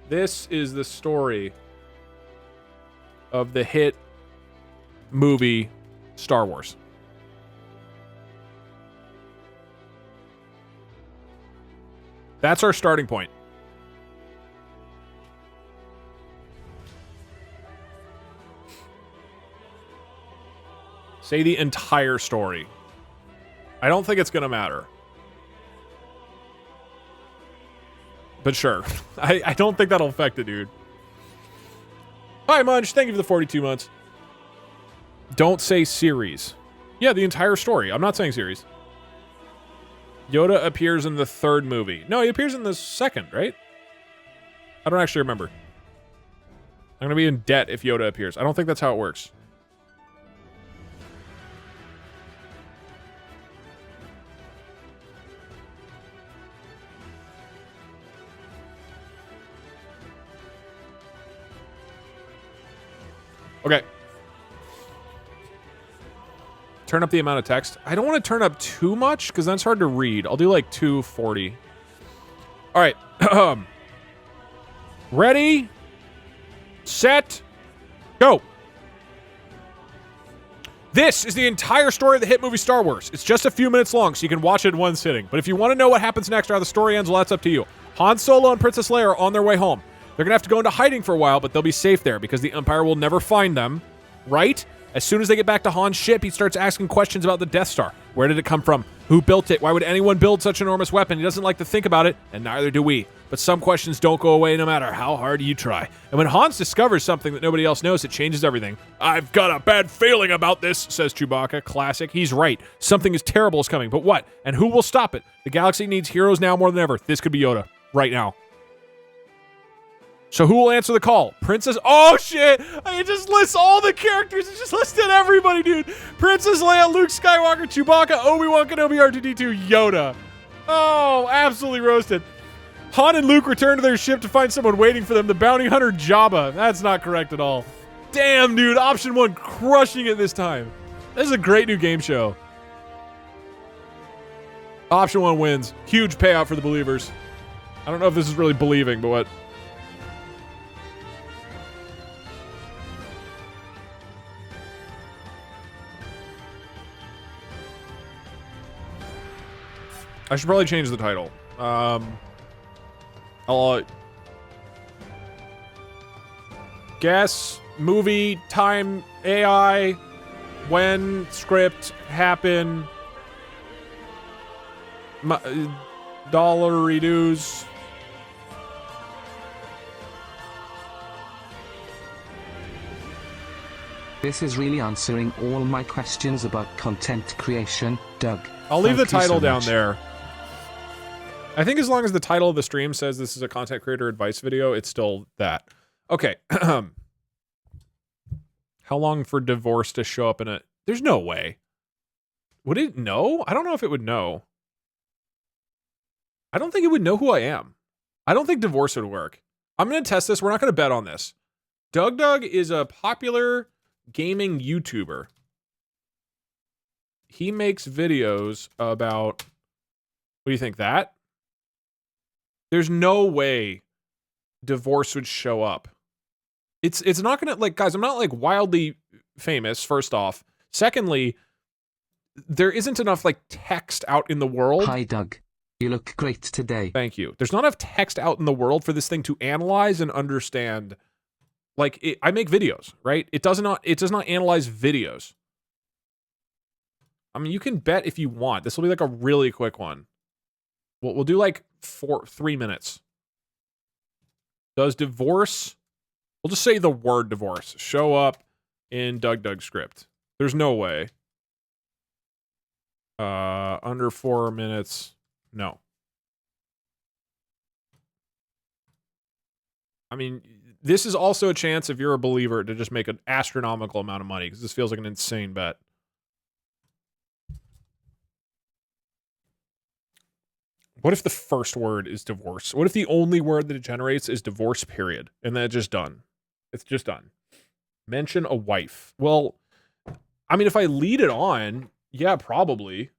This is the story of the hit movie Star Wars. That's our starting point. Say the entire story. I don't think it's going to matter. But sure. I don't think that'll affect it, dude. Hi, Munch. Thank you for the 42 months. Don't say series. Yeah, the entire story. I'm not saying series. Yoda appears in the 3rd movie. No, he appears in the 2nd, right? I don't actually remember. I'm going to be in debt if Yoda appears. I don't think that's how it works. Okay. Turn up the amount of text. I don't want to turn up too much because that's hard to read. I'll do like 240. All right. Ready, set, go. This is the entire story of the hit movie Star Wars. It's just a few minutes long, so you can watch it in one sitting. But if you want to know what happens next or how the story ends, well, that's up to you. Han Solo and Princess Leia are on their way home. They're going to have to go into hiding for a while, but they'll be safe there because the Empire will never find them, right? As soon as they get back to Han's ship, he starts asking questions about the Death Star. Where did it come from? Who built it? Why would anyone build such an enormous weapon? He doesn't like to think about it, and neither do we. But some questions don't go away no matter how hard you try. And when Hans discovers something that nobody else knows, it changes everything. I've got a bad feeling about this, says Chewbacca. Classic. He's right. Something is terrible is coming. But what? And who will stop it? The galaxy needs heroes now more than ever. This could be Yoda. Right now. So who will answer the call? Princess... Oh, shit! It just lists all the characters. It just listed everybody, dude. Princess Leia, Luke Skywalker, Chewbacca, Obi-Wan Kenobi, R2-D2, Yoda. Oh, absolutely roasted. Han and Luke return to their ship to find someone waiting for them, the bounty hunter Jabba. That's not correct at all. Damn, dude. Option 1 crushing it this time. This is a great new game show. Option 1 wins. Huge payout for the believers. I don't know if this is really believing, but what... I should probably change the title. I'll guess movie time AI when script happen dollar reduce. This is really answering all my questions about content creation, Doug. I'll leave the title so down much. there. I think as long as the title of the stream says this is a content creator advice video, it's still that. Okay. How long for divorce to show up in a... There's no way. Would it know? I don't know if it would know. I don't think it would know who I am. I don't think divorce would work. I'm going to test this. We're not going to bet on this. Doug is a popular gaming YouTuber. He makes videos about... What do you think, that? There's no way divorce would show up. It's not gonna, like, guys, I'm not like wildly famous, first off. Secondly, there isn't enough like text out in the world. Hi, Doug. You look great today. Thank you. There's not enough text out in the world for this thing to analyze and understand. Like, I make videos, right? It does not analyze videos. I mean, you can bet if you want. This will be like a really quick one. We'll do like 3 minutes. Does divorce, we'll just say the word divorce, show up in Doug script? There's no way. Under 4 minutes, no. I mean, this is also a chance, if you're a believer, to just make an astronomical amount of money, because this feels like an insane bet. What if the first word is divorce? What if the only word that it generates is divorce, period? And then it's just done. It's just done. Mention a wife. Well, I mean, if I lead it on, yeah, probably.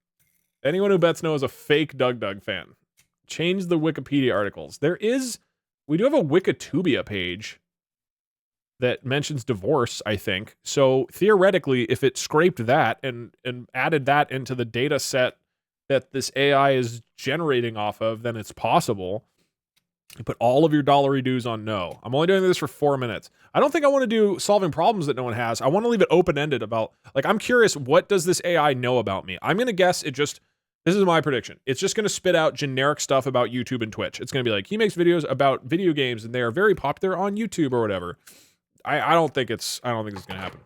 Anyone who bets no is a fake Doug fan. Change the Wikipedia articles. We do have a Wikitubia page that mentions divorce, I think. So theoretically, if it scraped that and added that into the data set that this AI is generating off of, then it's possible. You put all of your dollary dues on no. I'm only doing this for 4 minutes. I don't think I want to do solving problems that no one has. I want to leave it open-ended about, like, I'm curious, what does this AI know about me? I'm going to guess it just This is my prediction. It's just going to spit out generic stuff about YouTube and Twitch. It's going to be like, he makes videos about video games and they are very popular on YouTube or whatever. I don't think it's going to happen.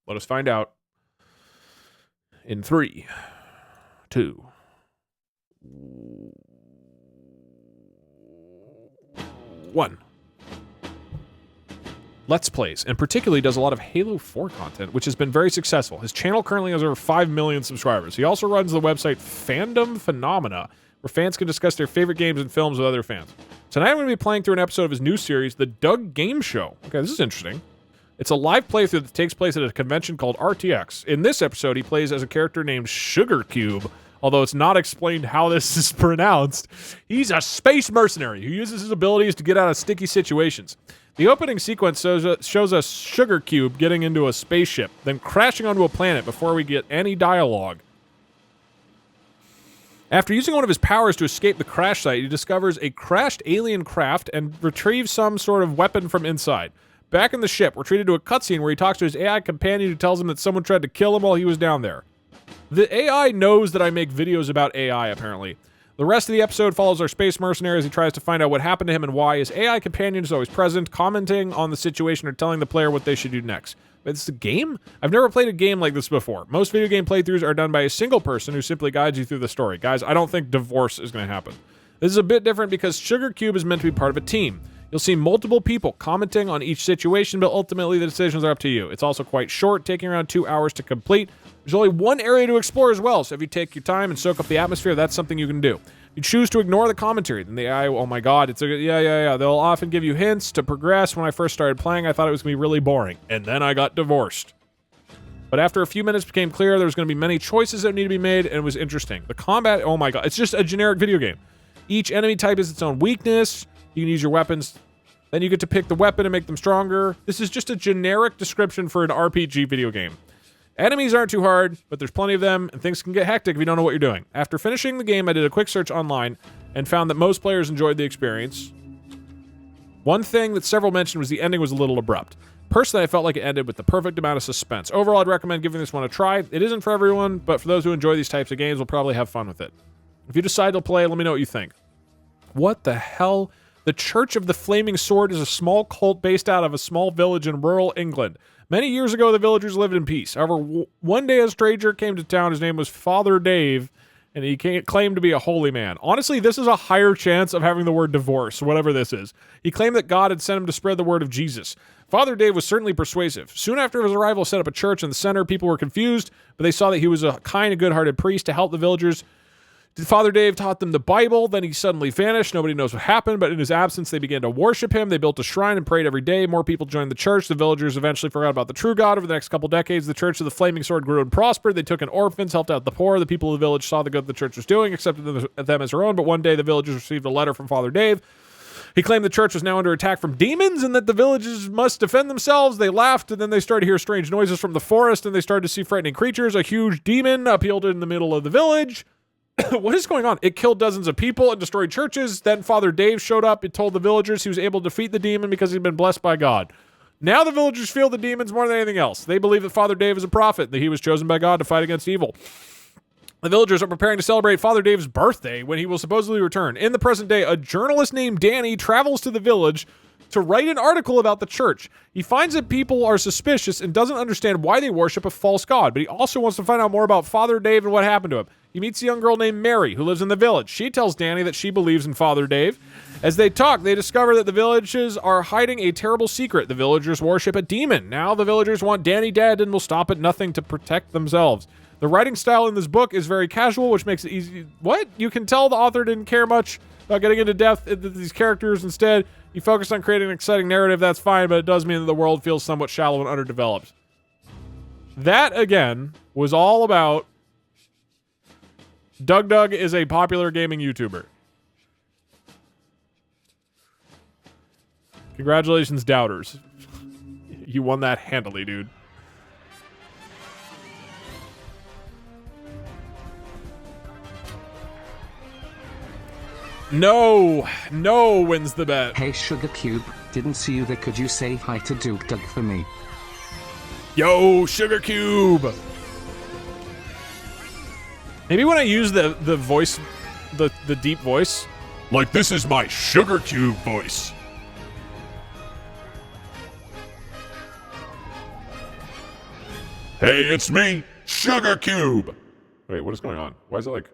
Let us find out in 3, 2, 1. Let's Plays, and particularly does a lot of Halo 4 content, which has been very successful. His channel currently has over 5 million subscribers. He also runs the website Fandom Phenomena, where fans can discuss their favorite games and films with other fans. Tonight I'm going to be playing through an episode of his new series, The Doug Game Show. Okay, this is interesting. It's a live playthrough that takes place at a convention called RTX. In this episode, he plays as a character named Sugar Cube, although it's not explained how this is pronounced. He's a space mercenary who uses his abilities to get out of sticky situations. The opening sequence shows us Sugar Cube getting into a spaceship, then crashing onto a planet before we get any dialogue. After using one of his powers to escape the crash site, he discovers a crashed alien craft and retrieves some sort of weapon from inside. Back in the ship, we're treated to a cutscene where he talks to his AI companion who tells him that someone tried to kill him while he was down there. The AI knows that I make videos about AI, apparently. The rest of the episode follows our space mercenary as he tries to find out what happened to him and why. His AI companion is always present, commenting on the situation or telling the player what they should do next. But it's a game? I've never played a game like this before. Most video game playthroughs are done by a single person who simply guides you through the story. Guys, I don't think divorce is going to happen. This is a bit different because Sugar Cube is meant to be part of a team. You'll see multiple people commenting on each situation, but ultimately the decisions are up to you. It's also quite short, taking around 2 hours to complete. There's only one area to explore as well, so if you take your time and soak up the atmosphere, that's something you can do. You choose to ignore the commentary, then the AI, oh my god, it's a, yeah. They'll often give you hints to progress. When I first started playing, I thought it was going to be really boring, and then I got divorced. But after a few minutes it became clear there was going to be many choices that need to be made, and it was interesting. The combat, oh my god, it's just a generic video game. Each enemy type has its own weakness. You can use your weapons. Then you get to pick the weapon and make them stronger. This is just a generic description for an RPG video game. Enemies aren't too hard, but there's plenty of them, and things can get hectic if you don't know what you're doing. After finishing the game, I did a quick search online and found that most players enjoyed the experience. One thing that several mentioned was the ending was a little abrupt. Personally, I felt like it ended with the perfect amount of suspense. Overall, I'd recommend giving this one a try. It isn't for everyone, but for those who enjoy these types of games, will probably have fun with it. If you decide to play, let me know what you think. What the hell? The Church of the Flaming Sword is a small cult based out of a small village in rural England. Many years ago, the villagers lived in peace. However, one day a stranger came to town. His name was Father Dave, and he claimed to be a holy man. Honestly, this is a higher chance of having the word divorce, whatever this is. He claimed that God had sent him to spread the word of Jesus. Father Dave was certainly persuasive. Soon after his arrival, set up a church in the center. People were confused, but they saw that he was a kind and good-hearted priest to help the villagers. Father Dave taught them the Bible, then he suddenly vanished. Nobody knows what happened, but in his absence, they began to worship him. They built a shrine and prayed every day. More people joined the church. The villagers eventually forgot about the true God. Over the next couple decades, the Church of the Flaming Sword grew and prospered. They took in orphans, helped out the poor. The people of the village saw the good the church was doing, accepted them as their own. But one day, the villagers received a letter from Father Dave. He claimed the church was now under attack from demons and that the villagers must defend themselves. They laughed, and then they started to hear strange noises from the forest, and they started to see frightening creatures. A huge demon appeared in the middle of the village. What is going on? It killed dozens of people and destroyed churches. Then Father Dave showed up and told the villagers he was able to defeat the demon because he'd been blessed by God. Now the villagers fear the demons more than anything else. They believe that Father Dave is a prophet, that he was chosen by God to fight against evil. The villagers are preparing to celebrate Father Dave's birthday when he will supposedly return. In the present day, a journalist named Danny travels to the village to write an article about the church. He finds that people are suspicious and doesn't understand why they worship a false god, but he also wants to find out more about Father Dave and what happened to him. He meets a young girl named Mary who lives in the village. She tells Danny that she believes in Father Dave. As they talk, they discover that the villages are hiding a terrible secret. The villagers worship a demon. Now the villagers want Danny dead and will stop at nothing to protect themselves. The writing style in this book is very casual, which makes it easy. What? You can tell the author didn't care much about getting into depth into these characters. Instead, he focused on creating an exciting narrative. That's fine, but it does mean that the world feels somewhat shallow and underdeveloped. That, again, was all about Doug is a popular gaming YouTuber. Congratulations, doubters. You won that handily, dude. No wins the bet. Hey Sugar Cube, didn't see you there. Could you say hi to Duke Doug for me? Yo, Sugar Cube. Maybe when I use the voice, the deep voice. Like, this is my sugar cube voice. Hey, it's me, Sugar Cube. Wait, what is going on? Why is it like...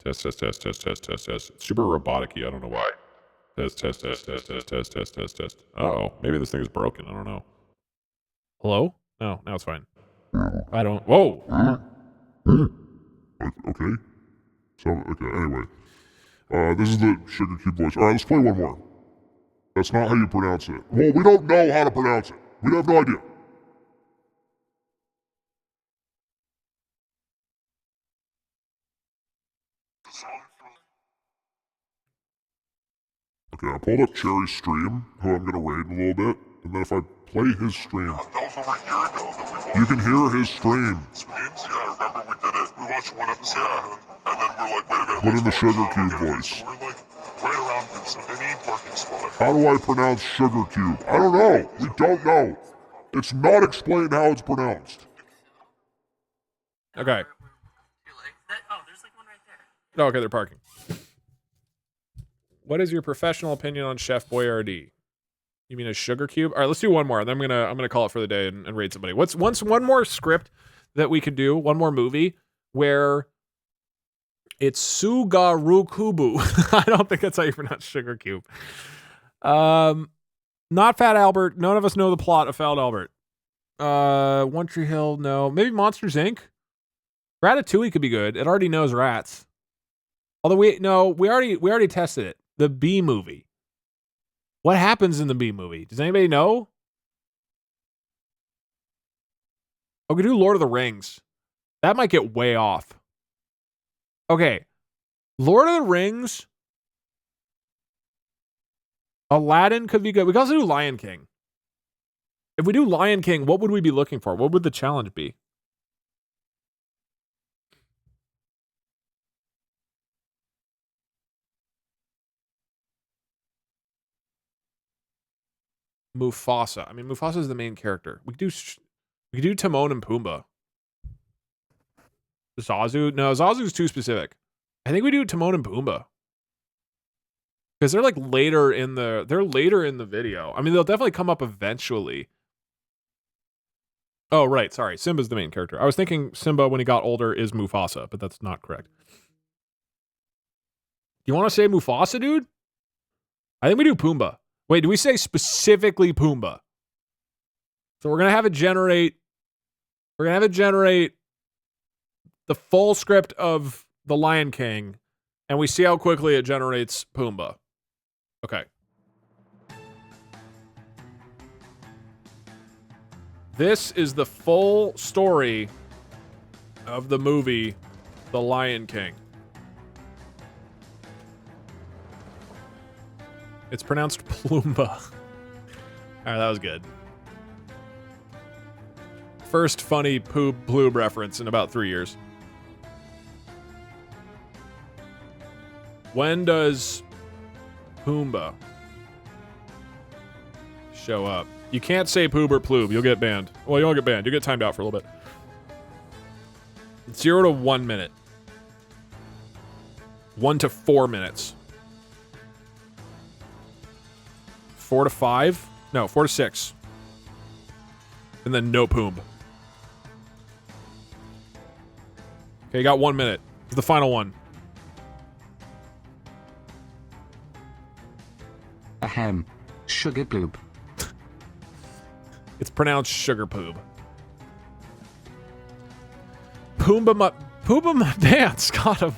Test. It's super robotic-y, I don't know why. Test. Uh-oh, maybe this thing is broken, I don't know. Hello? No, now it's fine. I don't... Whoa! Okay. So, okay, anyway. This is the Sugar Cube voice. Alright, let's play one more. That's not how you pronounce it. Well, we don't know how to pronounce it. We have no idea. Okay, I pulled up Cherry's stream, who I'm gonna raid in a little bit, and then if I play his stream... That was over a year ago that we watched. You can hear his stream. Streams? Yeah, I remember we did it. We watched one episode, and then we're like, wait a minute. Put in the Sugar Cube voice. So we're like, right around any parking spot. How do I pronounce Sugar Cube? I don't know. We don't know. It's not explained how it's pronounced. Okay. Oh, there's like one right there. Oh, okay, they're parking. What is your professional opinion on Chef Boyardee? You mean a Sugar Cube? All right, let's do one more. Then I'm gonna call it for the day and raid somebody. What's one more script that we could do? One more movie where it's Sugarukubu. I don't think that's how you pronounce Sugar Cube. Not Fat Albert. None of us know the plot of Fat Albert. One Tree Hill. No. Maybe Monsters Inc. Ratatouille could be good. It already knows rats. Although we already tested it. The Bee Movie. What happens in the Bee Movie? Does anybody know? Oh, we could do Lord of the Rings. That might get way off. Okay. Lord of the Rings. Aladdin could be good. We could also do Lion King. If we do Lion King, what would we be looking for? What would the challenge be? Mufasa. I mean, Mufasa is the main character. We could do Timon and Pumbaa. Zazu? No, Zazu's too specific. I think we do Timon and Pumbaa. Because they're like later in the video. I mean, they'll definitely come up eventually. Oh, right. Sorry. Simba's the main character. I was thinking Simba, when he got older, is Mufasa, but that's not correct. You want to say Mufasa, dude? I think we do Pumbaa. Wait, do we say specifically Pumbaa? So we're going to have it generate the full script of The Lion King, and we see how quickly it generates Pumbaa. Okay. This is the full story of the movie The Lion King. It's pronounced Plumba. All right, that was good. First funny Ploob reference in about 3 years. When does Pumbaa show up? You can't say Poob or Ploob. You'll get banned. Well, you won't get banned. You'll get timed out for a little bit. 0 to 1 minute. 1 to 4 minutes. 4 to 5? No, 4 to 6. And then no Poob. Okay, you got 1 minute. It's the final one. Ahem. Sugar Ploob. It's pronounced Sugar Poob. Pumbaa my pants. Got him.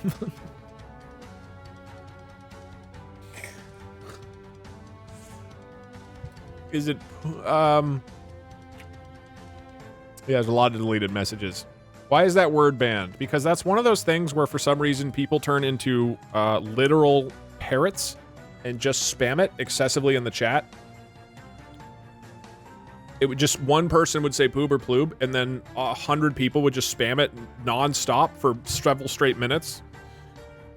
Is it, yeah, there's a lot of deleted messages. Why is that word banned? Because that's one of those things where for some reason people turn into literal parrots and just spam it excessively in the chat. It would just, one person would say Poob or Ploob, and then 100 people would just spam it non-stop for several straight minutes.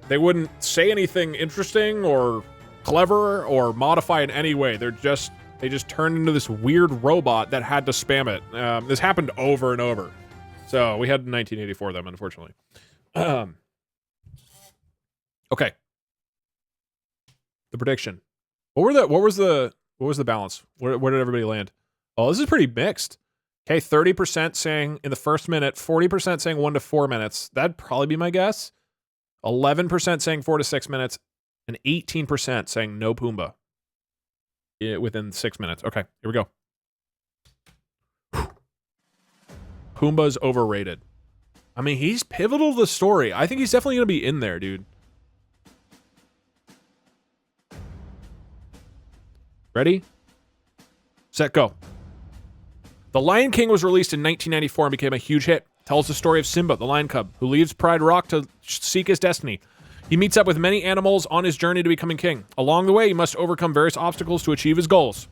They wouldn't say anything interesting or clever or modify in any way. They just turned into this weird robot that had to spam it. This happened over and over. So we had 1984 them, unfortunately. Okay. The prediction. What was the balance? Where did everybody land? Oh, this is pretty mixed. Okay, 30% saying in the first minute, 40% saying 1 to 4 minutes. That'd probably be my guess. 11% saying 4 to 6 minutes, and 18% saying no Pumbaa within 6 minutes. Okay, here we go. Pumbaa's overrated. I mean, he's pivotal to the story. I think he's definitely going to be in there, dude. Ready? Set, go. The Lion King was released in 1994 and became a huge hit. It tells the story of Simba, the lion cub, who leaves Pride Rock to seek his destiny. He meets up with many animals on his journey to becoming king. Along the way, he must overcome various obstacles to achieve his goals.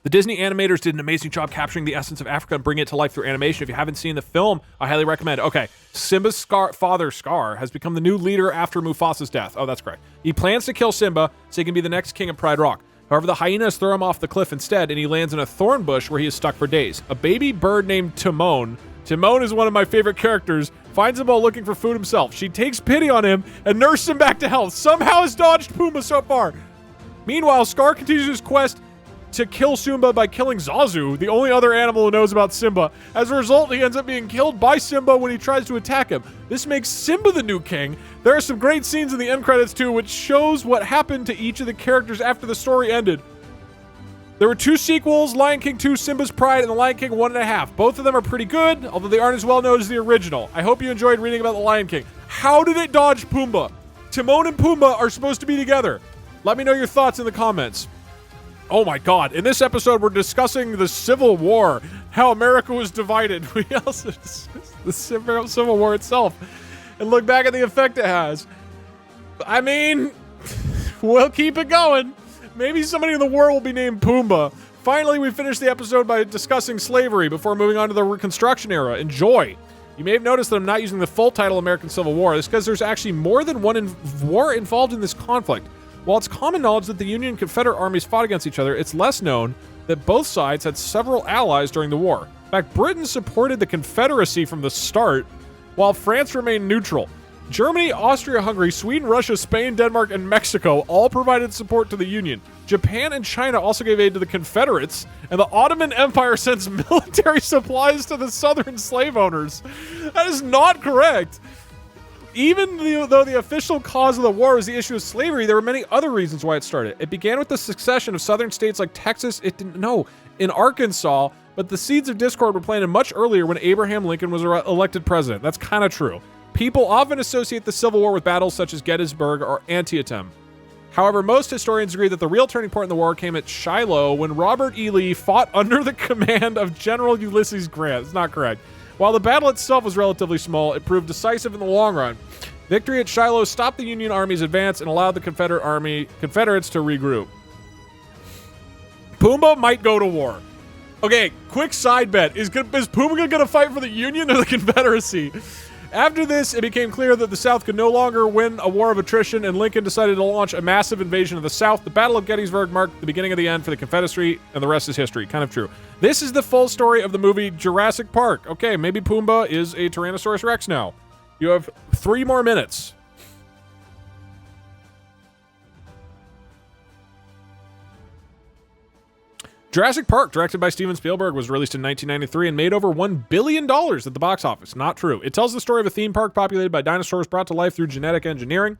The Disney animators did an amazing job capturing the essence of Africa and bringing it to life through animation. If you haven't seen the film, I highly recommend it. Okay, Simba's father, Scar, has become the new leader after Mufasa's death. Oh, that's correct. He plans to kill Simba so he can be the next king of Pride Rock. However, the hyenas throw him off the cliff instead, and he lands in a thorn bush where he is stuck for days. A baby bird named Timon is one of my favorite characters, finds him while looking for food himself. She takes pity on him and nurses him back to health. Somehow has dodged Pumbaa so far. Meanwhile, Scar continues his quest to kill Simba by killing Zazu, the only other animal who knows about Simba. As a result, he ends up being killed by Simba when he tries to attack him. This makes Simba the new king. There are some great scenes in the end credits too, which shows what happened to each of the characters after the story ended. There were 2 sequels, Lion King 2, Simba's Pride, and The Lion King 1.5. Both of them are pretty good, although they aren't as well known as the original. I hope you enjoyed reading about The Lion King. How did it dodge Pumbaa? Timon and Pumbaa are supposed to be together. Let me know your thoughts in the comments. Oh my God, in this episode we're discussing the Civil War, how America was divided. We also discussed the Civil War itself and look back at the effect it has. I mean, we'll keep it going. Maybe somebody in the war will be named Pumbaa. Finally, we finished the episode by discussing slavery before moving on to the Reconstruction era. Enjoy. You may have noticed that I'm not using the full title American Civil War. It's because there's actually more than one war involved in this conflict. While it's common knowledge that the Union and Confederate armies fought against each other, it's less known that both sides had several allies during the war. In fact, Britain supported the Confederacy from the start, while France remained neutral. Germany, Austria-Hungary, Sweden, Russia, Spain, Denmark, and Mexico all provided support to the Union. Japan and China also gave aid to the Confederates, and the Ottoman Empire sends military supplies to the southern slave owners. That is not correct. Even though the official cause of the war was the issue of slavery, there were many other reasons why it started. It began with the succession of southern states like Texas, in Arkansas, but the seeds of discord were planted much earlier when Abraham Lincoln was elected president. That's kind of true. People often associate the Civil War with battles such as Gettysburg or Antietam. However, most historians agree that the real turning point in the war came at Shiloh when Robert E. Lee fought under the command of General Ulysses Grant. It's not correct. While the battle itself was relatively small, it proved decisive in the long run. Victory at Shiloh stopped the Union Army's advance and allowed the Confederates to regroup. Pumbaa might go to war. Okay, quick side bet. Is Pumbaa going to fight for the Union or the Confederacy? After this, it became clear that the South could no longer win a war of attrition, and Lincoln decided to launch a massive invasion of the South. The Battle of Gettysburg marked the beginning of the end for the Confederacy, and the rest is history. Kind of true. This is the full story of the movie Jurassic Park. Okay, maybe Pumbaa is a Tyrannosaurus Rex now. You have 3 more minutes. Jurassic Park, directed by Steven Spielberg, was released in 1993 and made over $1 billion at the box office. Not true. It tells the story of a theme park populated by dinosaurs brought to life through genetic engineering.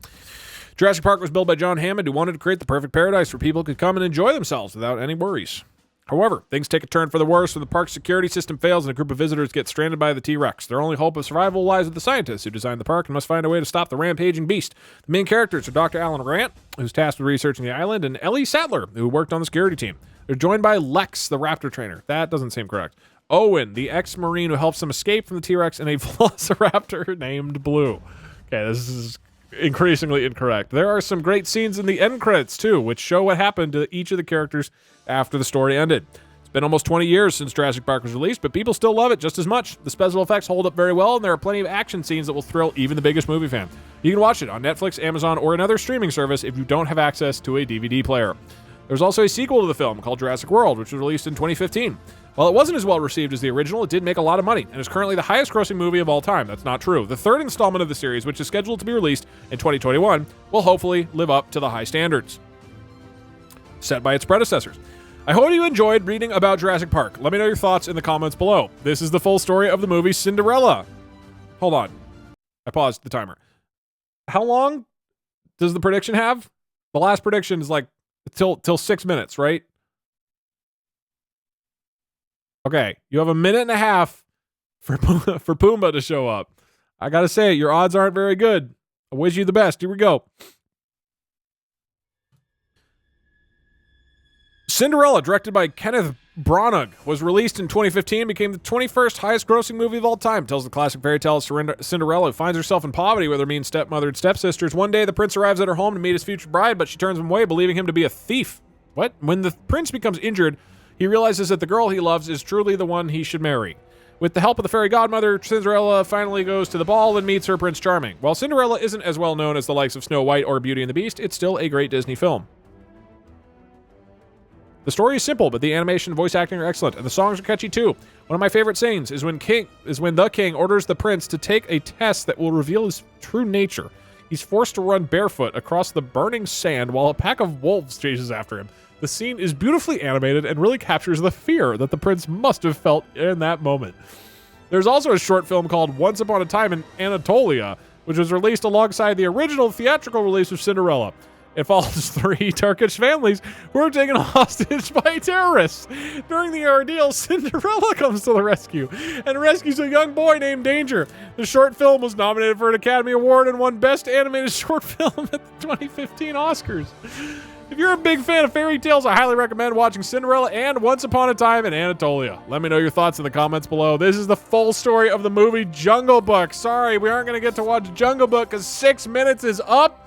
Jurassic Park was built by John Hammond, who wanted to create the perfect paradise where people could come and enjoy themselves without any worries. However, things take a turn for the worse when the park's security system fails and a group of visitors get stranded by the T-Rex. Their only hope of survival lies with the scientists who designed the park and must find a way to stop the rampaging beast. The main characters are Dr. Alan Grant, who's tasked with researching the island, and Ellie Sattler, who worked on the security team. They're joined by Lex, the raptor trainer. That doesn't seem correct. Owen, the ex-Marine who helps them escape from the T-Rex, and a velociraptor named Blue. Okay, this is increasingly incorrect. There are some great scenes in the end credits, too, which show what happened to each of the characters after the story ended. It's been almost 20 years since Jurassic Park was released, but people still love it just as much. The special effects hold up very well, and there are plenty of action scenes that will thrill even the biggest movie fan. You can watch it on Netflix, Amazon, or another streaming service if you don't have access to a DVD player. There was also a sequel to the film called Jurassic World, which was released in 2015. While it wasn't as well received as the original, it did make a lot of money and is currently the highest grossing movie of all time. That's not true. The third installment of the series, which is scheduled to be released in 2021, will hopefully live up to the high standards set by its predecessors. I hope you enjoyed reading about Jurassic Park. Let me know your thoughts in the comments below. This is the full story of the movie Cinderella. Hold on. I paused the timer. How long does the prediction have? The last prediction is like till 6 minutes, right? Okay, you have a minute and a half for Pumbaa to show up. I gotta say, your odds aren't very good. I wish you the best. Here we go. Cinderella, directed by Kenneth Branagh, was released in 2015 and became the 21st highest grossing movie of all time. It tells the classic fairy tale of Cinderella, who finds herself in poverty with her mean stepmother and stepsisters. One day, the prince arrives at her home to meet his future bride, but she turns him away, believing him to be a thief. What? When the prince becomes injured, he realizes that the girl he loves is truly the one he should marry. With the help of the fairy godmother, Cinderella finally goes to the ball and meets her Prince Charming. While Cinderella isn't as well known as the likes of Snow White or Beauty and the Beast, it's still a great Disney film. The story is simple, but the animation and voice acting are excellent, and the songs are catchy too. One of my favorite scenes is when the king orders the prince to take a test that will reveal his true nature. He's forced to run barefoot across the burning sand while a pack of wolves chases after him. The scene is beautifully animated and really captures the fear that the prince must have felt in that moment. There's also a short film called Once Upon a Time in Anatolia, which was released alongside the original theatrical release of Cinderella. It follows 3 Turkish families who are taken hostage by terrorists. During the ordeal, Cinderella comes to the rescue and rescues a young boy named Danger. The short film was nominated for an Academy Award and won Best Animated Short Film at the 2015 Oscars. If you're a big fan of fairy tales, I highly recommend watching Cinderella and Once Upon a Time in Anatolia. Let me know your thoughts in the comments below. This is the full story of the movie Jungle Book. Sorry, we aren't going to get to watch Jungle Book because 6 minutes is up.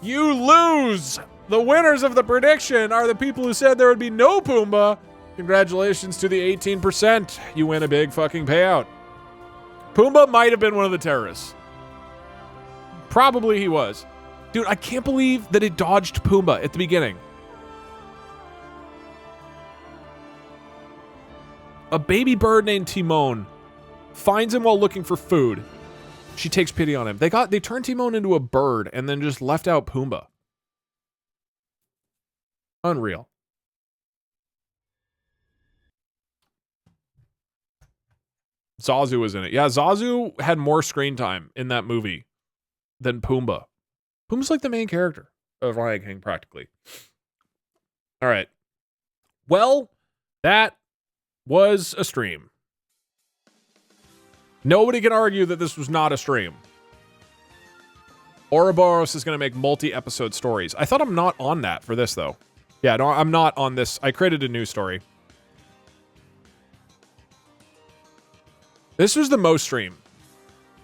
You lose! The winners of the prediction are the people who said there would be no Pumbaa. Congratulations to the 18%. You win a big fucking payout. Pumbaa might have been one of the terrorists. Probably he was. Dude, I can't believe that it dodged Pumbaa at the beginning. A baby bird named Timon finds him while looking for food. She takes pity on him. They turned Timon into a bird and then just left out Pumbaa. Unreal. Zazu was in it. Yeah, Zazu had more screen time in that movie than Pumbaa. Pumbaa's like the main character of Lion King, practically. All right. Well, that was a stream. Nobody can argue that this was not a stream. Ouroboros is going to make multi-episode stories. I thought I'm not on that for this, though. Yeah, no, I'm not on this. I created a new story. This was the most stream.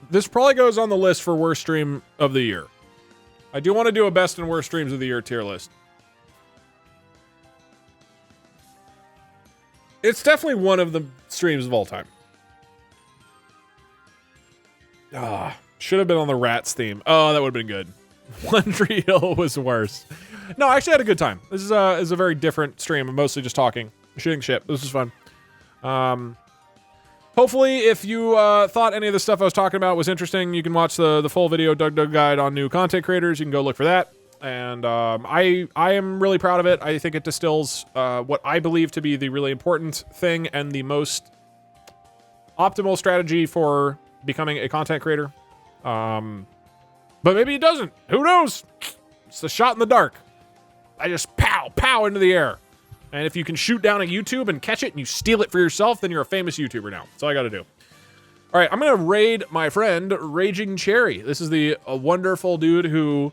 This probably goes on the list for worst stream of the year. I do want to do a best and worst streams of the year tier list. It's definitely one of the streams of all time. Should have been on the Rats theme. Oh, that would have been good. One Tree Hill was worse. No, I actually had a good time. This is a very different stream. I'm mostly just talking, shooting shit. This was fun. Hopefully, if you thought any of the stuff I was talking about was interesting, you can watch the full video Doug Guide on new content creators. You can go look for that. And I am really proud of it. I think it distills what I believe to be the really important thing and the most optimal strategy for becoming a content creator. But maybe it doesn't. Who knows? It's a shot in the dark. I just pow into the air. And if you can shoot down a YouTube and catch it and you steal it for yourself, then you're a famous YouTuber now. That's all I got to do. All right, I'm going to raid my friend, Raging Cherry. This is a wonderful dude who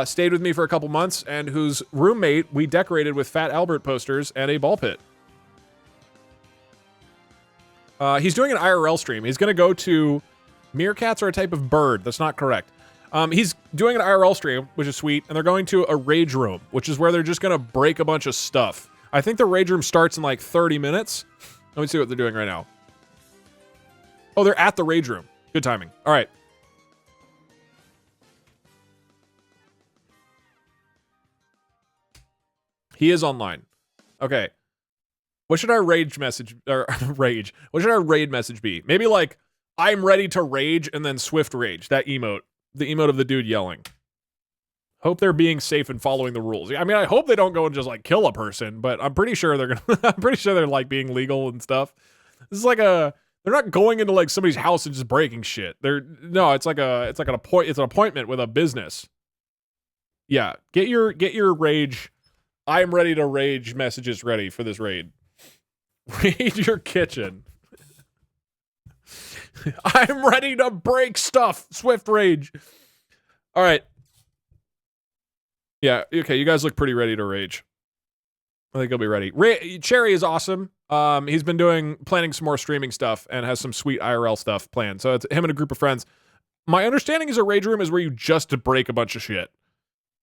stayed with me for a couple months and whose roommate we decorated with Fat Albert posters and a ball pit. He's doing an IRL stream. He's going to go to... Meerkats are a type of bird. That's not correct. He's doing an IRL stream, which is sweet, and they're going to a rage room, which is where they're just going to break a bunch of stuff. I think the rage room starts in like 30 minutes. Let me see what they're doing right now. Oh, they're at the rage room. Good timing. All right. He is online. Okay. What should our rage message or rage? What should our raid message be? Maybe like I'm ready to rage and then swift rage. That emote. The emote of the dude yelling. Hope they're being safe and following the rules. I mean, I hope they don't go and just like kill a person, but I'm pretty sure they're gonna I'm pretty sure they're like being legal and stuff. This is like they're not going into like somebody's house and just breaking shit. It's an appointment with a business. Yeah, get your rage. I am ready to rage messages ready for this raid. Raid your kitchen. I'm ready to break stuff. Swift rage. All right. Yeah, okay, you guys look pretty ready to rage. I think he'll be ready. Cherry is awesome. He's been planning some more streaming stuff and has some sweet IRL stuff planned. So it's him and a group of friends. My understanding is a rage room is where you just break a bunch of shit.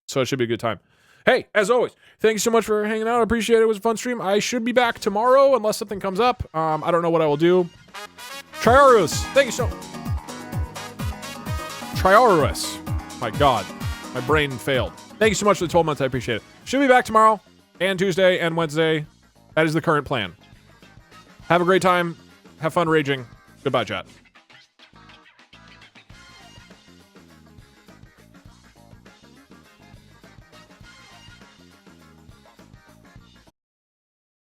So it should be a good time. Hey, as always, thank you so much for hanging out. I appreciate it. It was a fun stream. I should be back tomorrow unless something comes up. I don't know what I will do. Triarus, thank you so much. Triarus. My God, my brain failed. Thank you so much for the 12 months. I appreciate it. Should be back tomorrow and Tuesday and Wednesday. That is the current plan. Have a great time. Have fun raging. Goodbye, chat.